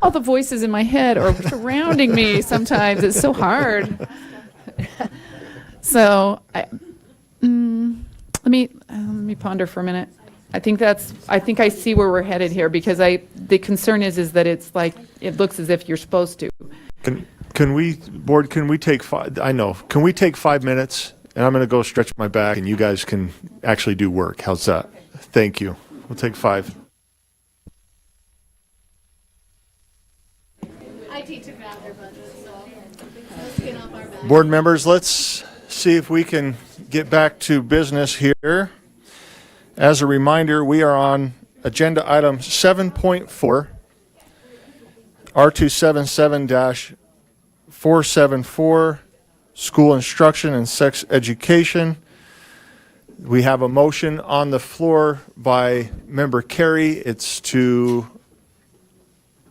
All the voices in my head are surrounding me sometimes. It's so hard. So let me ponder for a minute. I think I see where we're headed here, because the concern is that it's like, it looks as if you're supposed to. Can we take 5, can we take 5 minutes, and I'm going to go stretch my back, and you guys can actually do work. How's that? Thank you. We'll take 5. I teach a founder budget, so let's get off our back. Board members, let's see if we can get back to business here. As a reminder, we are on agenda item 7.4, R277-474, school instruction and sex education. We have a motion on the floor by Member Carey. It's to,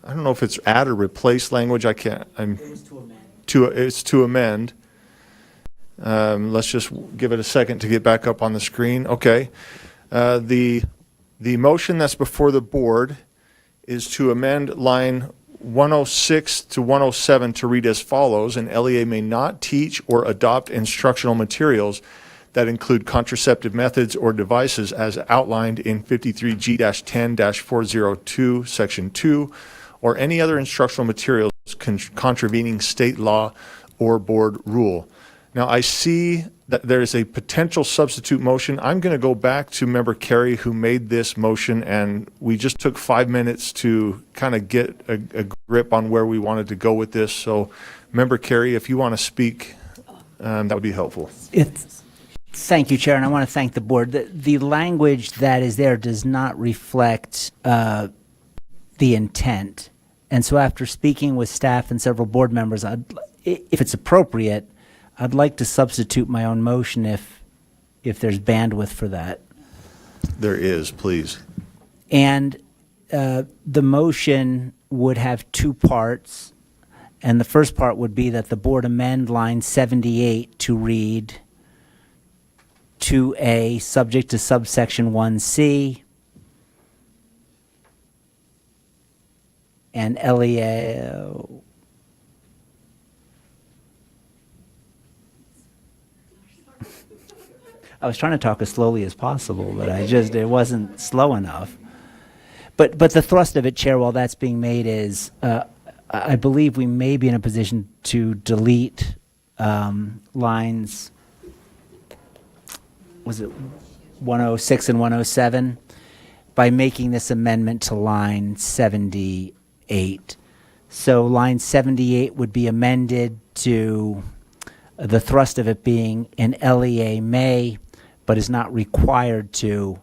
I don't know if it's add or replace language. It's to amend. Let's just give it a second to get back up on the screen. Okay. The motion that's before the board is to amend line 106 to 107 to read as follows: an LEA may not teach or adopt instructional materials that include contraceptive methods or devices as outlined in 53G-10-402, Section 2, or any other instructional materials contravening state law or board rule. Now, I see that there is a potential substitute motion. I'm going to go back to Member Carey, who made this motion, and we just took 5 minutes to kind of get a grip on where we wanted to go with this. So, Member Carey, if you want to speak, that would be helpful. Thank you, Chair, and I want to thank the board. The language that is there does not reflect the intent. And so after speaking with staff and several board members, if it's appropriate, I'd like to substitute my own motion if there's bandwidth for that. There is, please. And the motion would have 2 parts. And the first part would be that the board amend line 78 to read 2A, subject to subsection 1C, and LEA. I was trying to talk as slowly as possible, but it wasn't slow enough. But the thrust of it, Chair, while that's being made is, I believe we may be in a position to delete lines, was it 106 and 107, by making this amendment to line 78. So line 78 would be amended to the thrust of it being an LEA may, but is not required to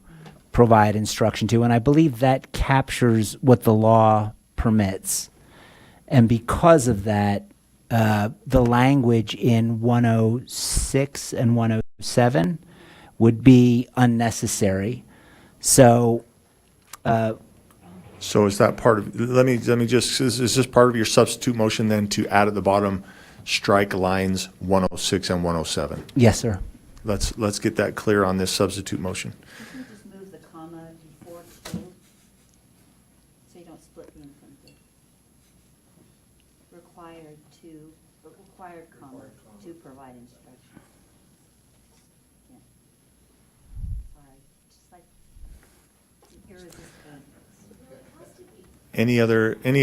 provide instruction to. And I believe that captures what the law permits. And because of that, the language in 106 and 107 would be unnecessary. So is that part of, let me just, is this part of your substitute motion then to add at the bottom, strike lines 106 and 107? Yes, sir. Let's get that clear on this substitute motion. Can you just move the comma before school, so you don't split the infinitive? Required comma to provide instruction. Yeah. Sorry, just like irresistible. Any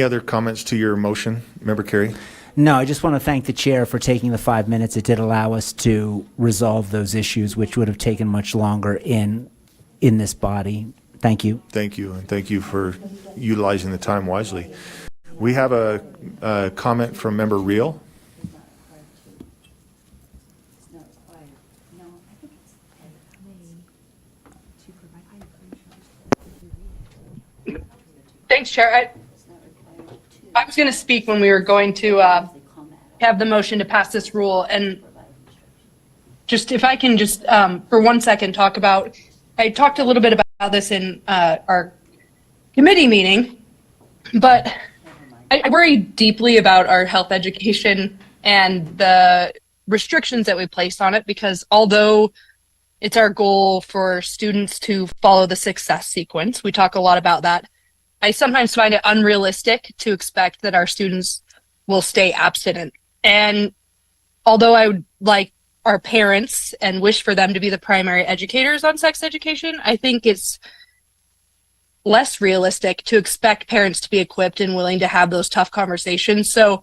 other comments to your motion, Member Carey? No, I just want to thank the chair for taking the 5 minutes. It did allow us to resolve those issues, which would have taken much longer in this body. Thank you. Thank you, and thank you for utilizing the time wisely. We have a comment from Member Reel. It's not required. No, I think it's may to Thanks, Chair. I was going to speak when we were going to have the motion to pass this rule. And just if I can just for 1 second talk about, I talked a little bit about this in our committee meeting, but I worry deeply about our health education and the restrictions that we place on it, because although it's our goal for students to follow the success sequence, we talk a lot about that, I sometimes find it unrealistic to expect that our students will stay abstinent. And although I would like our parents and wish for them to be the primary educators on sex education, I think it's less realistic to expect parents to be equipped and willing to have those tough conversations. So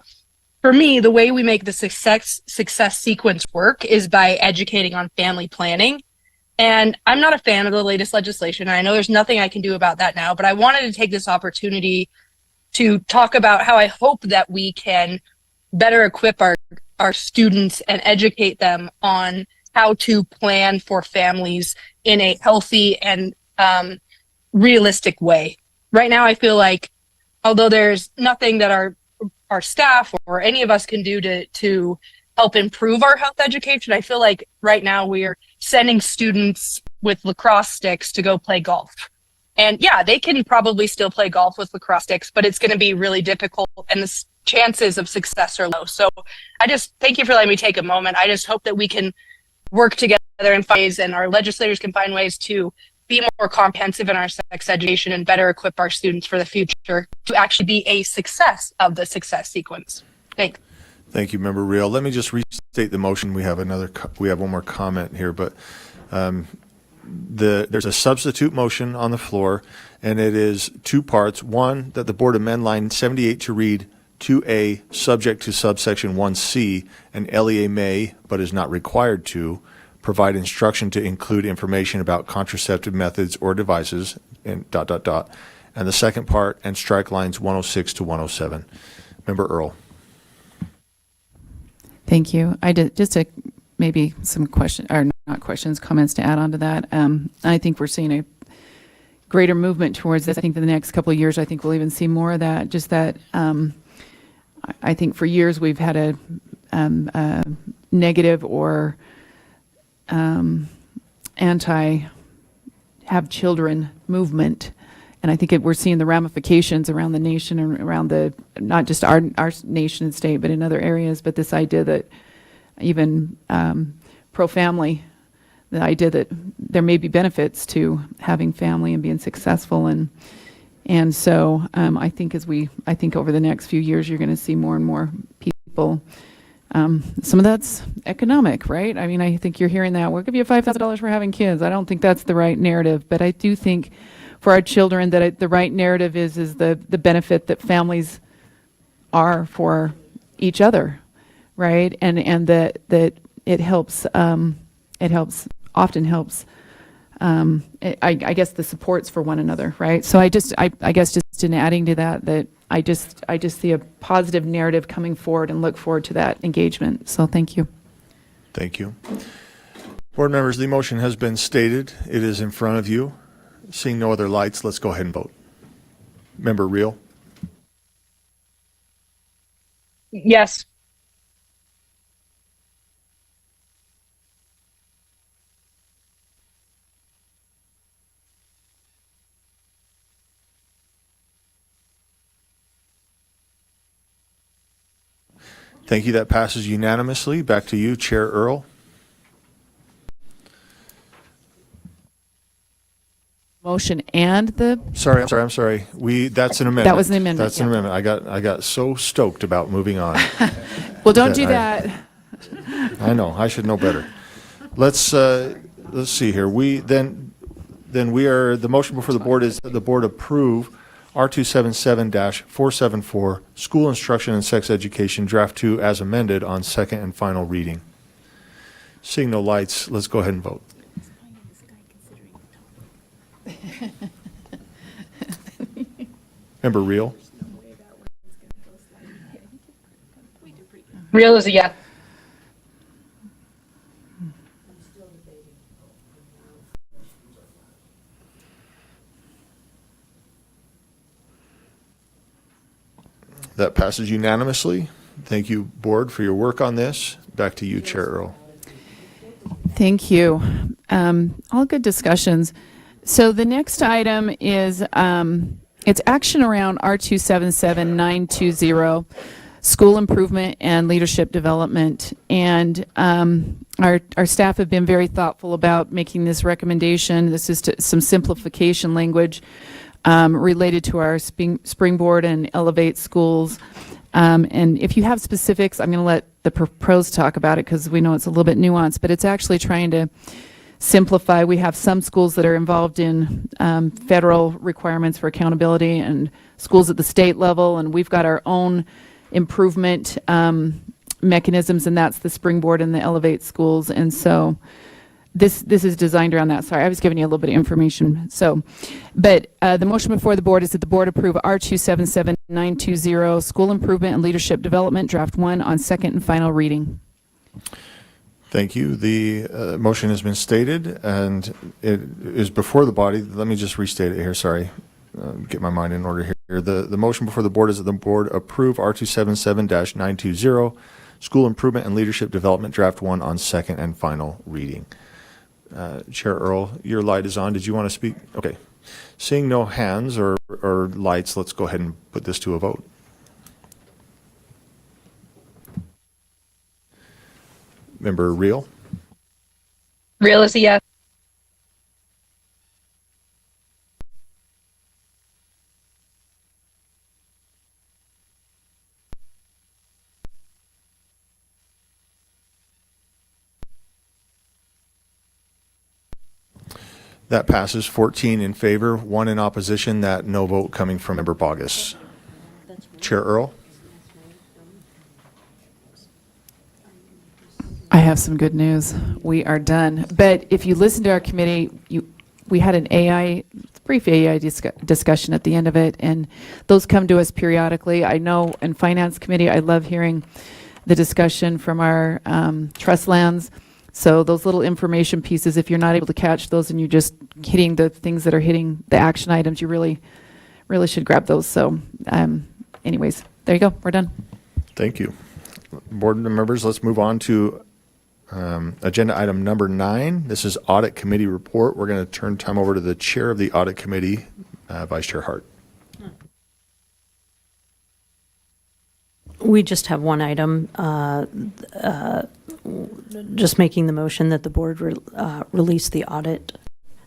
for me, the way we make the success sequence work is by educating on family planning. And I'm not a fan of the latest legislation. I know there's nothing I can do about that now, but I wanted to take this opportunity to talk about how I hope that we can better equip our students and educate them on how to plan for families in a healthy and realistic way. Right now, I feel like although there's nothing that our staff or any of us can do to help improve our health education, I feel like right now we are sending students with lacrosse sticks to go play golf. And yeah, they can probably still play golf with lacrosse sticks, but it's going to be really difficult and the chances of success are low. So I just thank you for letting me take a moment. I just hope that we can work together in ways, and our legislators can find ways to be more comprehensive in our sex education and better equip our students for the future to actually be a success of the success sequence. Thanks. Thank you, Member Real. Let me just restate the motion. We have one more comment here, but there's a substitute motion on the floor, and it is two parts. One, that the board amend line 78 to read 2A, subject to subsection 1C, and LEA may, but is not required to, provide instruction to include information about contraceptive methods or devices, and ... And the second part, and strike lines 106 to 107. Member Earl. Thank you. I did just maybe some comments to add on to that. I think we're seeing a greater movement towards this. I think in the next couple of years, I think we'll even see more of that. Just that I think for years we've had a negative or anti-have children movement. And I think we're seeing the ramifications around the nation and around not just our nation and state, but in other areas. But this idea that even pro-family, the idea that there may be benefits to having family and being successful. And so I think over the next few years, you're going to see more and more people. Some of that's economic, right? I mean, I think you're hearing that. We'll give you $5,000 for having kids. I don't think that's the right narrative, but I do think for our children that the right narrative is the benefit that families are for each other, right? And that it helps, often helps, I guess the supports for one another, right? So I guess just in adding to that I just see a positive narrative coming forward and look forward to that engagement. So thank you. Thank you. Board members, the motion has been stated. It is in front of you. Seeing no other lights, let's go ahead and vote. Member Real? Yes. Thank you. That passes unanimously. Back to you, Chair Earl. Motion and the... Sorry. That's an amendment. That was an amendment. That's an amendment. I got so stoked about moving on. Well, don't do that. I know. I should know better. Let's see here. The motion before the board is that the board approve R277-474 School Instruction and Sex Education Draft 2 as amended on second and final reading. Seeing no lights, let's go ahead and vote. Member Real? Real is a yes. That passes unanimously. Thank you, board, for your work on this. Back to you, Chair Earl. Thank you. All good discussions. So the next item is it's action around R277920, school improvement and leadership development. And our staff have been very thoughtful about making this recommendation. This is some simplification language related to our springboard and elevate schools. And if you have specifics, I'm going to let the pros talk about it because we know it's a little bit nuanced, but it's actually trying to simplify. We have some schools that are involved in federal requirements for accountability and schools at the state level, and we've got our own improvement mechanisms, and that's the springboard and the elevate schools. And so this is designed around that. Sorry, I was giving you a little bit of information. So, but the motion before the board is that the board approve R277920, school improvement and leadership development, draft 1 on second and final reading. Thank you. The motion has been stated and it is before the body. Let me just restate it here. Sorry. Get my mind in order here. The motion before the board is that the board approve R277-920, school improvement and leadership development, draft 1 on second and final reading. Chair Earl, your light is on. Did you want to speak? Okay. Seeing no hands or lights, let's go ahead and put this to a vote. Member Reel? Reel is a yes. That passes 14 in favor, 1 in opposition, that no vote coming from Member Bogus. Chair Earl? I have some good news. We are done. But if you listen to our committee, we had an brief AI discussion at the end of it, and those come to us periodically. I know in Finance Committee, I love hearing the discussion from our trust lands. So those little information pieces, if you're not able to catch those and you're just hitting the things that are hitting the action items, you really should grab those. So anyways, there you go. We're done. Thank you. Board members, let's move on to agenda item number 9. This is Audit Committee report. We're going to turn time over to the chair of the Audit Committee, Vice Chair Hart. We just have one item, just making the motion that the board release the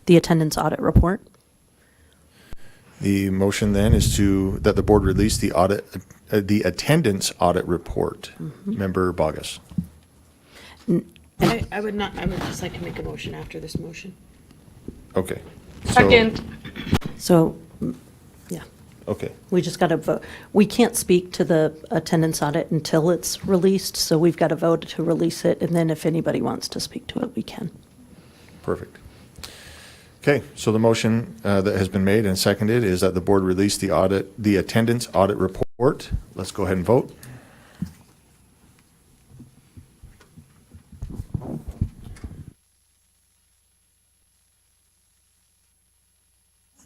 attendance audit report. The motion then is that the board release the attendance audit report. Mm-hmm. Member Bogus. I would just like to make a motion after this motion. Okay. Second. So, yeah. Okay. We just got to vote. We can't speak to the attendance audit until it's released, so we've got to vote to release it, and then if anybody wants to speak to it, we can. Perfect. Okay, so the motion that has been made and seconded is that the board release the attendance audit report. Let's go ahead and vote.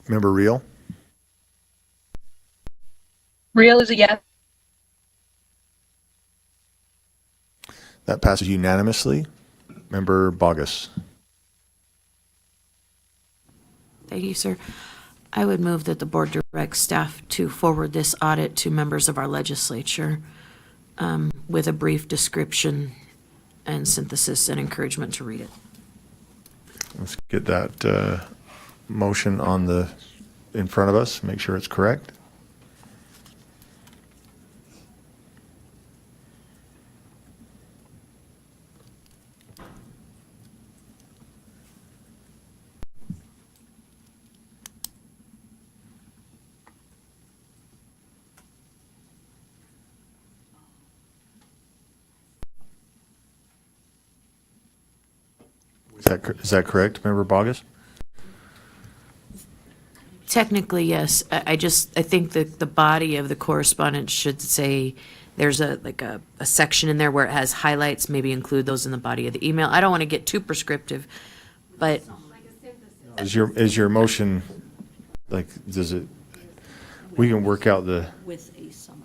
Member Reel? Reel is a yes. That passes unanimously. Member Bogus? Thank you, sir. I would move that the board direct staff to forward this audit to members of our legislature with a brief description and synthesis and encouragement to read it. Let's get that motion in front of us, make sure it's correct. Is that correct, Member Bogus? Technically, yes. I think that the body of the correspondence should say there's a section in there where it has highlights, maybe include those in the body of the email. I don't want to get too prescriptive, but Is your motion, like, does it, we can work out the, with a summary.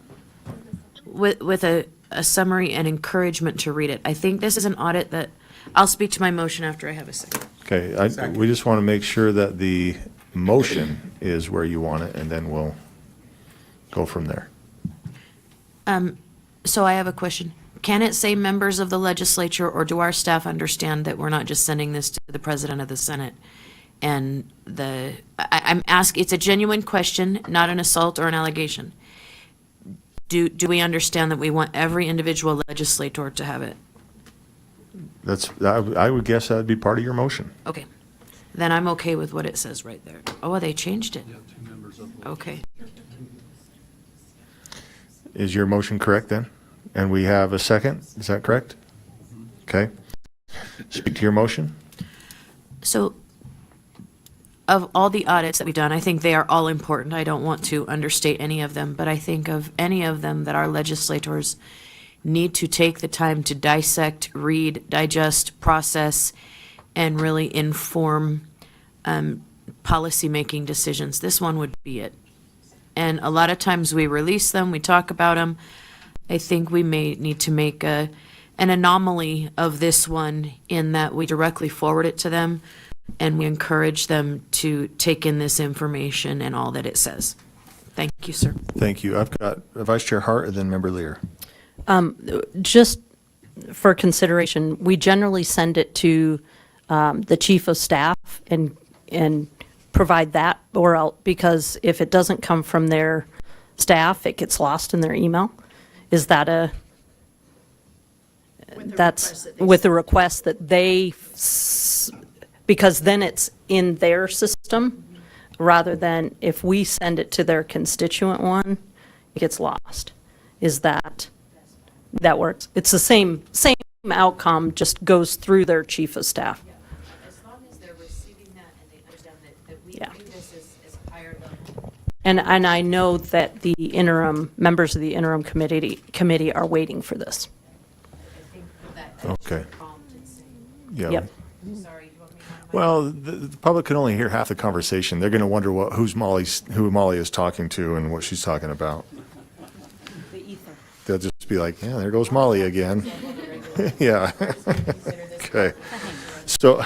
with a summary and encouragement to read it. I think this is an audit that, I'll speak to my motion after I have a second. Okay, we just want to make sure that the motion is where you want it, and then we'll go from there. So I have a question. Can it say members of the legislature, or do our staff understand that we're not just sending this to the president of the Senate? And I'm asking, it's a genuine question, not an assault or an allegation. Do we understand that we want every individual legislator to have it? I would guess that would be part of your motion. Okay, then I'm okay with what it says right there. Oh, they changed it. Okay. Is your motion correct then? And we have a second, is that correct? Okay. Speak to your motion. So, of all the audits that we've done, I think they are all important. I don't want to understate any of them, but I think of any of them that our legislators need to take the time to dissect, read, digest, process, and really inform policy-making decisions. This one would be it. And a lot of times we release them, we talk about them. I think we may need to make an anomaly of this one in that we directly forward it to them and we encourage them to take in this information and all that it says. Thank you, sir. Thank you. I've got Vice Chair Hart and then Member Lear. Just for consideration, we generally send it to the chief of staff and provide that, or else, because if it doesn't come from their staff, it gets lost in their email. Is that that's with the request that they, because then it's in their system, rather than if we send it to their constituent one, it gets lost. Is that works? It's the same outcome, just goes through their chief of staff. As long as they're receiving that and they understand that we do this as higher level. And I know that the members of the interim committee are waiting for this. Okay. Yeah. Yep. Well, the public can only hear half the conversation. They're going to wonder who Molly is talking to and what she's talking about. They'll just be like, yeah, there goes Molly again. Yeah. Okay. So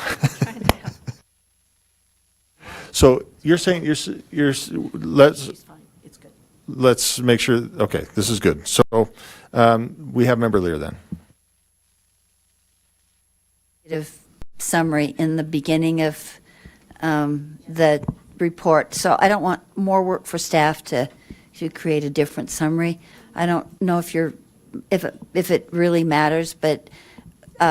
you're saying let's make sure. Okay, this is good. So we have Member Lear then. Summary in the beginning of the report. So I don't want more work for staff to create a different summary. I don't know if it really matters, but we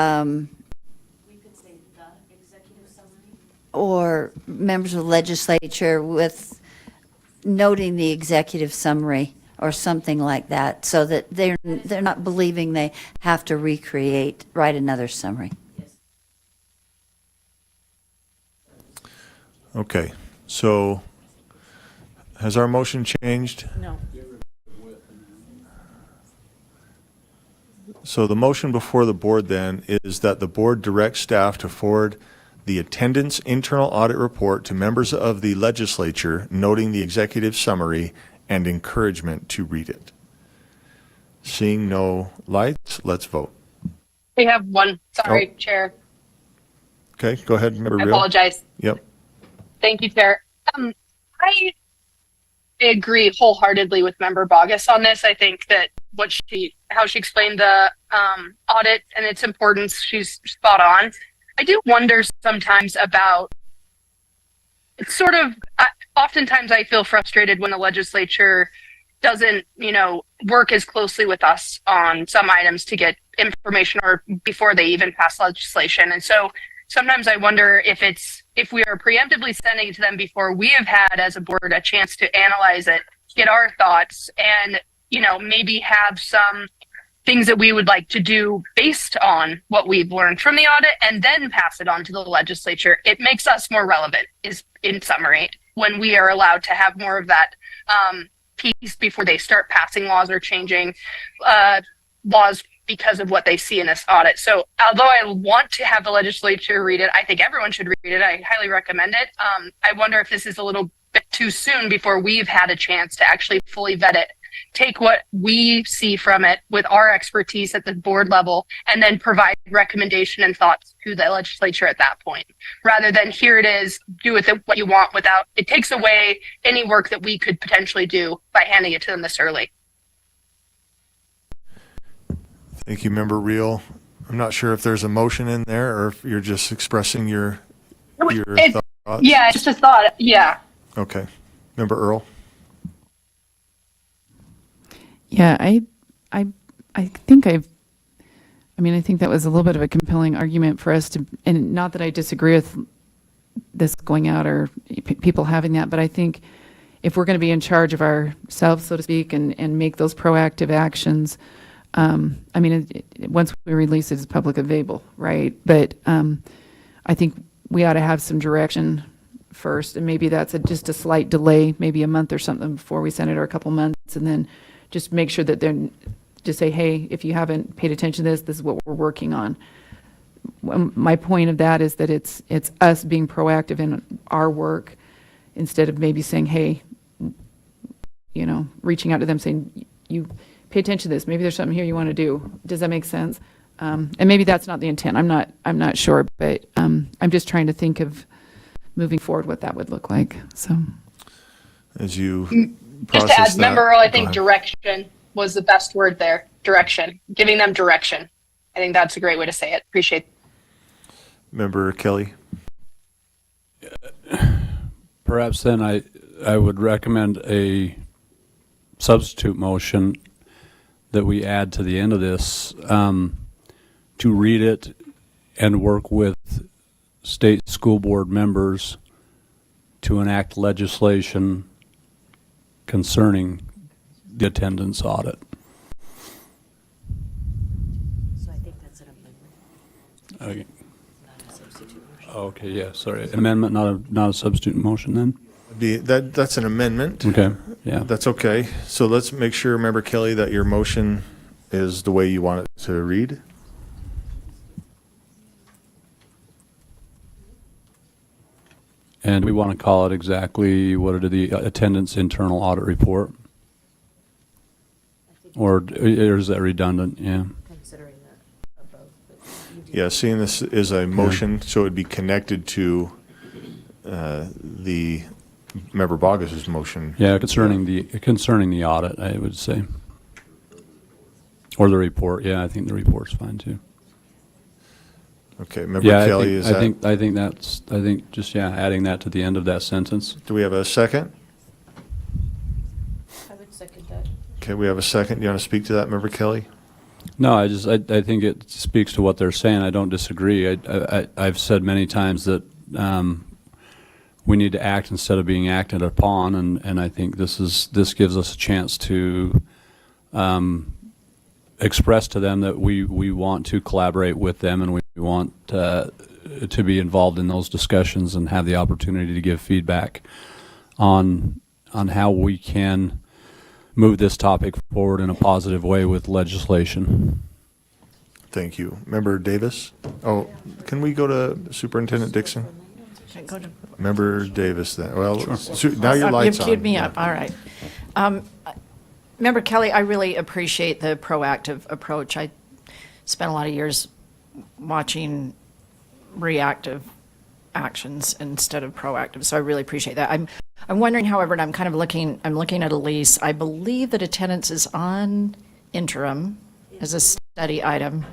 could say the executive summary, or members of the legislature with noting the executive summary or something like that, so that they're not believing they have to write another summary. Okay, so has our motion changed? No. So the motion before the board then is that the board directs staff to forward the attendance internal audit report to members of the legislature, noting the executive summary and encouragement to read it. Seeing no lights, let's vote. We have one. Sorry, Chair. Okay, go ahead, Member I Real. apologize. Yep. Thank you, Chair. I agree wholeheartedly with Member Bogus on this. I think that how she explained the audit and its importance, she's spot on. I do wonder sometimes about, it's sort of, oftentimes I feel frustrated when the legislature doesn't, work as closely with us on some items to get information or before they even pass legislation. And so sometimes I wonder if we are preemptively sending it to them before we have had as a board a chance to analyze it, get our thoughts, and maybe have some things that we would like to do based on what we've learned from the audit and then pass it on to the legislature. It makes us more relevant, is in summary, when we are allowed to have more of that piece before they start passing laws or changing laws because of what they see in this audit. So although I want to have the legislature read it, I think everyone should read it. I highly recommend it. I wonder if this is a little bit too soon before we've had a chance to actually fully vet it take what we see from it with our expertise at the board level, and then provide recommendation and thoughts to the legislature at that point, rather than here it is, do with it what you want without, it takes away any work that we could potentially do by handing it to them this early. Thank you, Member Reel. I'm not sure if there's a motion in there or if you're just expressing your thoughts. Yeah, just a thought. Yeah. Okay. Member Earl. Yeah, I think I think that was a little bit of a compelling argument for us to, and not that I disagree with this going out or people having that, but I think if we're going to be in charge of ourselves, so to speak, and make those proactive actions, once we release it, it's public available, right? But I think we ought to have some direction first, and maybe that's just a slight delay, maybe a month or something before we send it, or a couple months, and then just make sure that they're, just say, hey, if you haven't paid attention to this, this is what we're working on. My point of that is that it's us being proactive in our work instead of maybe saying, hey, reaching out to them saying, you pay attention to this. Maybe there's something here you want to do. Does that make sense? And maybe that's not the intent. I'm not sure, but I'm just trying to think of moving forward what that would look like. So, as you just to add, Member Earl, I think direction was the best word there. Direction, giving them direction. I think that's a great way to say it. Appreciate it. Member Kelly. Perhaps then I would recommend a substitute motion that we add to the end of this, to read it and work with state school board members to enact legislation concerning the attendance audit. So I think that's an amendment. Okay. Okay, yeah, sorry. Amendment, not a substitute motion then? That's an amendment. Okay, yeah. That's okay. So let's make sure, Member Kelly, that your motion is the way you want it to read. And we want to call it exactly what are the attendance internal audit report? Or is that redundant? Yeah. Considering that above. Yeah, seeing this is a motion, so it would be connected to the Member Bogus's motion. Yeah, concerning the audit, I would say. Or the report. Yeah, I think the report's fine too. Okay, Member Kelly, I think just adding that to the end of that sentence. Do we have a second? I would second that. Okay, we have a second. Do you want to speak to that, Member Kelly? No, I think it speaks to what they're saying. I don't disagree. I've said many times that we need to act instead of being acted upon, and I think this gives us a chance to express to them that we want to collaborate with them, and we want to be involved in those discussions and have the opportunity to give feedback on how we can move this topic forward in a positive way with legislation. Thank you. Member Davis? Oh, can we go to Superintendent Dixon? Member Davis then. Well, sure. Now your light's on. You've queued me up. All right. Member Kelly, I really appreciate the proactive approach. I spent a lot of years watching reactive actions instead of proactive, so I really appreciate that. I'm wondering, however, and I'm looking at a lease. I believe that attendance is on interim as a study item.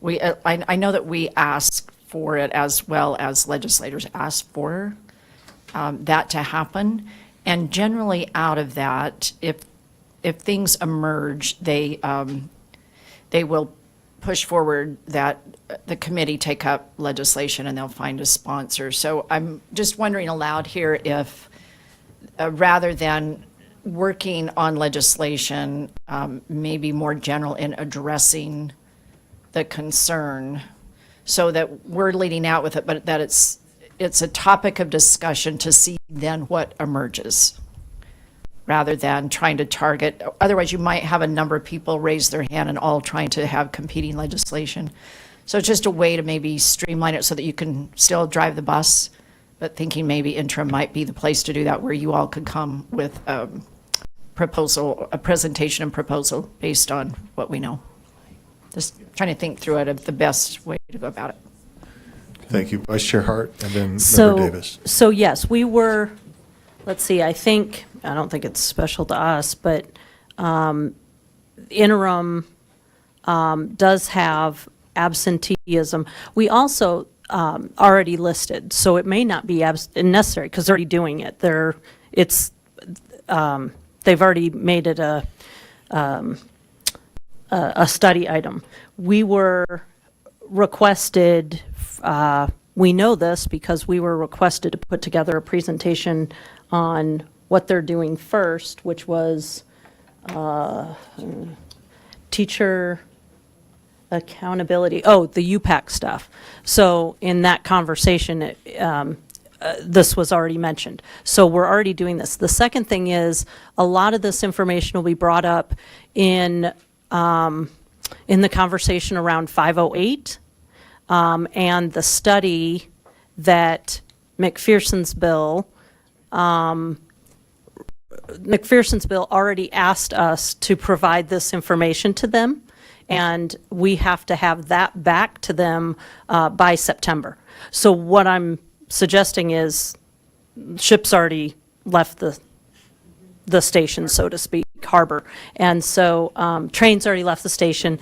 I know that we ask for it as well as legislators ask for that to happen, and generally out of that, if things emerge, they will push forward that the committee take up legislation and they'll find a sponsor. So I'm just wondering aloud here if rather than working on legislation, maybe more general in addressing the concern so that we're leading out with it, but that it's a topic of discussion to see then what emerges, rather than trying to target. Otherwise, you might have a number of people raise their hand and all trying to have competing legislation. So it's just a way to maybe streamline it so that you can still drive the bus, but thinking maybe interim might be the place to do that, where you all could come with proposal, a presentation and proposal based on what we know. Just trying to think through it of the best way to go about it. Thank you, Vice Chair Hart, and then So, Member Davis. so yes, we were, let's see, I don't think it's special to us, but interim does have absenteeism. We also already listed, so it may not be necessary because they're already doing it. They've already made it a study item. We were requested, we know this because we were requested to put together a presentation on what they're doing first, which was teacher accountability, the UPPAC stuff. So in that conversation, this was already mentioned. So we're already doing this. The second thing is a lot of this information will be brought up in the conversation around 508 and the study that McPherson's bill already asked us to provide this information to them, and we have to have that back to them by September. So what I'm suggesting is ship's already left the station, so to speak, harbor. And so train's already left the station,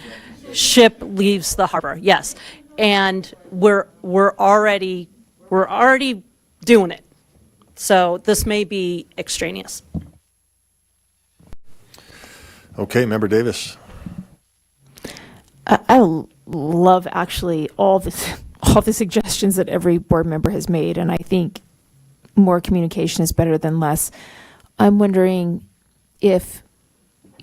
ship leaves the harbor, yes. And we're already doing it. So this may be extraneous. Okay, Member Davis. I love actually all the suggestions that every board member has made, and I think more communication is better than less. I'm wondering if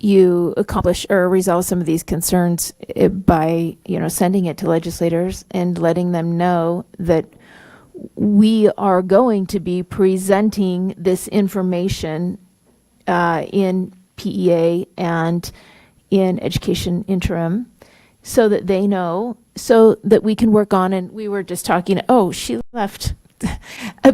you accomplish or resolve some of these concerns by, sending it to legislators and letting them know that we are going to be presenting this information in PEA and in education interim, so that they know, so that we can work on. And we were just talking, she left.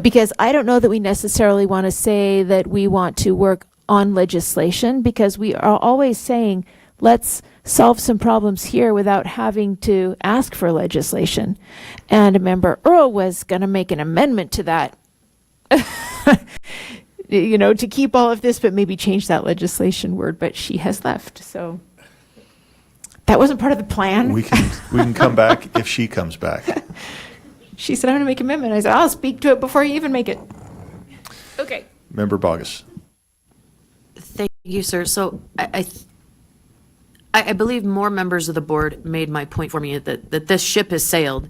Because I don't know that we necessarily want to say that we want to work on legislation, because we are always saying, let's solve some problems here without having to ask for legislation. And Member Earl was going to make an amendment to that, to keep all of this, but maybe change that legislation word, but she has left. So that wasn't part of the plan. We can come back if she comes back. She said, I'm going to make an amendment. I said, I'll speak to it before you even make it. Okay. Member Bogus. Thank you, sir. So I believe more members of the board made my point for me that this ship has sailed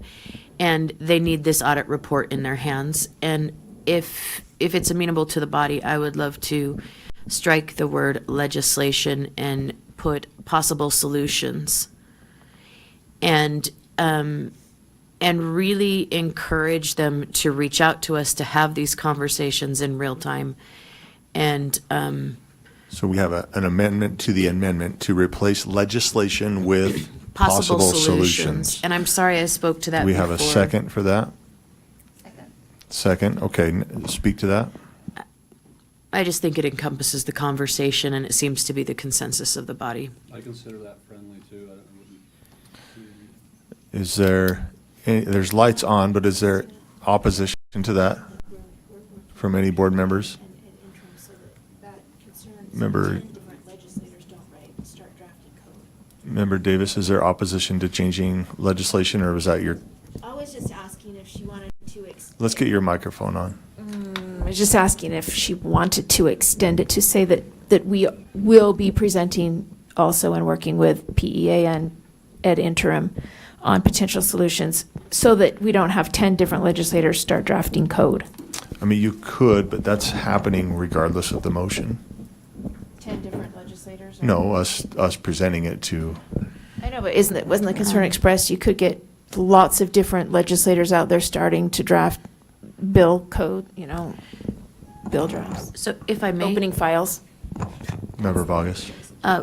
and they need this audit report in their hands. And if it's amenable to the body, I would love to strike the word legislation and put possible solutions. And really encourage them to reach out to us to have these conversations in real time. And so we have an amendment to the amendment to replace legislation with possible solutions. And I'm sorry I spoke to that We before. have a second for that? Second. Okay, speak to that. I just think it encompasses the conversation, and it seems to be the consensus of the body. I consider that friendly too. Is there, there's lights on, but is there opposition to that from any board members? Member Davis, is there opposition to changing legislation, or was that your? I was just asking if she wanted to. Let's get your microphone on. I was just asking if she wanted to extend it to say that we will be presenting also and working with PEA and Ed Interim on potential solutions, so that we don't have 10 different legislators start drafting code. I mean, you could, but that's happening regardless of the motion. 10 different legislators? No, us presenting it to. I know, but wasn't the concern expressed you could get lots of different legislators out there starting to draft bill code, bill drafts. So if I may. Opening files. Member Vargas.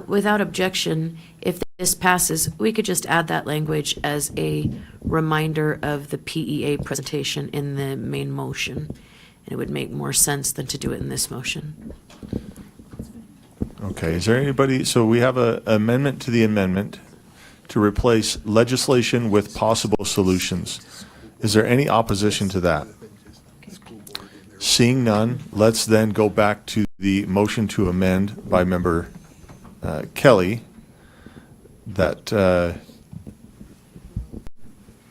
Without objection, if this passes, we could just add that language as a reminder of the PEA presentation in the main motion. And it would make more sense than to do it in this motion. Okay, is there anybody, so we have a amendment to the amendment to replace legislation with possible solutions. Is there any opposition to that? Seeing none, let's then go back to the motion to amend by member Kelly that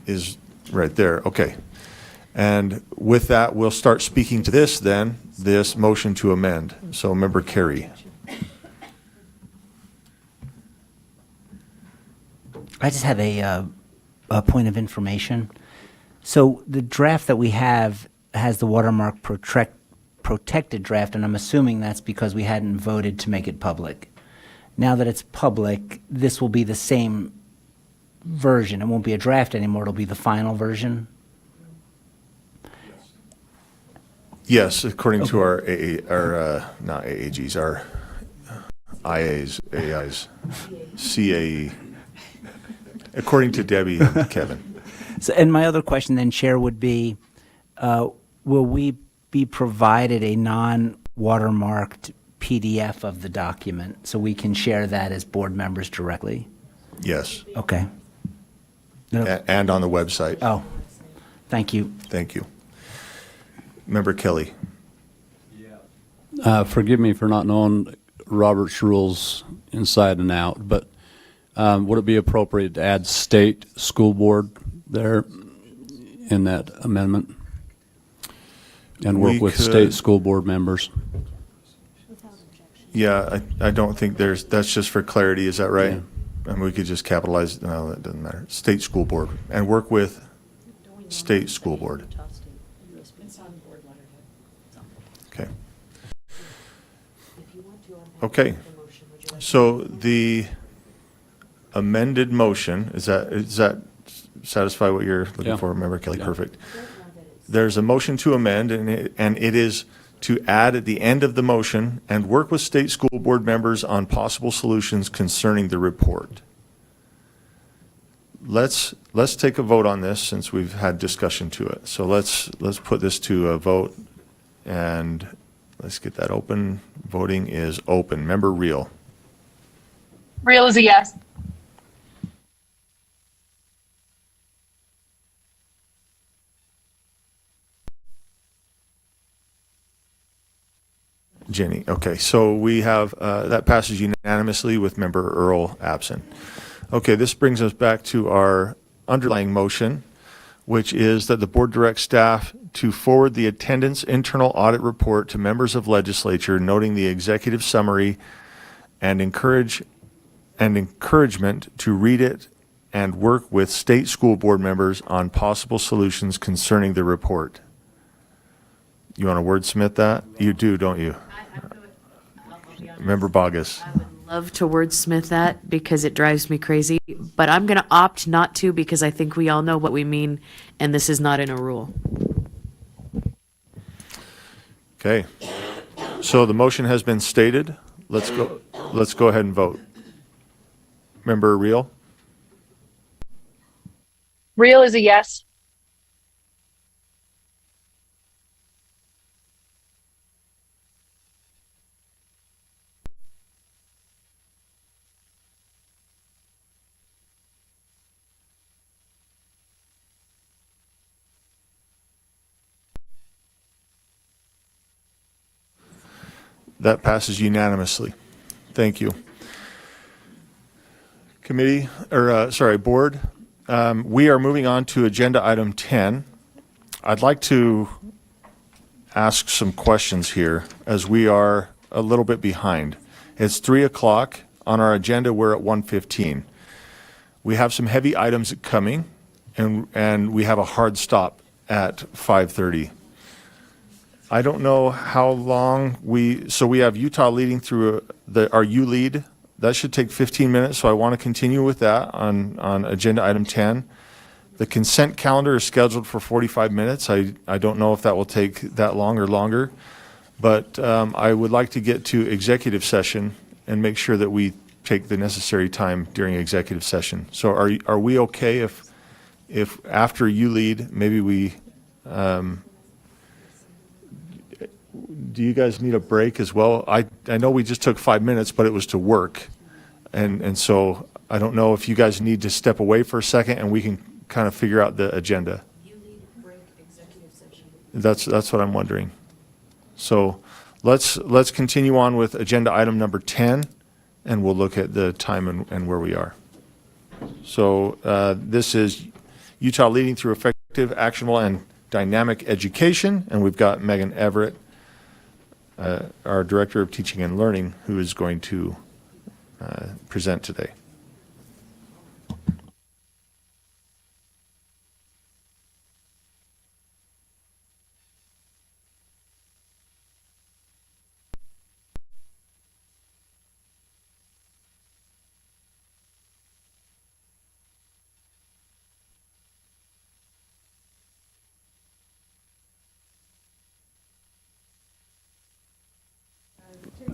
is right there. Okay. And with that, we'll start speaking to this then, this motion to amend. So member Carey. I just have a point of information. So the draft that we have has the watermark protected draft, and I'm assuming that's because we hadn't voted to make it public. Now that it's public, this will be the same version. It won't be a draft anymore. It'll be the final version. Yes, according to our not AAGs, our IAs, AIs, CAE. According to Debbie and Kevin. So, and my other question then, Chair, would be, will we be provided a non-watermarked PDF of the document so we can share that as board members directly? Yes. Okay. And on the website. Oh, thank you. Thank you. Member Kelly. Forgive me for not knowing Robert's rules inside and out, but would it be appropriate to add state school board there in that amendment? And work with state school board members? Yeah, I don't think that's just for clarity, is that right? Yeah. And we could just capitalize, no, that doesn't matter. State school board, and work with state school board. Okay. Okay. So the amended motion, is that satisfy what you're looking for, Member Kelly? Yeah. Perfect. There's a motion to amend, and it is to add at the end of the motion and work with state school board members on possible solutions concerning the report. Let's take a vote on this since we've had discussion to it. So let's put this to a vote, and let's get that open. Voting is open. Member Reel. Real is a yes. Jenny. Okay, so we have, that passes unanimously with member Earl absent. Okay, this brings us back to our underlying motion, which is that the board directs staff to forward the attendance internal audit report to members of legislature, noting the executive summary and encouragement to read it and work with state school board members on possible solutions concerning the report. You want to wordsmith that? You do, don't you? Member Bogus. I would love to wordsmith that because it drives me crazy, but I'm going to opt not to because I think we all know what we mean, and this is not in a rule. Okay. So the motion has been stated. Let's go ahead and vote. Member Reel? Real is a yes. That passes unanimously. Thank you. Committee, board, we are moving on to agenda item 10. I'd like to ask some questions here as we are a little bit behind. It's 3 o'clock on our agenda. We're at 1:15. We have some heavy items coming, and we have a hard stop at 5:30. I don't know how long we have Utah leading through our U lead. That should take 15 minutes, so I want to continue with that on agenda item 10. The consent calendar is scheduled for 45 minutes. I don't know if that will take that long or longer, but I would like to get to executive session and make sure that we take the necessary time during executive session. So are we okay if after you lead, maybe we do you guys need a break as well? I know we just took 5 minutes, but it was to work. And so I don't know if you guys need to step away for a second and we can kind of figure out the agenda. You need break executive session. That's what I'm wondering. So let's continue on with agenda item number 10, and we'll look at the time and where we are. So this is Utah Leading Through Effective, Actionable, and Dynamic Education, and we've got Megan Everett, our Director of Teaching and Learning, who is going to present today.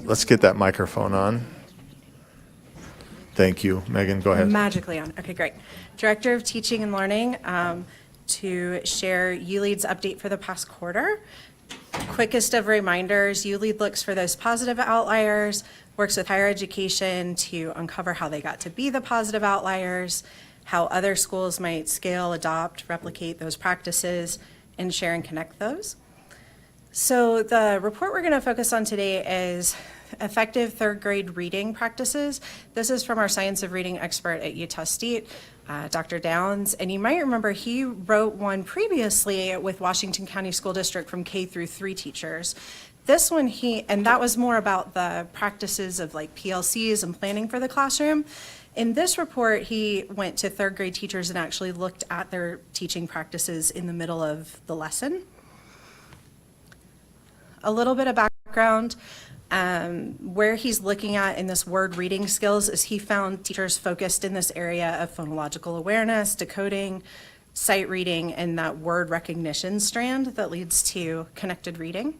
Let's get that microphone on. Thank you. Megan, go ahead. Magically on. Okay, great. Director of Teaching and Learning, to share ULEAD's update for the past quarter. Quickest of reminders, ULEAD looks for those positive outliers, works with higher education to uncover how they got to be the positive outliers, how other schools might scale, adopt, replicate those practices, and share and connect those. So the report we're going to focus on today is effective third grade reading practices. This is from our science of reading expert at Utah State, Dr. Downs. And you might remember he wrote one previously with Washington County School District from K through 3 teachers. This one and that was more about the practices of like PLCs and planning for the classroom. In this report, he went to third grade teachers and actually looked at their teaching practices in the middle of the lesson. A little bit of background, where he's looking at in this word reading skills is he found teachers focused in this area of phonological awareness, decoding, sight reading, and that word recognition strand that leads to connected reading.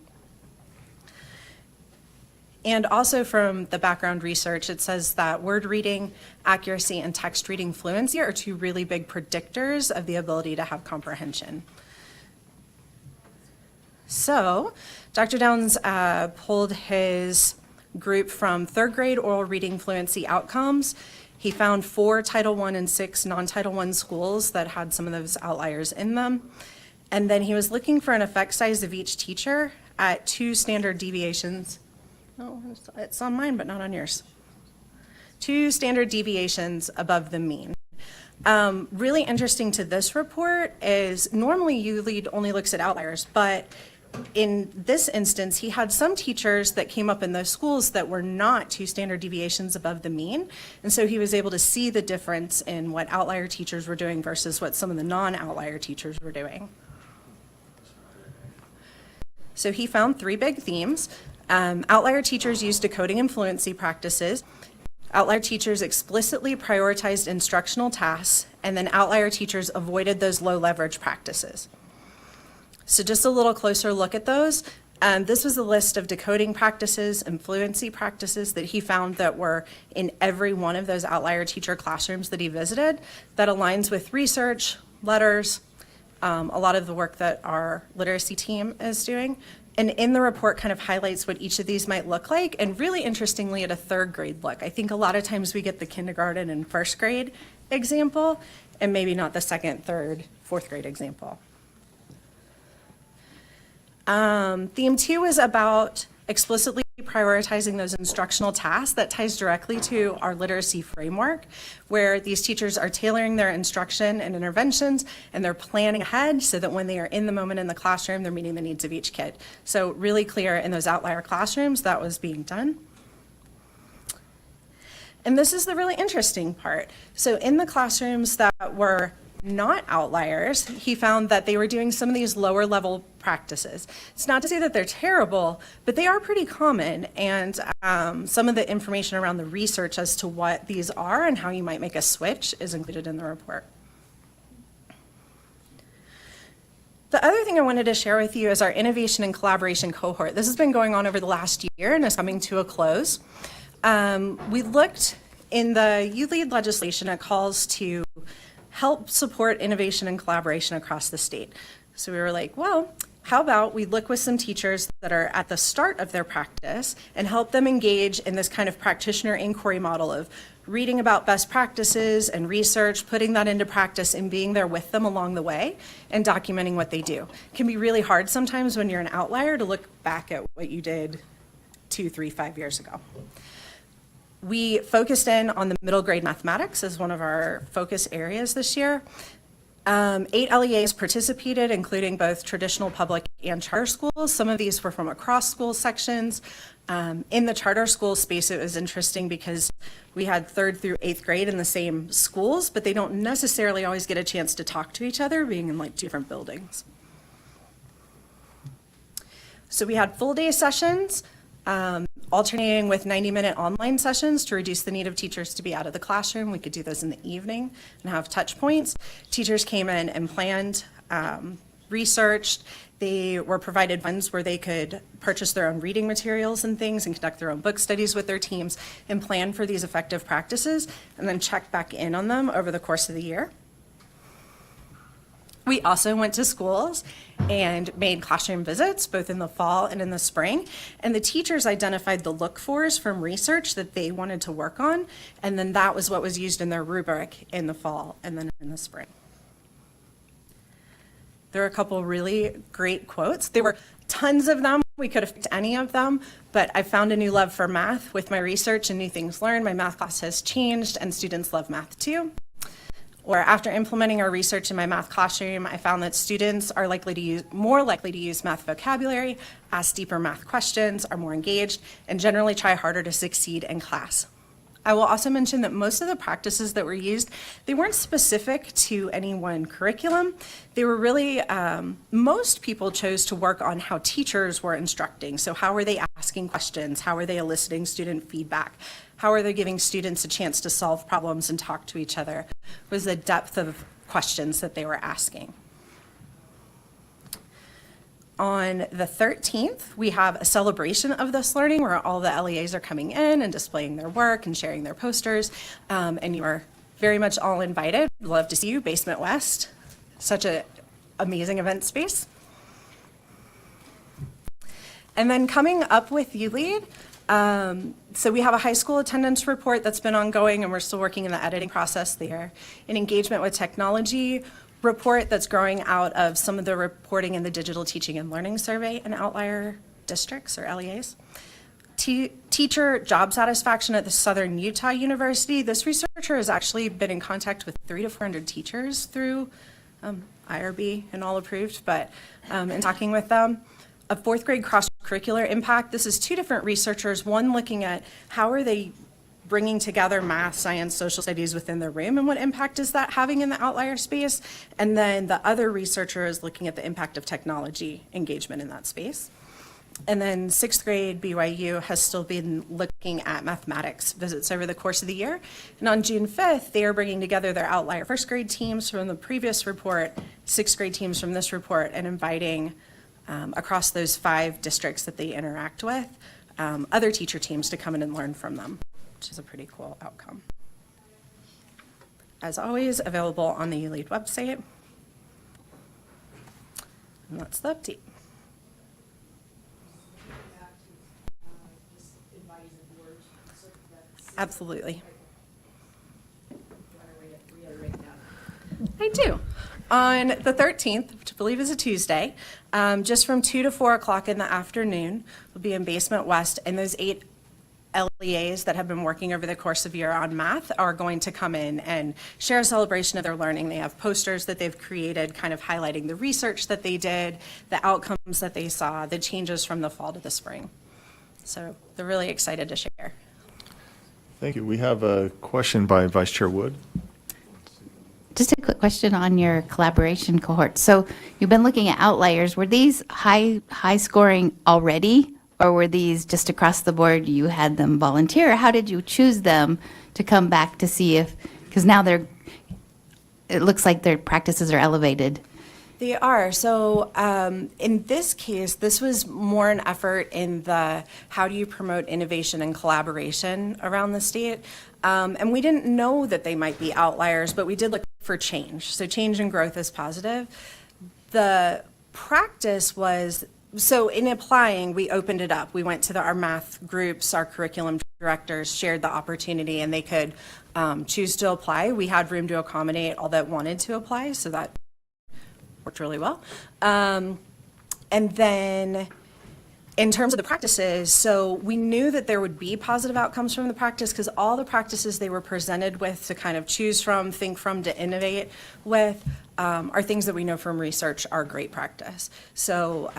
And also from the background research, it says that word reading accuracy and text reading fluency are 2 really big predictors of the ability to have comprehension. So Dr. Downs pulled his group from third grade oral reading fluency outcomes. He found 4 Title I and 6 non-Title I schools that had some of those outliers in them. And then he was looking for an effect size of each teacher at 2 standard deviations. Oh, it's on mine, but not on yours. 2 standard deviations above the mean. Really interesting to this report is normally ULEAD only looks at outliers, but in this instance, he had some teachers that came up in those schools that were not 2 standard deviations above the mean. And so he was able to see the difference in what outlier teachers were doing versus what some of the non-outlier teachers were doing. So he found 3 big themes. Outlier teachers used decoding and fluency practices. Outlier teachers explicitly prioritized instructional tasks, and then outlier teachers avoided those low leverage practices. So just a little closer look at those. This was a list of decoding practices and fluency practices that he found that were in every one of those outlier teacher classrooms that he visited. That aligns with research, letters, a lot of the work that our literacy team is doing. And in the report kind of highlights what each of these might look like, and really interestingly at a third grade look. I think a lot of times we get the kindergarten and first grade example, and maybe not the second, third, fourth grade example. Theme 2 is about explicitly prioritizing those instructional tasks. That ties directly to our literacy framework, where these teachers are tailoring their instruction and interventions, and they're planning ahead so that when they are in the moment in the classroom, they're meeting the needs of each kid. So really clear in those outlier classrooms that was being done. And this is the really interesting part. So in the classrooms that were not outliers, he found that they were doing some of these lower level practices. It's not to say that they're terrible, but they are pretty common, and some of the information around the research as to what these are and how you might make a switch is included in the report. The other thing I wanted to share with you is our innovation and collaboration cohort. This has been going on over the last year and is coming to a close. We looked in the ULEAD legislation at calls to help support innovation and collaboration across the state. So we were like, well, How about we look with some teachers that are at the start of their practice and help them engage in this kind of practitioner inquiry model of reading about best practices and research, putting that into practice and being there with them along the way and documenting what they do. It can be really hard sometimes when you're an outlier to look back at what you did 2, 3, 5 years ago. We focused in on the middle grade mathematics as one of our focus areas this year. 8 LEAs participated, including both traditional public and charter schools. Some of these were from across school sections. In the charter school space, it was interesting because we had 3rd through 8th grade in the same schools, but they don't necessarily always get a chance to talk to each other, being in like different buildings. So we had full day sessions, alternating with 90-minute online sessions to reduce the need of teachers to be out of the classroom. We could do those in the evening and have touch points. Teachers came in and planned, researched. They were provided funds where they could purchase their own reading materials and things and conduct their own book studies with their teams and plan for these effective practices and then check back in on them over the course of the year. We also went to schools and made classroom visits, both in the fall and in the spring. And the teachers identified the look-fors from research that they wanted to work on. And then that was what was used in their rubric in the fall and then in the spring. There are a couple really great quotes. There were tons of them. We could have picked any of them, but I found a new love for math with my research and new things learned. My math class has changed and students love math too. Or after implementing our research in my math classroom, I found that students are more likely to use math vocabulary, ask deeper math questions, are more engaged, and generally try harder to succeed in class. I will also mention that most of the practices that were used, they weren't specific to any one curriculum. They were really, most people chose to work on how teachers were instructing. So how were they asking questions? How were they eliciting student feedback? How are they giving students a chance to solve problems and talk to each other? Was the depth of questions that they were asking. On the 13th, we have a celebration of this learning where all the LEAs are coming in and displaying their work and sharing their posters. And you are very much all invited. We'd love to see you, Basement West. Such an amazing event space. And then coming up with ULEAD, so we have a high school attendance report that's been ongoing and we're still working in the editing process there. An engagement with technology report that's growing out of some of the reporting in the Digital Teaching and Learning Survey in outlier districts or LEAs. Teacher job satisfaction at the Southern Utah University. This researcher has actually been in contact with 300 to 400 teachers through IRB and all approved, but in talking with them. A 4th grade cross-curricular impact. This is 2 different researchers, one looking at how are they bringing together math, science, social studies within the room and what impact is that having in the outlier space? And then the other researcher is looking at the impact of technology engagement in that space. And then 6th grade BYU has still been looking at mathematics visits over the course of the year. And on June 5th, they are bringing together their outlier 1st grade teams from the previous report, 6th grade teams from this report, and inviting across those 5 districts that they interact with, other teacher teams to come in and learn from them, which is a pretty cool outcome. As always, available on the ULEAD website. And that's the update. Absolutely. I do. On the 13th, which I believe is a Tuesday, just from 2 to 4 o'clock in the afternoon, we'll be in Basement West, and those 8 LEAs that have been working over the course of year on math are going to come in and share a celebration of their learning. They have posters that they've created kind of highlighting the research that they did, the outcomes that they saw, the changes from the fall to the spring. So they're really excited to share. Thank you. We have a question by Vice Chair Wood. Just a quick question on your collaboration cohort. So you've been looking at outliers. Were these high scoring already, or were these just across the board? You had them volunteer. How did you choose them to come back to see if, because now it looks like their practices are elevated. They are. So in this case, this was more an effort in the how do you promote innovation and collaboration around the state. And we didn't know that they might be outliers, but we did look for change. So change and growth is positive. The practice was, so in applying, we opened it up. We went to our math groups, our curriculum directors shared the opportunity, and they could choose to apply. We had room to accommodate all that wanted to apply, so that worked really well. And then in terms of the practices, so we knew that there would be positive outcomes from the practice because all the practices they were presented with to kind of choose from, think from, to innovate with are things that we know from research are great practice. So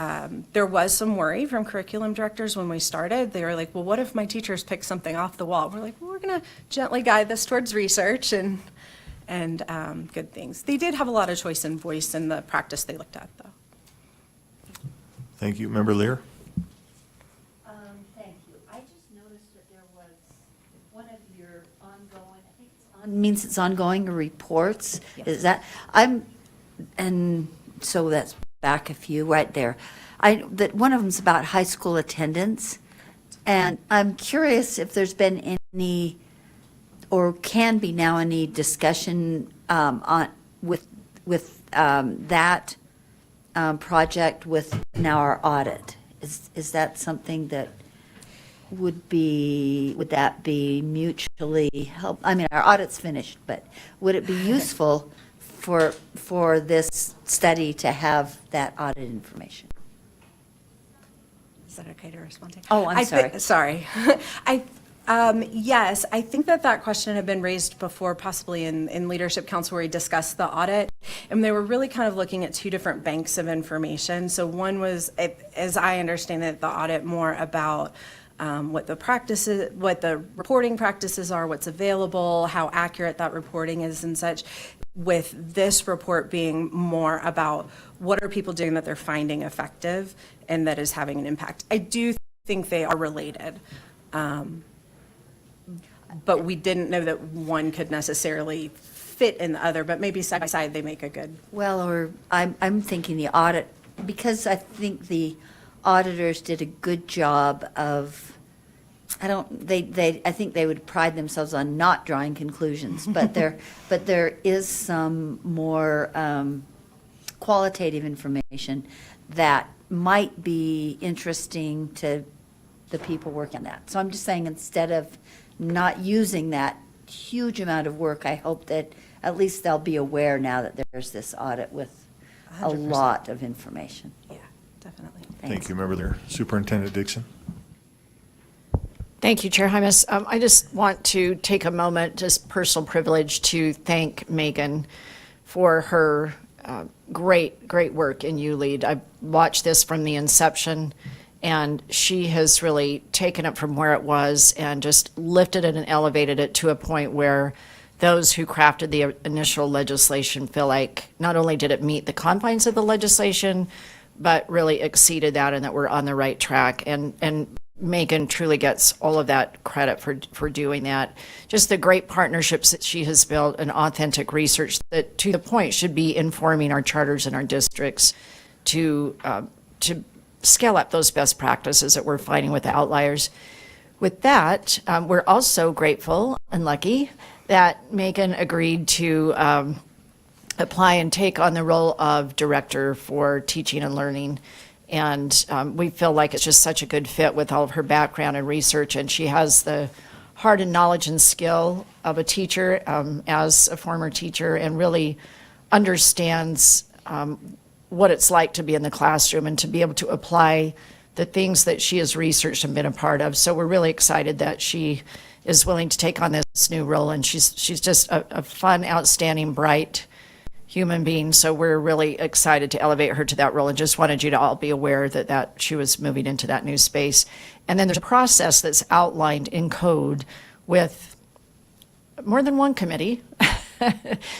there was some worry from curriculum directors when we started. They were like, well, what if my teachers pick something off the wall? We're like, well, we're going to gently guide this towards research and good things. They did have a lot of choice and voice in the practice they looked at, though. Thank you. Member Lear? Thank you. I just noticed that there was one of your ongoing, I think means it's ongoing reports. Yes. Is that, and so that's back a few right there. That one of them's about high school attendance. And I'm curious if there's been any, or can be now any discussion with that project with now our audit. Is that something that would that be mutually help? I mean, our audit's finished, but would it be useful for this study to have that audit information? Is that okay to respond to? Oh, I'm sorry. Sorry. Yes, I think that question had been raised before, possibly in Leadership Council, where we discussed the audit. And they were really kind of looking at two different banks of information. So one was, as I understand it, the audit more about what the practices, what the reporting practices are, what's available, how accurate that reporting is and such, with this report being more about what are people doing that they're finding effective and that is having an impact. I do think they are related. But we didn't know that one could necessarily fit in the other, but maybe side by side they make a good. Well, or I'm thinking the audit, because I think the auditors did a good job of, I think they would pride themselves on not drawing conclusions, but there is some more qualitative information that might be interesting to the people working on that. So I'm just saying, instead of not using that huge amount of work, I hope that at least they'll be aware now that there's this audit with 100%. A lot of information. Yeah, definitely. Thank you, Member Lear. Superintendent Dixon? Thank you, Chair Hymas. I just want to take a moment, just personal privilege, to thank Megan for her great work in ULEAD. I've watched this from the inception, and she has really taken it from where it was and just lifted it and elevated it to a point where those who crafted the initial legislation feel like not only did it meet the confines of the legislation, but really exceeded that, and that we're on the right track. And Megan truly gets all of that credit for doing that. Just the great partnerships that she has built and authentic research that, to the point, should be informing our charters and our districts to scale up those best practices that we're finding with the outliers. With that, we're also grateful and lucky that Megan agreed to apply and take on the role of director for teaching and learning. And we feel like it's just such a good fit with all of her background and research, and she has the heart and knowledge and skill of a teacher, as a former teacher, and really understands what it's like to be in the classroom and to be able to apply the things that she has researched and been a part of. So we're really excited that she is willing to take on this new role, and she's just a fun, outstanding, bright human being. So we're really excited to elevate her to that role, and just wanted you to all be aware that she was moving into that new space. And then there's a process that's outlined in code with more than one committee.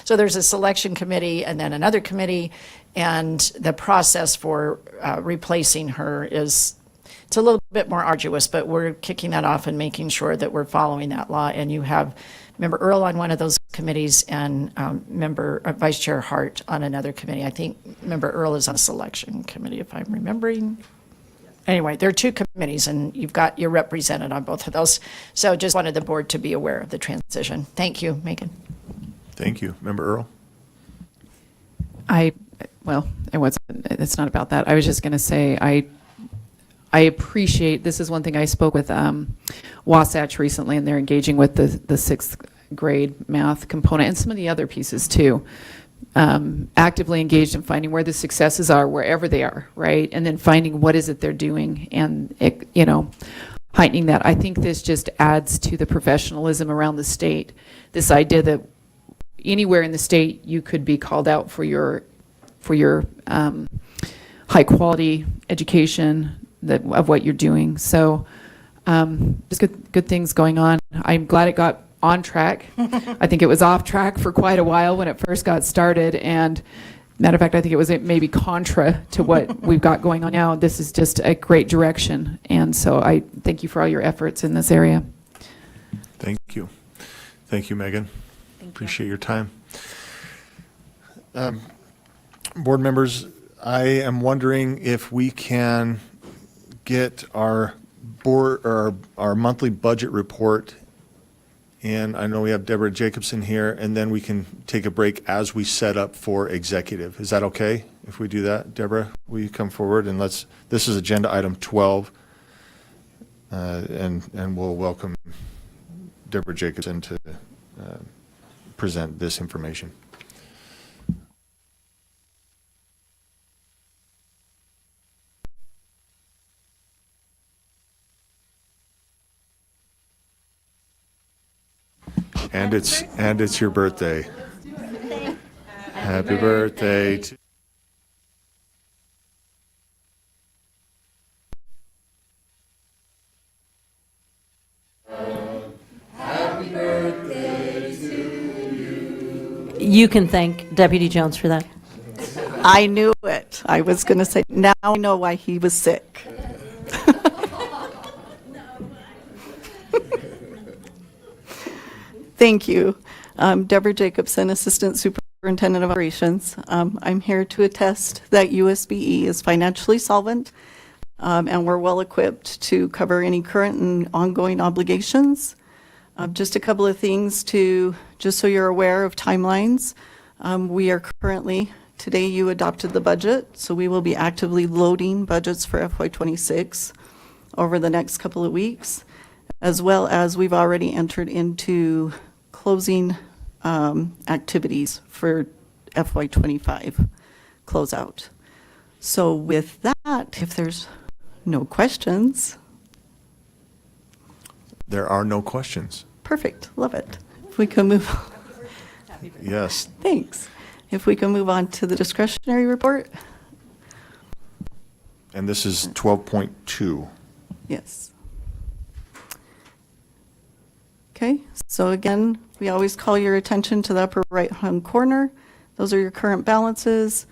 So there's a selection committee and then another committee, and the process for replacing her it's a little bit more arduous, but we're kicking that off and making sure that we're following that law. And you have Member Earl on one of those committees and Vice Chair Hart on another committee. I think Member Earl is on a selection committee, if I'm remembering. Anyway, there are two committees, and you're represented on both of those. So just wanted the board to be aware of the transition. Thank you, Megan. Thank you. Member Earl? I well, it's not about that. I was just going to say, I appreciate, this is one thing I spoke with Wasatch recently, and they're engaging with the sixth grade math component and some of the other pieces too. Actively engaged in finding where the successes are, wherever they are, right? And then finding what is it they're doing and, heightening that. I think this just adds to the professionalism around the state. This idea that anywhere in the state you could be called out for your high quality education of what you're doing. So just good things going on. I'm glad it got on track. I think it was off track for quite a while when it first got started, and matter of fact, I think it was maybe contra to what we've got going on now. This is just a great direction, and so I thank you for all your efforts in this area. Thank you. Thank you, Megan. Appreciate your time. Board members, I am wondering if we can get our board or our monthly budget report. And I know we have Deborah Jacobson here, and then we can take a break as we set up for executive. Is that okay if we do that? Deborah, will you come forward and this is agenda item 12. And we'll welcome Deborah Jacobson to present this information. And it's your birthday. Happy birthday to You can thank Deputy Jones for that. I knew it. I was going to say, now I know why he was sick. Thank you. Deborah Jacobson, Assistant Superintendent of Operations. I'm here to attest that USBE is financially solvent, and we're well equipped to cover any current and ongoing obligations. Just a couple of things just so you're aware of timelines. We are currently, today you adopted the budget, so we will be actively loading budgets for FY26 over the next couple of weeks, as well as we've already entered into closing activities for FY25 closeout. So with that, if there's no questions. There are no questions. Perfect, love it. If we can move on. Yes. Thanks. If we can move on to the discretionary report. And this is 12.2. Yes. Okay, so again, we always call your attention to the upper right-hand corner. Those are your current balances.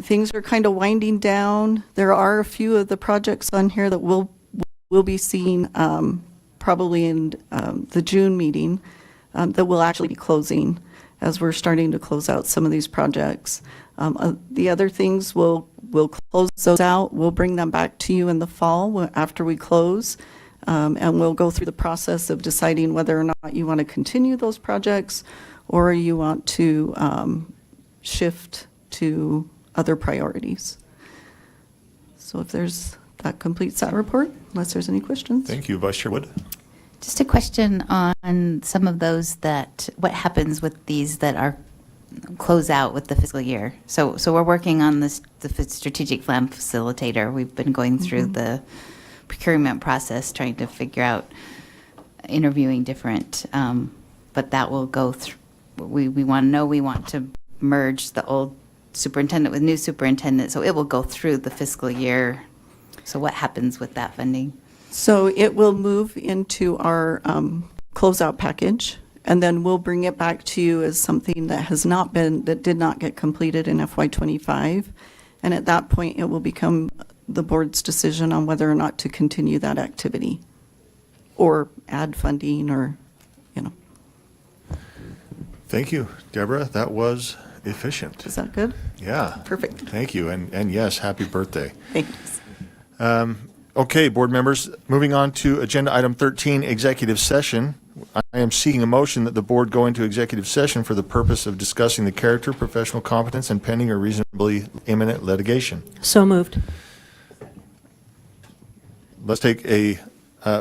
Things are kind of winding down. There are a few of the projects on here that we'll be seeing probably in the June meeting that will actually be closing as we're starting to close out some of these projects. The other things, we'll close those out. We'll bring them back to you in the fall after we close. And we'll go through the process of deciding whether or not you want to continue those projects or you want to shift to other priorities. So if that completes that report, unless there's any questions. Thank you, Vice Chair Wood. Just a question on some of those what happens with these that are close out with the fiscal year. So we're working on the strategic plan facilitator. We've been going through the procurement process, trying to figure out interviewing different, but that will go through. We want to merge the old superintendent with new superintendent, so it will go through the fiscal year. So what happens with that funding? So it will move into our closeout package, and then we'll bring it back to you as something that did not get completed in FY25. And at that point, it will become the board's decision on whether or not to continue that activity or add funding or. Thank you, Deborah. That was efficient. Is that good? Yeah. Perfect. Thank you. And yes, happy birthday. Thanks. Okay, board members, moving on to agenda item 13, executive session. I am seeking a motion that the board go into executive session for the purpose of discussing the character, professional competence, and pending or reasonably imminent litigation. So moved. Let's take a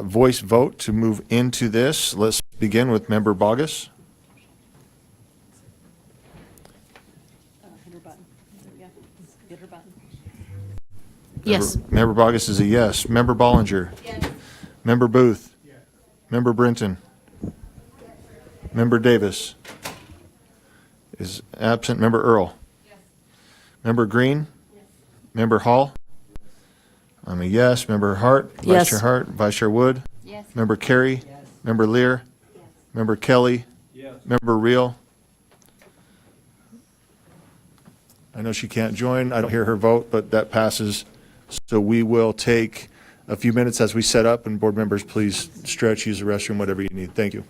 voice vote to move into this. Let's begin with Member Bogus. Yes. Member Bogus is a yes. Member Bollinger? Yes. Member Booth? Yes. Member Brinton? Member Davis? Is absent. Member Earl? Yes. Member Green? Yes. Member Hall? I'm a yes. Member Hart? Yes. Vice Chair Hart? Vice Chair Wood? Yes. Member Carey? Yes. Member Lear? Yes. Member Kelly? Yes. Member Reel? I know she can't join. I don't hear her vote, but that passes. So we will take a few minutes as we set up, and board members, please stretch, use the restroom, whatever you need. Thank you.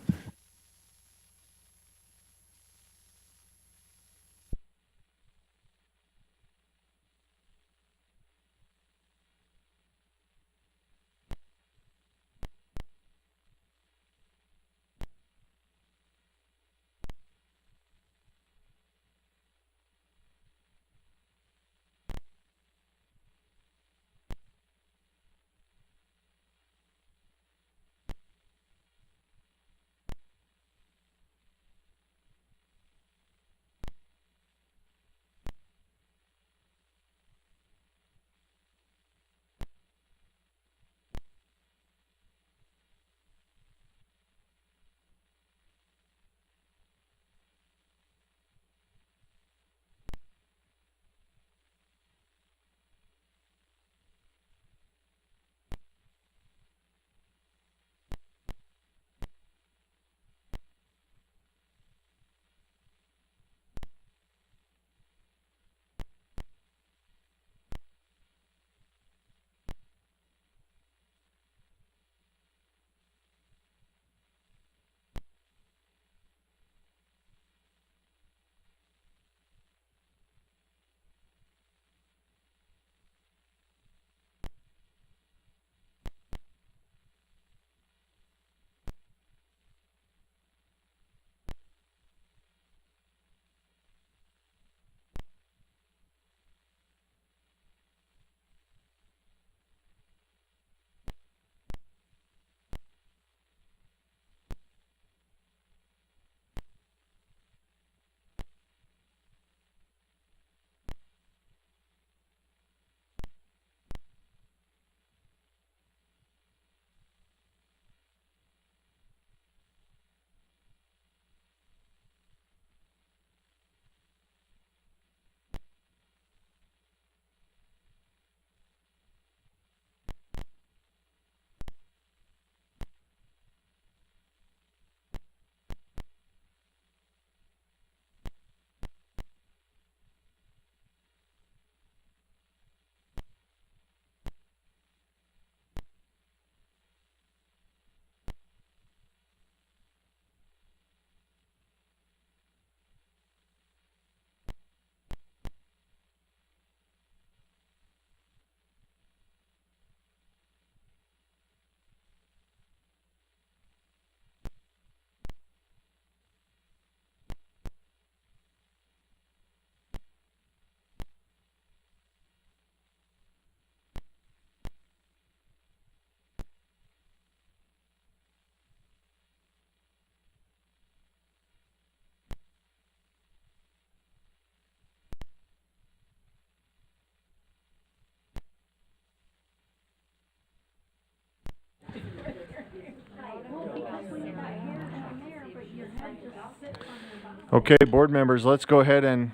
Okay, board members, let's go ahead and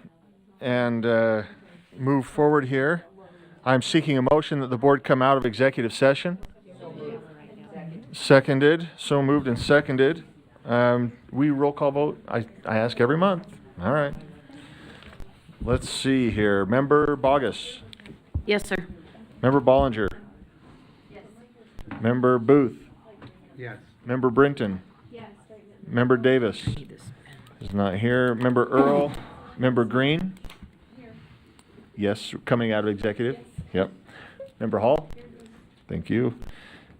move forward here. I'm seeking a motion that the board come out of executive session. Seconded, so moved and seconded. We roll call vote? I ask every month. All right. Let's see here. Member Bogus. Yes, sir. Member Bollinger. Yes. Member Booth. Yes. Member Brinton. Yes. Member Davis is not here. Member Earl. Member Green. Here. Yes, coming out of executive. Yep. Member Hall. Thank you.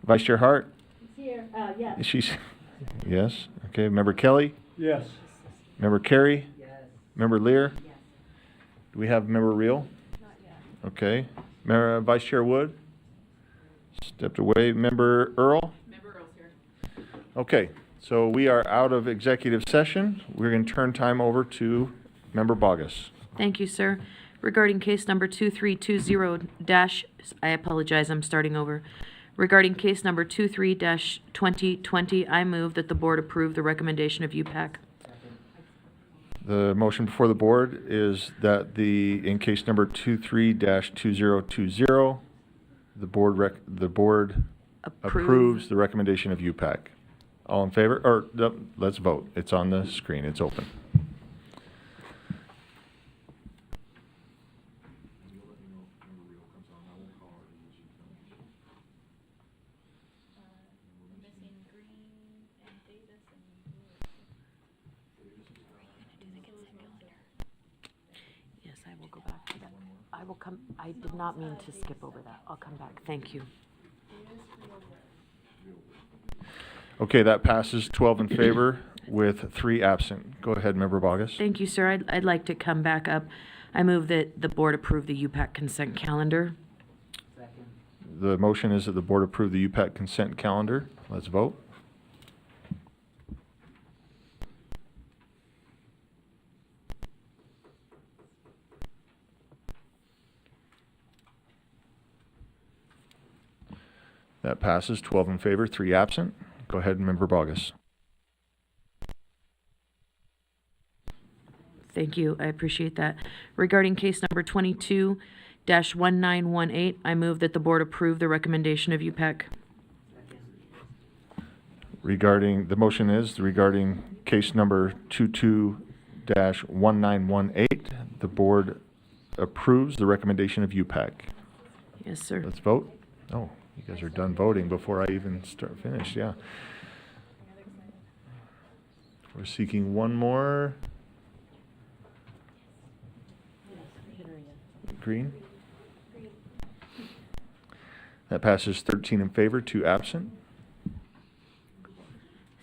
Vice Chair Hart. Here, yes. She's Yes. Okay. Member Kelly? Yes. Member Carey? Yes. Member Lear? Yes. Do we have Member Reel? Not yet. Okay. Vice Chair Wood? Stepped away. Member Earl? Member Earl's here. Okay. So we are out of executive session. We're going to turn time over to Member Bogus. Thank you, sir. Regarding case number 2320 I apologize, I'm starting over. Regarding case number 23-2020, I move that the board approve the recommendation of UPPAC. The motion before the board is that in case number 23-2020, the board approves the recommendation of UPPAC. All in favor? Or let's vote. It's on the screen. It's open. Yes, I will go back to that. I will come, I did not mean to skip over that. I'll come back. Thank you. Okay, that passes 12 in favor with 3 absent. Go ahead, Member Bogus. Thank you, sir. I'd like to come back up. I move that the board approve the UPPAC consent calendar. The motion is that the board approve the UPPAC consent calendar. Let's vote. That passes 12 in favor, 3 absent. Go ahead, Member Bogus. Thank you. I appreciate that. Regarding case number 22-1918, I move that the board approve the recommendation of UPPAC. The motion is regarding case number 22-1918, the board approves the recommendation of UPPAC. Yes, sir. Let's vote. Oh, you guys are done voting before I even finish, yeah. We're seeking one more. Green. That passes 13 in favor, 2 absent.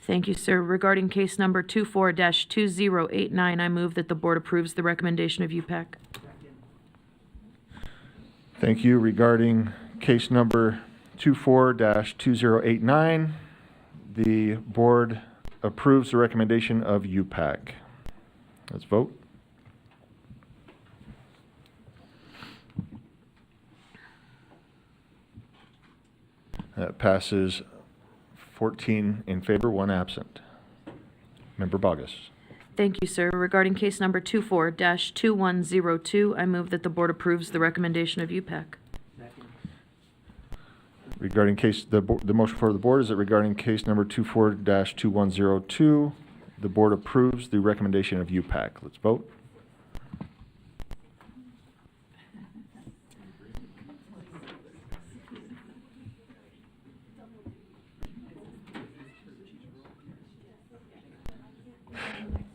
Thank you, sir. Regarding case number 24-2089, I move that the board approves the recommendation of UPPAC. Thank you. Regarding case number 24-2089, the board approves the recommendation of UPPAC. Let's vote. That passes 14 in favor, 1 absent. Member Bogus. Thank you, sir. Regarding case number 24-2102, I move that the board approves the recommendation of UPPAC. Regarding case, the motion for the board is that regarding case number 24-2102, the board approves the recommendation of UPPAC. Let's vote.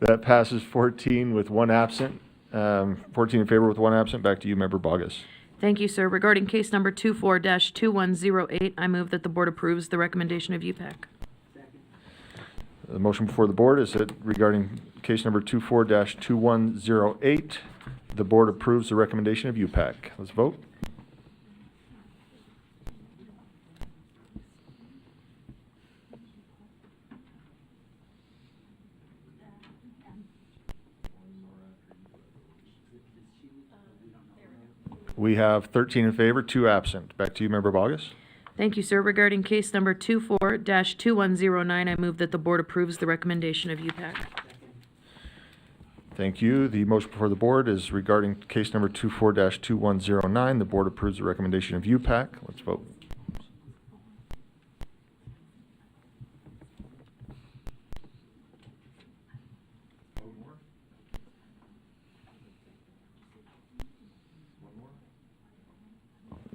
That passes 14 with 1 absent. 14 in favor with 1 absent. Back to you, Member Bogus. Thank you, sir. Regarding case number 24-2108, I move that the board approves the recommendation of UPPAC. The motion before the board is that regarding case number 24-2108, the board approves the recommendation of UPPAC. Let's vote. We have 13 in favor, 2 absent. Back to you, Member Bogus. Thank you, sir. Regarding case number 24-2109, I move that the board approves the recommendation of UPPAC. Thank you. The motion before the board is regarding case number 24-2109. The board approves the recommendation of UPPAC. Let's vote.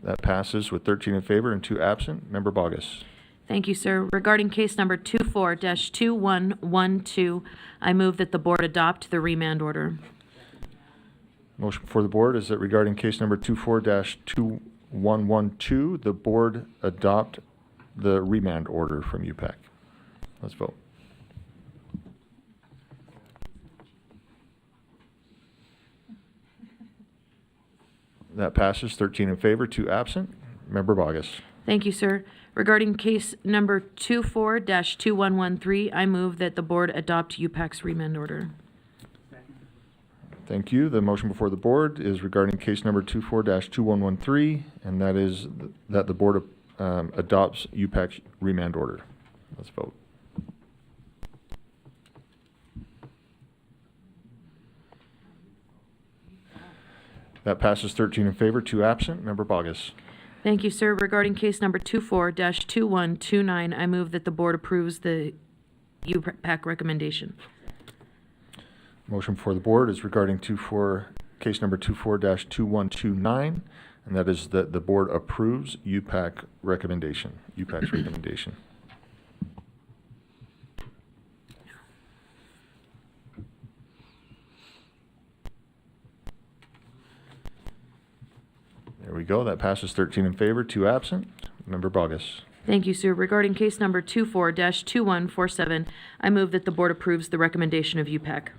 That passes with 13 in favor and 2 absent. Member Bogus. Thank you, sir. Regarding case number 24-2112, I move that the board adopt the remand order. Motion before the board is that regarding case number 24-2112, the board adopt the remand order from UPPAC. Let's vote. That passes 13 in favor, 2 absent. Member Bogus. Thank you, sir. Regarding case number 24-2113, I move that the board adopt UPAC's remand order. Thank you. The motion before the board is regarding case number 24-2113, and that is that the board adopts UPAC's remand order. Let's vote. That passes 13 in favor, 2 absent. Member Bogus. Thank you, sir. Regarding case number 24-2129, I move that the board approves the UPAC recommendation. Motion before the board is regarding case number 24-2129, and that is that the board approves UPAC's recommendation. There we go. That passes 13 in favor, 2 absent. Member Bogus. Thank you, sir. Regarding case number 24-2147, I move that the board approves the recommendation of UPAC.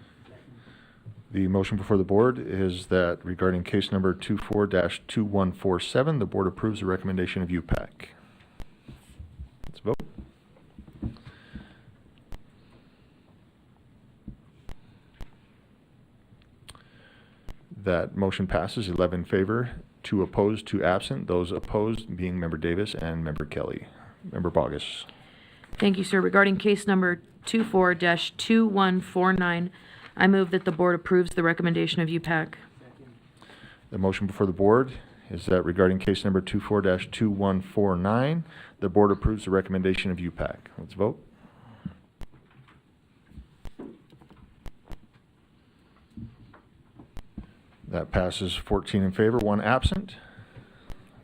The motion before the board is that regarding case number 24-2147, the board approves the recommendation of UPPAC. Let's vote. That motion passes 11 in favor, 2 opposed, 2 absent. Those opposed being Member Davis and Member Kelly. Member Bogus. Thank you, sir. Regarding case number 24-2149, I move that the board approves the recommendation of UPAC. The motion before the board is that regarding case number 24-2149, the board approves the recommendation of UPAC. Let's vote. That passes 14 in favor, 1 absent.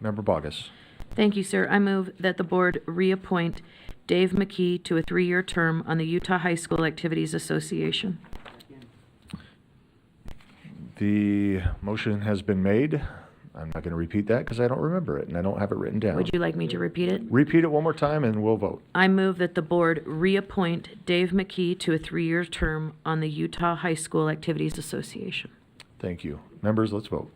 Member Bogus. Thank you, sir. I move that the board reappoint Dave McKee to a 3-year term on the Utah High School Activities Association. The motion has been made. I'm not going to repeat that because I don't remember it and I don't have it written down. Would you like me to repeat it? Repeat it one more time and we'll vote. I move that the board reappoint Dave McKee to a 3-year term on the Utah High School Activities Association. Thank you. Members, let's vote.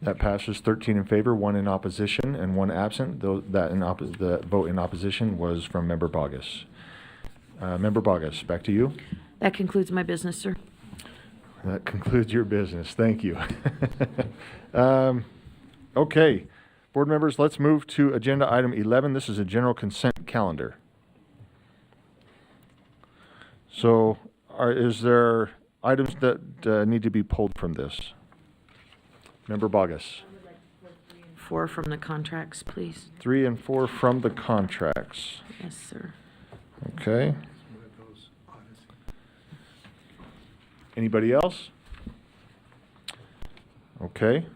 That passes 13 in favor, 1 in opposition, and 1 absent. The vote in opposition was from Member Bogus. Member Bogus, back to you. That concludes my business, sir. That concludes your business. Thank you. Okay, board members, let's move to agenda item 11. This is a general consent calendar. So, is there items that need to be pulled from this? Member Bogus. 4 from the contracts, please. 3 and 4 from the contracts. Yes, sir. Okay. Anybody else? Okay.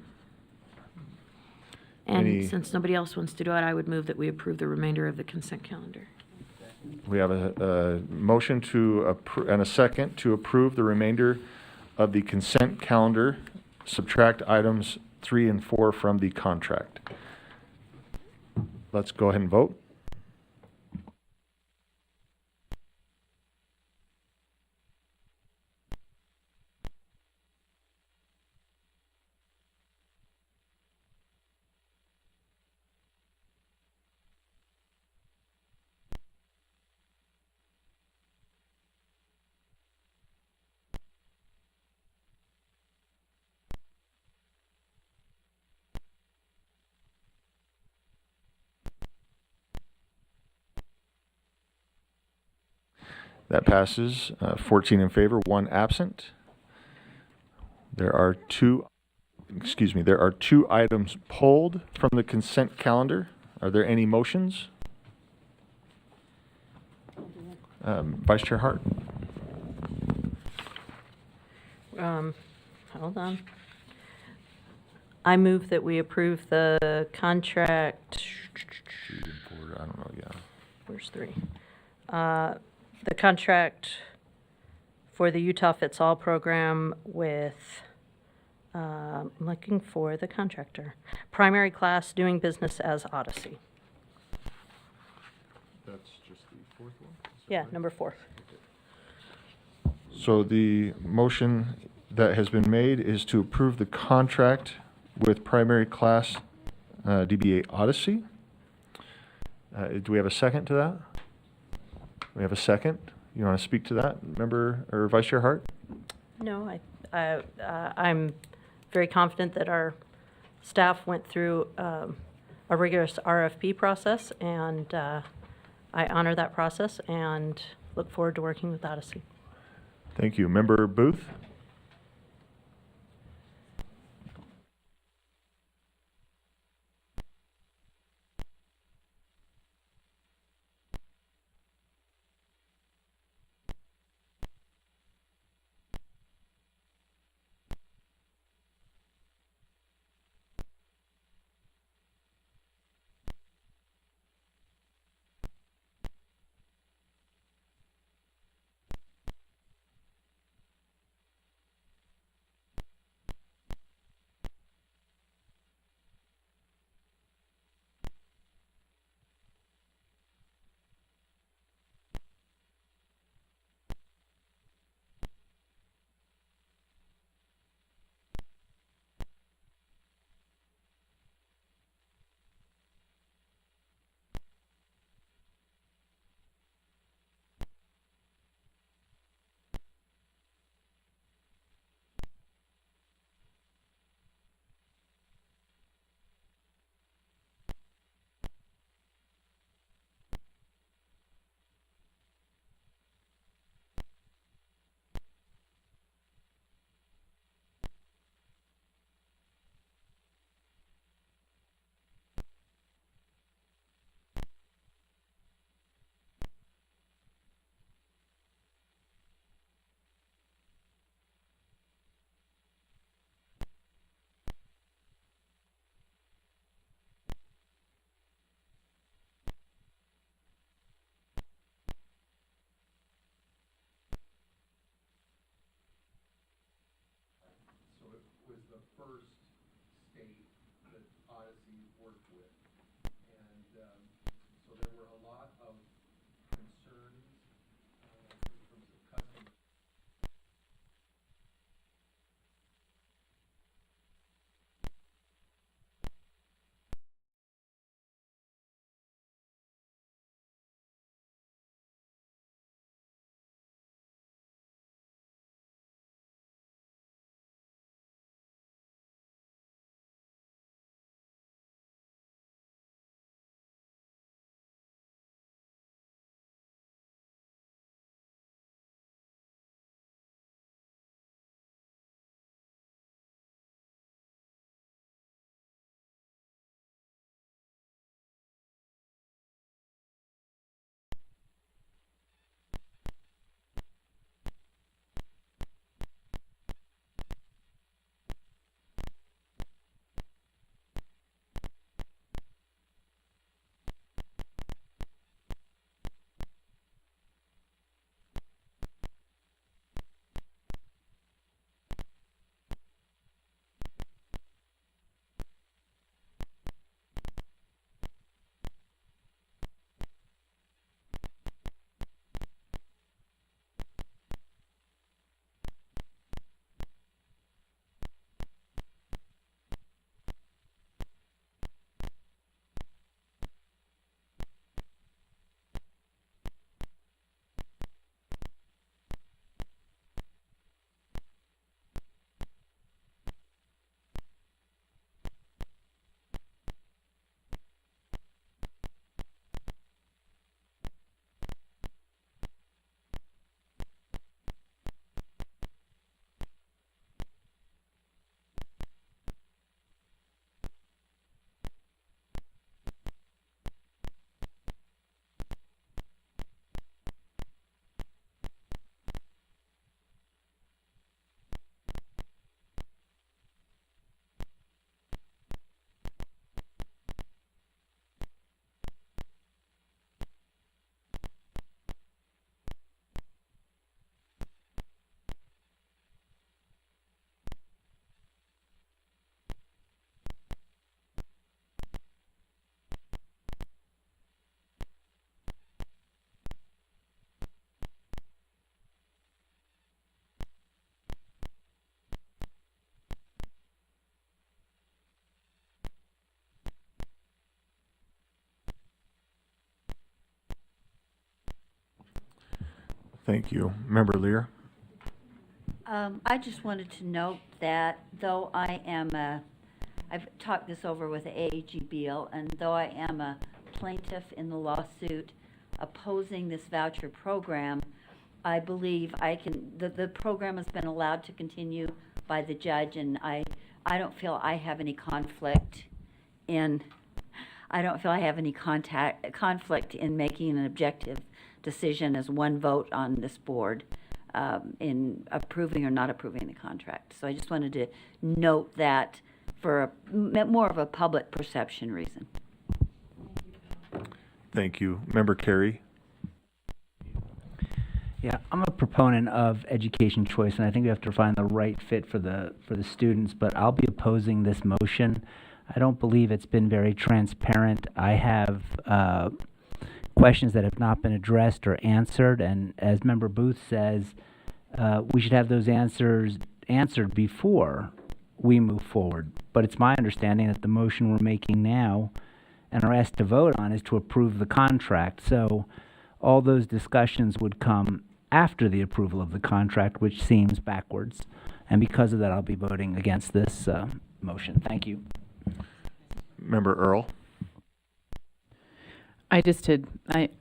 And since nobody else wants to do it, I would move that we approve the remainder of the consent calendar. We have a motion to and a second to approve the remainder of the consent calendar, subtract items 3 and 4 from the contract. Let's go ahead and vote. That passes 14 in favor, 1 absent. There are two items pulled from the consent calendar. Are there any motions? Vice Chair Hart. Hold on. I move that we approve the contract. 3 and 4, I don't know, yeah. Where's 3? The contract for the Utah Fits All program with, I'm looking for the contractor. Primary class doing business as Odyssey. Yeah, number 4. So the motion that has been made is to approve the contract with primary class DBA Odyssey. Do we have a second to that? We have a second. You want to speak to that, Member or Vice Chair Hart? No, I'm very confident that our staff went through a rigorous RFP process, and I honor that process and look forward to working with Odyssey. Thank you. Member Booth? Thank you. Member Lear? I just wanted to note that though I've talked this over with the AAGBL, and though I am a plaintiff in the lawsuit opposing this voucher program, I believe the program has been allowed to continue by the judge, and I don't feel I have any conflict in making an objective decision as one vote on this board in approving or not approving the contract. So I just wanted to note that for more of a public perception reason. Thank you. Member Carey? Yeah, I'm a proponent of education choice, and I think we have to find the right fit for the students, but I'll be opposing this motion. I don't believe it's been very transparent. I have questions that have not been addressed or answered, and as Member Booth says, we should have those answers answered before we move forward. But it's my understanding that the motion we're making now and are asked to vote on is to approve the contract. So all those discussions would come after the approval of the contract, which seems backwards. And because of that, I'll be voting against this motion. Thank you. Member Earl? I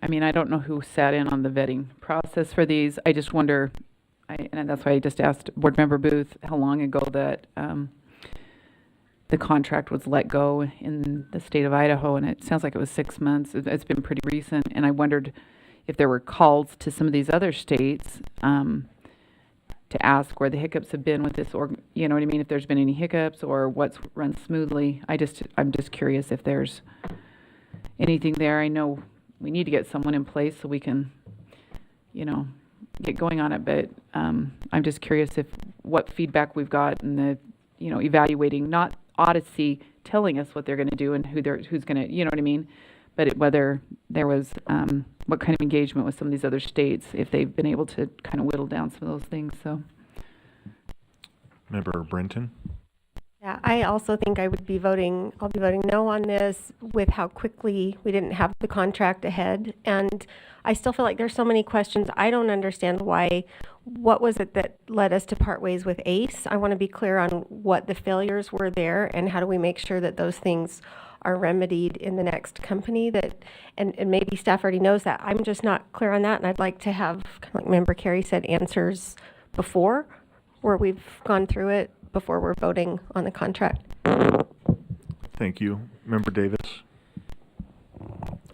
mean, I don't know who sat in on the vetting process for these. I just wonder, and that's why I just asked Board Member Booth how long ago that the contract was let go in the state of Idaho, and it sounds like it was 6 months. It's been pretty recent, and I wondered if there were calls to some of these other states to ask where the hiccups have been with this, or you know what I mean, if there's been any hiccups or what's run smoothly. I'm just curious if there's anything there. I know we need to get someone in place so we can, get going on it, but I'm just curious if what feedback we've got and the, evaluating, not Odyssey telling us what they're going to do and who's going to, you know what I mean, but whether there was what kind of engagement with some of these other states, if they've been able to kind of whittle down some of those things. So, Member Brenton? Yeah, I also think I'll be voting no on this with how quickly we didn't have the contract ahead. And I still feel like there's so many questions. I don't understand what was it that led us to part ways with ACE? I want to be clear on what the failures were there and how do we make sure that those things are remedied in the next company and maybe staff already knows that. I'm just not clear on that, and I'd like to have, kind of like Member Carey said, answers before, where we've gone through it, before we're voting on the contract. Thank you. Member Davis?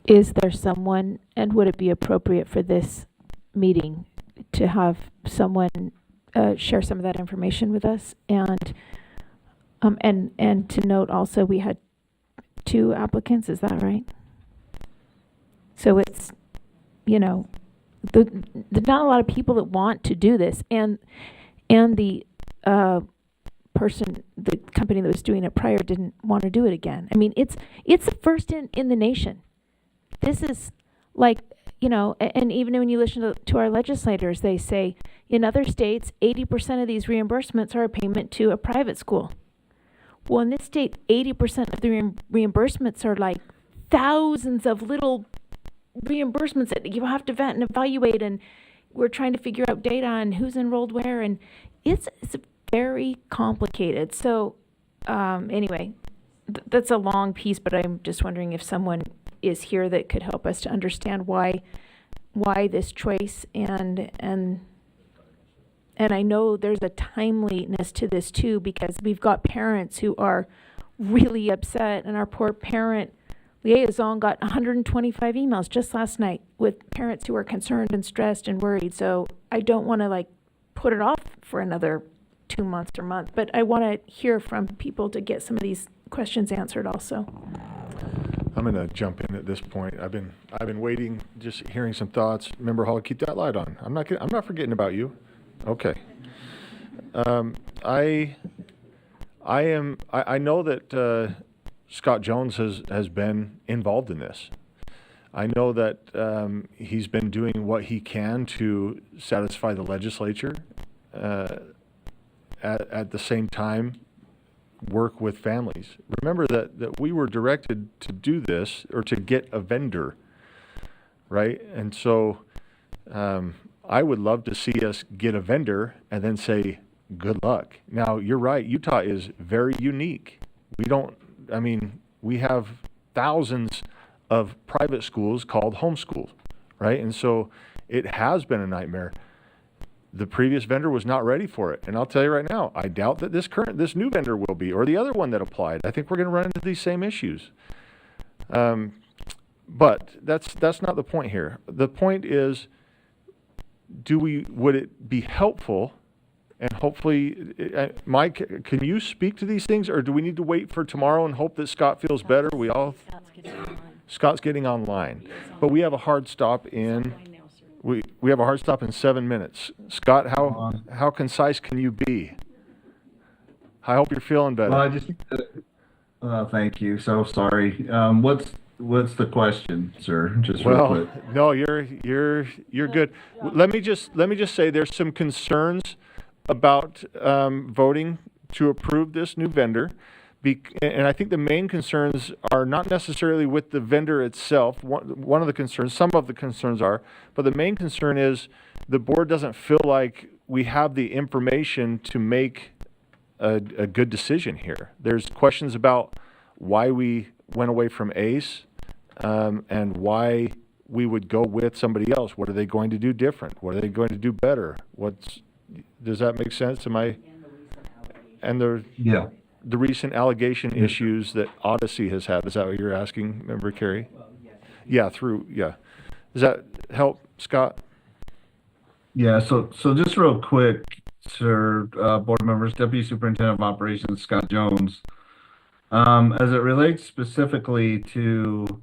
Is there someone, and would it be appropriate for this meeting to have someone share some of that information with us? And to note also, we had 2 applicants, is that right? So it's, not a lot of people that want to do this, and the the company that was doing it prior didn't want to do it again. I mean, it's the first in the nation. This is like, and even when you listen to our legislators, they say in other states, 80% of these reimbursements are a payment to a private school. Well, in this state, 80% of the reimbursements are like thousands of little reimbursements that you have to vet and evaluate, and we're trying to figure out data on who's enrolled where, and it's very complicated. So anyway, that's a long piece, but I'm just wondering if someone is here that could help us to understand why this choice, and I know there's a timeliness to this too, because we've got parents who are really upset, and our poor parent liaison got 125 emails just last night with parents who are concerned and stressed and worried. So I don't want to put it off for another 2 months or month, but I want to hear from people to get some of these questions answered also. I'm going to jump in at this point. I've been waiting, just hearing some thoughts. Member Hall, keep that light on. I'm not forgetting about you. Okay. I know that Scott Jones has been involved in this. I know that he's been doing what he can to satisfy the legislature. At the same time, work with families. Remember that we were directed to do this, or to get a vendor, right? And so I would love to see us get a vendor and then say, good luck. Now, you're right, Utah is very unique. We have thousands of private schools called homeschool, right? And so it has been a nightmare. The previous vendor was not ready for it. And I'll tell you right now, I doubt that this new vendor will be, or the other one that applied. I think we're going to run into these same issues. But that's not the point here. The point is, would it be helpful? And hopefully, Mike, can you speak to these things, or do we need to wait for tomorrow and hope that Scott feels better? Scott's getting online, but we have a hard stop in. We have a hard stop in 7 minutes. Scott, how concise can you be? I hope you're feeling better. Well, I just thank you. So sorry. What's the question, sir? Just real quick. No, you're good. Let me just say there's some concerns about voting to approve this new vendor. And I think the main concerns are not necessarily with the vendor itself. One of the concerns, some of the concerns are, but the main concern is the board doesn't feel like we have the information to make a good decision here. There's questions about why we went away from ACE and why we would go with somebody else. What are they going to do different? What are they going to do better? Does that make sense? The recent allegation issues that Odyssey has had. Is that what you're asking, Member Carey? Yeah. Does that help, Scott? Yeah, so just real quick, sir, board members, Deputy Superintendent of Operations, Scott Jones. As it relates specifically to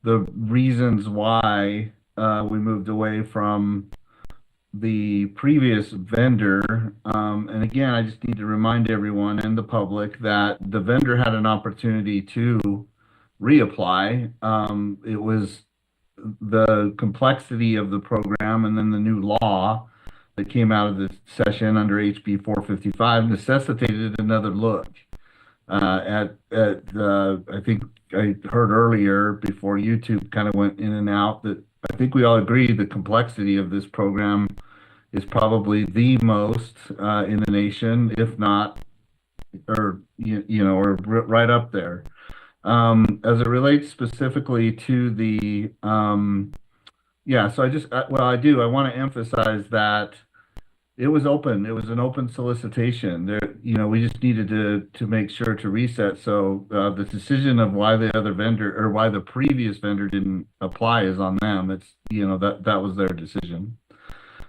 the reasons why we moved away from the previous vendor, and again, I just need to remind everyone and the public that the vendor had an opportunity to reapply. It was the complexity of the program and then the new law that came out of the session under HB 455 necessitated another look at I think I heard earlier before YouTube kind of went in and out that I think we all agree the complexity of this program is probably the most in the nation, if not, or or right up there. As it relates specifically to the, so I want to emphasize that it was open. It was an open solicitation. We just needed to make sure to reset. So the decision of why the other vendor or why the previous vendor didn't apply is on them. It's that was their decision.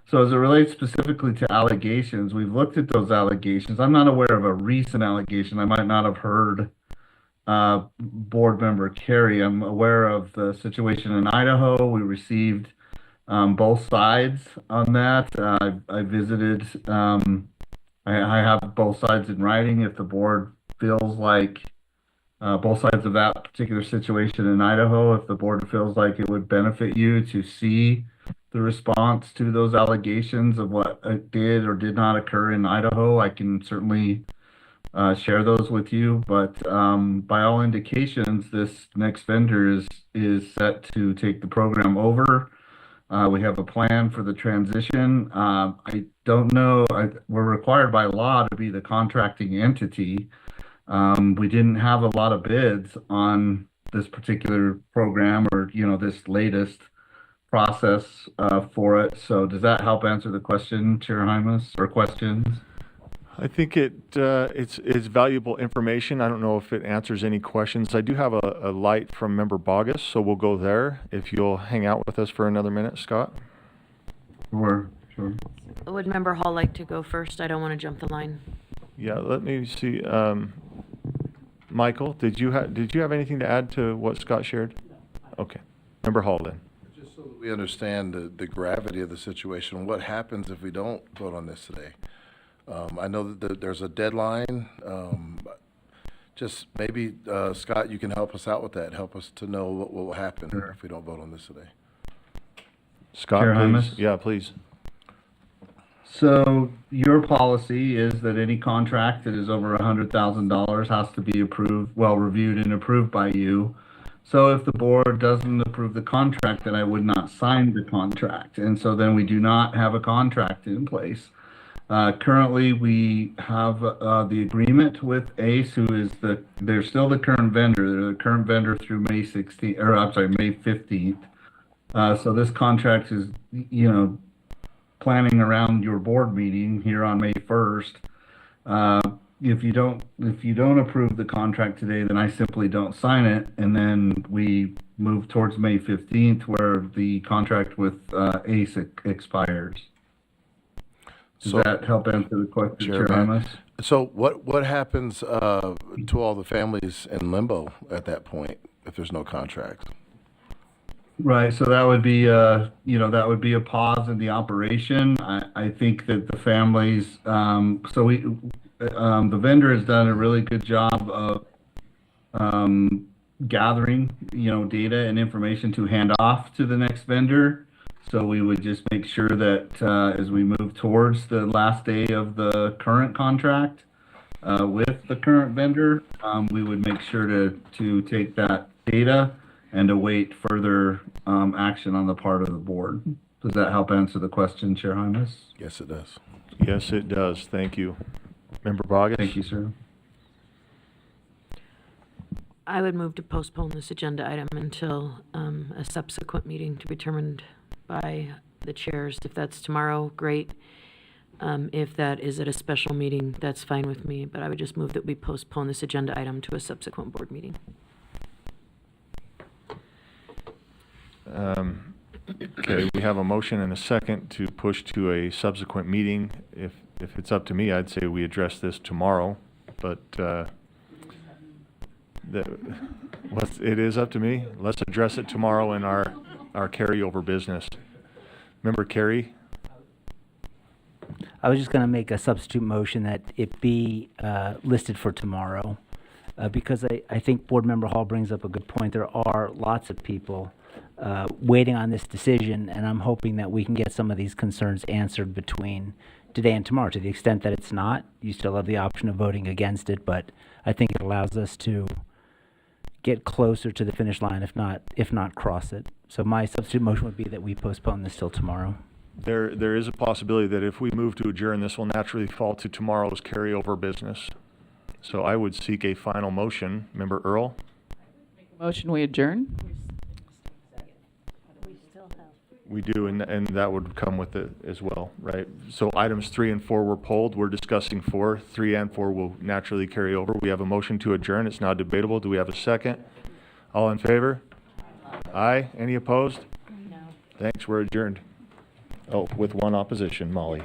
So as it relates specifically to allegations, we've looked at those allegations. I'm not aware of a recent allegation. I might not have heard board member Carey. I'm aware of the situation in Idaho. We received both sides on that. I visited, I have both sides in writing if the board feels like both sides of that particular situation in Idaho, if the board feels like it would benefit you to see the response to those allegations of what did or did not occur in Idaho, I can certainly share those with you. But by all indications, this next vendor is set to take the program over. We have a plan for the transition. I don't know, we're required by law to be the contracting entity. We didn't have a lot of bids on this particular program or, this latest process for it. So does that help answer the question, Chair Hymas, or questions? I think it's valuable information. I don't know if it answers any questions. I do have a light from Member Bogus, so we'll go there. If you'll hang out with us for another minute, Scott. Sure. Would Member Hall like to go first? I don't want to jump the line. Yeah, let me see. Michael, did you have anything to add to what Scott shared? Okay. Member Hall then. Just so that we understand the gravity of the situation, what happens if we don't vote on this today? I know that there's a deadline. Just maybe, Scott, you can help us out with that. Help us to know what will happen if we don't vote on this today. Scott, Chair please. Hymas? Yeah, please. So your policy is that any contract that is over $100,000 has to be reviewed and approved by you So if the board doesn't approve the contract, then I would not sign the contract. And so then we do not have a contract in place. Currently, we have the agreement with ACE, who is they're still the current vendor. They're the current vendor through May 16th, or I'm sorry, May 15th. So this contract is, planning around your board meeting here on May 1st. If you don't approve the contract today, then I simply don't sign it, and then we move towards May 15th, where the contract with ACE expires. Does that help answer the question, Chair Hymas? So what happens to all the families in limbo at that point if there's no contract? Right, so that would be that would be a pause in the operation. I think that the families, the vendor has done a really good job of gathering, data and information to hand off to the next vendor. So we would just make sure that as we move towards the last day of the current contract with the current vendor, we would make sure to take that data and await further action on the part of the board. Does that help answer the question, Chair Hymas? Yes, it does. Yes, it does. Thank you. Member Bogus? Thank you, sir. I would move to postpone this agenda item until a subsequent meeting to be determined by the chairs. If that's tomorrow, great. If that is at a special meeting, that's fine with me, but I would just move that we postpone this agenda item to a subsequent board meeting. Okay, we have a motion and a second to push to a subsequent meeting. If it's up to me, I'd say we address this tomorrow, but it is up to me. Let's address it tomorrow in our carryover business. Member Carey? I was just going to make a substitute motion that it be listed for tomorrow, because I think Board Member Hall brings up a good point. There are lots of people waiting on this decision, and I'm hoping that we can get some of these concerns answered between today and tomorrow. To the extent that it's not, you still have the option of voting against it, but I think it allows us to get closer to the finish line, if not cross it. So my substitute motion would be that we postpone this till tomorrow. There is a possibility that if we move to adjourn, this will naturally fall to tomorrow's carryover business. So I would seek a final motion. Member Earl? Motion, we adjourn? We do, and that would come with it as well, right? So items 3 and 4 were pulled. We're discussing 4. 3 and 4 will naturally carry over. We have a motion to adjourn. It's now debatable. Do we have a second? All in favor? Aye. Any opposed? No. Thanks. We're adjourned. Oh, with one opposition, Molly.